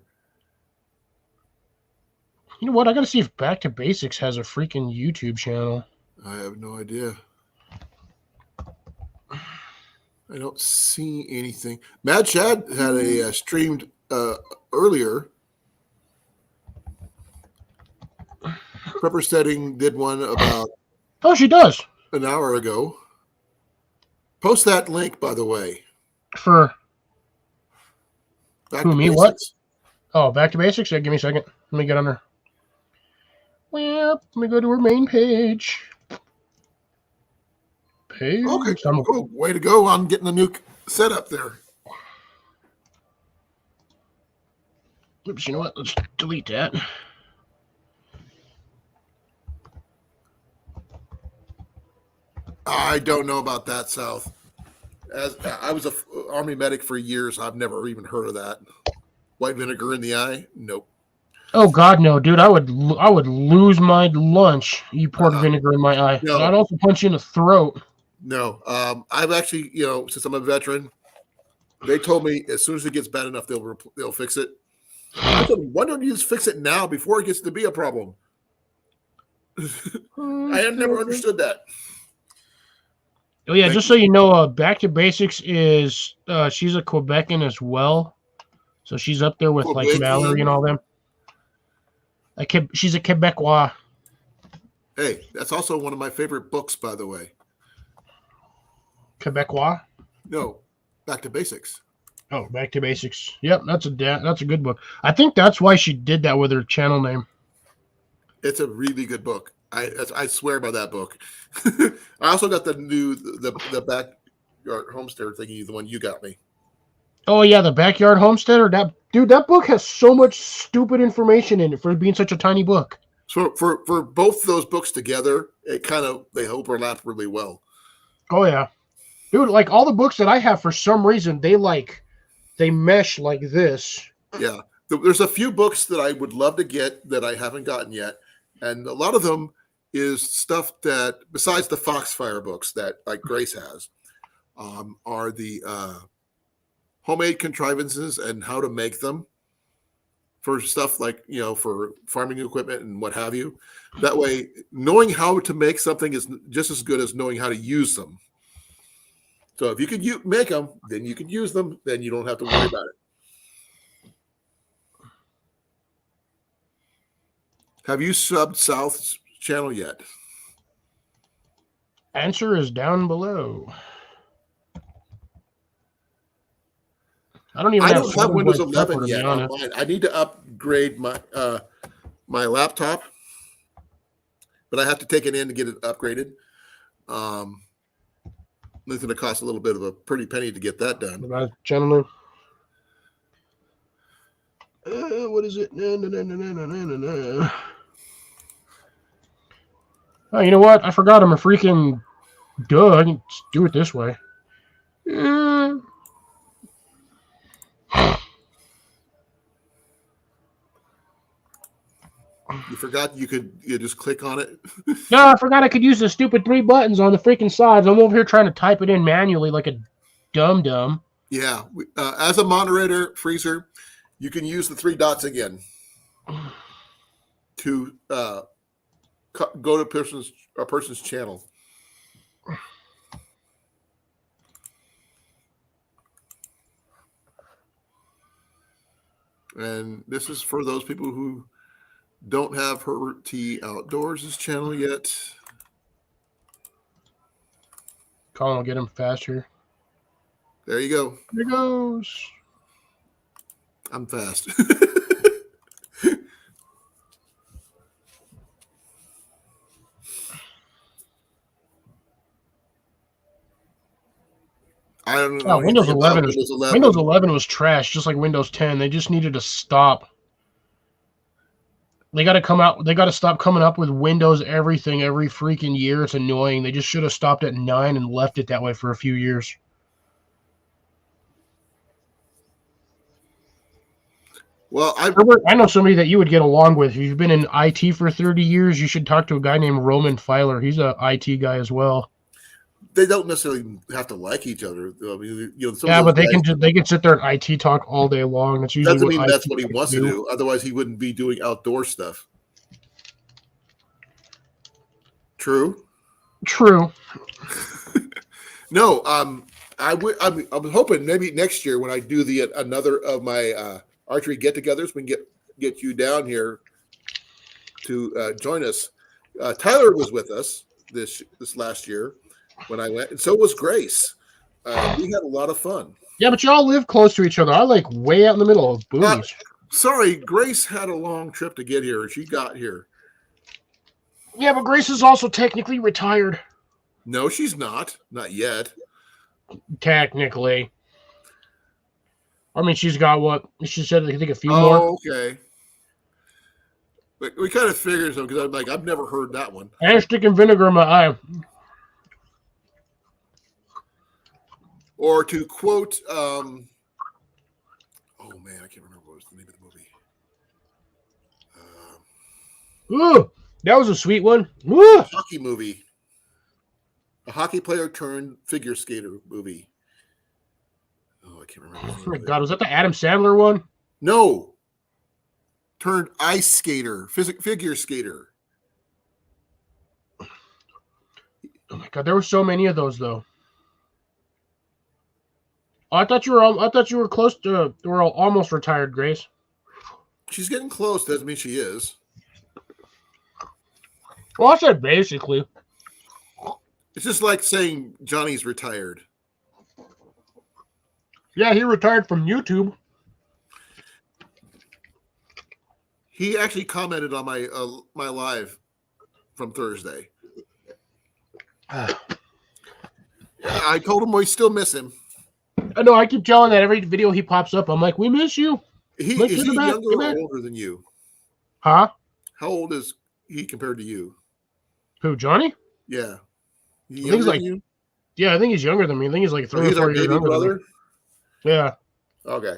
You know what? I got to see if Back to Basics has a freaking YouTube channel. I have no idea. I don't see anything. Mad Chad had a streamed earlier. Prepper Setting did one about Oh, she does. an hour ago. Post that link, by the way. For Back who, to me? What? basics. Oh, Back to Basics? Yeah, give me a second. Let me get on her. Well, let me go to her main page. Okay, I'm- cool. Way to go on getting the new setup there. Oops, you know what? Let's delete that. I don't know about that, South. As I was a army medic for years, I've never even heard of that. White vinegar in the eye? Nope. Oh God, no, dude! I would lose my lunch. You poured vinegar in my eye. No. I'd also punch you in the throat. No. I've actually, since I'm a veteran, they told me as soon as it gets bad enough, they'll fix it. I told them, why don't you just fix it now before it gets to be a problem? I had never understood that. Oh yeah, Thank just so you know, Back to Basics is she's a Quebecan as well, so she's up there with like Quebecan? Mallory and all them. She's a Quebecois. Hey, that's also one of my favorite books, by the way. Quebecois. No, Back to Basics. Oh, Back to Basics. Yep, that's a good book. I think that's why she did that with her channel name. It's a really good book. I swear by that book. I also got the homesteader thingy, the one you got me. Oh yeah, the Backyard Homesteader. That book has so much stupid information in it for being such a tiny book. So for both those books together, they overlap really well. Oh yeah, dude. Like all the books that I have, for some reason, they mesh like this. Yeah. There's a few books that I would love to get that I haven't gotten yet. And a lot of them is stuff that, besides the Foxfire books that like Grace has, are the homemade contrivances and how to make them for stuff like, for farming equipment and what have you. That way, knowing how to make something is just as good as knowing how to use them. So if you can make them, then you can use them. Then you don't have to worry about it. Have you subbed South's channel yet? Answer is down below. I don't have Windows Blade 11 Prepper, yet on mine. I need to upgrade my my laptop, but I have to take it in to get it upgraded. It's going to cost a little bit of a pretty penny to get that done. Gentlemen. What is it? No. Oh, you know what? I forgot I'm a freaking duh. I can just do it this way. You forgot you just click on it? No, I forgot I could use the stupid 3 buttons on the freaking sides. I'm over here trying to type it in manually like a dum-dum. Yeah. As a moderator, Freezer, you can use the 3 dots again to go to a person's channel. And this is for those people who don't have Her T Outdoors' channel yet. Colin will get him faster. There you go. There he goes. I'm fast. I don't know. Windows 11 was trash, just like Windows 10. They just needed to stop. They got to stop coming up with Windows everything every freaking year. It's annoying. They just should have stopped at 9 and left it that way for a few years. Well, I know somebody that you would get along with. If you've been in IT for 30 years, you should talk to a guy named Roman Filer. He's an IT guy as well. They don't necessarily have to like each other. I mean, but they can sit there and IT talk all day long. That's usually that's what he wants to do. Otherwise, he wouldn't be doing outdoor stuff. True. No, I'm hoping maybe next year when I do another of my archery get-togethers, we can get you down here to join us. Tyler was with us this last year when I went, and so was Grace. We had a lot of fun. Yeah, but y'all live close to each other. I like way out in the middle of booties. Sorry, Grace had a long trip to get here. She got here. Yeah, but Grace is also technically retired. No, she's not. Not yet. Technically. I mean, she's got what? She said, I think, a few more. Okay. But we kind of figured so because I'm like, I've never heard that one. I'm sticking vinegar in my eye. Or to quote, oh man, I can't remember what was the name of the movie. Ooh, that was a sweet one. Ooh. Hockey movie. A hockey player turned figure skater movie. Oh, I can't remember. Oh my God, was that the Adam Sandler one? No. Turned ice skater, figure skater. Oh my God, there were so many of those though. Oh, I thought you were close to. We're almost retired, Grace. She's getting close. Doesn't mean she is. Well, I said basically. It's just like saying Johnny's retired. Yeah, he retired from YouTube. He actually commented on my my live from Thursday. I told him we still miss him. I know. I keep telling that every video he pops up. I'm like, we miss you. Like, Is get he back, younger get or back. older than you? Huh? How old is he compared to you? Who, Johnny? Yeah. He I think younger he's than like, you? yeah, I think he's younger than me. I think he's like So 3 or he's our 4 years baby younger than me. brother? Yeah. Okay.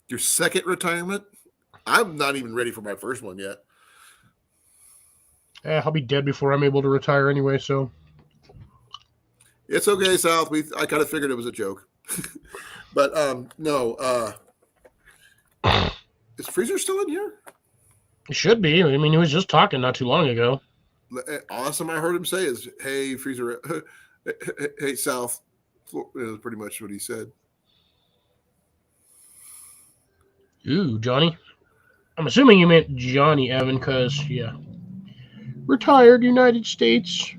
Your second retirement? I'm not even ready for my first one yet. I'll be dead before I'm able to retire anyway, so. It's okay, South. I kind of figured it was a joke. But no, is Freezer still in here? It should be. I mean, he was just talking not too long ago. Awesome. I heard him say is, "Hey, Freezer, hey, South." Is pretty much what he said. Ooh, Johnny. I'm assuming you meant Johnny, Evan, because, yeah. Retired United States.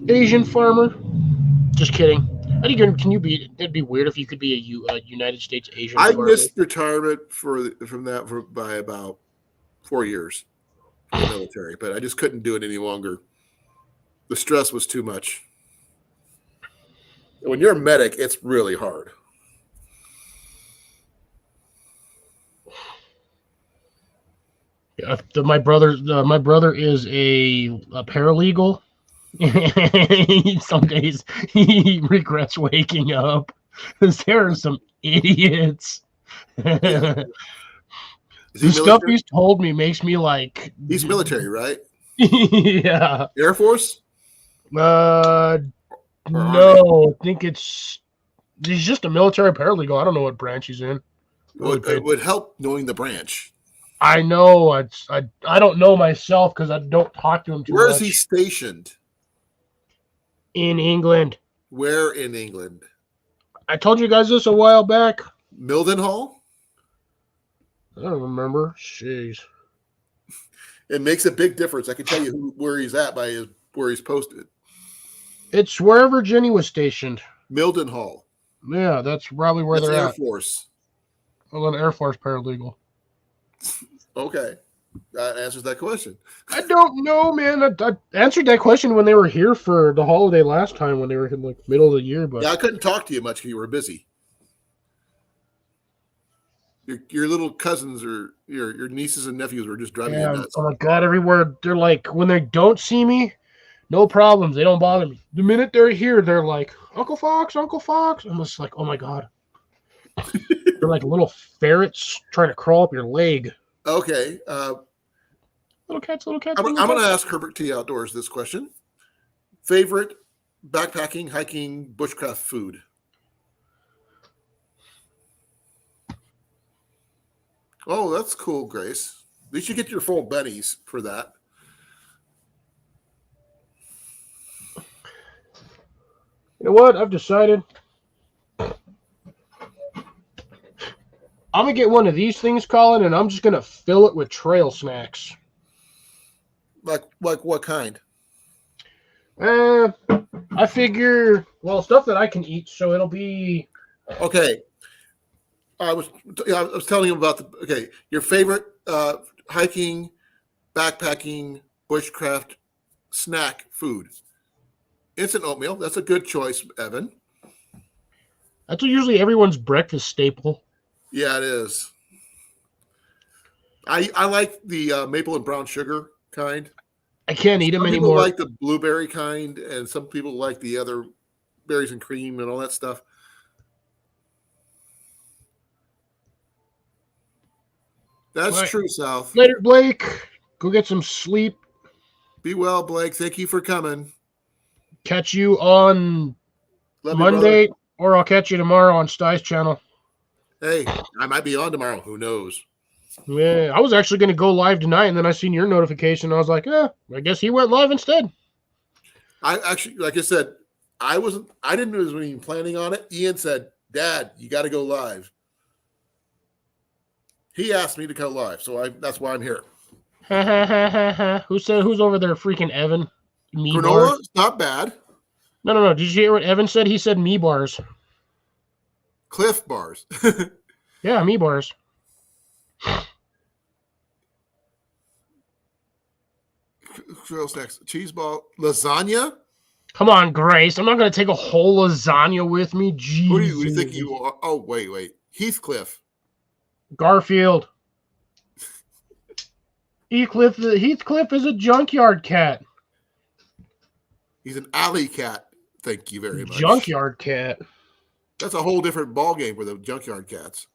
Asian farmer. Just kidding. I think can you be? It'd be weird if you could be a United States Asian I farmer. missed retirement by about 4 years in the military, but I just couldn't do it any longer. The stress was too much. When you're a medic, it's really hard. Yeah, my brother is a paralegal. Some days he regrets waking up because there are some idiots. Yeah. The stuff he's told me makes me like. He's military, right? Yeah. Air Force? No, I think he's just a military paralegal. I don't know what branch he's in. It would help knowing the branch. I know. I don't know myself because I don't talk to him too much. Where is he stationed? In England. Where in England? I told you guys this a while back. Mildenhall? I don't remember. Jeez. It makes a big difference. I can tell you where he's at by where he's posted. It's wherever Jenny was stationed. Mildenhall. Yeah, that's probably where they're Air at. Force. Well, an Air Force paralegal. Okay. That answers that question. I don't know, man. I answered that question when they were here for the holiday last time when they were in like middle of the year. But yeah, I couldn't talk to you much because you were busy. Your little cousins or your nieces and nephews were just driving you nuts. Oh my God, everywhere they're like, when they don't see me, no problems. They don't bother me. The minute they're here, they're like, Uncle Fox, Uncle Fox. I'm just like, oh my God. They're like little ferrets trying to crawl up your leg. Okay. Little cats, little cats. I'm going to ask Herbert T. Outdoors this question. Favorite backpacking, hiking, bushcraft food? Oh, that's cool, Grace. At least you get your full bennies for that. You know what? I've decided. I'm going to get one of these things, Colin, and I'm just going to fill it with trail snacks. Like what kind? I figure, well, stuff that I can eat, so it'll be... Okay. I was telling him about your favorite hiking, backpacking, bushcraft snack food. Instant oatmeal. That's a good choice, Evan. That's usually everyone's breakfast staple. Yeah, it is. I like the maple and brown sugar kind. I can't eat them Some anymore. people like the blueberry kind, and some people like the other berries and cream and all that stuff. That's true, South. Later, Blake. Go get some sleep. Be well, Blake. Thank you for coming. Catch you on Monday, or I'll catch you tomorrow on Sty's channel. Hey, I might be on tomorrow. Who knows? Yeah, I was actually going to go live tonight, and then I seen your notification. I was like, I guess he went live instead. I actually, like I said, I didn't even planning on it. Ian said, Dad, you got to go live. He asked me to go live, so that's why I'm here. Who's over there freaking Evan? Me Granola bars? is not bad. No. Did you hear what Evan said? He said me bars. Cliff bars. Yeah, me bars. What else next? Cheese ball, lasagna. Come on, Grace. I'm not going to take a whole lasagna with me. Who do you Jesus. think you are? Oh, wait. Heathcliff. Garfield. Heathcliff is a junkyard cat. He's an alley cat. Thank you very much. Junkyard cat. That's a whole different ball game for the junkyard cats.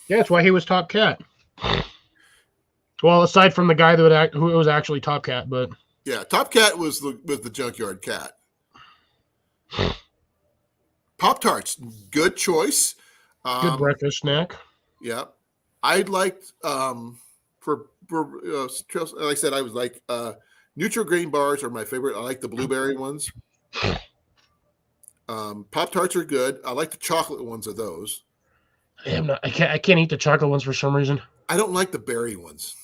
Yeah, that's why he was top cat. Well, aside from the guy who was actually top cat, but yeah, top cat was the junkyard cat. Pop-Tarts, good choice. good breakfast snack. Yeah, I'd like for like I said, I was like Nutri-Grain bars are my favorite. I like the blueberry ones. Pop-Tarts are good. I like the chocolate ones of those. I can't eat the chocolate ones for some reason. I don't like the berry ones.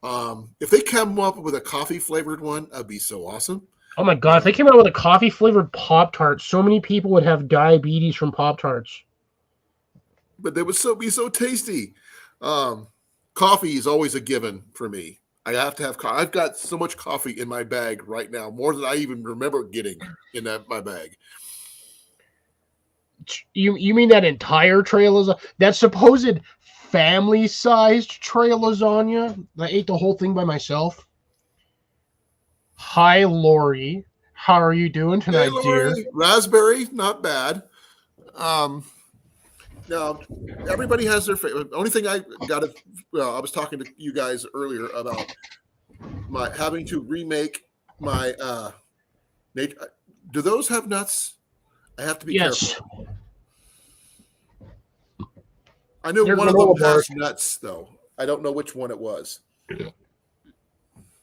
If they come up with a coffee flavored one, that'd be so awesome. Oh my god, if they came out with a coffee flavored Pop-Tart, so many people would have diabetes from Pop-Tarts. But they would be so tasty. Coffee is always a given for me. I have to have coffee. I've got so much coffee in my bag right now, more than I even remember getting in my bag. You mean that entire tray of lasagna? That supposed family-sized tray of lasagna? I ate the whole thing by myself. Hi, Lori. How are you doing tonight, Hey, dear? Lori. Raspberry, not bad. Now, everybody has their favorite. The only thing I was talking to you guys earlier about my having to remake my nature. Do those have nuts? I have to be careful. I know They're one of them granola has bars. nuts, though. I don't know which one it was.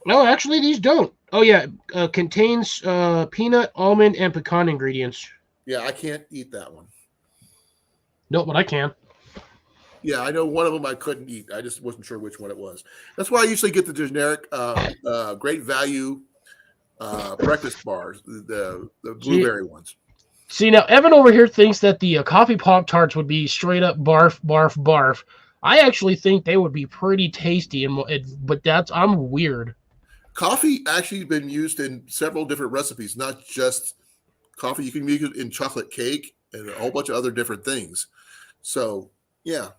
No, actually, these don't. Oh, yeah. Contains peanut, almond, and pecan ingredients. Yeah, I can't eat that one. No, but I can. Yeah, I know one of them I couldn't eat. I just wasn't sure which one it was. That's why I usually get the generic great value breakfast bars, the blueberry ones. See, now Evan over here thinks that the coffee Pop-Tarts would be straight up barf, barf, barf. I actually think they would be pretty tasty, but I'm weird. Coffee actually been used in several different recipes, not just coffee. You can use it in chocolate cake and a whole bunch of other different things. So, yeah.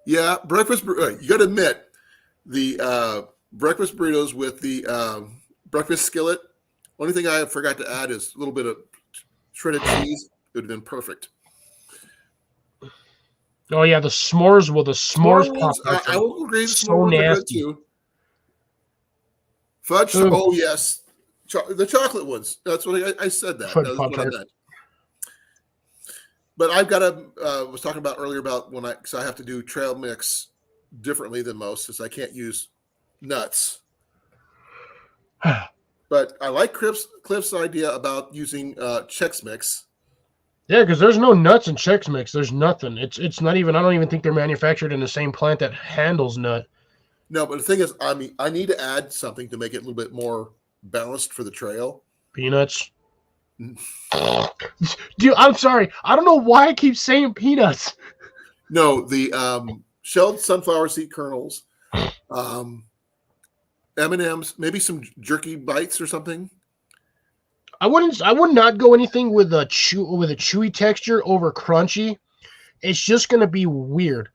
Yeah, breakfast. You got to admit, the breakfast burritos with the breakfast skillet. Only thing I forgot to add is a little bit of shredded cheese. It would have been perfect. Oh yeah, the s'mores with the s'mores Ones, Pop-Tarts. I will agree. The so s'mores are good nasty. too. Fudge. Ugh. Oh yes, the chocolate ones. That's what I said. That. Fudge That's what I Pop-Tart. meant. But I've got to. Was talking about earlier about because I have to do trail mix differently than most, since I can't use nuts. But I like Cliff's idea about using Chex Mix. Yeah, because there's no nuts in Chex Mix. There's nothing. It's not even. I don't even think they're manufactured in the same plant that handles nut. No, but the thing is, I need to add something to make it a little bit more balanced for the trail. Peanuts. Dude, I'm sorry. I don't know why I keep saying peanuts. No, the shelled sunflower seed kernels, M&Ms, maybe some jerky bites or something. I would not go anything with a chewy texture over crunchy. It's just gonna be weird.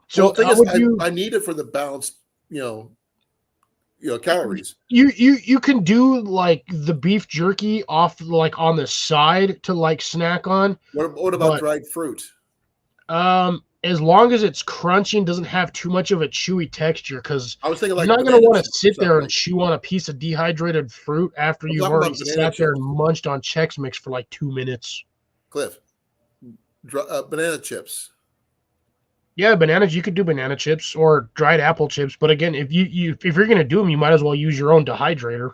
So Well, the thing is, I need it for the balanced, calories. You can do like the beef jerky off like on the side to like snack on. What about dried fruit? As long as it's crunchy and doesn't have too much of a chewy texture, because I was thinking you're like not going to want to chips sit or there and something. chew on a piece of dehydrated fruit after I'm you've talking already about banana sat there chips. and munched on Chex Mix for like 2 minutes. Cliff, banana chips. Yeah, bananas. You could do banana chips or dried apple chips, but again, if you're going to do them, you might as well use your own dehydrator.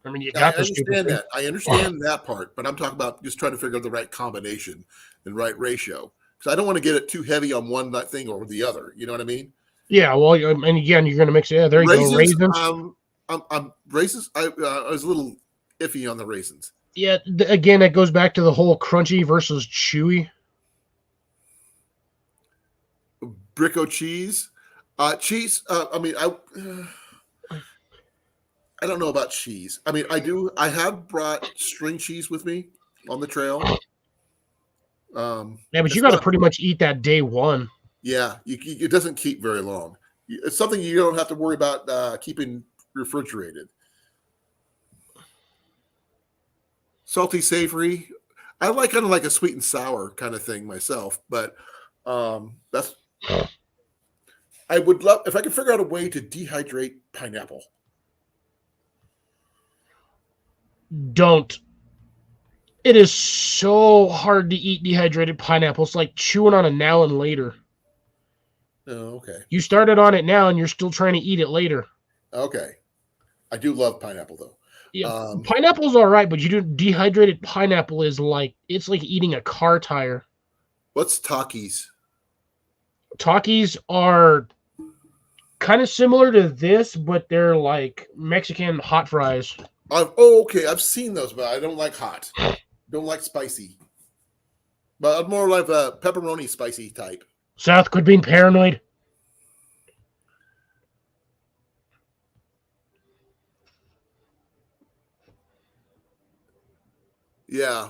I mean, you I got the stupid understand thing. that. I understand that part, but I'm talking about just trying to figure out the right combination and right ratio. Because I don't want to get it too heavy on one thing or the other. You know what I mean? Yeah, well, and again, you're going to mix it. Yeah, there you go. Raisins. Raisins. I was a little iffy on the raisins. Yeah, again, it goes back to the whole crunchy versus chewy. Bricko cheese. Cheese. I don't know about cheese. I mean, I have brought string cheese with me on the trail. Yeah, but you got to pretty much eat that day one. Yeah, it doesn't keep very long. It's something you don't have to worry about keeping refrigerated. Salty, savory. I like kind of like a sweet and sour kind of thing myself, but that's. I would love if I could figure out a way to dehydrate pineapple. Don't. It is so hard to eat dehydrated pineapple. It's like chewing on a now and later. Oh, okay. You started on it now and you're still trying to eat it later. Okay. I do love pineapple though. Yeah, pineapple's all right, but you do dehydrated pineapple is like it's like eating a car tire. What's Takis? Takis are kind of similar to this, but they're like Mexican hot fries. Okay. I've seen those, but I don't like hot. Don't like spicy. But I'm more like a pepperoni spicy type. South could be paranoid. Yeah.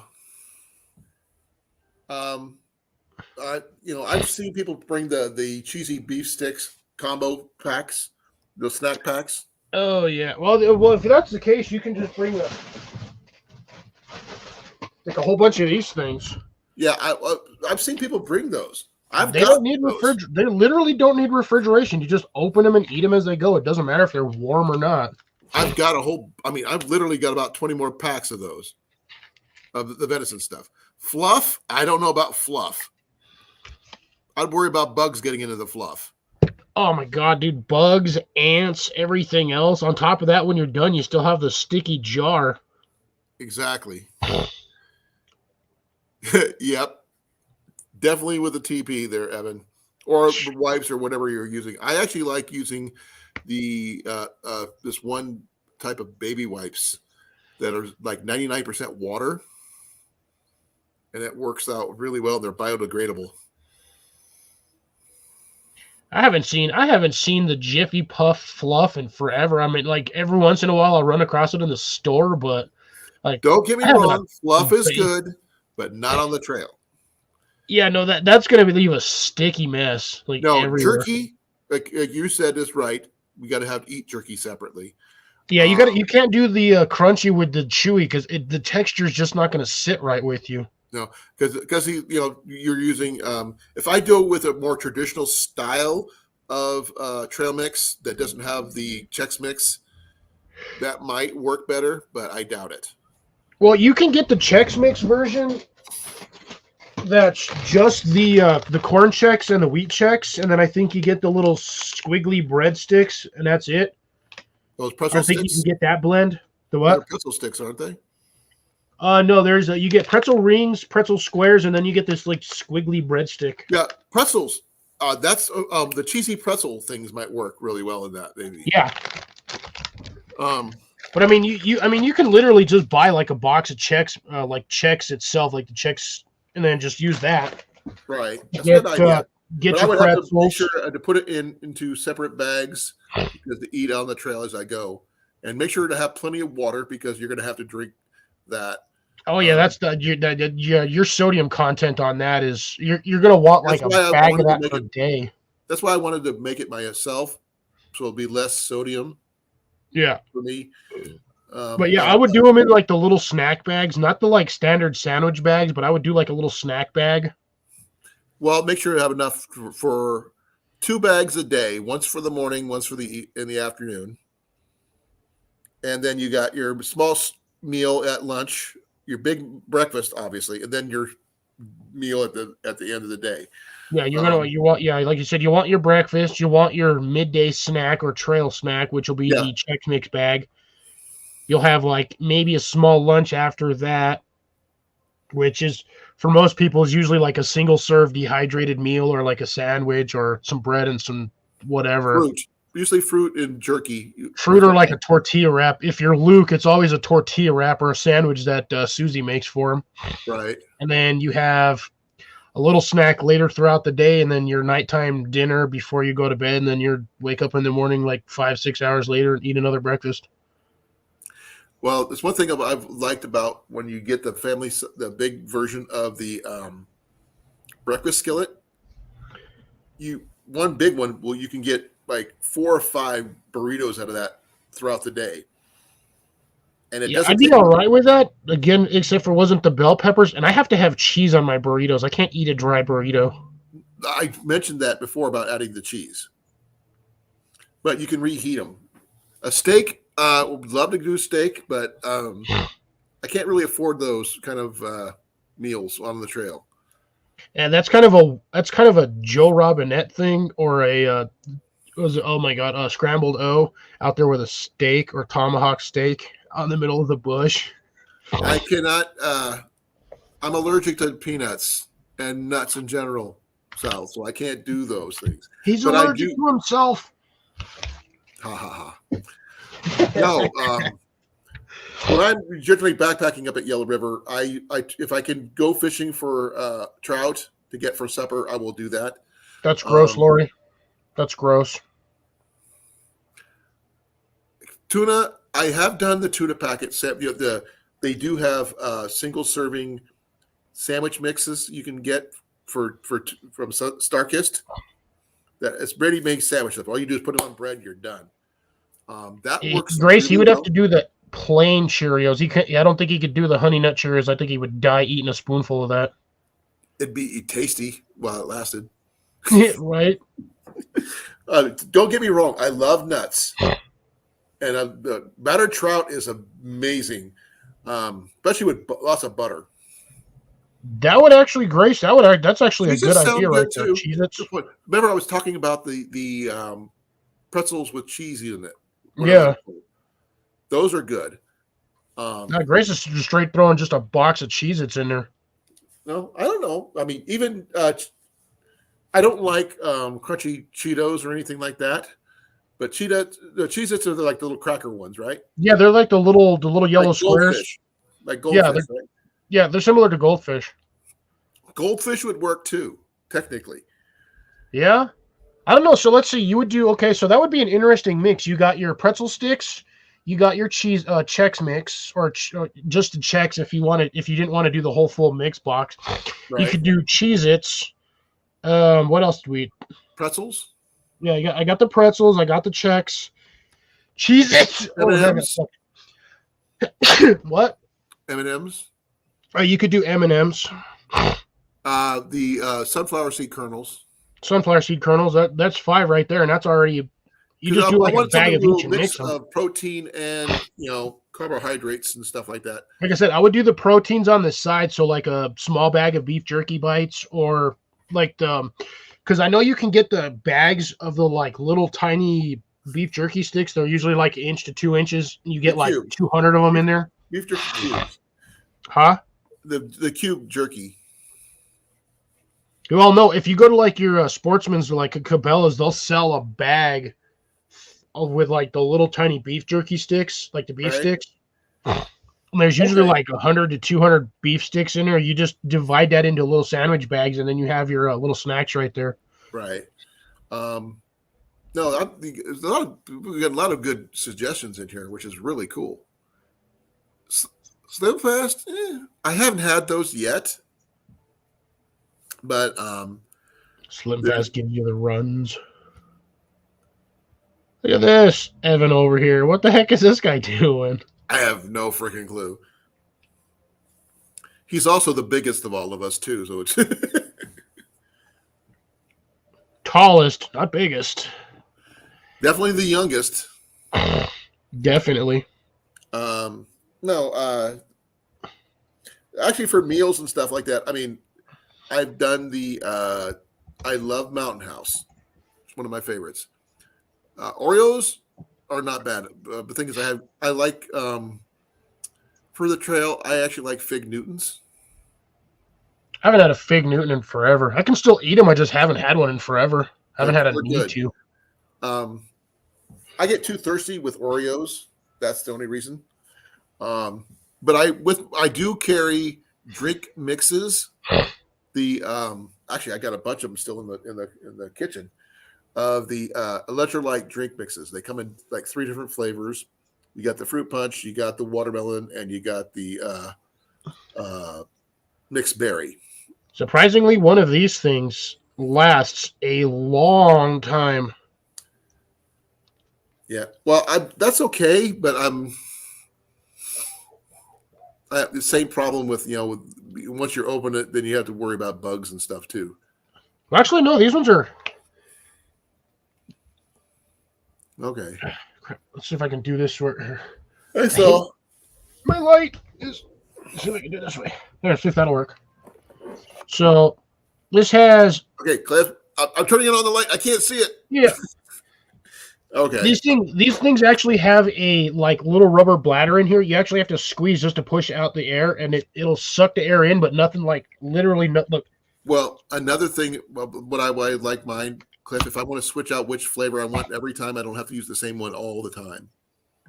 I've seen people bring the cheesy beef sticks combo packs, the snack packs. Oh yeah. Well, if that's the case, you can just bring like a whole bunch of these things. Yeah, I've seen people bring those. They don't need They literally don't need refrigeration. You just open them and eat them as they go. It doesn't matter if they're warm or not. I've literally got about 20 more packs of those, of the venison stuff. Fluff, I don't know about fluff. I'd worry about bugs getting into the fluff. Oh my god, dude! Bugs, ants, everything else. On top of that, when you're done, you still have the sticky jar. Exactly. Yep. Definitely with a TP there, Evan, or wipes or whatever you're using. I actually like using the this one type of baby wipes that are like 99% water, and it works out really well. They're biodegradable. I haven't seen the Jiffy Puff fluff in forever. I mean, like every once in a while I'll run across it in the store, but like don't get me wrong, fluff is good, but not on the trail. Yeah, no, that's gonna leave a sticky mess. Like no everywhere. Jerky, like you said, is right. We got to eat jerky separately. Yeah, you can't do the crunchy with the chewy because the texture is just not gonna sit right with you. No, because you're using. If I do it with a more traditional style of trail mix that doesn't have the Chex Mix, that might work better, but I doubt it. Well, you can get the Chex Mix version. That's just the corn Chex and the wheat Chex, and then I think you get the little squiggly breadsticks, and that's it. Those pretzel sticks. I think you can get that blend. The what? They're pretzel sticks, aren't they? No. You get pretzel rings, pretzel squares, and then you get this like squiggly breadstick. Yeah, pretzels. That's the cheesy pretzel things might work really well in that, maybe. Yeah. But I mean, you can literally just buy like a box of Chex, like Chex itself, like the Chex. And then just use that. Right. That's a good idea. Get but your I would pretzels. have to make sure to put it into separate bags because to eat on the trail as I go, and make sure to have plenty of water because you're going to have to drink that. Oh yeah, that's your sodium content on that is you're going to want like a bag of that per day. That's why I wanted to make it myself, so it'll be less sodium. Yeah. For me. But yeah, I would do them in like the little snack bags, not the like standard sandwich bags, but I would do like a little snack bag. Well, make sure you have enough for 2 bags a day, once for the morning, once for in the afternoon. And then you got your small meal at lunch, your big breakfast, obviously, and then your meal at the end of the day. Yeah, like you said, you want your breakfast, you want your midday snack or trail snack, which will be the Chex Mix bag. You'll have like maybe a small lunch after that, which is for most people is usually like a single serve dehydrated meal or like a sandwich or some bread and some whatever. Fruit. Usually fruit and jerky. Fruit or like a tortilla wrap. If you're Luke, it's always a tortilla wrap or a sandwich that Susie makes for him. Right. And then you have a little snack later throughout the day, and then your nighttime dinner before you go to bed, and then you wake up in the morning like 5-6 hours later and eat another breakfast. Well, there's one thing I've liked about when you get the big version of the breakfast skillet. One big one, well, you can get like 4 or 5 burritos out of that throughout the day. And it doesn't I'd be take all right with that. Again, except for wasn't the bell peppers, and I have to have cheese on my burritos. I can't eat a dry burrito. I mentioned that before about adding the cheese, but you can reheat them. A steak, would love to do steak, but I can't really afford those kind of meals on the trail. And that's kind of a Joe Robinette thing, or a oh my god, scrambled O out there with a steak or tomahawk steak on the middle of the bush. I cannot. I'm allergic to peanuts and nuts in general, Sal, so I can't do those things. He's But I allergic do- to himself. Ha ha ha. No, when I'm generally backpacking up at Yellow River, I if I can go fishing for trout to get for supper, I will do that. That's gross, Lori. That's gross. Tuna, I have done the tuna packet set. They do have single serving sandwich mixes you can get from Starkist. That it's ready made sandwich stuff. All you do is put it on bread, you're done. That works. Grace, he really would well. have to do the plain Cheerios. He can't. I don't think he could do the honey nut Cheerios. I think he would die eating a spoonful of that. It'd be tasty while it lasted. Right? Don't get me wrong. I love nuts, and the battered trout is amazing, especially with lots of butter. That would actually, Grace. That's actually a Cheez-Its good sound idea good right there. too. Cheez-Its. Remember, I was talking about the pretzels with cheese in it. Yeah. Those are good. Now, Grace is just straight throwing just a box of Cheez-Its in there. No, I don't know. I mean, even I don't like crunchy Cheetos or anything like that. But the Cheez-Its are like the little cracker ones, right? Yeah, they're like the little yellow Like squares. goldfish. Like goldfish, right? Yeah, they're similar to goldfish. Goldfish would work too, technically. Yeah. I don't know. So let's see. You would do okay. So that would be an interesting mix. You got your pretzel sticks. You got your cheese Chex mix, or just the Chex if you wanted. If you didn't want to do the whole full mix box, Right. you could do Cheez-Its. What else do we eat? Pretzels. Yeah, I got the pretzels. I got the Chex. Cheez-Its. M&Ms. What? M&Ms. You could do M&Ms. The sunflower seed kernels. Sunflower seed kernels. That's 5 right there, and that's already. You just do like a bag of each and mix them. Of protein and carbohydrates and stuff like that. Like I said, I would do the proteins on the side, so like a small bag of beef jerky bites, or like because I know you can get the bags of the like little tiny beef jerky sticks. They're usually like 1 to 2 inches. You get like 200 of them in there. Beef jerky cubes. Huh? The cube jerky. Well, no. If you go to like your Sportsman's or like a Cabela's, they'll sell a bag with like the little tiny beef jerky sticks, like the beef sticks. And there's usually like 100 to 200 beef sticks in there. You just divide that into little sandwich bags, and then you have your little snacks right there. Right. No, we got a lot of good suggestions in here, which is really cool. Slim Fast, I haven't had those yet, but Slim Fast gives you the runs. Look at this, Evan over here. What the heck is this guy doing? I have no freaking clue. He's also the biggest of all of us too, so it's Tallest, not biggest. definitely the youngest. Definitely. No, actually for meals and stuff like that, I mean, I've done I love Mountain House. It's one of my favorites. Oreos are not bad. The thing is, I like for the trail. I actually like Fig Newtons. I haven't had a Fig Newton in forever. I can still eat them. I just haven't had one in forever. I haven't had a need to. I get too thirsty with Oreos. That's the only reason. But I do carry drink mixes the actually I got a bunch of them still in the kitchen of the electrolyte drink mixes. They come in like 3 different flavors. You got the fruit punch, you got the watermelon, and you got the mixed berry. Surprisingly, one of these things lasts a long time. Yeah, well, that's okay, but I have the same problem with once you open it, then you have to worry about bugs and stuff too. Actually, no, these ones are. Okay. Crap, let's see if I can do this. Where Hey, so my light is. Let's see if I can do it this way. There, see if that'll work. So this has. okay, Cliff, I'm turning it on the light. I can't see it. Yeah. Okay. These things actually have a like little rubber bladder in here. You actually have to squeeze just to push out the air, and it'll suck the air in, but nothing like literally. Look. Well, another thing, what I like mine, Cliff, if I want to switch out which flavor I want every time, I don't have to use the same one all the time.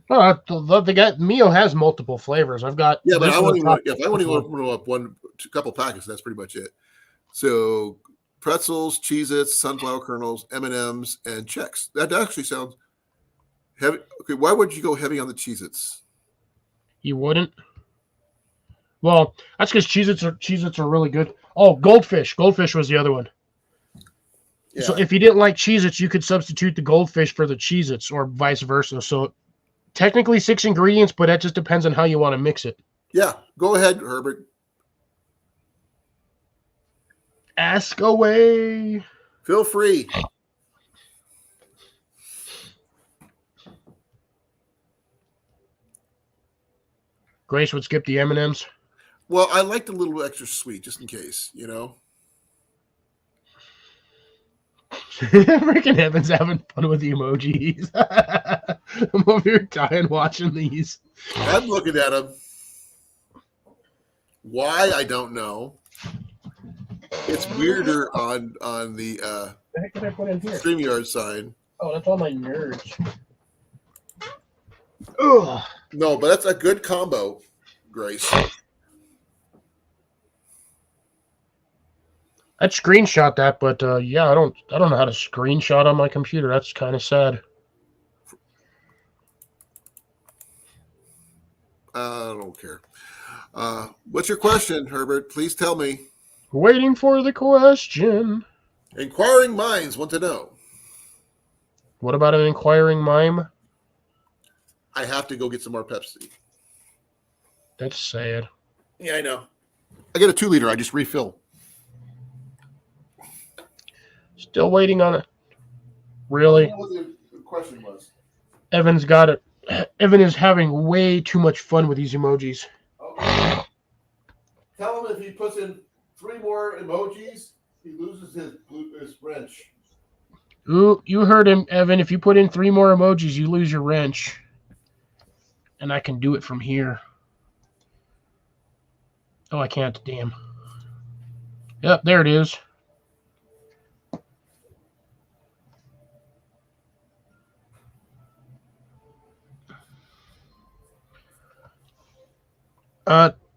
Oh, the guy Mio has multiple flavors. I've got Yeah, but this I one only top- want if I only want to open up a couple packets, that's pretty much it. So pretzels, Cheez-Its, sunflower kernels, M&Ms, and Chex. That actually sounds heavy. Okay, why would you go heavy on the Cheez-Its? You wouldn't. Well, that's because Cheez-Its are really good. Oh, Goldfish. Goldfish was the other one. Yeah. So if you didn't like Cheez-Its, you could substitute the Goldfish for the Cheez-Its or vice versa. So technically 6 ingredients, but that just depends on how you want to mix it. Yeah, go ahead, Herbert. Ask away. Feel free. Grace would skip the M&Ms. Well, I liked a little extra sweet just in case, Freaking Evan's having fun with the emojis. I'm over here dying watching these. I'm looking at them. Why, I don't know. It's weirder on the What the heck did I put in here? StreamYard sign. Oh, that's all my nerds. Ugh. No, but that's a good combo, Grace. I'd screenshot that, but yeah, I don't know how to screenshot on my computer. That's kind of sad. I don't care. What's your question, Herbert? Please tell me. Waiting for the question. Inquiring minds want to know. What about an inquiring mime? I have to go get some more Pepsi. That's sad. Yeah, I know. I get a 2-liter. I just refill. Still waiting on it. Really? What the question was. Evan's got it. Evan is having way too much fun with these emojis. Okay. Tell him if he puts in 3 more emojis, he loses his wrench. Ooh, you heard him, Evan. If you put in 3 more emojis, you lose your wrench. And I can do it from here. Oh, I can't. Damn. Yep, there it is.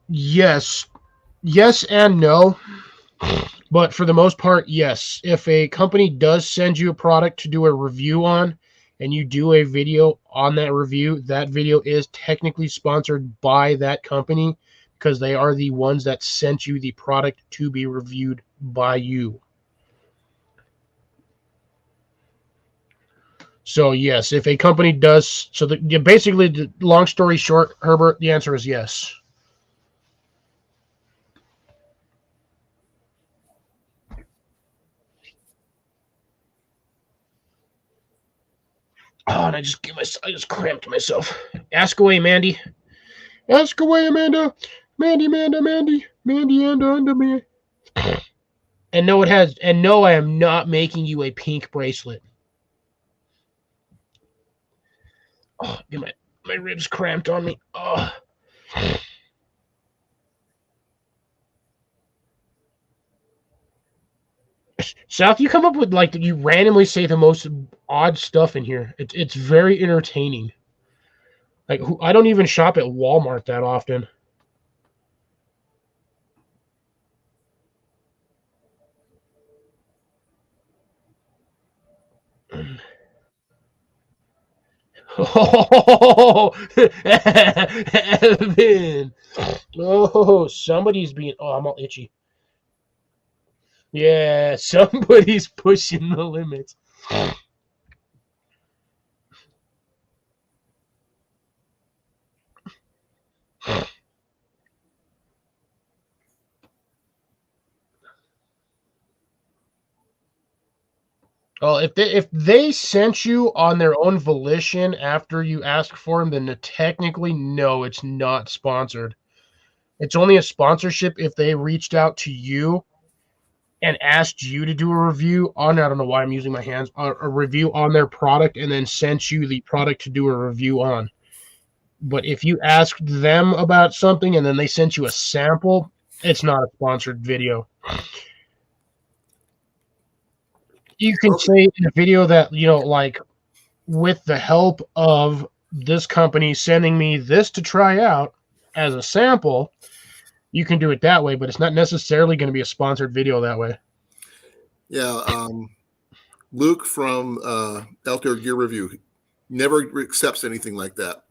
Yes. Yes and no. But for the most part, yes. If a company does send you a product to do a review on, and you do a video on that review, that video is technically sponsored by that company because they are the ones that sent you the product to be reviewed by you. So yes, if a company does, basically, the long story short, Herbert, the answer is yes. Oh, and I just cramped myself. Ask away, Mandy. Ask away, Amanda. Mandy, Mandy, and under me. And no, I am not making you a pink bracelet. Oh, my ribs cramped on me. Oh. South, you come up with you randomly say the most odd stuff in here. It's very entertaining. I don't even shop at Walmart that often. Oh, Evan. Oh, somebody's being. Oh, I'm all itchy. Yeah, somebody's pushing the limits. Well, if they sent you on their own volition after you asked for them, then technically no, it's not sponsored. It's only a sponsorship if they reached out to you and asked you to do a review on. I don't know why I'm using my hands. A review on their product and then sent you the product to do a review on. But if you asked them about something and then they sent you a sample, it's not a sponsored video. You can Okay. say in a video that, like, with the help of this company sending me this to try out as a sample, you can do it that way, but it's not necessarily going to be a sponsored video that way. Yeah. Luke from Outdoor Gear Review never accepts anything like that.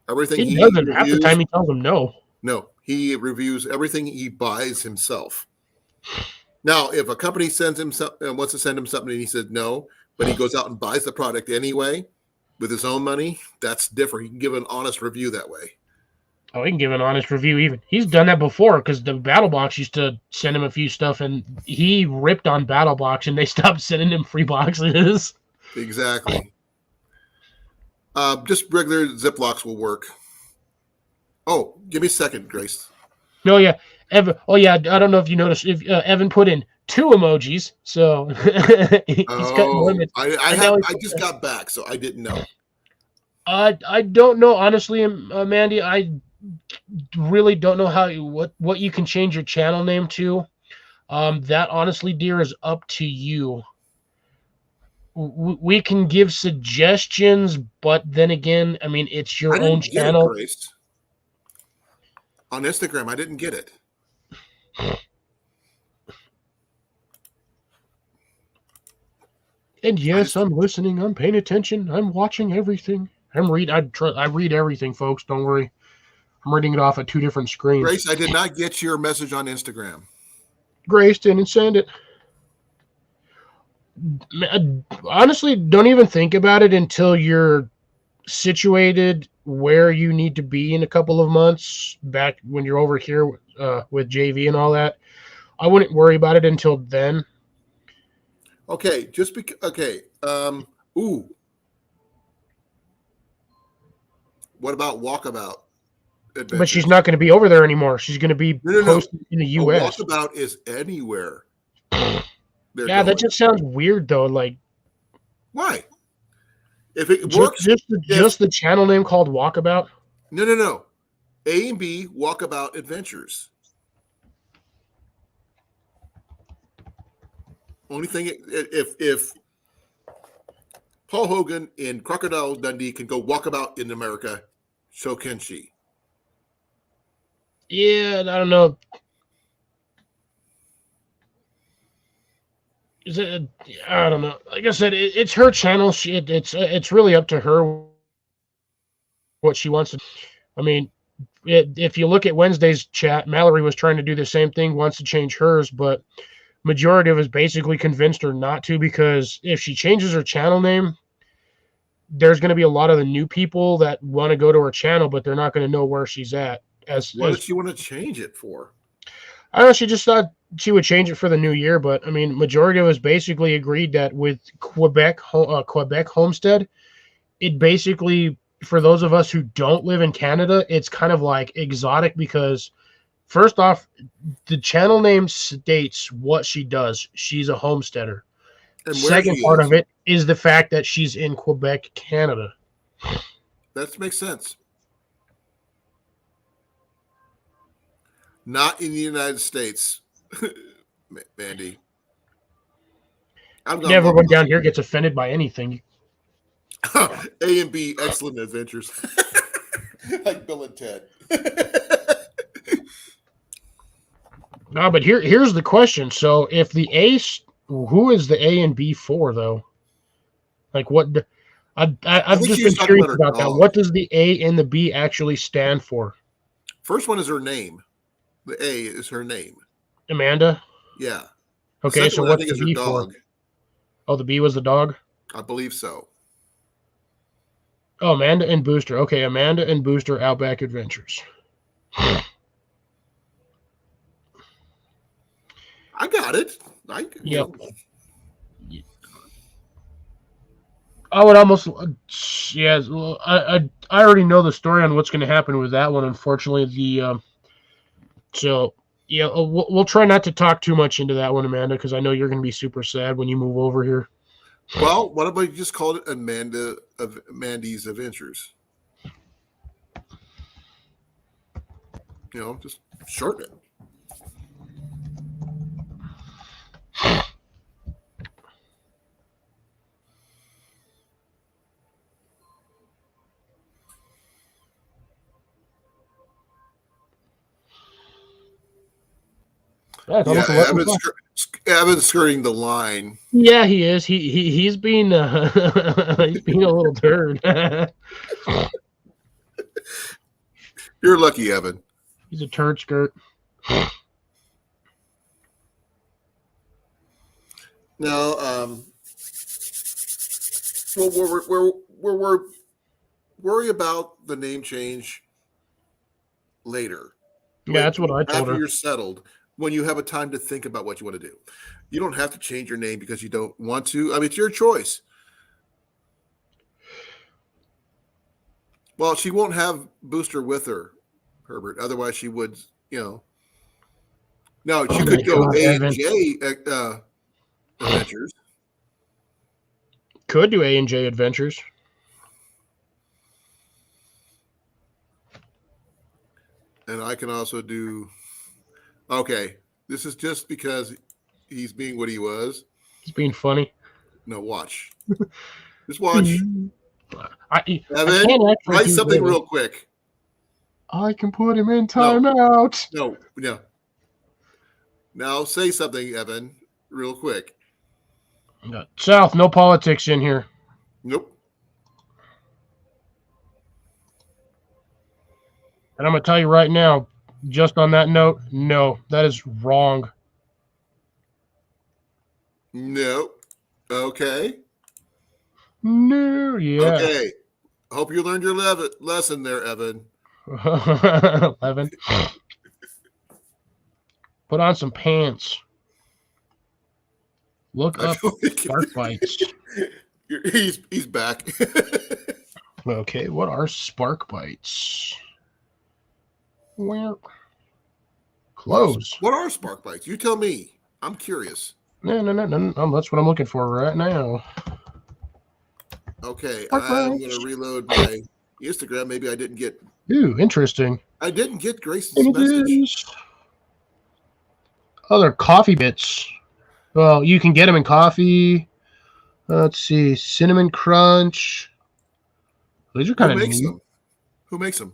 Everything It he doesn't. Half the reviews, time he tells them no. no, he reviews everything he buys himself. Now, if a company sends him wants to send him something and he said no, but he goes out and buys the product anyway with his own money, that's different. He can give an honest review that way. Oh, he can give an honest review even. He's done that before because the Battle Box used to send him a few stuff and he ripped on Battle Box and they stopped sending him free boxes. Exactly. Just regular Ziplocs will work. Oh, give me a second, Grace. No, yeah. Evan, oh, yeah. I don't know if you noticed. If Evan put in 2 emojis, so he's cutting limits. I just got back, so I didn't know. I don't know, honestly, Mandy. I really don't know what you can change your channel name to. That honestly, dear, is up to you. We can give suggestions, but then again, I mean, it's your own channel. Grace. On Instagram, I didn't get it. And yes, I'm listening. I'm paying attention. I'm watching everything. I read everything, folks. Don't worry. I'm reading it off at 2 different screens. Grace, I did not get your message on Instagram. Grace didn't send it. Honestly, don't even think about it until you're situated where you need to be in a couple of months, back when you're over here with JV and all that. I wouldn't worry about it until then. Okay, ooh. What about Walkabout Adventures? But she's not going to be over there anymore. She's going to be posted in the U.S. Walkabout is anywhere. Yeah, that just sounds weird, though. Like, why? If it works, just the channel name called Walkabout. No. A and B Walkabout Adventures. Only thing, if Paul Hogan and Crocodile Dundee can go walkabout in America, so can she. Yeah, I don't know. I don't know. Like I said, it's her channel. It's really up to her what she wants to. I mean, if you look at Wednesday's chat, Mallory was trying to do the same thing, wants to change hers, but majority of us basically convinced her not to, because if she changes her channel name, there's going to be a lot of the new people that want to go to her channel, but they're not going to know where she's at. What does she want to change it for? I don't know. She just thought she would change it for the new year, but I mean, majority of us basically agreed that with Quebec Homestead, it basically, for those of us who don't live in Canada, it's kind of like exotic because, first off, the channel name states what she does. She's a homesteader. And second part of it is the fact that she's in Quebec, Canada. That makes sense. Not in the United States, Mandy. Everyone down here gets offended by anything. A and B Excellent Adventures. Like Bill and Ted. No, but here's the question. So if the A, who is the A and B for, though? Like what? I've think just she been was talking curious about her about that. dog. What does the A and the B actually stand for? First one is her name. The A is her name. Amanda? Yeah. The Okay, second so one, I what's think, the is her B for? dog. Oh, the B was the dog? I believe so. Oh, Amanda and Booster. Okay, Amanda and Booster Outback Adventures. I got it. Yep. I would almost, yeah. I already know the story on what's going to happen with that one. Unfortunately, so yeah, we'll try not to talk too much into that one, Amanda, because I know you're going to be super sad when you move over here. Well, what about you just called it Mandy's Adventures? Just shorten it. Yeah, it's Yeah, almost 11 o'clock. Evan's skirting the line. Yeah, he is. He's being he's being a little turd. You're lucky, Evan. He's a turd skirt. Now, we're worry about the name change later. Yeah, that's what I told After her. you're settled, when you have a time to think about what you want to do. You don't have to change your name because you don't want to. I mean, it's your choice. Well, she won't have Booster with her, Herbert. Otherwise, she would, No, she Oh could my go God, A Evan. and J Adventures. Could do A and J Adventures. And I can also do. Okay, this is just because he's being what he was. He's being funny. No, watch. Just watch. I Evan, can't actually write do something this. real quick. I can put him in timeout. No. Now say something, Evan, real quick. South, no politics in here. Nope. And I'm going to tell you right now, just on that note, no, that is wrong. No. Okay. No, yeah. Okay. Hope you learned your lesson there, Evan. 11. Put on some pants. Look up spark bites. He's back. Okay, what are spark bites? Well, close. What are spark bites? You tell me. I'm curious. No. That's what I'm looking for right now. Okay, Spark I'm bites. going to reload my Instagram. Maybe I didn't get. Ooh, interesting. I didn't get Grayson's message. Images. Oh, they're coffee bits. Well, you can get them in coffee. Let's see, cinnamon crunch. These are kind of neat. Who makes them?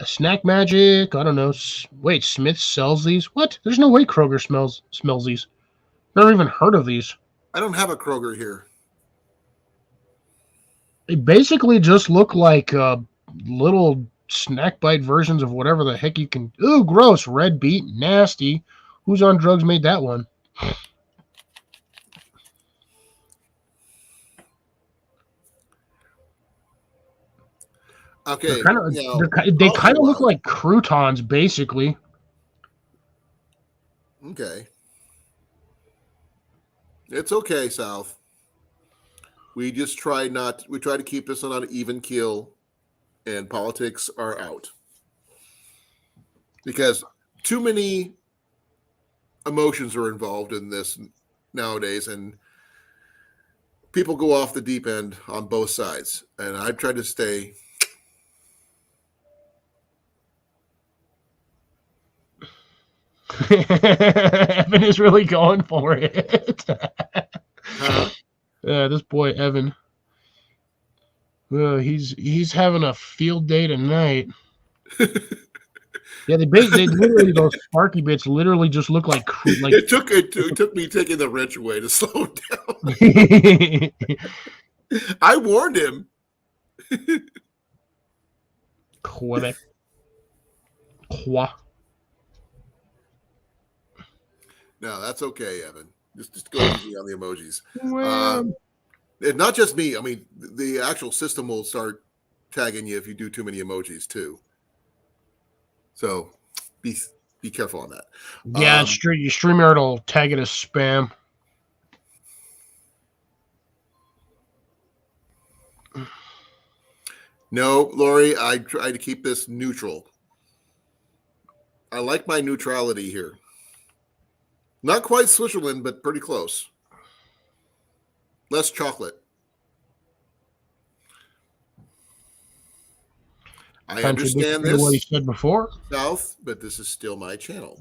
Snack Magic. I don't know. Wait, Smith sells these? What? There's no way Kroger smells these. Never even heard of these. I don't have a Kroger here. They basically just look like little snack bite versions of whatever the heck you can. Ooh, gross. Red beet. Nasty. Who's on drugs made that one? Okay. They kind of look like croutons, basically. Okay. It's okay, South. We just try to keep this on an even keel, and politics are out. Because too many emotions are involved in this nowadays, and people go off the deep end on both sides. And I've tried to stay. Evan is really going for it. Huh? This boy Evan. He's having a field day tonight. Yeah, they literally those Sparky bits literally just look like It took me taking the wrench away to slow down. I warned him. Quebec. Qua. No, that's okay, Evan. Just go easy on the emojis. Well, It's not just me. I mean, the actual system will start tagging you if you do too many emojis too. So be careful on that. yeah, your StreamYard will tag it as spam. No, Lori, I try to keep this neutral. I like my neutrality here. Not quite Switzerland, but pretty close. Less chocolate. I understand Contradictory to what he this, said before. South, but this is still my channel.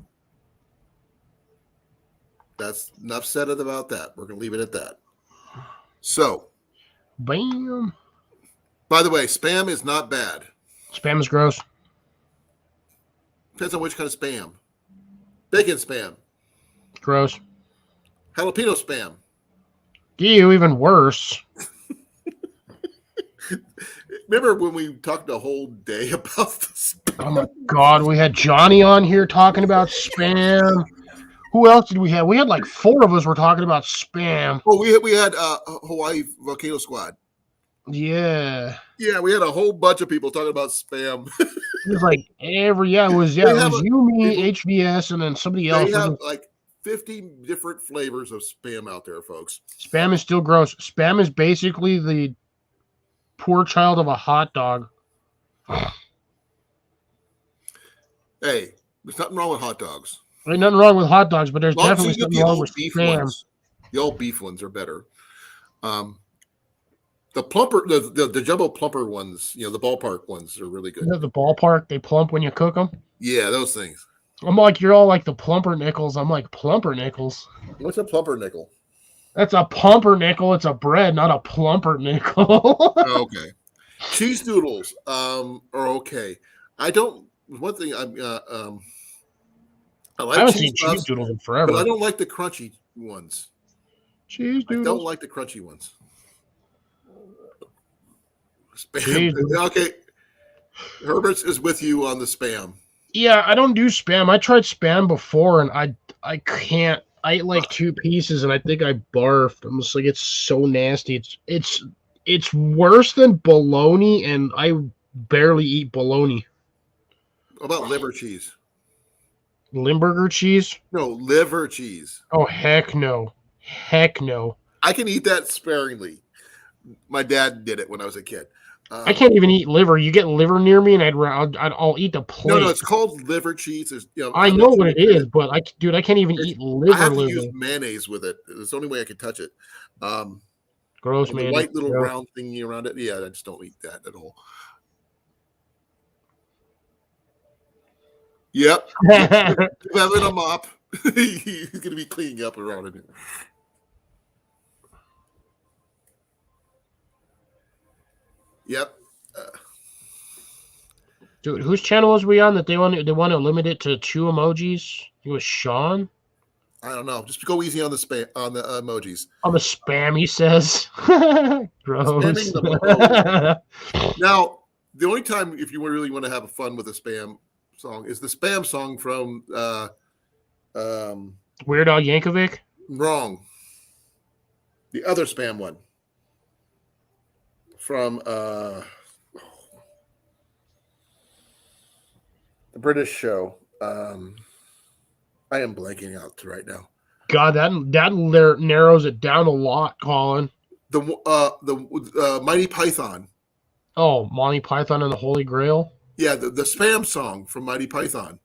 That's enough said about that. We're going to leave it at that. So, Bam. by the way, spam is not bad. Spam is gross. Depends on which kind of spam. Bacon spam. Gross. Jalapeno spam. Ew, even worse. Remember when we talked the whole day about this? Oh my God, we had Johnny on here talking about spam. Who else did we have? We had like 4 of us were talking about spam. Oh, we had Hawaii Volcano Squad. Yeah. Yeah, we had a whole bunch of people talking about spam. It was like it was you, me, HVS, and then somebody else. They have like 50 different flavors of spam out there, folks. Spam is still gross. Spam is basically the poor child of a hot dog. Hey, there's nothing wrong with hot dogs. Ain't nothing wrong with hot dogs, but there's Long as definitely you get something the wrong old with beef spam. ones. The old beef ones are better. The plumper, the jumbo plumper ones, the ballpark ones are really good. You know, the ballpark, they plump when you cook them. Yeah, those things. I'm like, you're all like the plumper nickels. I'm like, plumper nickels? What's a plumper nickel? That's a pumpernickel. It's a bread, not a plumper nickel. Okay. Cheese doodles are okay. I don't. One thing I like. I haven't cheese seen puffs, cheese doodles in forever. but I don't like the crunchy ones. Cheese I doodles. don't like the crunchy ones. Spam. Cheese doodles. Okay. Herbert is with you on the spam. Yeah, I don't do spam. I tried spam before, and I can't. I ate like 2 pieces, and I think I barfed. I'm just like, it's so nasty. It's worse than bologna, and I barely eat bologna. What about liver cheese? Limburger cheese? No, liver cheese. Oh, heck no. Heck no. I can eat that sparingly. My dad did it when I was a kid. I can't even eat liver. You get liver near me, and I'll eat the plate. No, it's called liver cheese. I know what it is, but I can't even eat liver. I have to use mayonnaise with it. It's the only way I can touch it. Gross, the man. white little round thingy around it. Yeah, I just don't eat that at all. Yep. Having a mop. He's going to be cleaning up around it. Yep. Dude, whose channel was we on that they want to limit it to 2 emojis? It was Sean. I don't know. Just go easy on the emojis. On the spam, he says. Gross. Now, the only time if you really want to have fun with a spam song is the spam song from Weird Al Yankovic. Wrong. The other spam one from the British show. I am blanking out right now. God, that narrows it down a lot, Colin. The Mighty Python. Oh, Monty Python and the Holy Grail. Yeah, the spam song from Mighty Python.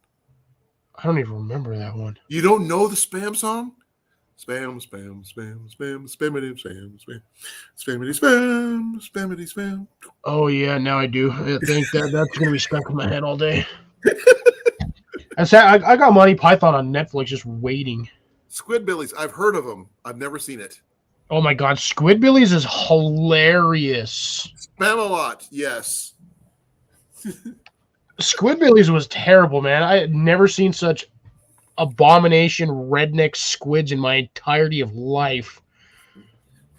I don't even remember that one. You don't know the spam song? Spam, spam, spam, spam, spammity, spam, spam, spammity, spam, spammity, spam. Oh yeah, now I do. I think that's gonna be stuck in my head all day. I got Monty Python on Netflix just waiting. Squidbillies. I've heard of them. I've never seen it. Oh my God, Squidbillies is hilarious. Spam-A-Lot. Yes. Squidbillies was terrible, man. I had never seen such abomination redneck squids in my entirety of life.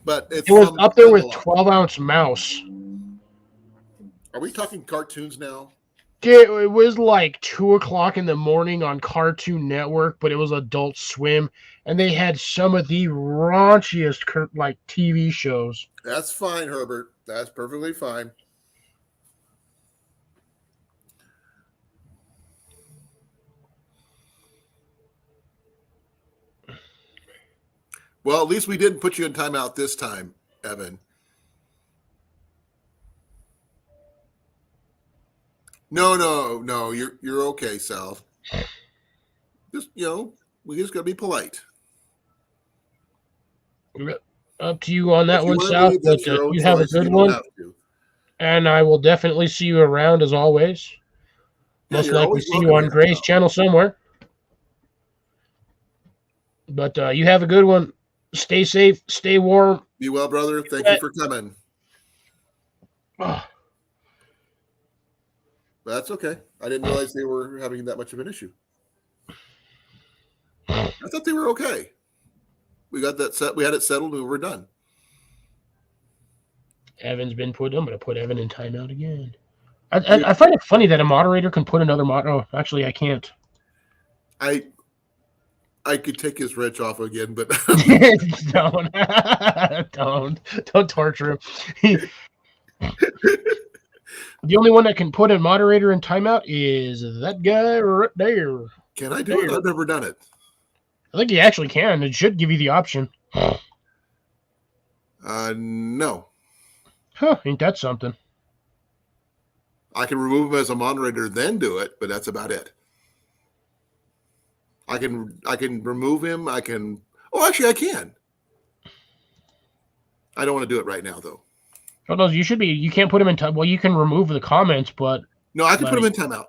But it's It was from up there with Camelot. 12-ounce mouse. Are we talking cartoons now? It was like 2 o'clock in the morning on Cartoon Network, but it was Adult Swim, and they had some of the raunchiest like TV shows. That's fine, Herbert. That's perfectly fine. Well, at least we didn't put you in timeout this time, Evan. No. You're okay, Sal. Just we just gotta be polite. Up to you on that If you one, wanna South. leave, But that's your own you have a choice. You good don't one, have to. and I will definitely see you around as always. Yeah, Most you're likely always see you welcome on here, Gray's Sal. channel somewhere. But you have a good one. Stay safe. Stay warm. Be well, brother. Thank you for coming. That's okay. I didn't realize they were having that much of an issue. I thought they were okay. We got that set. We had it settled and we were done. Evan's been put. I'm going to put Evan in timeout again. I find it funny that a moderator can put another mod. Oh, actually, I can't. I could take his wrench off again, but don't torture him. The only one that can put a moderator in timeout is that guy right there. Can I do it? I've never done it. I think you actually can. It should give you the option. No. Huh, ain't that something? I can remove him as a moderator, then do it, but that's about it. I can remove him. I can. Oh, actually, I can. I don't want to do it right now, though. Oh, no, you should be. You can't put him in time. Well, you can remove the comments, but No, I can put him in timeout.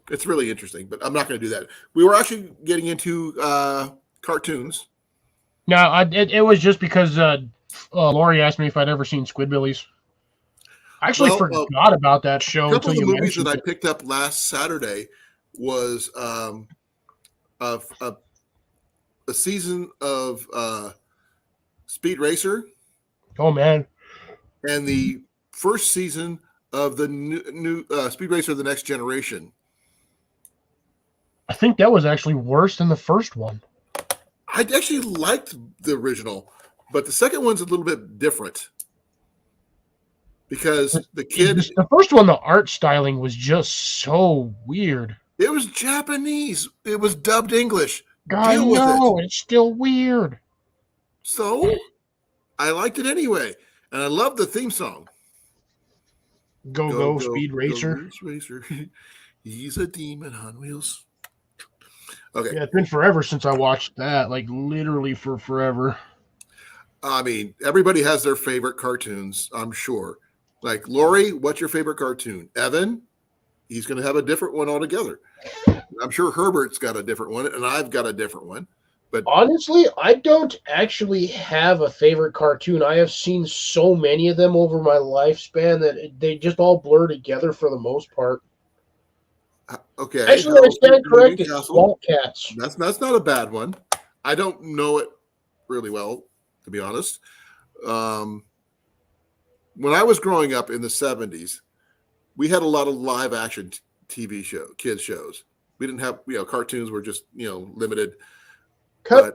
It's really interesting, but I'm not going to do that. We were actually getting into cartoons. no, it was just because Lori asked me if I'd ever seen Squidbillies. I actually forgot about that show. A couple until of you the movies that mentioned I picked up last Saturday was a season of Speed Racer. Oh man! And the first season of the new Speed Racer: The Next Generation. I think that was actually worse than the first one. I actually liked the original, but the second one's a little bit different because the first one, the art styling was just so weird. It was Japanese. It was dubbed English. I know, it's still weird. So I liked it anyway, and I loved the theme song. Go, Speed Racer. Go, Racer. He's a demon on wheels. Okay. Yeah, it's been forever since I watched that, like literally for forever. I mean, everybody has their favorite cartoons, I'm sure. Like, Lori, what's your favorite cartoon? Evan, he's going to have a different one altogether. I'm sure Herbert's got a different one, and I've got a different one. But honestly, I don't actually have a favorite cartoon. I have seen so many of them over my lifespan that they just all blur together for the most part. Okay. Actually, I stand corrected. Swamp Cats. That's not a bad one. I don't know it really well, to be honest. When I was growing up in the 70s, we had a lot of live action TV kids shows. We didn't have, cartoons were just, limited. Captain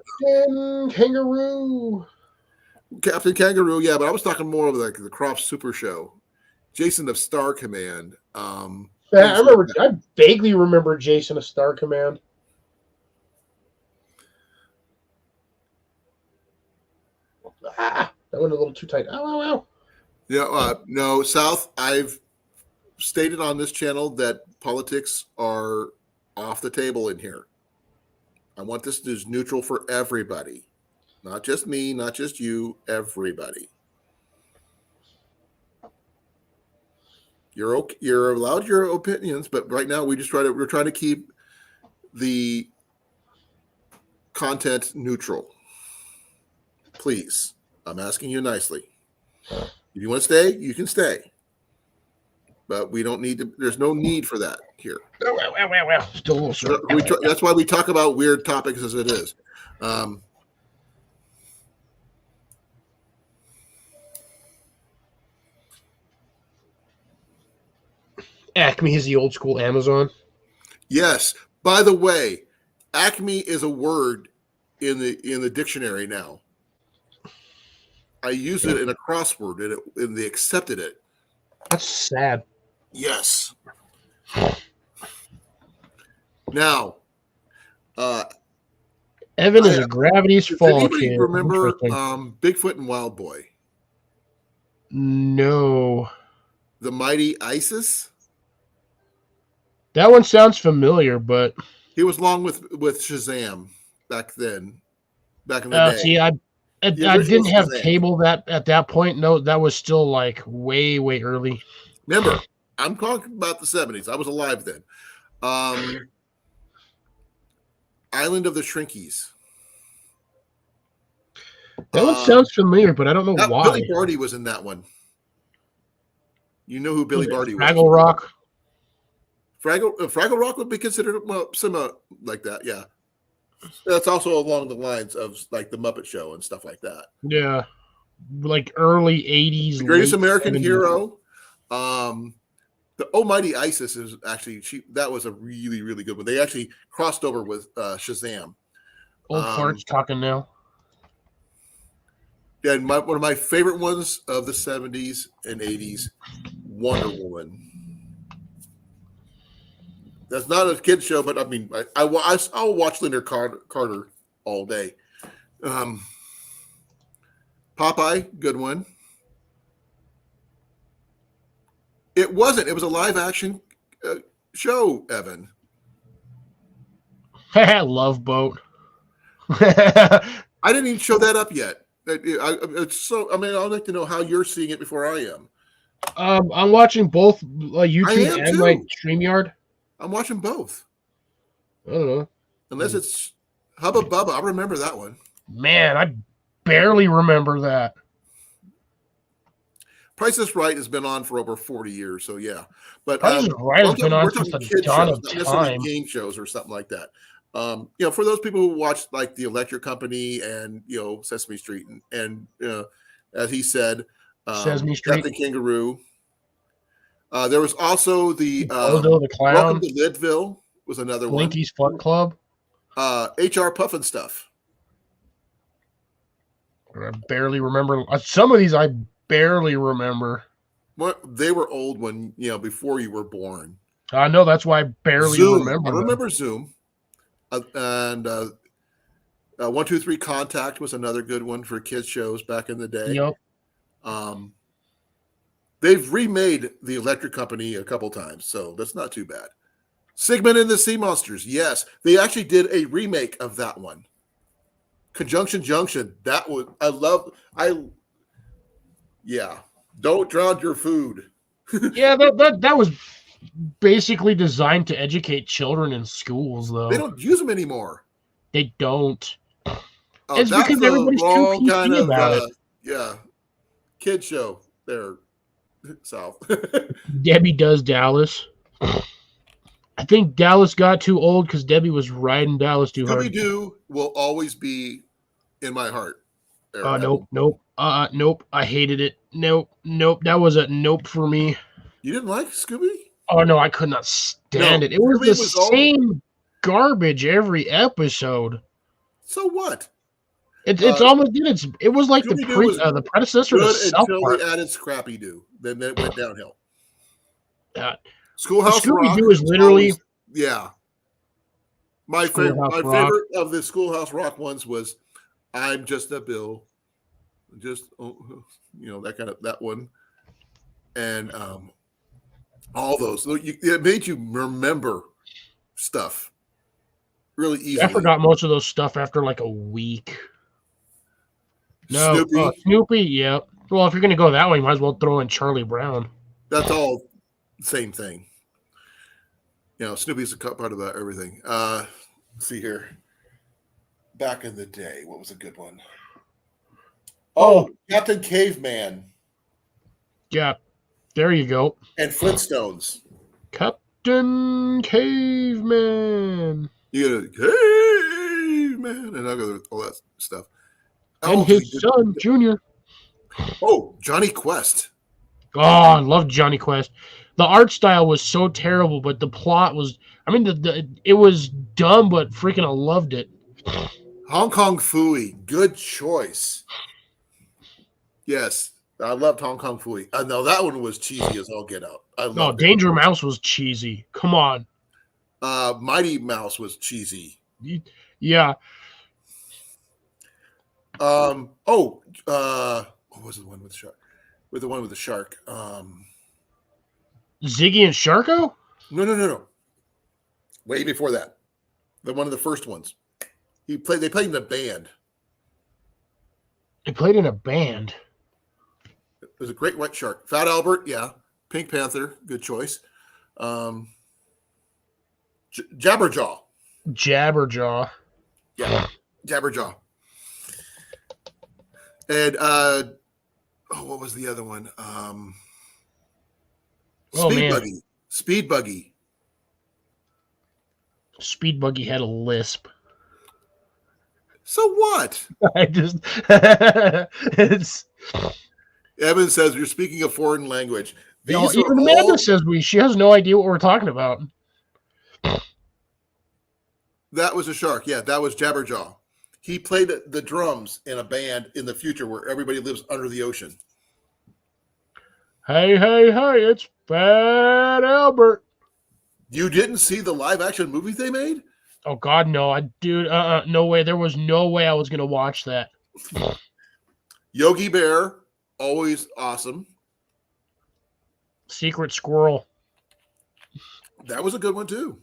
Kangaroo, yeah, but I was talking more of like the Crop Super Show, Jason of Star Command. I vaguely remember Jason of Star Command. That went a little too tight. Ow. Yeah, no, South. I've stated on this channel that politics are off the table in here. I want this to be neutral for everybody, not just me, not just you, everybody. You're allowed your opinions, but right now we're trying to keep the content neutral. Please, I'm asking you nicely. If you want to stay, you can stay. But we don't need to. There's no need for that here. Well. Still a little short. That's why we talk about weird topics as it is. Acme is the old school Amazon. Yes. By the way, Acme is a word in the dictionary now. I used it in a crossword, and they accepted it. That's sad. Yes. Now, Evan is a Gravity's does Fall anybody kid. remember Interesting. Bigfoot and Wild Boy? No. The Mighty Isis? That one sounds familiar, but He was along with Shazam back then, back in the day. see, I The original didn't have Shazam. cable at that point. No, that was still like way early. Remember, I'm talking about the 70s. I was alive then. Island of the Shrinkies. That one sounds familiar, but I don't know why. Billy Barty was in that one. You know who Billy Barty was? Fraggle Rock. Fraggle Rock would be considered similar like that. Yeah, that's also along the lines of like the Muppet Show and stuff like that. Yeah, like early '80s. The Greatest late American 70s. Hero. The Almighty Isis is actually that was a really good one. They actually crossed over with Shazam. Old farts talking now. Yeah, one of my favorite ones of the 70s and 80s, Wonder Woman. That's not a kid show, but I mean, I'll watch Linda Carter all day. Popeye, good one. It wasn't. It was a live action show, Evan. Love Boat. I didn't even show that up yet. I'd like to know how you're seeing it before I am. I'm watching both YouTube and my StreamYard. I'm watching both. I don't know. Unless it's Hubba Bubba. I remember that one. Man, I barely remember that. Price is Right has been on for over 40 years, so yeah. But Price is Right has been on since the dawn of not necessarily time. game shows or something like that. For those people who watch like the Electric Company and Sesame Street and as he said, Sesame Street, Captain Kangaroo. There was also the Bozo the Clown. Welcome to Lidville was another Blinky's Fun Club. HR Puffin stuff. I barely remember some of these. I barely remember. They were old when before you were born. I know, that's why I barely remember. I remember Zoom. And 1-2-3 Contact was another good one for kids shows back in the day. Yep. They've remade the Electric Company a couple times, so that's not too bad. Sigmund and the Sea Monsters, yes, they actually did a remake of that one. Conjunction Junction, that one yeah. Don't drown your food. Yeah, that was basically designed to educate children in schools, though. They don't use them anymore. They don't. Oh, it's because everybody's too PC about it. Yeah. Kid show there, South. Debbie Does Dallas. I think Dallas got too old because Debbie was riding Dallas too hard. Scooby-Doo will always be in my heart. Nope. Nope. I hated it. Nope. That was a nope for me. You didn't like Scooby? Oh no, I could not stand it. It was the same garbage every episode. So what? It's almost it was like the predecessor to South until Park. they added Scrappy Doo. Then it went downhill. Schoolhouse Rock. Scooby Doo is literally my favorite of the Schoolhouse Rock ones was I'm Just a Bill, that one, and all those. It made you remember stuff really easily. I forgot most of those stuff after like a week. No, Snoopy, yeah. Well, if you're gonna go that way, you might as well throw in Charlie Brown. That's all the same thing. Snoopy's a part of everything. Let's see here. Back in the day, what was a good one? Oh, Captain Caveman. Yeah, there you go. And Flintstones. Captain Caveman. You gotta Caveman, and I got all that stuff. And his son, Junior. Oh, Johnny Quest. Oh, I love Johnny Quest. The art style was so terrible, but the plot was. I mean, it was dumb, but freaking I loved it. Hong Kong Phooey, good choice. Yes, I loved Hong Kong Phooey. No, that one was cheesy as all get out. I No, loved it. Danger Mouse was cheesy. Come on. Mighty Mouse was cheesy. Yeah. What was the one with the shark? With the one with the shark. Ziggy and Sharko? No. Way before that. One of the first ones. They played in a band. They played in a band. It was a great white shark. Fat Albert, yeah. Pink Panther, good choice. Jabberjaw. Jabberjaw. Yeah. Jabberjaw. And what was the other one? Speed Buggy. Speed Buggy had a lisp. So what? I just it's Evan says you're speaking a foreign language. even Amanda says she has no idea what we're talking about. That was a shark. Yeah, that was Jabberjaw. He played the drums in a band in the future where everybody lives under the ocean. Hey, it's Fat Albert. You didn't see the live action movie they made? Oh God, no! No way. There was no way I was gonna watch that. Yogi Bear, always awesome. Secret Squirrel. That was a good one too.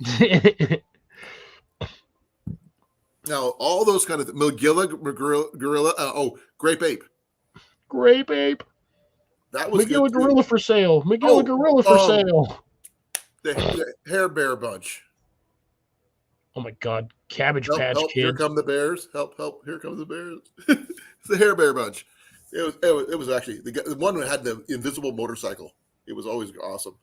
Now, all those kind of Magilla, Gorilla, Grape Ape. Grape Ape. That was Magilla good Gorilla too. for sale. Magilla Gorilla for sale. The Hair Bear Bunch. Oh my God, Cabbage Help, Patch help, Kids. here come the bears. Help, here comes the bears. It's the Hair Bear Bunch. It was actually the one that had the invisible motorcycle. It was always awesome.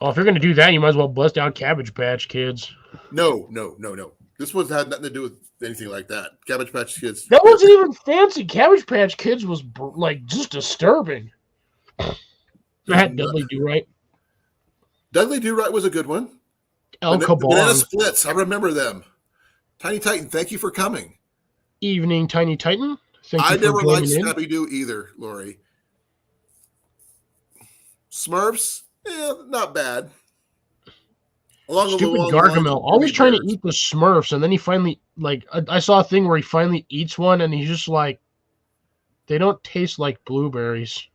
Oh, if you're gonna do that, you might as well bust out Cabbage Patch Kids. No. This one had nothing to do with anything like that. Cabbage Patch Kids. That wasn't even fancy. Cabbage Patch Kids was like just disturbing. That Dudley Do Right. Dudley Do Right was a good one. El Banana Kabong. Splits. I remember them. Tiny Titan, thank you for coming. Evening, Tiny Titan. Thank you I for never liked joining in. Scrappy Doo either, Lori. Smurfs, not bad. Stupid Gargamel, always trying to eat the Smurfs, and then he finally, I saw a thing where he finally eats one, and he's just like, they don't taste like blueberries.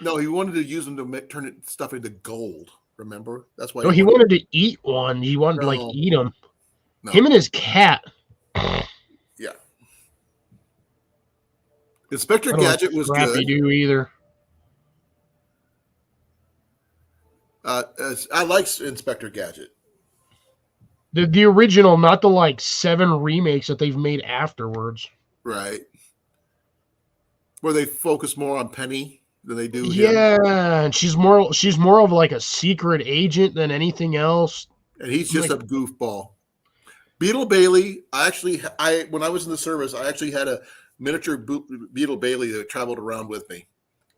No, he wanted to use them to turn stuff into gold. Remember? That's why. No, he wanted to eat one. He wanted to eat them. No. Him and his cat. Yeah. Inspector Gadget was good. Do either. I like Inspector Gadget. The original, not the 7 remakes that they've made afterwards. Right. Where they focus more on Penny than they do him. Yeah, and she's more of a secret agent than anything else. And he's just a goofball. Beetle Bailey, when I was in the service, I actually had a miniature Beetle Bailey that traveled around with me.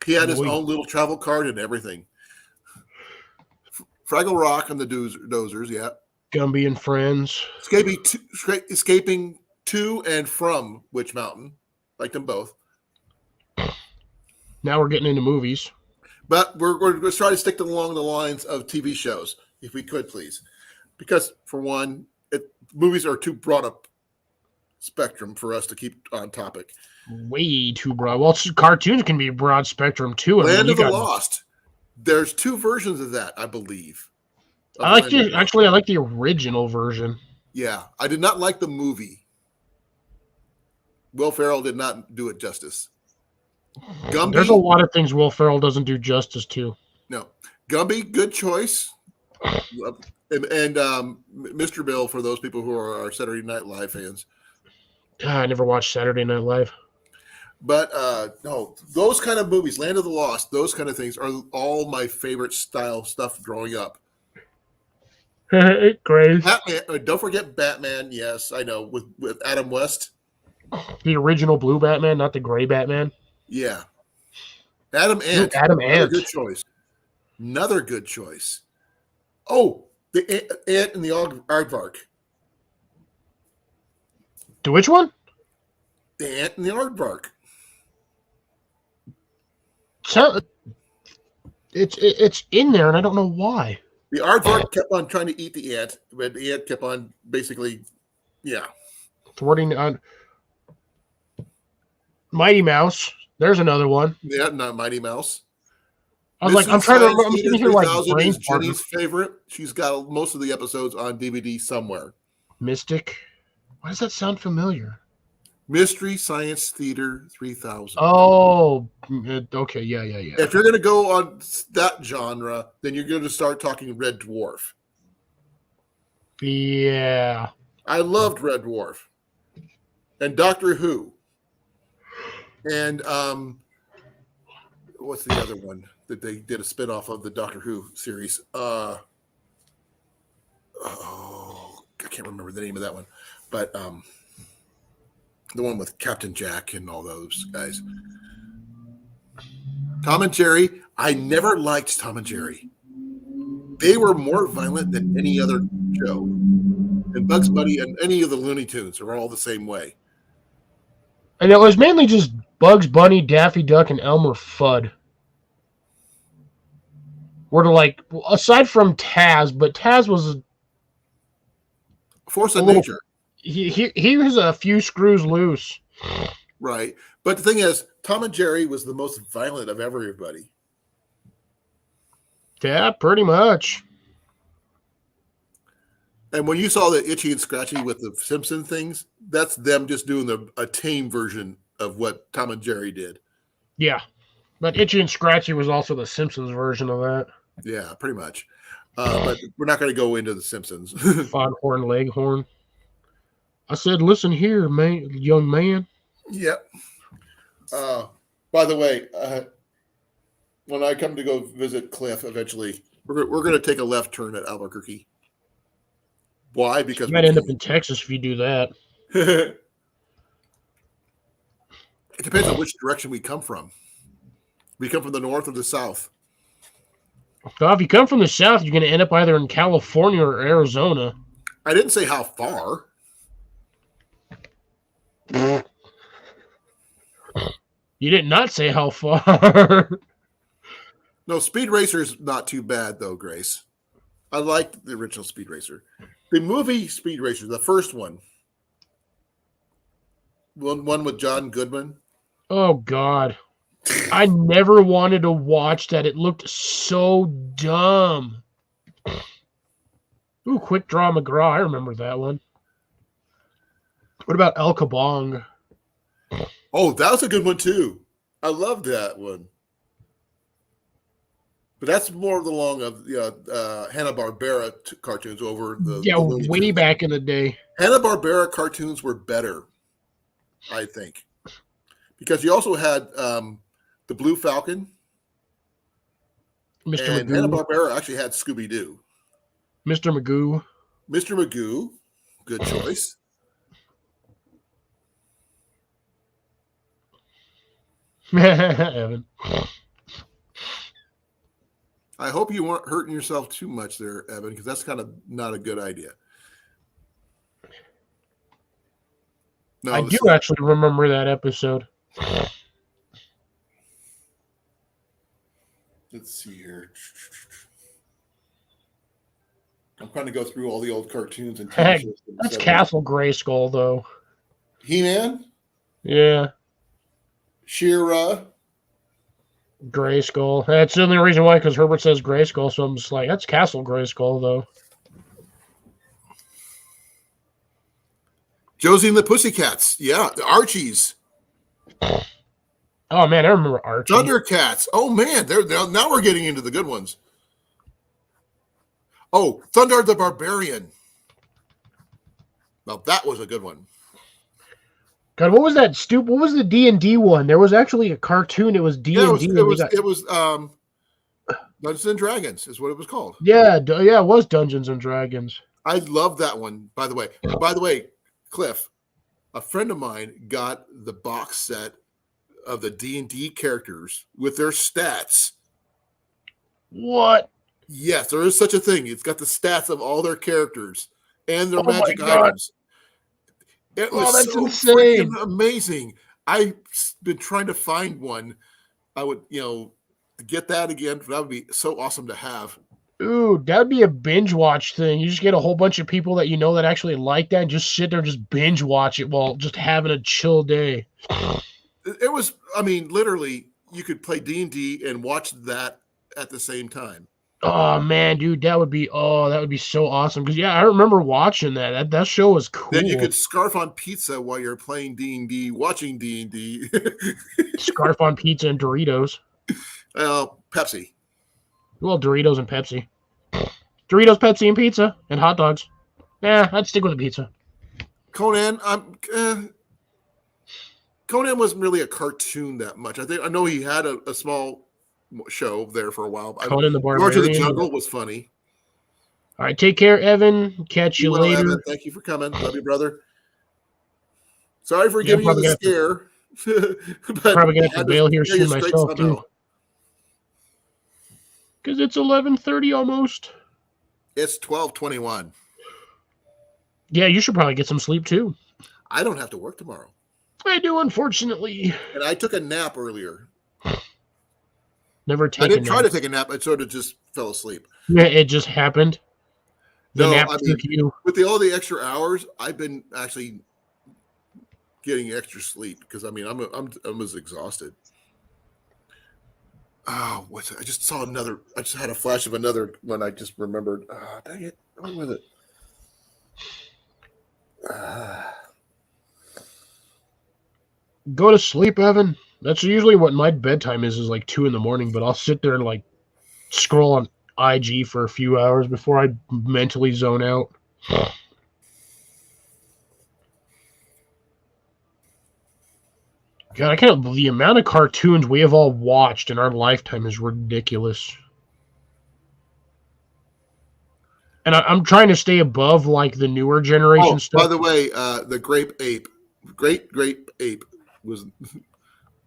He had his own little travel card and everything. Fraggle Rock and the Dozers, yeah. Gumby and Friends. Escaping to and from Witch Mountain. Liked them both. Now we're getting into movies. But we're going to try to stick along the lines of TV shows, if we could, please. Because, for one, movies are too broad a spectrum for us to keep on topic. Way too broad. Well, cartoons can be broad spectrum, too. Land of the Lost. There's 2 versions of that, I believe. I like the original version. Yeah, I did not like the movie. Will Ferrell did not do it justice. Gumby, there's a lot of things Will Ferrell doesn't do justice to. No, Gumby, good choice. And Mr. Bill for those people who are our Saturday Night Live fans. I never watched Saturday Night Live. But no, those kind of movies, Land of the Lost, those kind of things are all my favorite style stuff growing up. Great. Batman, don't forget Batman. Yes, I know with Adam West. The original blue Batman, not the gray Batman. Yeah, Adam Ooh, Ant. Adam Another Ant. good choice. Another good choice. Oh, the Ant and the Aardvark. To which one? The Ant and the Aardvark. So, it's in there, and I don't know why. The Aardvark kept on trying to eat the ant, but the ant kept on basically, yeah. Thwarting on Mighty Mouse. There's another one. Yeah, not Mighty Mouse. I was like, I'm trying to remember. I'm sitting here like 3000 brain is farting. Jenny's favorite. She's got most of the episodes on DVD somewhere. Mystic. Why does that sound familiar? Mystery Science Theater 3000. Oh, okay. Yeah. If you're going to go on that genre, then you're going to start talking Red Dwarf. Yeah. I loved Red Dwarf. And Doctor Who. And what's the other one that they did a spinoff of the Doctor Who series? I can't remember the name of that one. But the one with Captain Jack and all those guys. Tom and Jerry. I never liked Tom and Jerry. They were more violent than any other show. And Bugs Bunny and any of the Looney Tunes are all the same way. And it was mainly just Bugs Bunny, Daffy Duck, and Elmer Fudd. Were like, aside from Taz, but Taz was Force of little- nature. he was a few screws loose. Right. But the thing is, Tom and Jerry was the most violent of everybody. Yeah, pretty much. And when you saw the Itchy and Scratchy with the Simpson things, that's them just doing a tame version of what Tom and Jerry did. Yeah. But Itchy and Scratchy was also the Simpsons version of that. Yeah, pretty much. But we're not going to go into the Simpsons. Foghorn Leghorn. I said, listen here, man, young man. Yep. By the way, when I come to go visit Cliff eventually, we're going to take a left turn at Albuquerque. Why? Because You might end up in Texas if you do that. it depends on which direction we come from. We come from the north or the south. Well, if you come from the south, you're going to end up either in California or Arizona. I didn't say how far. You did not say how far. No, Speed Racer's not too bad though, Grace. I liked the original Speed Racer. The movie Speed Racer, the first one with John Goodman. Oh, God. I never wanted to watch that. It looked so dumb. Ooh, Quick Draw McGraw. I remember that one. What about El Kabong? Oh, that was a good one too. I loved that one. But that's more along of the Hanna-Barbera cartoons over the Yeah, the Looney way Tunes. back in the day. Hanna-Barbera cartoons were better, I think, because you also had the Blue Falcon, Mr. and Magoo. Hanna-Barbera actually had Scooby-Doo. Mr. Magoo. Mr. Magoo, good choice. Evan. I hope you weren't hurting yourself too much there, Evan, because that's kind of not a good idea. No, I do actually remember that episode. Let's see here. I'm trying to go through all the old cartoons and Heck, TV shows. from the That's 70s. Castle Grayskull, though. He-Man, Yeah, She-Ra. Grayskull. That's the only reason why, because Herbert says Grayskull, so I'm just like, that's Castle Grayskull, though. Josie and the Pussycats. Yeah, the Archies. Oh, man, I remember Archie. Thundercats. Oh, man. Now we're getting into the good ones. Oh, Thunder the Barbarian. Now, that was a good one. God, what was that stupid? What was the D&D one? There was actually a cartoon. It was D&D. Yeah, and it was Dungeons and Dragons is what it was called. yeah, it was Dungeons and Dragons. I love that one, by the way. By the way, Cliff, a friend of mine got the box set of the D&D characters with their stats. What? Yes, there is such a thing. It's got the stats of all their characters and their Oh my magic God. items. It Oh, was that's so insane. freaking amazing. I've been trying to find one. I would, get that again. That would be so awesome to have. Ooh, that would be a binge watch thing. You just get a whole bunch of people that you know that actually like that and just sit there and just binge watch it while just having a chill day. It was, I mean, literally, you could play D&D and watch that at the same time. Oh man, dude, that would be so awesome. Because yeah, I remember watching that. That show was cool. Then you could scarf on pizza while you're playing D&D, watching D&D. Scarf on pizza and Doritos. Pepsi. Well, Doritos and Pepsi. Doritos, Pepsi, and pizza and hot dogs. Yeah, I'd stick with the pizza. Conan, Conan wasn't really a cartoon that much. I know he had a small show there for a while. Conan the George of the Barbarian. Jungle was funny. All right, take care, Evan. Catch you Well, later. Evan, thank you for coming. Love you, brother. Sorry for Yeah, giving you probably the scare. But Probably gonna have I to bail here scare you soon straight myself somehow. too. Because it's 11:30 almost. It's 12:21. Yeah, you should probably get some sleep too. I don't have to work tomorrow. I do, unfortunately. And I took a nap earlier. Never I taken. didn't try to take a nap. I sort of just fell asleep. Yeah, it just happened. The No, nap I took you. With all the extra hours, I've been actually getting extra sleep because I'm as exhausted. Oh, what's it? I just saw another. I just had a flash of another one. I just remembered. Dang it! What was it? Go to sleep, Evan. That's usually what my bedtime is like 2 a.m. But I'll sit there and like scroll on IG for a few hours before I mentally zone out. God, I can't believe the amount of cartoons we have all watched in our lifetime is ridiculous. And I'm trying to stay above like the newer generation stuff. By the way, the Great Ape was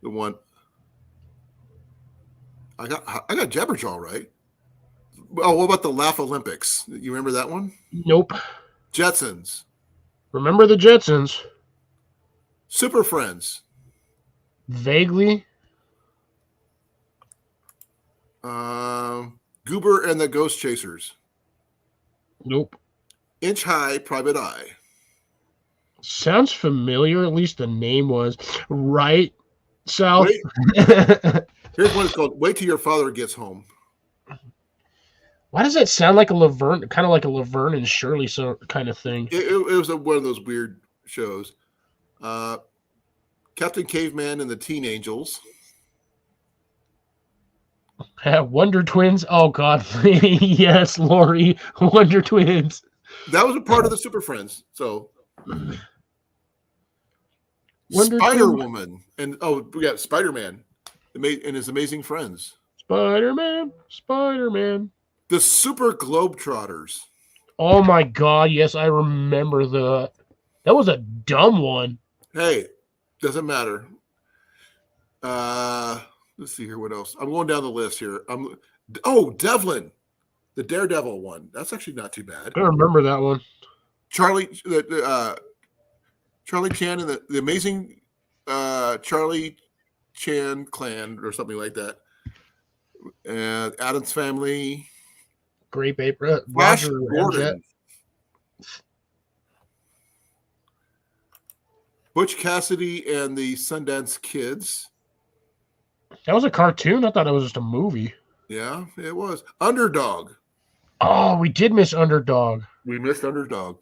the one. I got Jabberjaw right. Oh, what about the Laugh Olympics? You remember that one? Nope. Jetsons. Remember the Jetsons? Super Friends. Vaguely. Goober and the Ghost Chasers. Nope. Inch High Private Eye. Sounds familiar, at least the name was. Right, South? Here's one. It's called Wait Till Your Father Gets Home. Why does that sound like a Laverne, kind of like a Laverne and Shirley kind of thing? It was one of those weird shows. Captain Caveman and the Teen Angels. Wonder Twins? Oh, God. Yes, Lori. Wonder Twins. That was a part of the Super Friends. So Wonder Spider-Woman. And we got Spider-Man and his amazing friends. Spider-Man. The Super Globetrotters. Oh, my God. Yes, I remember that. That was a dumb one. Hey, doesn't matter. Let's see here. What else? I'm going down the list here. Devlin, the Daredevil one. That's actually not too bad. I remember that one. Charlie Chan and the amazing Charlie Chan clan or something like that. And Addams Family. Grape Ape. Flash Roger Gordon. Butch Cassidy and the Sundance Kids. That was a cartoon? I thought it was just a movie. Yeah, it was. Underdog. Oh, we did miss Underdog. We missed Underdog.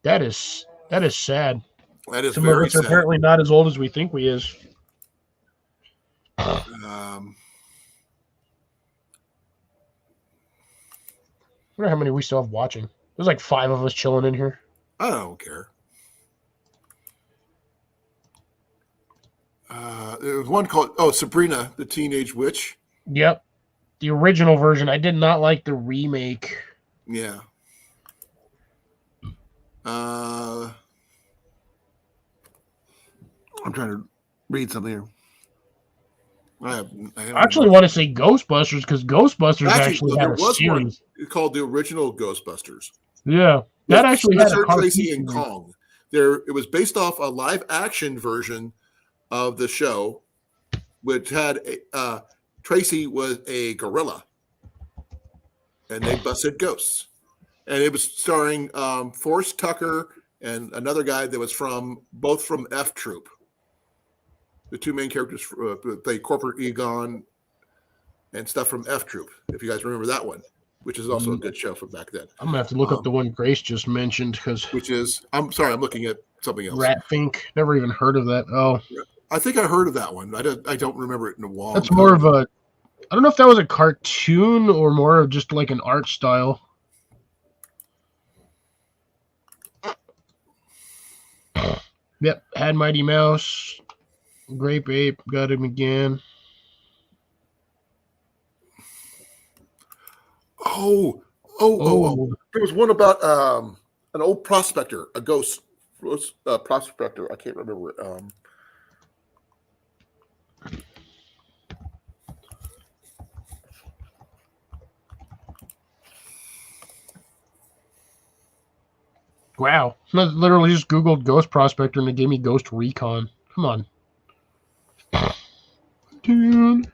That is sad. That is Some very of us are sad. apparently not as old as we think we is. Um, I wonder how many we still have watching. There's like 5 of us chilling in here. I don't care. There was one called Sabrina the Teenage Witch. Yep. The original version. I did not like the remake. Yeah. I'm trying to read something here. I I haven't actually watched want to say Ghostbusters because Ghostbusters Actually, actually had there a was one series. called the original Ghostbusters Yeah, that with actually had a Spencer cartoon Tracy and series. Kong. It was based off a live action version of the show, which had Tracy was a gorilla, and they busted ghosts, and it was starring Forrest Tucker and another guy that was both from F Troop. The two main characters play Corporate Egon and stuff from F Troop. If you guys remember that one, which is also a good show from back then. I'm gonna have to look up the one Grace just mentioned because Which is, I'm sorry, I'm looking at something else. Ratfink. Never even heard of that. Oh, I think I heard of that one. I don't remember it in a long that's time. more of a. I don't know if that was a cartoon or more of just like an art style. Yep, had Mighty Mouse, Grape Ape, got him again. Oh. There was one about an old prospector, a ghost prospector. I can't remember it. Wow, I literally just Googled Ghost Prospector and it gave me Ghost Recon. Come on, dude.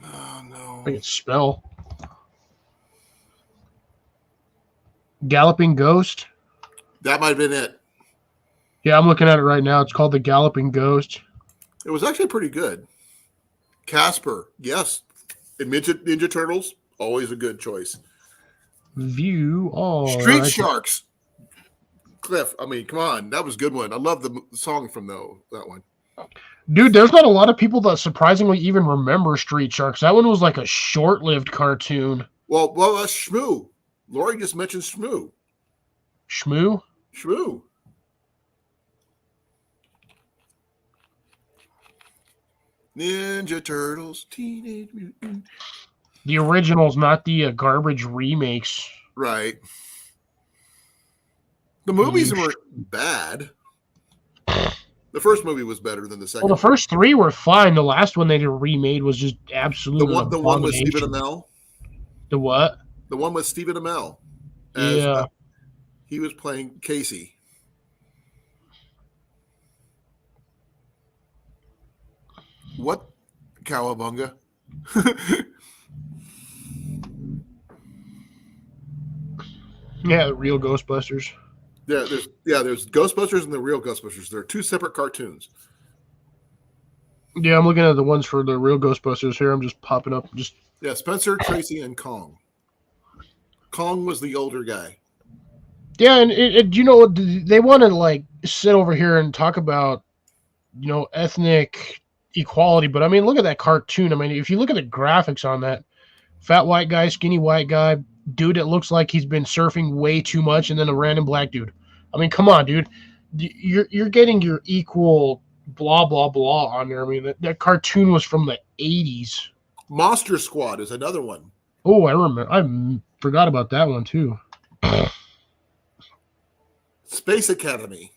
No. I can spell. Galloping Ghost. That might have been it. Yeah, I'm looking at it right now. It's called the Galloping Ghost. It was actually pretty good. Casper, yes. And Ninja Turtles, always a good choice. View all. Street right. Sharks. Cliff, I mean, come on. That was a good one. I love the song from that one. Dude, there's not a lot of people that surprisingly even remember Street Sharks. That one was like a short-lived cartoon. Well, that's Shmoo. Lori just mentioned Shmoo. Shmoo? Shmoo. Ninja Turtles, Teenage Mutant. The originals, not the garbage remakes. Right. The movies weren't bad. The first movie was better than the second. Well, the first three were fine. The last one they remade was just absolutely the one with Stephen Amell. The what? The one with Stephen Amell. Yeah. He was playing Casey. What? Cowabunga. Yeah, the real Ghostbusters. There's Ghostbusters and the real Ghostbusters. They're two separate cartoons. Yeah, I'm looking at the ones for the real Ghostbusters here. I'm just popping up. Spencer, Tracy, and Kong. Kong was the older guy. Yeah, and they want to like sit over here and talk about, ethnic equality, but I mean, look at that cartoon. I mean, if you look at the graphics on that, fat white guy, skinny white guy, dude, it looks like he's been surfing way too much, and then a random black dude. I mean, come on, dude, you're getting your equal blah blah blah on there. I mean, that cartoon was from the 80s. Monster Squad is another one. Oh, I remember. I forgot about that one too. Space Academy.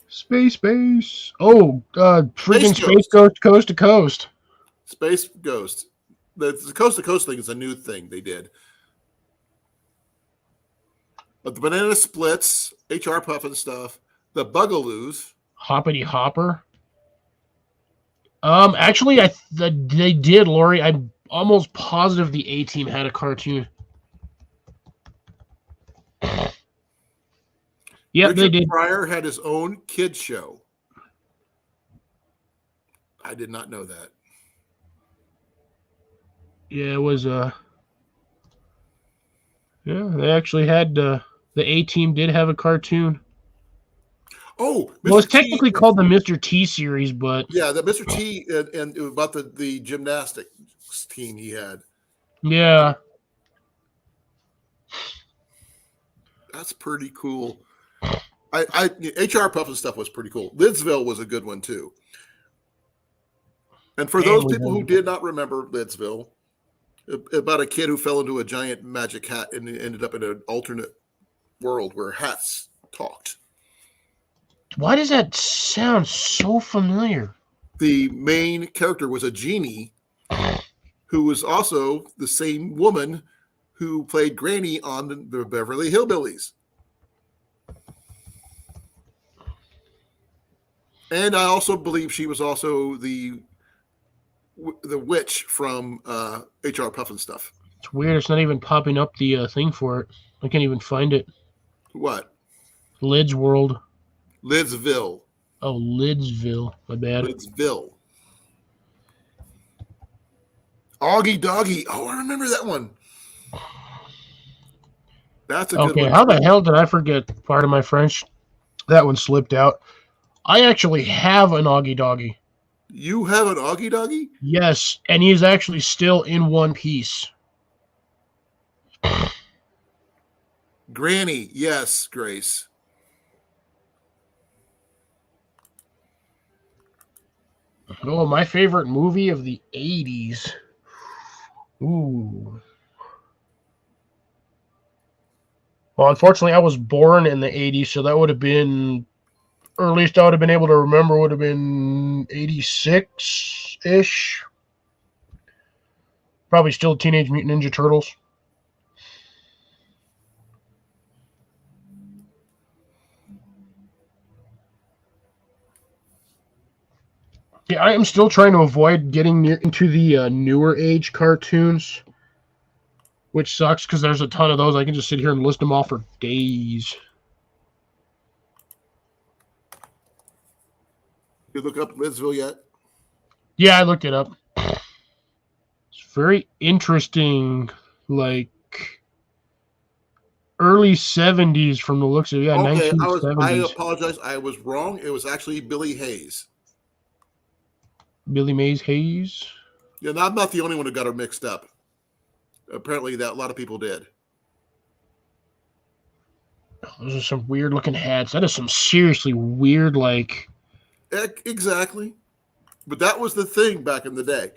Space. Oh, freaking Space Ghost Coast to Coast. Space Ghost. The Coast to Coast thing is a new thing they did. But the Banana Splits, HR Puff and stuff, the Bugaloos. Hoppity Hopper. Actually, they did, Lori. I'm almost positive the A-Team had a cartoon. Yeah, they did. Pryor had his own kids show. I did not know that. Yeah, it was yeah, they actually had the A-Team did have a cartoon. Oh, well, it's technically called the Mr. T series, but yeah, the Mr. T and about the gymnastics team he had. Yeah, that's pretty cool. HR Puff and stuff was pretty cool. Lidsville was a good one too. And for those people who did not remember Lidsville, about a kid who fell into a giant magic hat and ended up in an alternate world where hats talked. Why does that sound so familiar? The main character was a genie who was also the same woman who played Granny on the Beverly Hillbillies. And I also believe she was also the witch from HR Puffin stuff. It's weird. It's not even popping up the thing for it. I can't even find it. What? Lids World. Lidsville. Oh, Lidsville. My bad. Lidsville. Augie Doggy. Oh, I remember that one. That's a good Okay, one. how the hell did I forget part of my French? That one slipped out. I actually have an Augie Doggy. You have an Augie Doggy? Yes, and he's actually still in one piece. Granny. Yes, Grace. Oh, my favorite movie of the 80s. Ooh. Well, unfortunately, I was born in the 80s, so that would have been, or at least I would have been able to remember, would have been 86-ish. Probably still Teenage Mutant Ninja Turtles. Yeah, I am still trying to avoid getting into the newer age cartoons, which sucks because there's a ton of those. I can just sit here and list them all for days. You look up Lidsville yet? Yeah, I looked it up. It's very interesting, like early 70s from the looks of it. Yeah, Okay, 1970s. I apologize. I was wrong. It was actually Billy Hayes. Billy Mays Hayes. Yeah, I'm not the only one who got her mixed up. Apparently, that a lot of people did. Those are some weird looking hats. That is some seriously weird, like. Exactly. But that was the thing back in the day.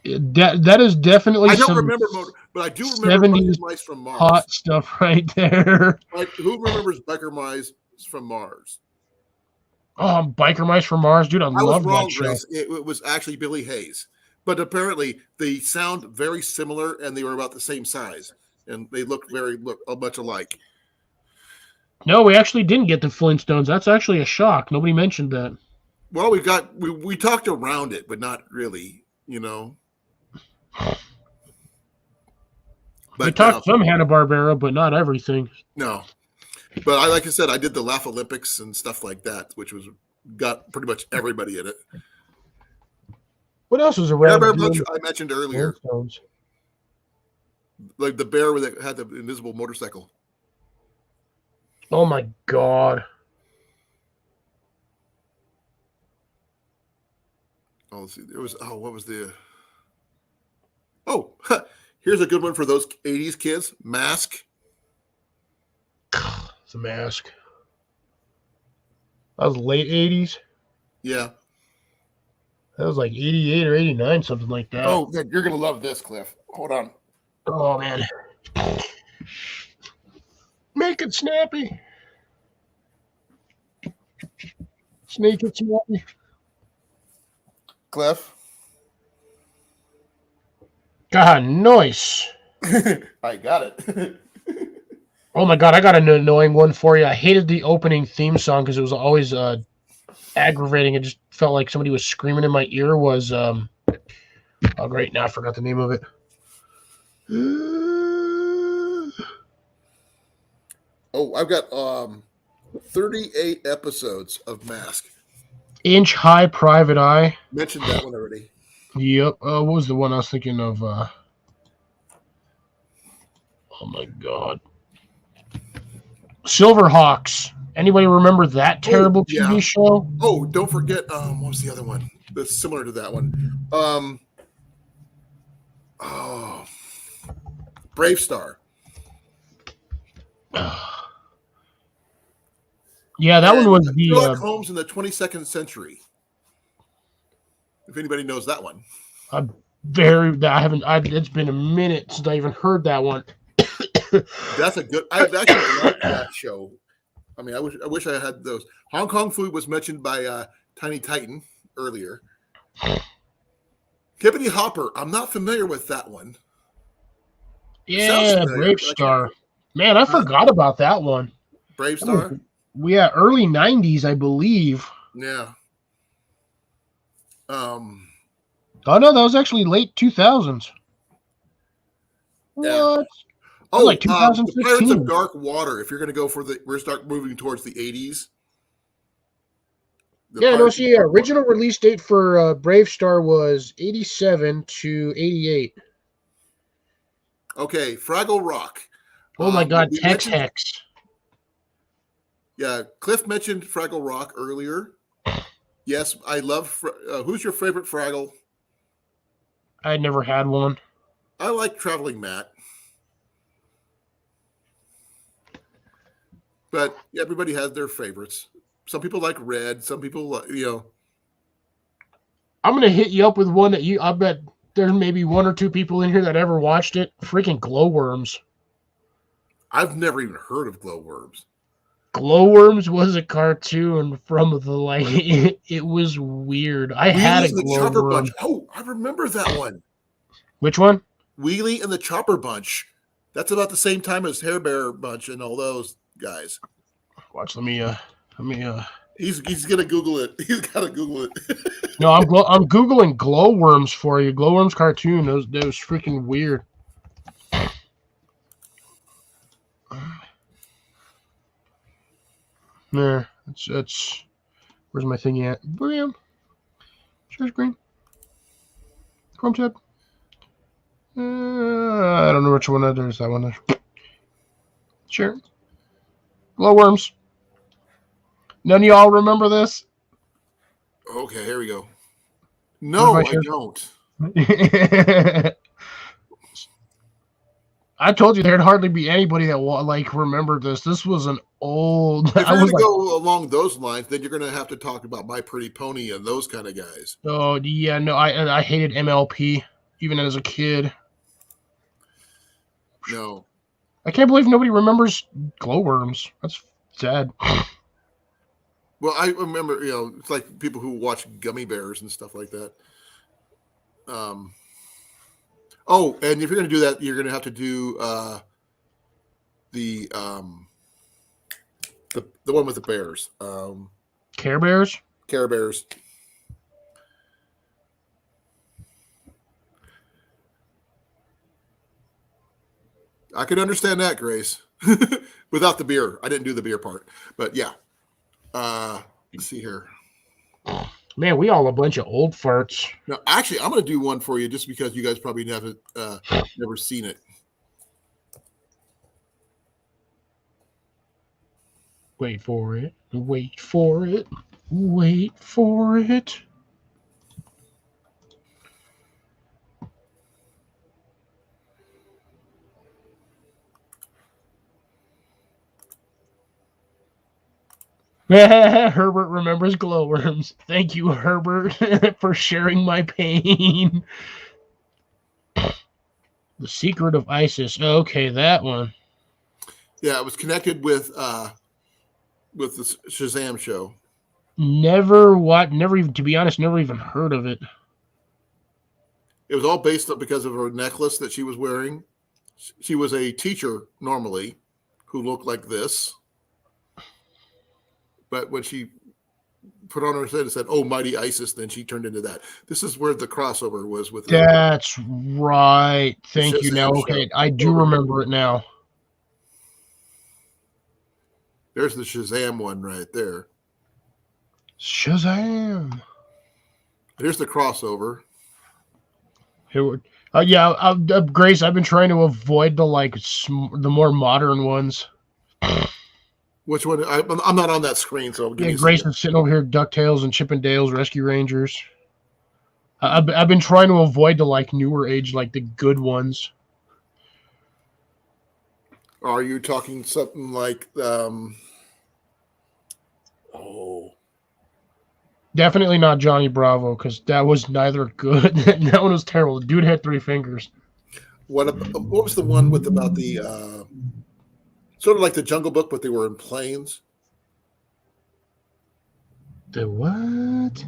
That is definitely. I don't some remember, but I do remember 70s Biker Mice from Mars. hot stuff right there. Like, who remembers Biker Mice from Mars? Oh, Biker Mice from Mars, dude! I was love wrong, that show. Grace. It was actually Billy Hayes. But apparently, they sound very similar, and they were about the same size, and they look much alike. No, we actually didn't get the Flintstones. That's actually a shock. Nobody mentioned that. Well, we talked around it, but not really, you know. We talked some Hanna-Barbera, but not everything. No. But like I said, I did the Laugh Olympics and stuff like that, which got pretty much everybody in it. What else was around? I mentioned earlier, Flintstones. like the bear that had the invisible motorcycle. Oh my god! Oh, let's see. There was what was the? Oh, here's a good one for those '80s kids. Mask. The Mask. That was late 80s. Yeah. That was like 88 or 89, something like that. Oh, you're gonna love this, Cliff. Hold on. Oh man. Make it snappy. Snake it snappy. Cliff. God, nice. I got it. Oh my god, I got an annoying one for you. I hated the opening theme song because it was always aggravating. It just felt like somebody was screaming in my ear. Was oh great, now I forgot the name of it. Oh, I've got 38 episodes of Mask. Inch High Private Eye. Mentioned that one already. Yep. What was the one I was thinking of? Oh my god. Silverhawks. Anybody remember that terrible TV show? Oh, don't forget. What was the other one that's similar to that one? Brave Star. Yeah, that one was the Sherlock Holmes in the 22nd century. If anybody knows that one. It's been a minute since I even heard that one. That's a good. I've actually liked that show. I mean, I wish I had those. Hong Kong food was mentioned by Tiny Titan earlier. Hippity Hopper. I'm not familiar with that one. Sounds Yeah, familiar, Brave but I can't- Star. Man, I forgot about that one. Brave That was- Star. Yeah, early 90s, I believe. Yeah. Oh, no, that was actually late 2000s. Yeah. What? Oh, like the Pirates 2015. of Dark Water. If you're going to go for we're start moving towards the 80s. The Yeah, no, Pirates of see, yeah, Dark Water. original release date for Brave Star was 87 to 88. Okay, Fraggle Rock. Oh my God, we Tex mentioned- Hex. Yeah, Cliff mentioned Fraggle Rock earlier. Yes, I love. Who's your favorite Fraggle? I never had one. I like Traveling Matt. But everybody has their favorites. Some people like Red. Some people, I'm gonna hit you up with one that I bet there's maybe one or two people in here that ever watched it. Freaking Glowworms. I've never even heard of glowworms. Glowworms was a cartoon from it was weird. I had a Wheelie and the Chopper glowworm. Bunch. Oh, I remember that one. Which one? Wheelie and the Chopper Bunch. That's about the same time as Hair Bear Bunch and all those guys. Watch. Let me. He's gonna Google it. He's gotta Google it. No, I'm googling Glowworms for you. Glowworms cartoon. Those freaking weird. There. That's. Where's my thingy at? Bam. Share screen. Chrome tab. I don't know which one that is. That one there. Sure. Glowworms. None of y'all remember this? Okay, here we go. No, Where's I my don't. I told you there'd hardly be anybody that remembered this. This was an old. If you're going to go along those lines, then you're going to have to talk about My Pretty Pony and those kind of guys. Oh yeah, no, I hated MLP even as a kid. No, I can't believe nobody remembers Glowworms. That's sad. well, I remember. It's like people who watch Gummy Bears and stuff like that. Oh, and if you're going to do that, you're going to have to do the one with the bears. Care Bears. Care Bears. I could understand that, Grace. Without the beer. I didn't do the beer part. But yeah. Let's see here. Man, we all a bunch of old farts. Now, actually, I'm going to do one for you just because you guys probably haven't never seen it. Wait for it. Wait for it. Wait for it. Herbert remembers glowworms. Thank you, Herbert, for sharing my pain. The Secret of Isis. Okay, that one. Yeah, it was connected with the Shazam show. Never even, to be honest, never even heard of it. It was all based up because of her necklace that she was wearing. She was a teacher normally who looked like this. But when she put on her head and said, "Oh, mighty Isis," then she turned into that. This is where the crossover was with her. That's right. Thank you. Now, Shazam okay, show. I do remember it now. There's the Shazam one right there. Shazam. Here's the crossover. Here, yeah, Grace, I've been trying to avoid the more modern ones. Which one? I'm not on that screen, so give Yeah, me a Grace second. is sitting over here, DuckTales and Chip and Dale's Rescue Rangers. I've been trying to avoid the newer age, the good ones. Are you talking something like Definitely not Johnny Bravo, because that was neither good. That one was terrible. The dude had 3 fingers. what was the one with about the sort of like the Jungle Book, but they were in planes? The what?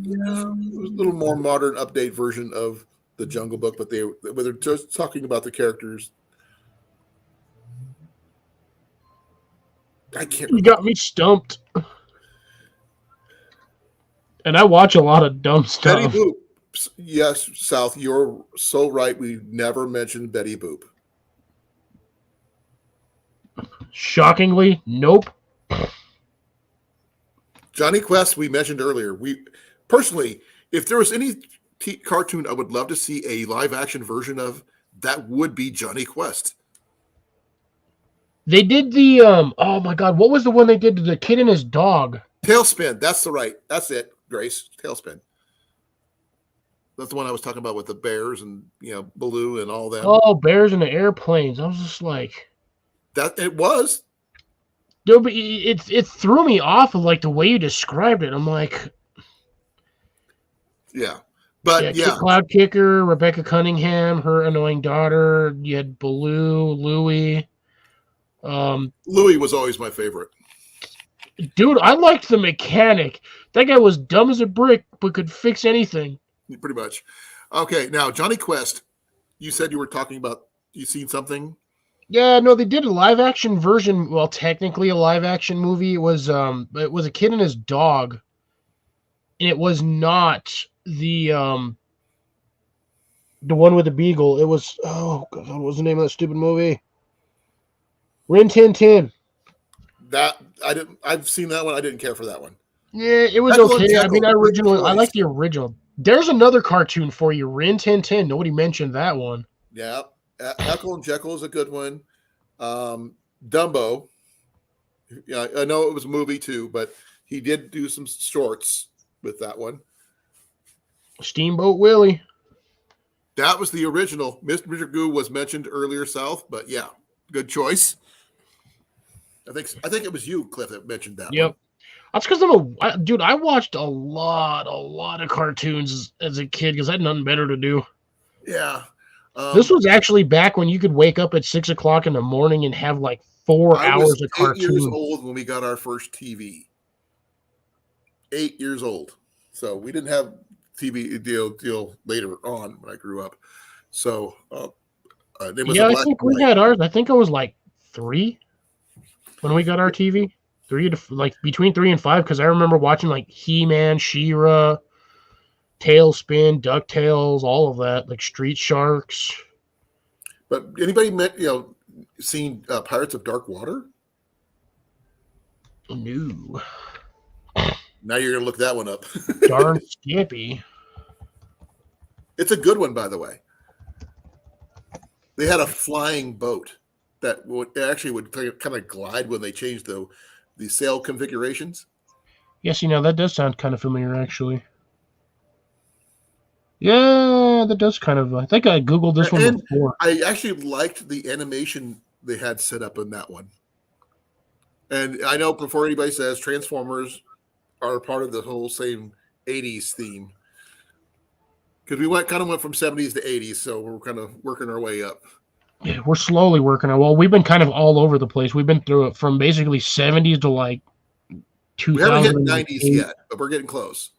Yeah, it was a little more modern, update version of the Jungle Book, but they're just talking about the characters. I can't You remember. got me stumped. And I watch a lot of dumb Betty stuff. Boop. Yes, South, you're so right. We never mentioned Betty Boop. Shockingly, nope. Johnny Quest, we mentioned earlier. We personally, if there was any cartoon I would love to see a live action version of, that would be Johnny Quest. They did the oh my god, what was the one they did to the kid and his dog? Tailspin. That's it, Grace. Tailspin. That's the one I was talking about with the bears and Baloo and all that. Oh, bears in the airplanes. I was just like, That it was. no, but it threw me off of like the way you described it. I'm like, Yeah. But yeah, Cloud Kicker, Rebecca Cunningham, her annoying daughter. You had Baloo, Louie. Louie was always my favorite. Dude, I liked the mechanic. That guy was dumb as a brick, but could fix anything. Pretty much. Okay, now Johnny Quest. You said you were talking about. You seen something? Yeah, no, they did a live action version. Well, technically a live action movie. It was a kid and his dog, and it was not the one with the beagle. It was oh god, what was the name of that stupid movie? Rin Tin Tin. That I didn't. I've seen that one. I didn't care for that one. Yeah, it was Jekyll and okay. I mean, Jekyll, good I like choice. the original. There's another cartoon for you, Rin Tin Tin. Nobody mentioned that one. Yeah, Jekyll and Jekyll is a good one. Dumbo. Yeah, I know it was a movie too, but he did do some shorts with that one. Steamboat Willie. That was the original. Mr. Magoo was mentioned earlier, South, but yeah, good choice. I think it was you, Cliff, that mentioned that Yep. one. That's because dude. I watched a lot of cartoons as a kid because I had nothing better to do. Yeah. This was actually back when you could wake up at 6 o'clock in the morning and have like 4 I hours was of 8 years cartoon. old when we got our first TV. 8 years old. So we didn't have TV deal later on when I grew up. So it was Yeah, a I black think and we white. had ours. I think I was like 3 when we got our TV. 3 to like between 3 and 5 because I remember watching like He-Man, She-Ra, Tailspin, DuckTales, all of that, like Street Sharks. But anybody seen Pirates of Dark Water? No. Now you're gonna look that one up. Darn Skippy. It's a good one, by the way. They had a flying boat that would kind of glide when they changed the sail configurations. Yes, that does sound kind of familiar, actually. Yeah, that does kind of. I think I Googled this one And before. I actually liked the animation they had set up in that one. And I know before anybody says Transformers are part of the whole same 80s theme. Because we went from 70s to 80s, so we're kind of working our way up. Yeah, we're slowly working on. Well, we've been kind of all over the place. We've been through it from basically 70s to like We haven't hit 2008. 90s yet, but we're getting close.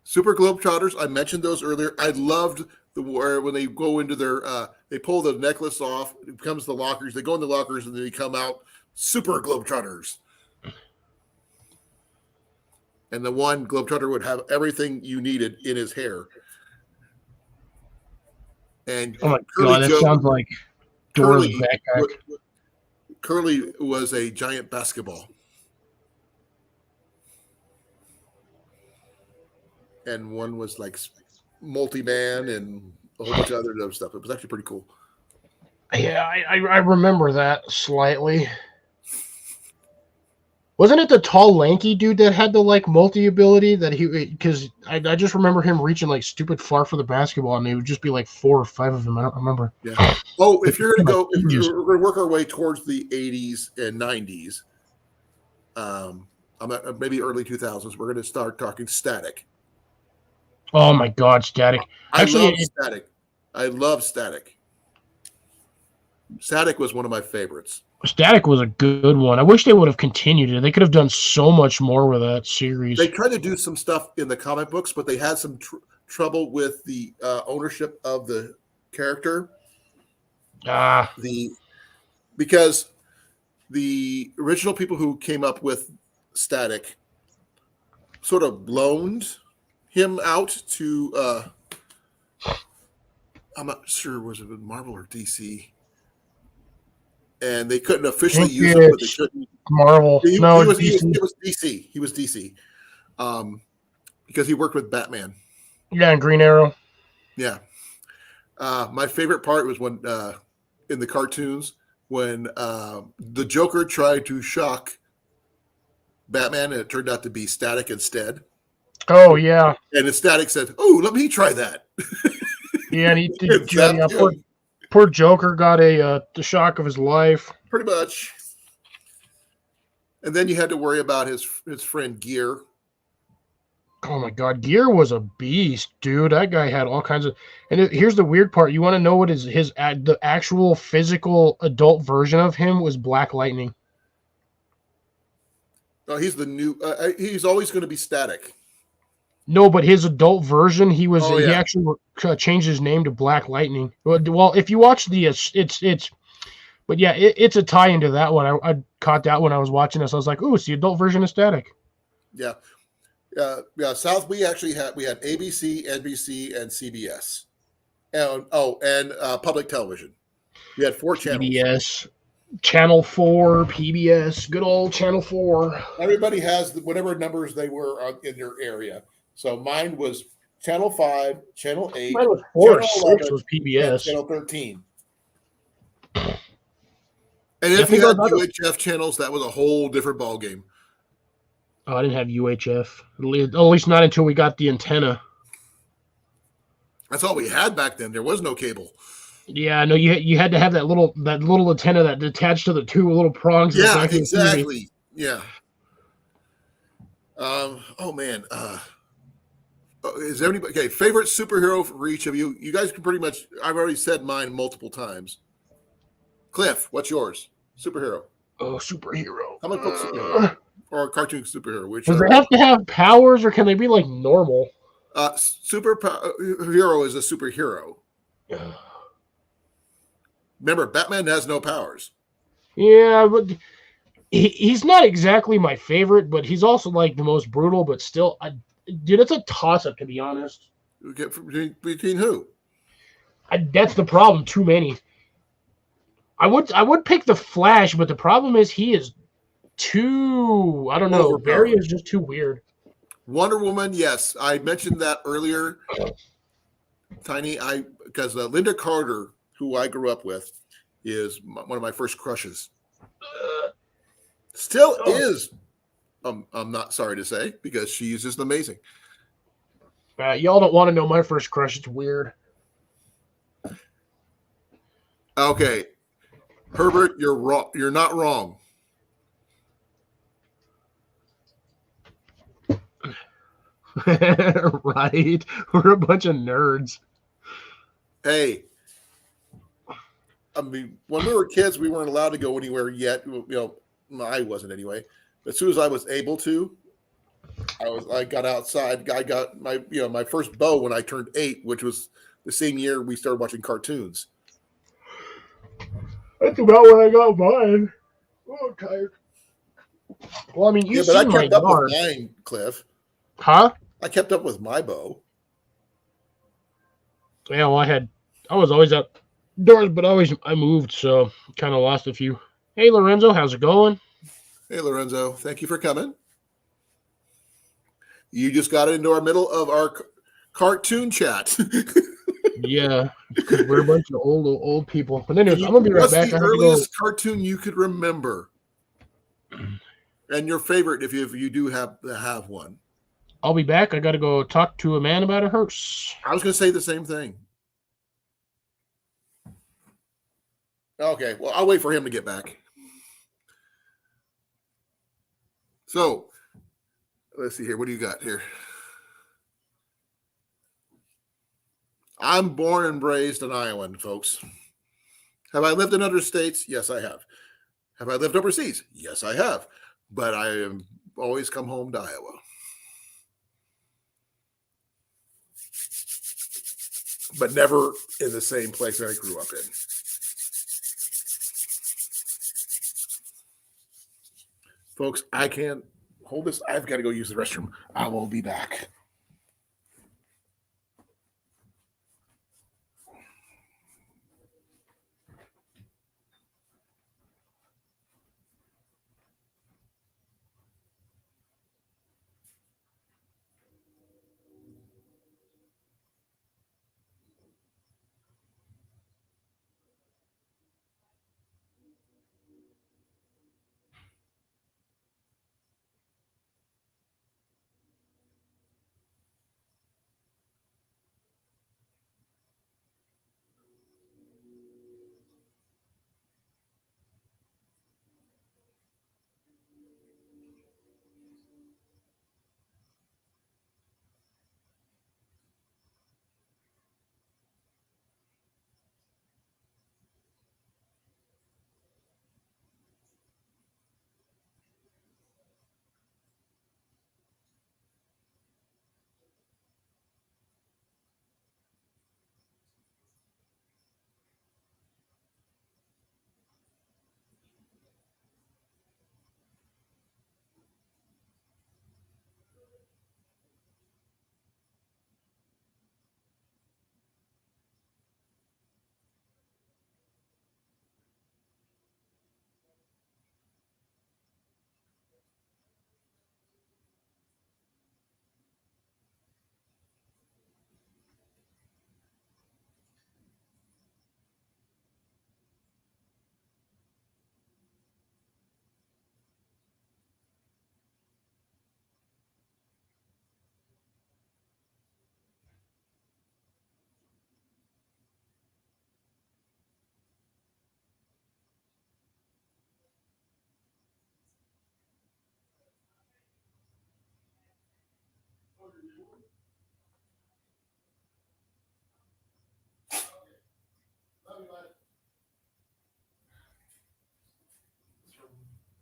Super Globetrotters, I mentioned those earlier. I loved when they go into their they pull the necklace off, it becomes the lockers, they go in the lockers and then they come out Super Globetrotters. And the one Globetrotter would have everything you needed in his hair. And Oh my Curly god, that Joe, sounds like Dora's backpack. Curly was a giant basketball. And one was like multi-man and a whole bunch of other stuff. It was actually pretty cool. Yeah, I remember that slightly. Wasn't it the tall, lanky dude that had the like multi ability that because I just remember him reaching like stupid far for the basketball and it would just be like 4 or 5 of them. I don't remember. Yeah. Oh, if you're gonna we're gonna work our way towards the 80s and 90s, maybe early 2000s, we're gonna start talking Static. Oh my god, Static. Actually, I love Static. Static was one of my favorites. Static was a good one. I wish they would have continued it. They could have done so much more with that series. They tried to do some stuff in the comic books, but they had some trouble with the ownership of the character. Because the original people who came up with Static sort of loaned him out to I'm not sure, was it Marvel or DC? And they couldn't officially use him, but they couldn't. Marvel. He was DC. He was DC. Because he worked with Batman. Yeah, and Green Arrow. Yeah. My favorite part was when in the cartoons when the Joker tried to shock Batman and it turned out to be Static instead. Oh yeah. And the Static said, "Oh, let me try that." Yeah, and poor Joker got the shock of his life. Pretty much. And then you had to worry about his friend Gear. Oh my God, Gear was a beast, dude. That guy had all kinds of. And here's the weird part: you want to know what the actual physical adult version of him was? Black Lightning. Oh, he's the new. He's always going to be Static. No, but his adult version, he yeah. actually changed his name to Black Lightning. Well, if you watch but yeah, it's a tie into that one. I caught that when I was watching this. I was like, "Ooh, it's the adult version of Static." Yeah. Yeah, South. We had ABC, NBC, and CBS, and public television. We had 4 channels. CBS, Channel 4, PBS, good old Channel 4. Everybody has whatever numbers they were in their area. So mine was Channel 5, Channel 8, Mine was 4, Channel 11, 6 was PBS. Channel 13. And if you had UHF channels, that was a whole different ballgame. Oh, I didn't have UHF. At least not until we got the antenna. That's all we had back then. There was no cable. Yeah, no, you had to have that little antenna that attached to the 2 little prongs. Yeah, exactly. Yeah. Oh man. Is there anybody favorite superhero for each of you? You guys can pretty much. I've already said mine multiple times. Cliff, what's yours? Superhero. Oh, superhero. Comic book superhero or a cartoon superhero? Does it have to have powers, or can they be like normal? Superhero is a superhero. Remember, Batman has no powers. Yeah, but he's not exactly my favorite, but he's also like the most brutal. But still, dude, it's a toss-up, to be honest. Between who? That's the problem. Too many. I would pick the Flash, but the problem is he is too. I don't know. Barry is just too weird. Wonder Woman, yes, I mentioned that earlier. Tiny, because Linda Carter, who I grew up with, is one of my first crushes. Still is. I'm not sorry to say, because she's just amazing. Y'all don't want to know my first crush. It's weird. Okay, Herbert, you're wrong. You're not wrong. Right? We're a bunch of nerds. Hey, I mean, when we were kids, we weren't allowed to go anywhere yet. I wasn't anyway. As soon as I was able to, I got outside. I got my first bow when I turned 8, which was the same year we started watching cartoons. That's about when I got mine. Oh, I'm tired. Well, I mean, you see I my kept up yard. with mine, Cliff. Huh? I kept up with my bow. Yeah, well, I was always outdoors, but I moved, so kind of lost a few. Hey, Lorenzo, how's it going? Hey, Lorenzo, thank you for coming. You just got into our middle of our cartoon chat. Yeah, because we're a bunch of old people. But anyways, I'm gonna be right What's back. the earliest cartoon you could remember, and your favorite, if you do have one? I'll be back. I got to go talk to a man about a hearse. I was going to say the same thing. Okay, well, I'll wait for him to get back. So, let's see here. What do you got here? I'm born and raised an Iowan, folks. Have I lived in other states? Yes, I have. Have I lived overseas? Yes, I have. But I have always come home to Iowa. But never in the same place that I grew up in. Folks, I can't hold this. I've got to go use the restroom. I will be back.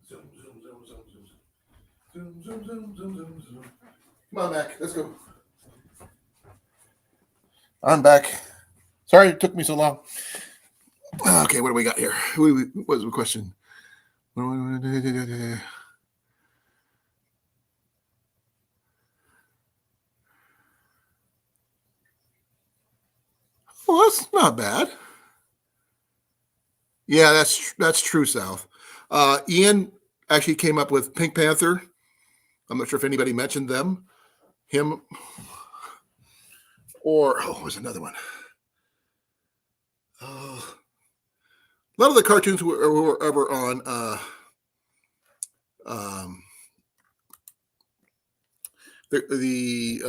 Zoom, zoom, zoom, zoom, zoom, zoom. Zoom, zoom, zoom, zoom, zoom, zoom. Come on, Mac. Let's go. I'm back. Sorry it took me so long. Okay, what do we got here? What was the question? Well, that's not bad. Yeah, that's true, South. Ian actually came up with Pink Panther. I'm not sure if anybody mentioned them, him, or what was another one? A lot of the cartoons were ever on the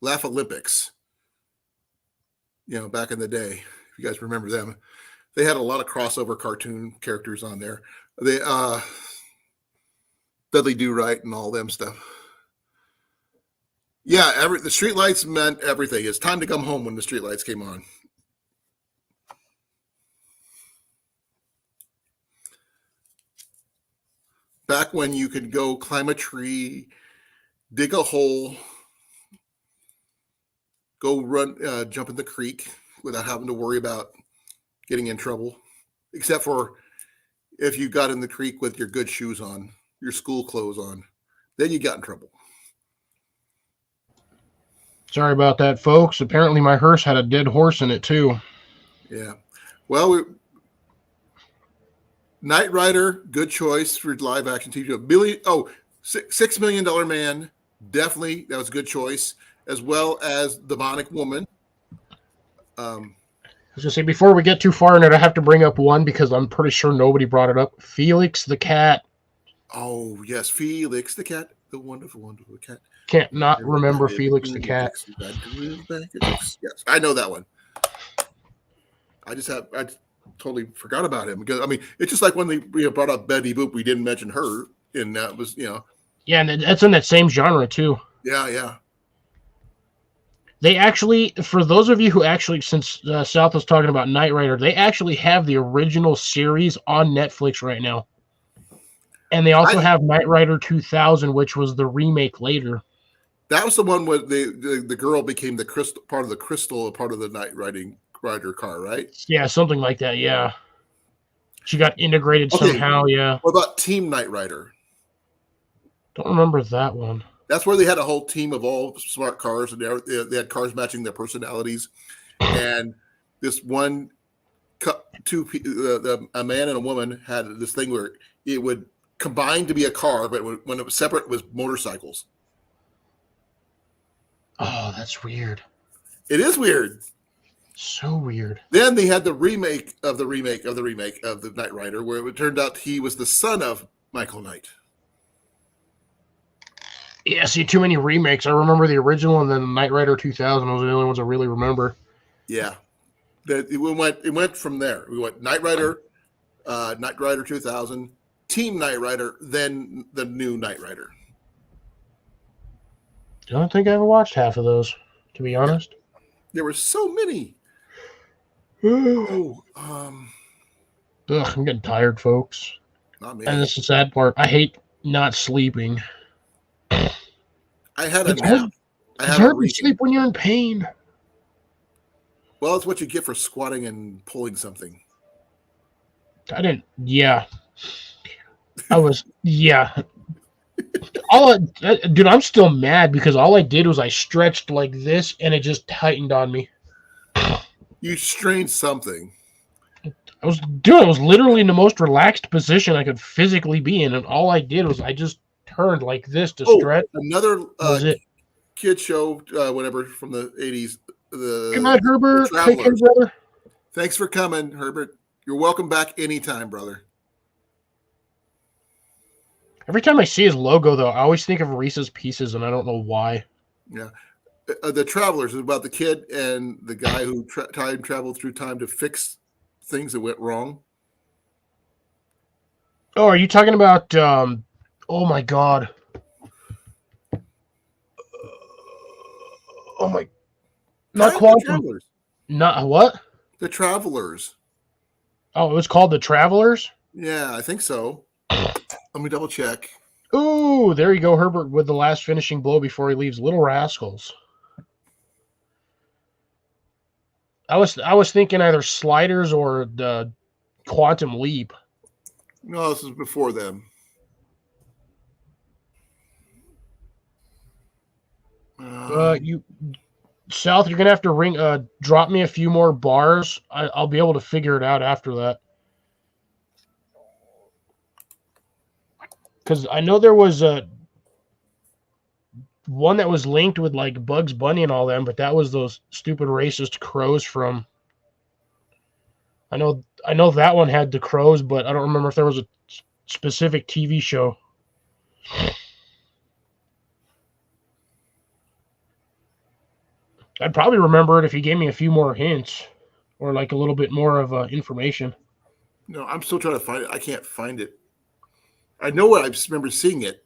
Laugh Olympics. Back in the day, if you guys remember them, they had a lot of crossover cartoon characters on there. They Dudley Do Right and all them stuff. Yeah, the streetlights meant everything. It's time to come home when the streetlights came on. Back when you could go climb a tree, dig a hole, go run, jump in the creek without having to worry about getting in trouble, except for if you got in the creek with your good shoes on, your school clothes on, then you got in trouble. Sorry about that, folks. Apparently my hearse had a dead horse in it too. Yeah. Well, Knight Rider, good choice for live action TV. $6 Million Man, definitely that was a good choice, as well as The Bionic Woman. I was gonna say, before we get too far in it, I have to bring up one because I'm pretty sure nobody brought it up. Felix the cat. Oh yes, Felix the cat, the wonderful, wonderful cat. Can't not remember Felix the cat. Yes, I know that one. I totally forgot about him because it's just like when they brought up Betty Boop, we didn't mention her, and that was Yeah, and that's in that same genre too. Yeah. They actually, for those of you who actually, since South was talking about Knight Rider, they actually have the original series on Netflix right now. And they also have Knight Rider 2000, which was the remake later. That was the one where the girl became the crystal part of the Knight Rider car, right? Yeah, something like that. Yeah, she got integrated somehow. Yeah. What about Team Knight Rider? Don't remember that one. That's where they had a whole team of all smart cars, and they had cars matching their personalities. And this one, a man and a woman had this thing where it would combine to be a car, but when it was separate, it was motorcycles. Oh, that's weird. It is weird. So weird. Then they had the remake of the Knight Rider, where it turned out he was the son of Michael Knight. Yeah, see, too many remakes. I remember the original, and then Knight Rider 2000 was the only ones I really remember. Yeah, it went from there. We went Knight Rider 2000, Team Knight Rider, then the new Knight Rider. I don't think I ever watched half of those, to be honest. There were so many. Ugh, I'm getting tired, folks. Not me. And this is the sad part. I hate not sleeping. I had a It's nap. hard, I it's had a hard to reason. sleep when you're in pain. Well, it's what you get for squatting and pulling something. I didn't. Yeah. Yeah. Dude, I'm still mad because all I did was I stretched like this and it just tightened on me. You strained something. I was literally in the most relaxed position I could physically be in, and all I did was I just turned like this to stretch. Another Was it? kid show, whatever, from the 80s. Good night, Herbert. The Take care, Travelers. brother. Thanks for coming, Herbert. You're welcome back anytime, brother. Every time I see his logo, though, I always think of Reese's Pieces, and I don't know why. Yeah. The Travelers is about the kid and the guy who time traveled through time to fix things that went wrong. Oh, are you talking about, oh my God. Oh my, not The Quantum. Travelers. Not what? The Travelers. Oh, it was called The Travelers? Yeah, I think so. Let me double check. Ooh, there you go, Herbert, with the last finishing blow before he leaves. Little Rascals. I was thinking either Sliders or the Quantum Leap. No, this is before them. South, you're gonna have to drop me a few more bars. I'll be able to figure it out after that. Because I know there was one that was linked with like Bugs Bunny and all them, but that was those stupid racist crows from. I know that one had the crows, but I don't remember if there was a specific TV show. I'd probably remember it if you gave me a few more hints or like a little bit more of information. No, I'm still trying to find it. I can't find it. I know what I remember seeing it,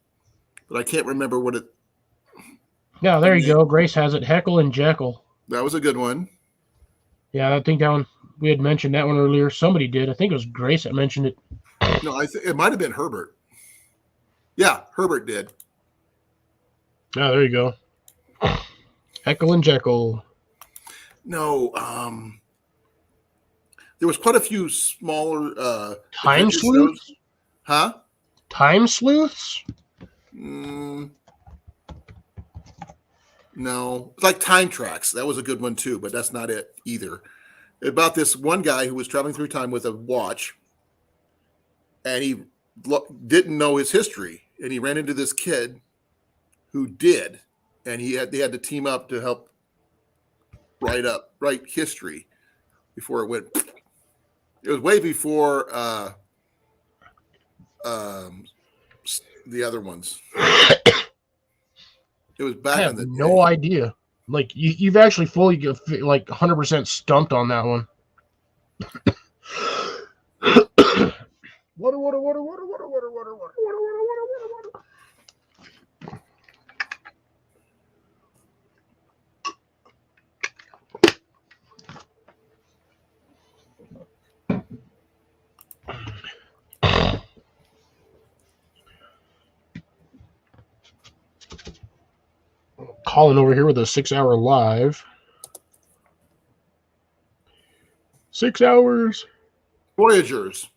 but I can't remember what it. Yeah, there you go. Grace has it. Heckle and Jekyll. That was a good one. Yeah, I think that one, we had mentioned that one earlier. Somebody did. I think it was Grace that mentioned it. No, I think it might have been Herbert. Yeah, Herbert did. Oh, there you go. Heckle and Jekyll. No, there was quite a few smaller Time adventure Sleuths? shows. Huh? Time Sleuths? No, it's like Time Tracks. That was a good one too, but that's not it either. About this one guy who was traveling through time with a watch, and he didn't know his history, and he ran into this kid who did, and they had to team up to help write history before it went. It was way before the other ones. It was back I in have the no day. idea. Like, you've actually fully, like, 100% stumped on that one. Water. Colin over here with a 6-hour live. 6 hours. Voyagers.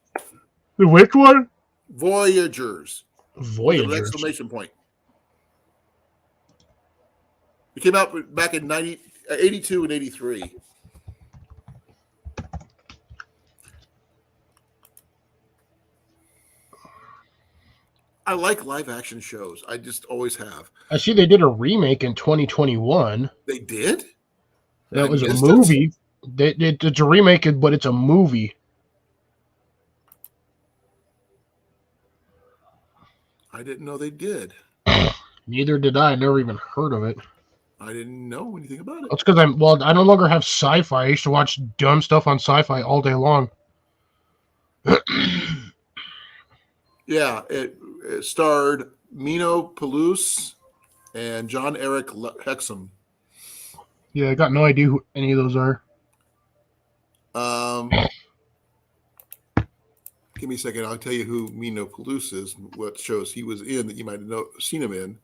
The which one? Voyagers. With an Voyagers. exclamation point. It came out back in 82 and 83. I like live action shows. I just always have. I see they did a remake in 2021. They did? That was a missed it? movie. It's a remake, but it's a movie. I didn't know they did. Neither did I. Never even heard of it. I didn't know anything about it. That's because I no longer have sci-fi. I used to watch dumb stuff on sci-fi all day long. Yeah, it starred Mino Palouse and John Eric Hexum. Yeah, I got no idea who any of those are. Give me a second. I'll tell you who Mino Palouse is, what shows he was in that you might have seen him in.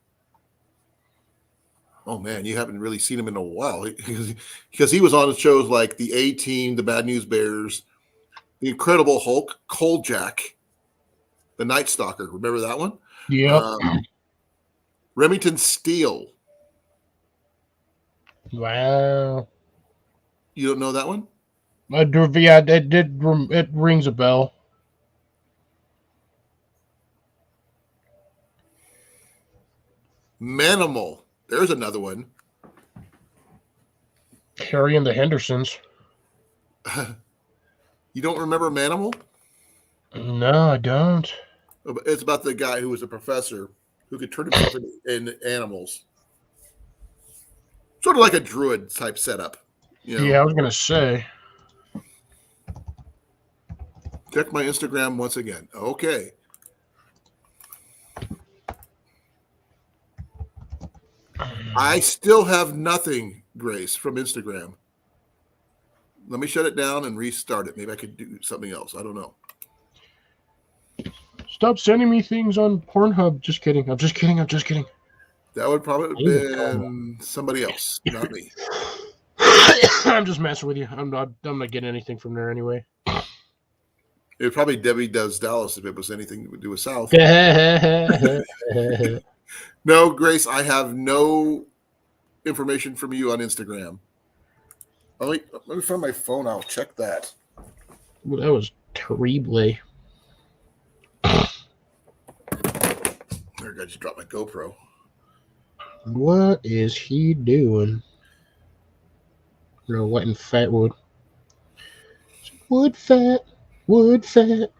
Oh, man, you haven't really seen him in a while. Because he was on shows like The A-Team, The Bad News Bears, The Incredible Hulk, Kolchak, The Night Stalker. Remember that one? Yeah. Remington Steele. Wow. You don't know that one? Yeah, it rings a bell. Manimal. There's another one. Carrie and the Hendersons. You don't remember Manimal? No, I don't. It's about the guy who was a professor who could turn himself into animals. Sort of like a druid type setup. You know? Yeah, I was going to say. Check my Instagram once again. Okay. I still have nothing, Grace, from Instagram. Let me shut it down and restart it. Maybe I could do something else. I don't know. Stop sending me things on Pornhub. Just kidding. I'm just kidding. That would probably have been somebody else, not me. I'm just messing with you. I'm not getting anything from there anyway. It was probably Debbie Does Dallas if it was anything to do with South. No, Grace, I have no information from you on Instagram. Let me find my phone. I'll check that. Well, that was terrible. There, I just dropped my GoPro. What is he doing? No, what in fat wood? Wood fat, fat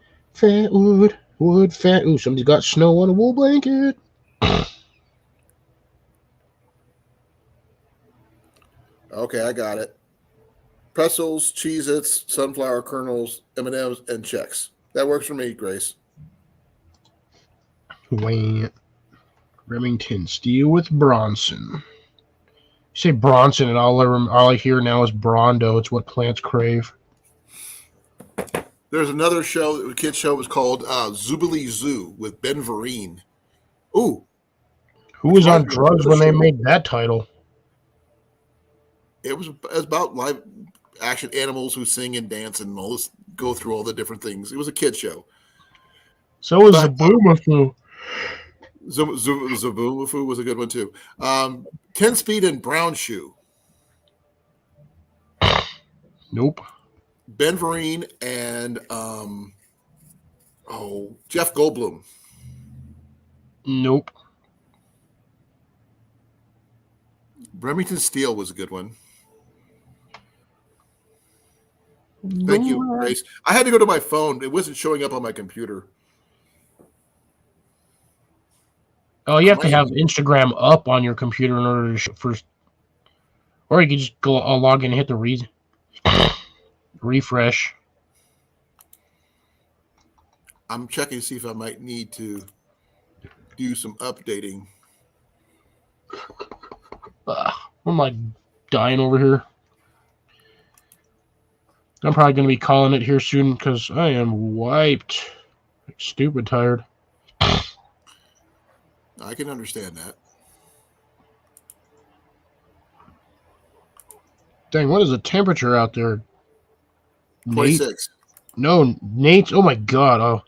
wood, fat. Ooh, somebody's got snow on a wool blanket. Okay, I got it. Pretzels, Cheez-Its, sunflower kernels, M&Ms, and Chex. That works for me, Grace. Wait. Remington Steele with Bronson. You say Bronson, and all I hear now is Brondo. It's what plants crave. There's another show, a kid's show, was called Zoobily Zoo with Ben Vereen. Ooh. Who was on drugs when they made that title? It was about live action animals who sing and dance and all this, go through all the different things. It was a kid show. So was Zaboomafoo. Zaboomafoo was a good one too. 10 Speed and Brown Shoe. Nope. Ben Vereen and Jeff Goldblum. Nope. Remington Steele was a good one. Thank you, Grace. I had to go to my phone. It wasn't showing up on my computer. Oh, you have to have Instagram up on your computer in order to first, or you could just go log in and hit the refresh. I'm checking to see if I might need to do some updating. I'm like dying over here. I'm probably going to be calling it here soon because I am wiped. Stupid tired. I can understand that. Dang, what is the temperature out there? Nate? 26. No, Nate's. Oh my God. Oh.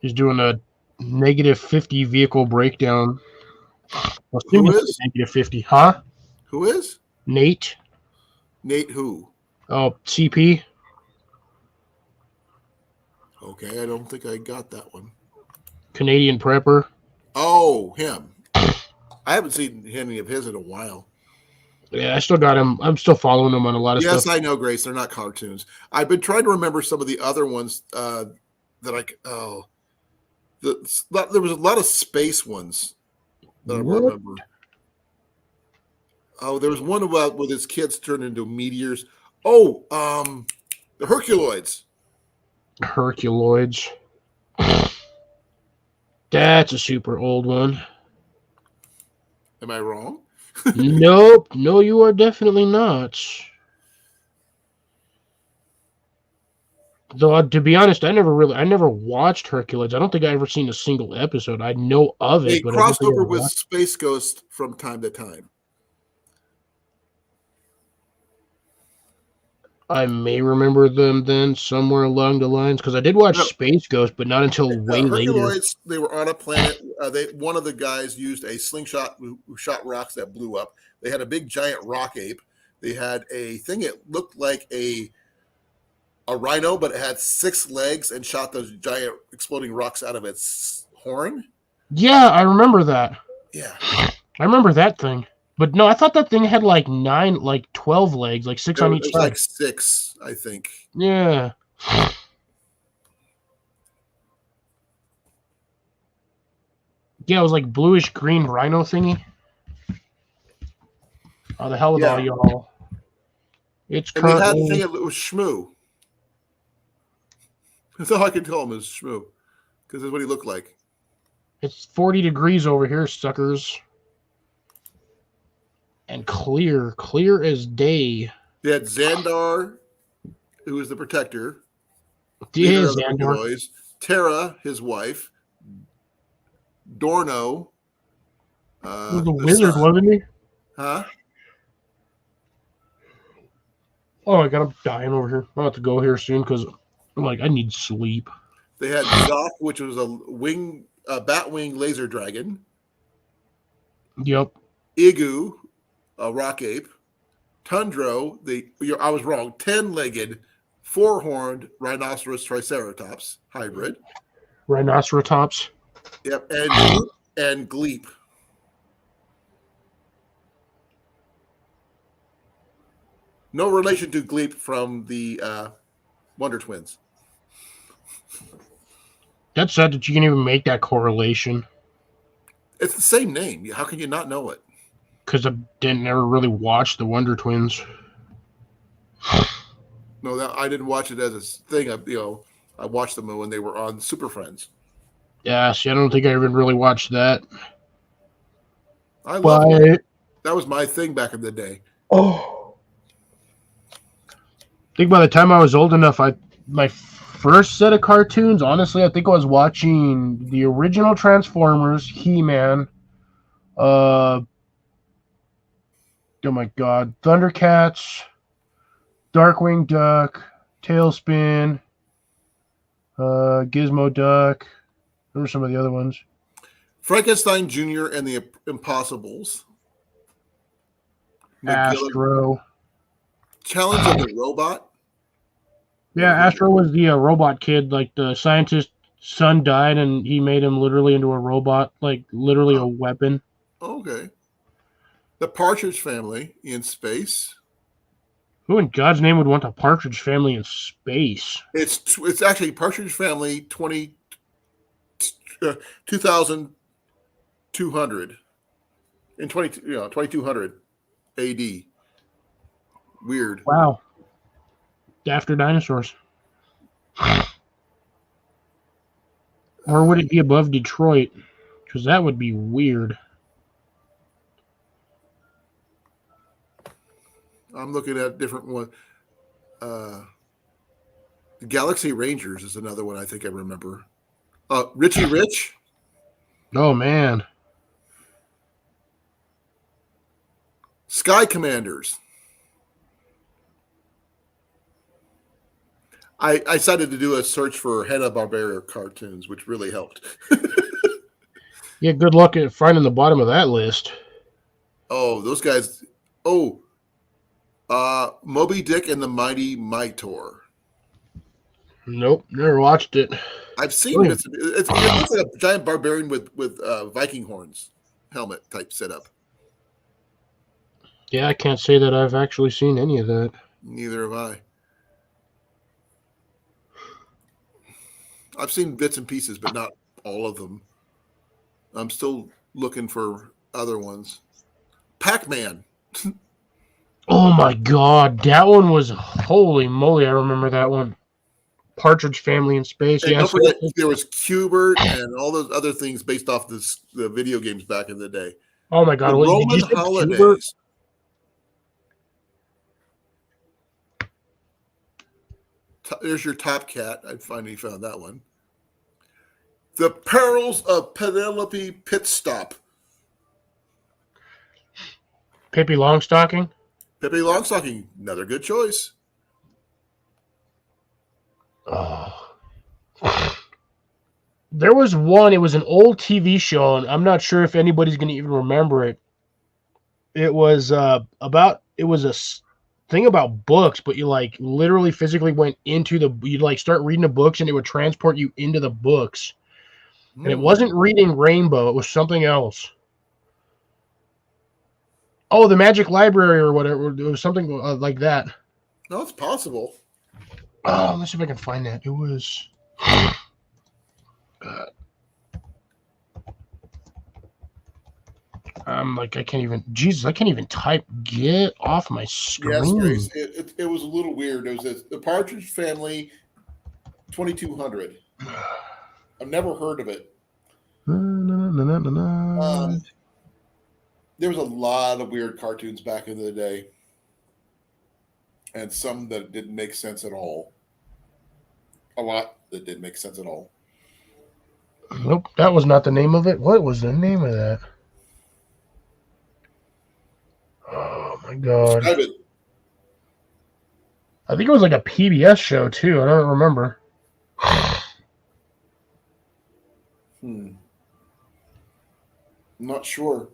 He's doing a -50 vehicle breakdown. Who is? -50, huh? Who is? Nate. Nate who? Oh, CP. Okay, I don't think I got that one. Canadian prepper. Oh, him. I haven't seen any of his in a while. Yeah, I still got him. I'm still following him on a lot of Yes, stuff. I know, Grace. They're not cartoons. I've been trying to remember some of the other ones there was a lot of space ones that I What? remember. Oh, there was one about with his kids turned into meteors. Oh, the Herculoids. Herculoids. That's a super old one. Am I wrong? Nope. No, you are definitely not. Though, to be honest, I never watched Herculoids. I don't think I ever seen a single episode. I know of They it, but I don't crossed think I over ever with watched. Space Ghost from time to time. I may remember them then somewhere along the lines because I did watch No, Space Ghost, but not until way later. Herculoids, they were on a planet. One of the guys used a slingshot who shot rocks that blew up. They had a big giant rock ape. They had a thing that looked like a rhino, but it had 6 legs and shot those giant exploding rocks out of its horn. Yeah, I remember that. Yeah, I remember that thing. But no, I thought that thing had like 12 legs, like 6 on it each was side. like 6, I think. Yeah. Yeah, it was like bluish green rhino thingy. How the hell with all Yeah. y'all? It's And they had the currently thing that was Shmoo. That's all I can call him is Shmoo, because that's what he looked like. it's 40 degrees over here, suckers. And clear as day. They had Xandar, who was the protector, Yeah, leader of the Xandor. Herculoids. Terra, his wife. Dorno. He was a the wizard, son. wasn't he? Huh? Oh my god, I'm dying over here. I'm about to go here soon because I'm like, I need sleep. They had Zoth, which was a bat-wing laser dragon. Yep. Igu, a rock ape. Tundro, I was wrong, 10-legged, 4-horned rhinoceros triceratops hybrid. Rhinoceratops. Yep, and Gleep. No relation to Gleep from the Wonder Twins. That's sad that you can even make that correlation. It's the same name. How can you not know it? Because I didn't ever really watch the Wonder Twins. No, I didn't watch it as a thing. I watched them when they were on Super Friends. Yeah, see, I don't think I even really watched that. I love it. But That was my thing back in the day. I think by the time I was old enough, my first set of cartoons, honestly, I think I was watching the original Transformers, He-Man, oh my god, Thundercats, Darkwing Duck, Tailspin, Gizmo Duck. Those were some of the other ones. Frankenstein Jr. and the Impossibles. Astro. Challenge of the Robot. Yeah, Astro was the robot kid. Like the scientist's son died, and he made him literally into a robot, like literally a weapon. Okay. The Partridge Family in space. Who in God's name would want a Partridge Family in space? It's actually Partridge Family 2200 in 2200 AD. Weird. Wow. After dinosaurs. Or would it be above Detroit? Because that would be weird. I'm looking at different one. The Galaxy Rangers is another one I think I remember. Richie Rich. Oh, man. Sky Commanders. I decided to do a search for Hanna-Barbera cartoons, which really helped. Yeah, good luck at finding the bottom of that list. Oh, those guys. Oh, Moby Dick and the Mighty Mightor. Nope, never watched it. I've seen it. It looks like a giant barbarian with Viking horns helmet type setup. Yeah, I can't say that I've actually seen any of that. Neither have I. I've seen bits and pieces, but not all of them. I'm still looking for other ones. Pac-Man. Oh my god, that one was holy moly! I remember that one. Partridge Family in Space. And Yeah, don't forget, there was Cubert and all those other things based off the video games back in the day. oh my god, The did you Roman say Cubert? holidays. There's your Top Cat. I finally found that one. The Perils of Penelope Pitstop. Pippi Longstocking. Pippi Longstocking, another good choice. Oh. There was one, it was an old TV show, and I'm not sure if anybody's going to even remember it. It was thing about books, but you like literally physically went into you'd like start reading the books and it would transport you into the books. And it wasn't Reading Rainbow, it was something else. Oh, the Magic Library or whatever. It was something like that. No, it's possible. Oh, let's see if I can find that. It was. I'm like, I can't even type. Get off my screen. Yes, Grace. It was a little weird. It was the Partridge Family 2200. I've never heard of it. There was a lot of weird cartoons back in the day, and some that didn't make sense at all. A lot that didn't make sense at all. Nope, that was not the name of it. What was the name of that? Oh my god! Describe it. I think it was like a PBS show too. I don't remember. I'm not sure.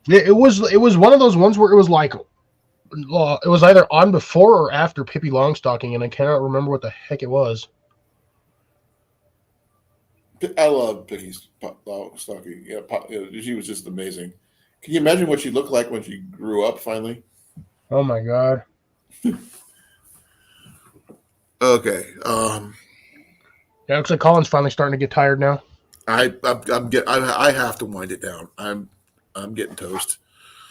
Yeah, it was one of those ones where it was like, it was either on before or after Pippi Longstocking, and I cannot remember what the heck it was. I love Pippi Longstocking. Yeah, she was just amazing. Can you imagine what she looked like when she grew up finally? Oh my god. Okay. Yeah, it looks like Colin's finally starting to get tired now. I have to wind it down. I'm getting toast.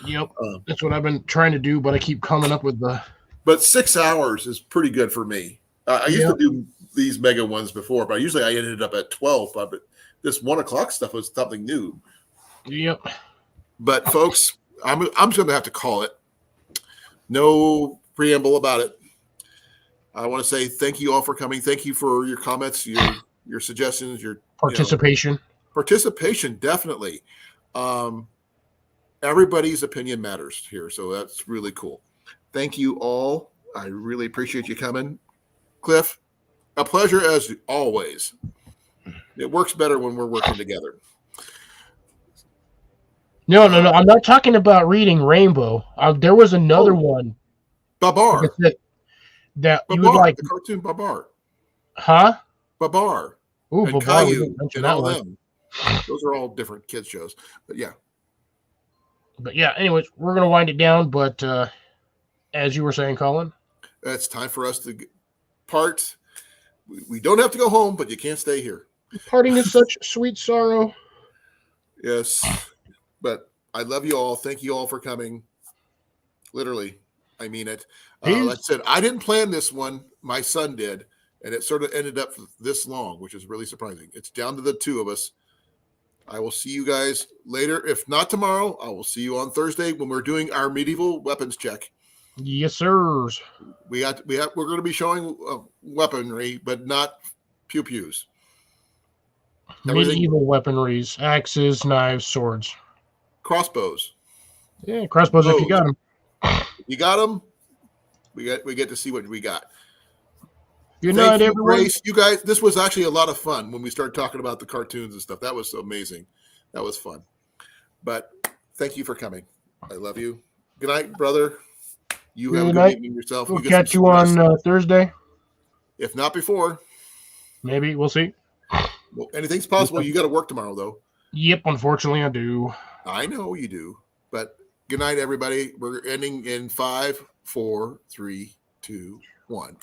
Yep, that's what I've been trying to do, but I keep coming up with the. But 6 hours is pretty good for me. I used to do these mega ones before, but usually I ended up at 12. But this 1 o'clock stuff was something new. Yep. But folks, I'm just going to have to call it. No preamble about it. I want to say thank you all for coming. Thank you for your comments, your suggestions, your participation. Participation, definitely. Everybody's opinion matters here, so that's really cool. Thank you all. I really appreciate you coming. Cliff, a pleasure as always. It works better when we're working together. No. I'm not talking about Reading Rainbow. There was another one. Babar. That Babar, you would like the cartoon Babar. Huh? Babar. Ooh, And Babar. Caillou and all them. Those are all different kids shows. But yeah. But yeah, anyways, we're going to wind it down. But as you were saying, Colin, it's time for us to part. We don't have to go home, but you can't stay here. Parting is such sweet sorrow. Yes. But I love you all. Thank you all for coming. Literally, I mean it. Like I said, I didn't plan this one. My son did. And it sort of ended up this long, which is really surprising. It's down to the two of us. I will see you guys later. If not tomorrow, I will see you on Thursday when we're doing our medieval weapons check. Yes, sirs. We're going to be showing weaponry, but not pew-pews. Medieval weaponries, axes, knives, swords. crossbows. Yeah, crossbows if you got them. You got them. We get to see what we got. Good Thank night, you, everyone. Grace. You guys, this was actually a lot of fun when we started talking about the cartoons and stuff. That was so amazing. That was fun. But thank you for coming. I love you. Good night, brother. You have a Good good night. evening yourself. We'll You get some catch you on rest. Thursday. If not before. Maybe. We'll see. Well, anything's possible. You got to work tomorrow, though. Yep, unfortunately I do. I know you do. But good night, everybody. We're ending in 5, 4, 3, 2, 1.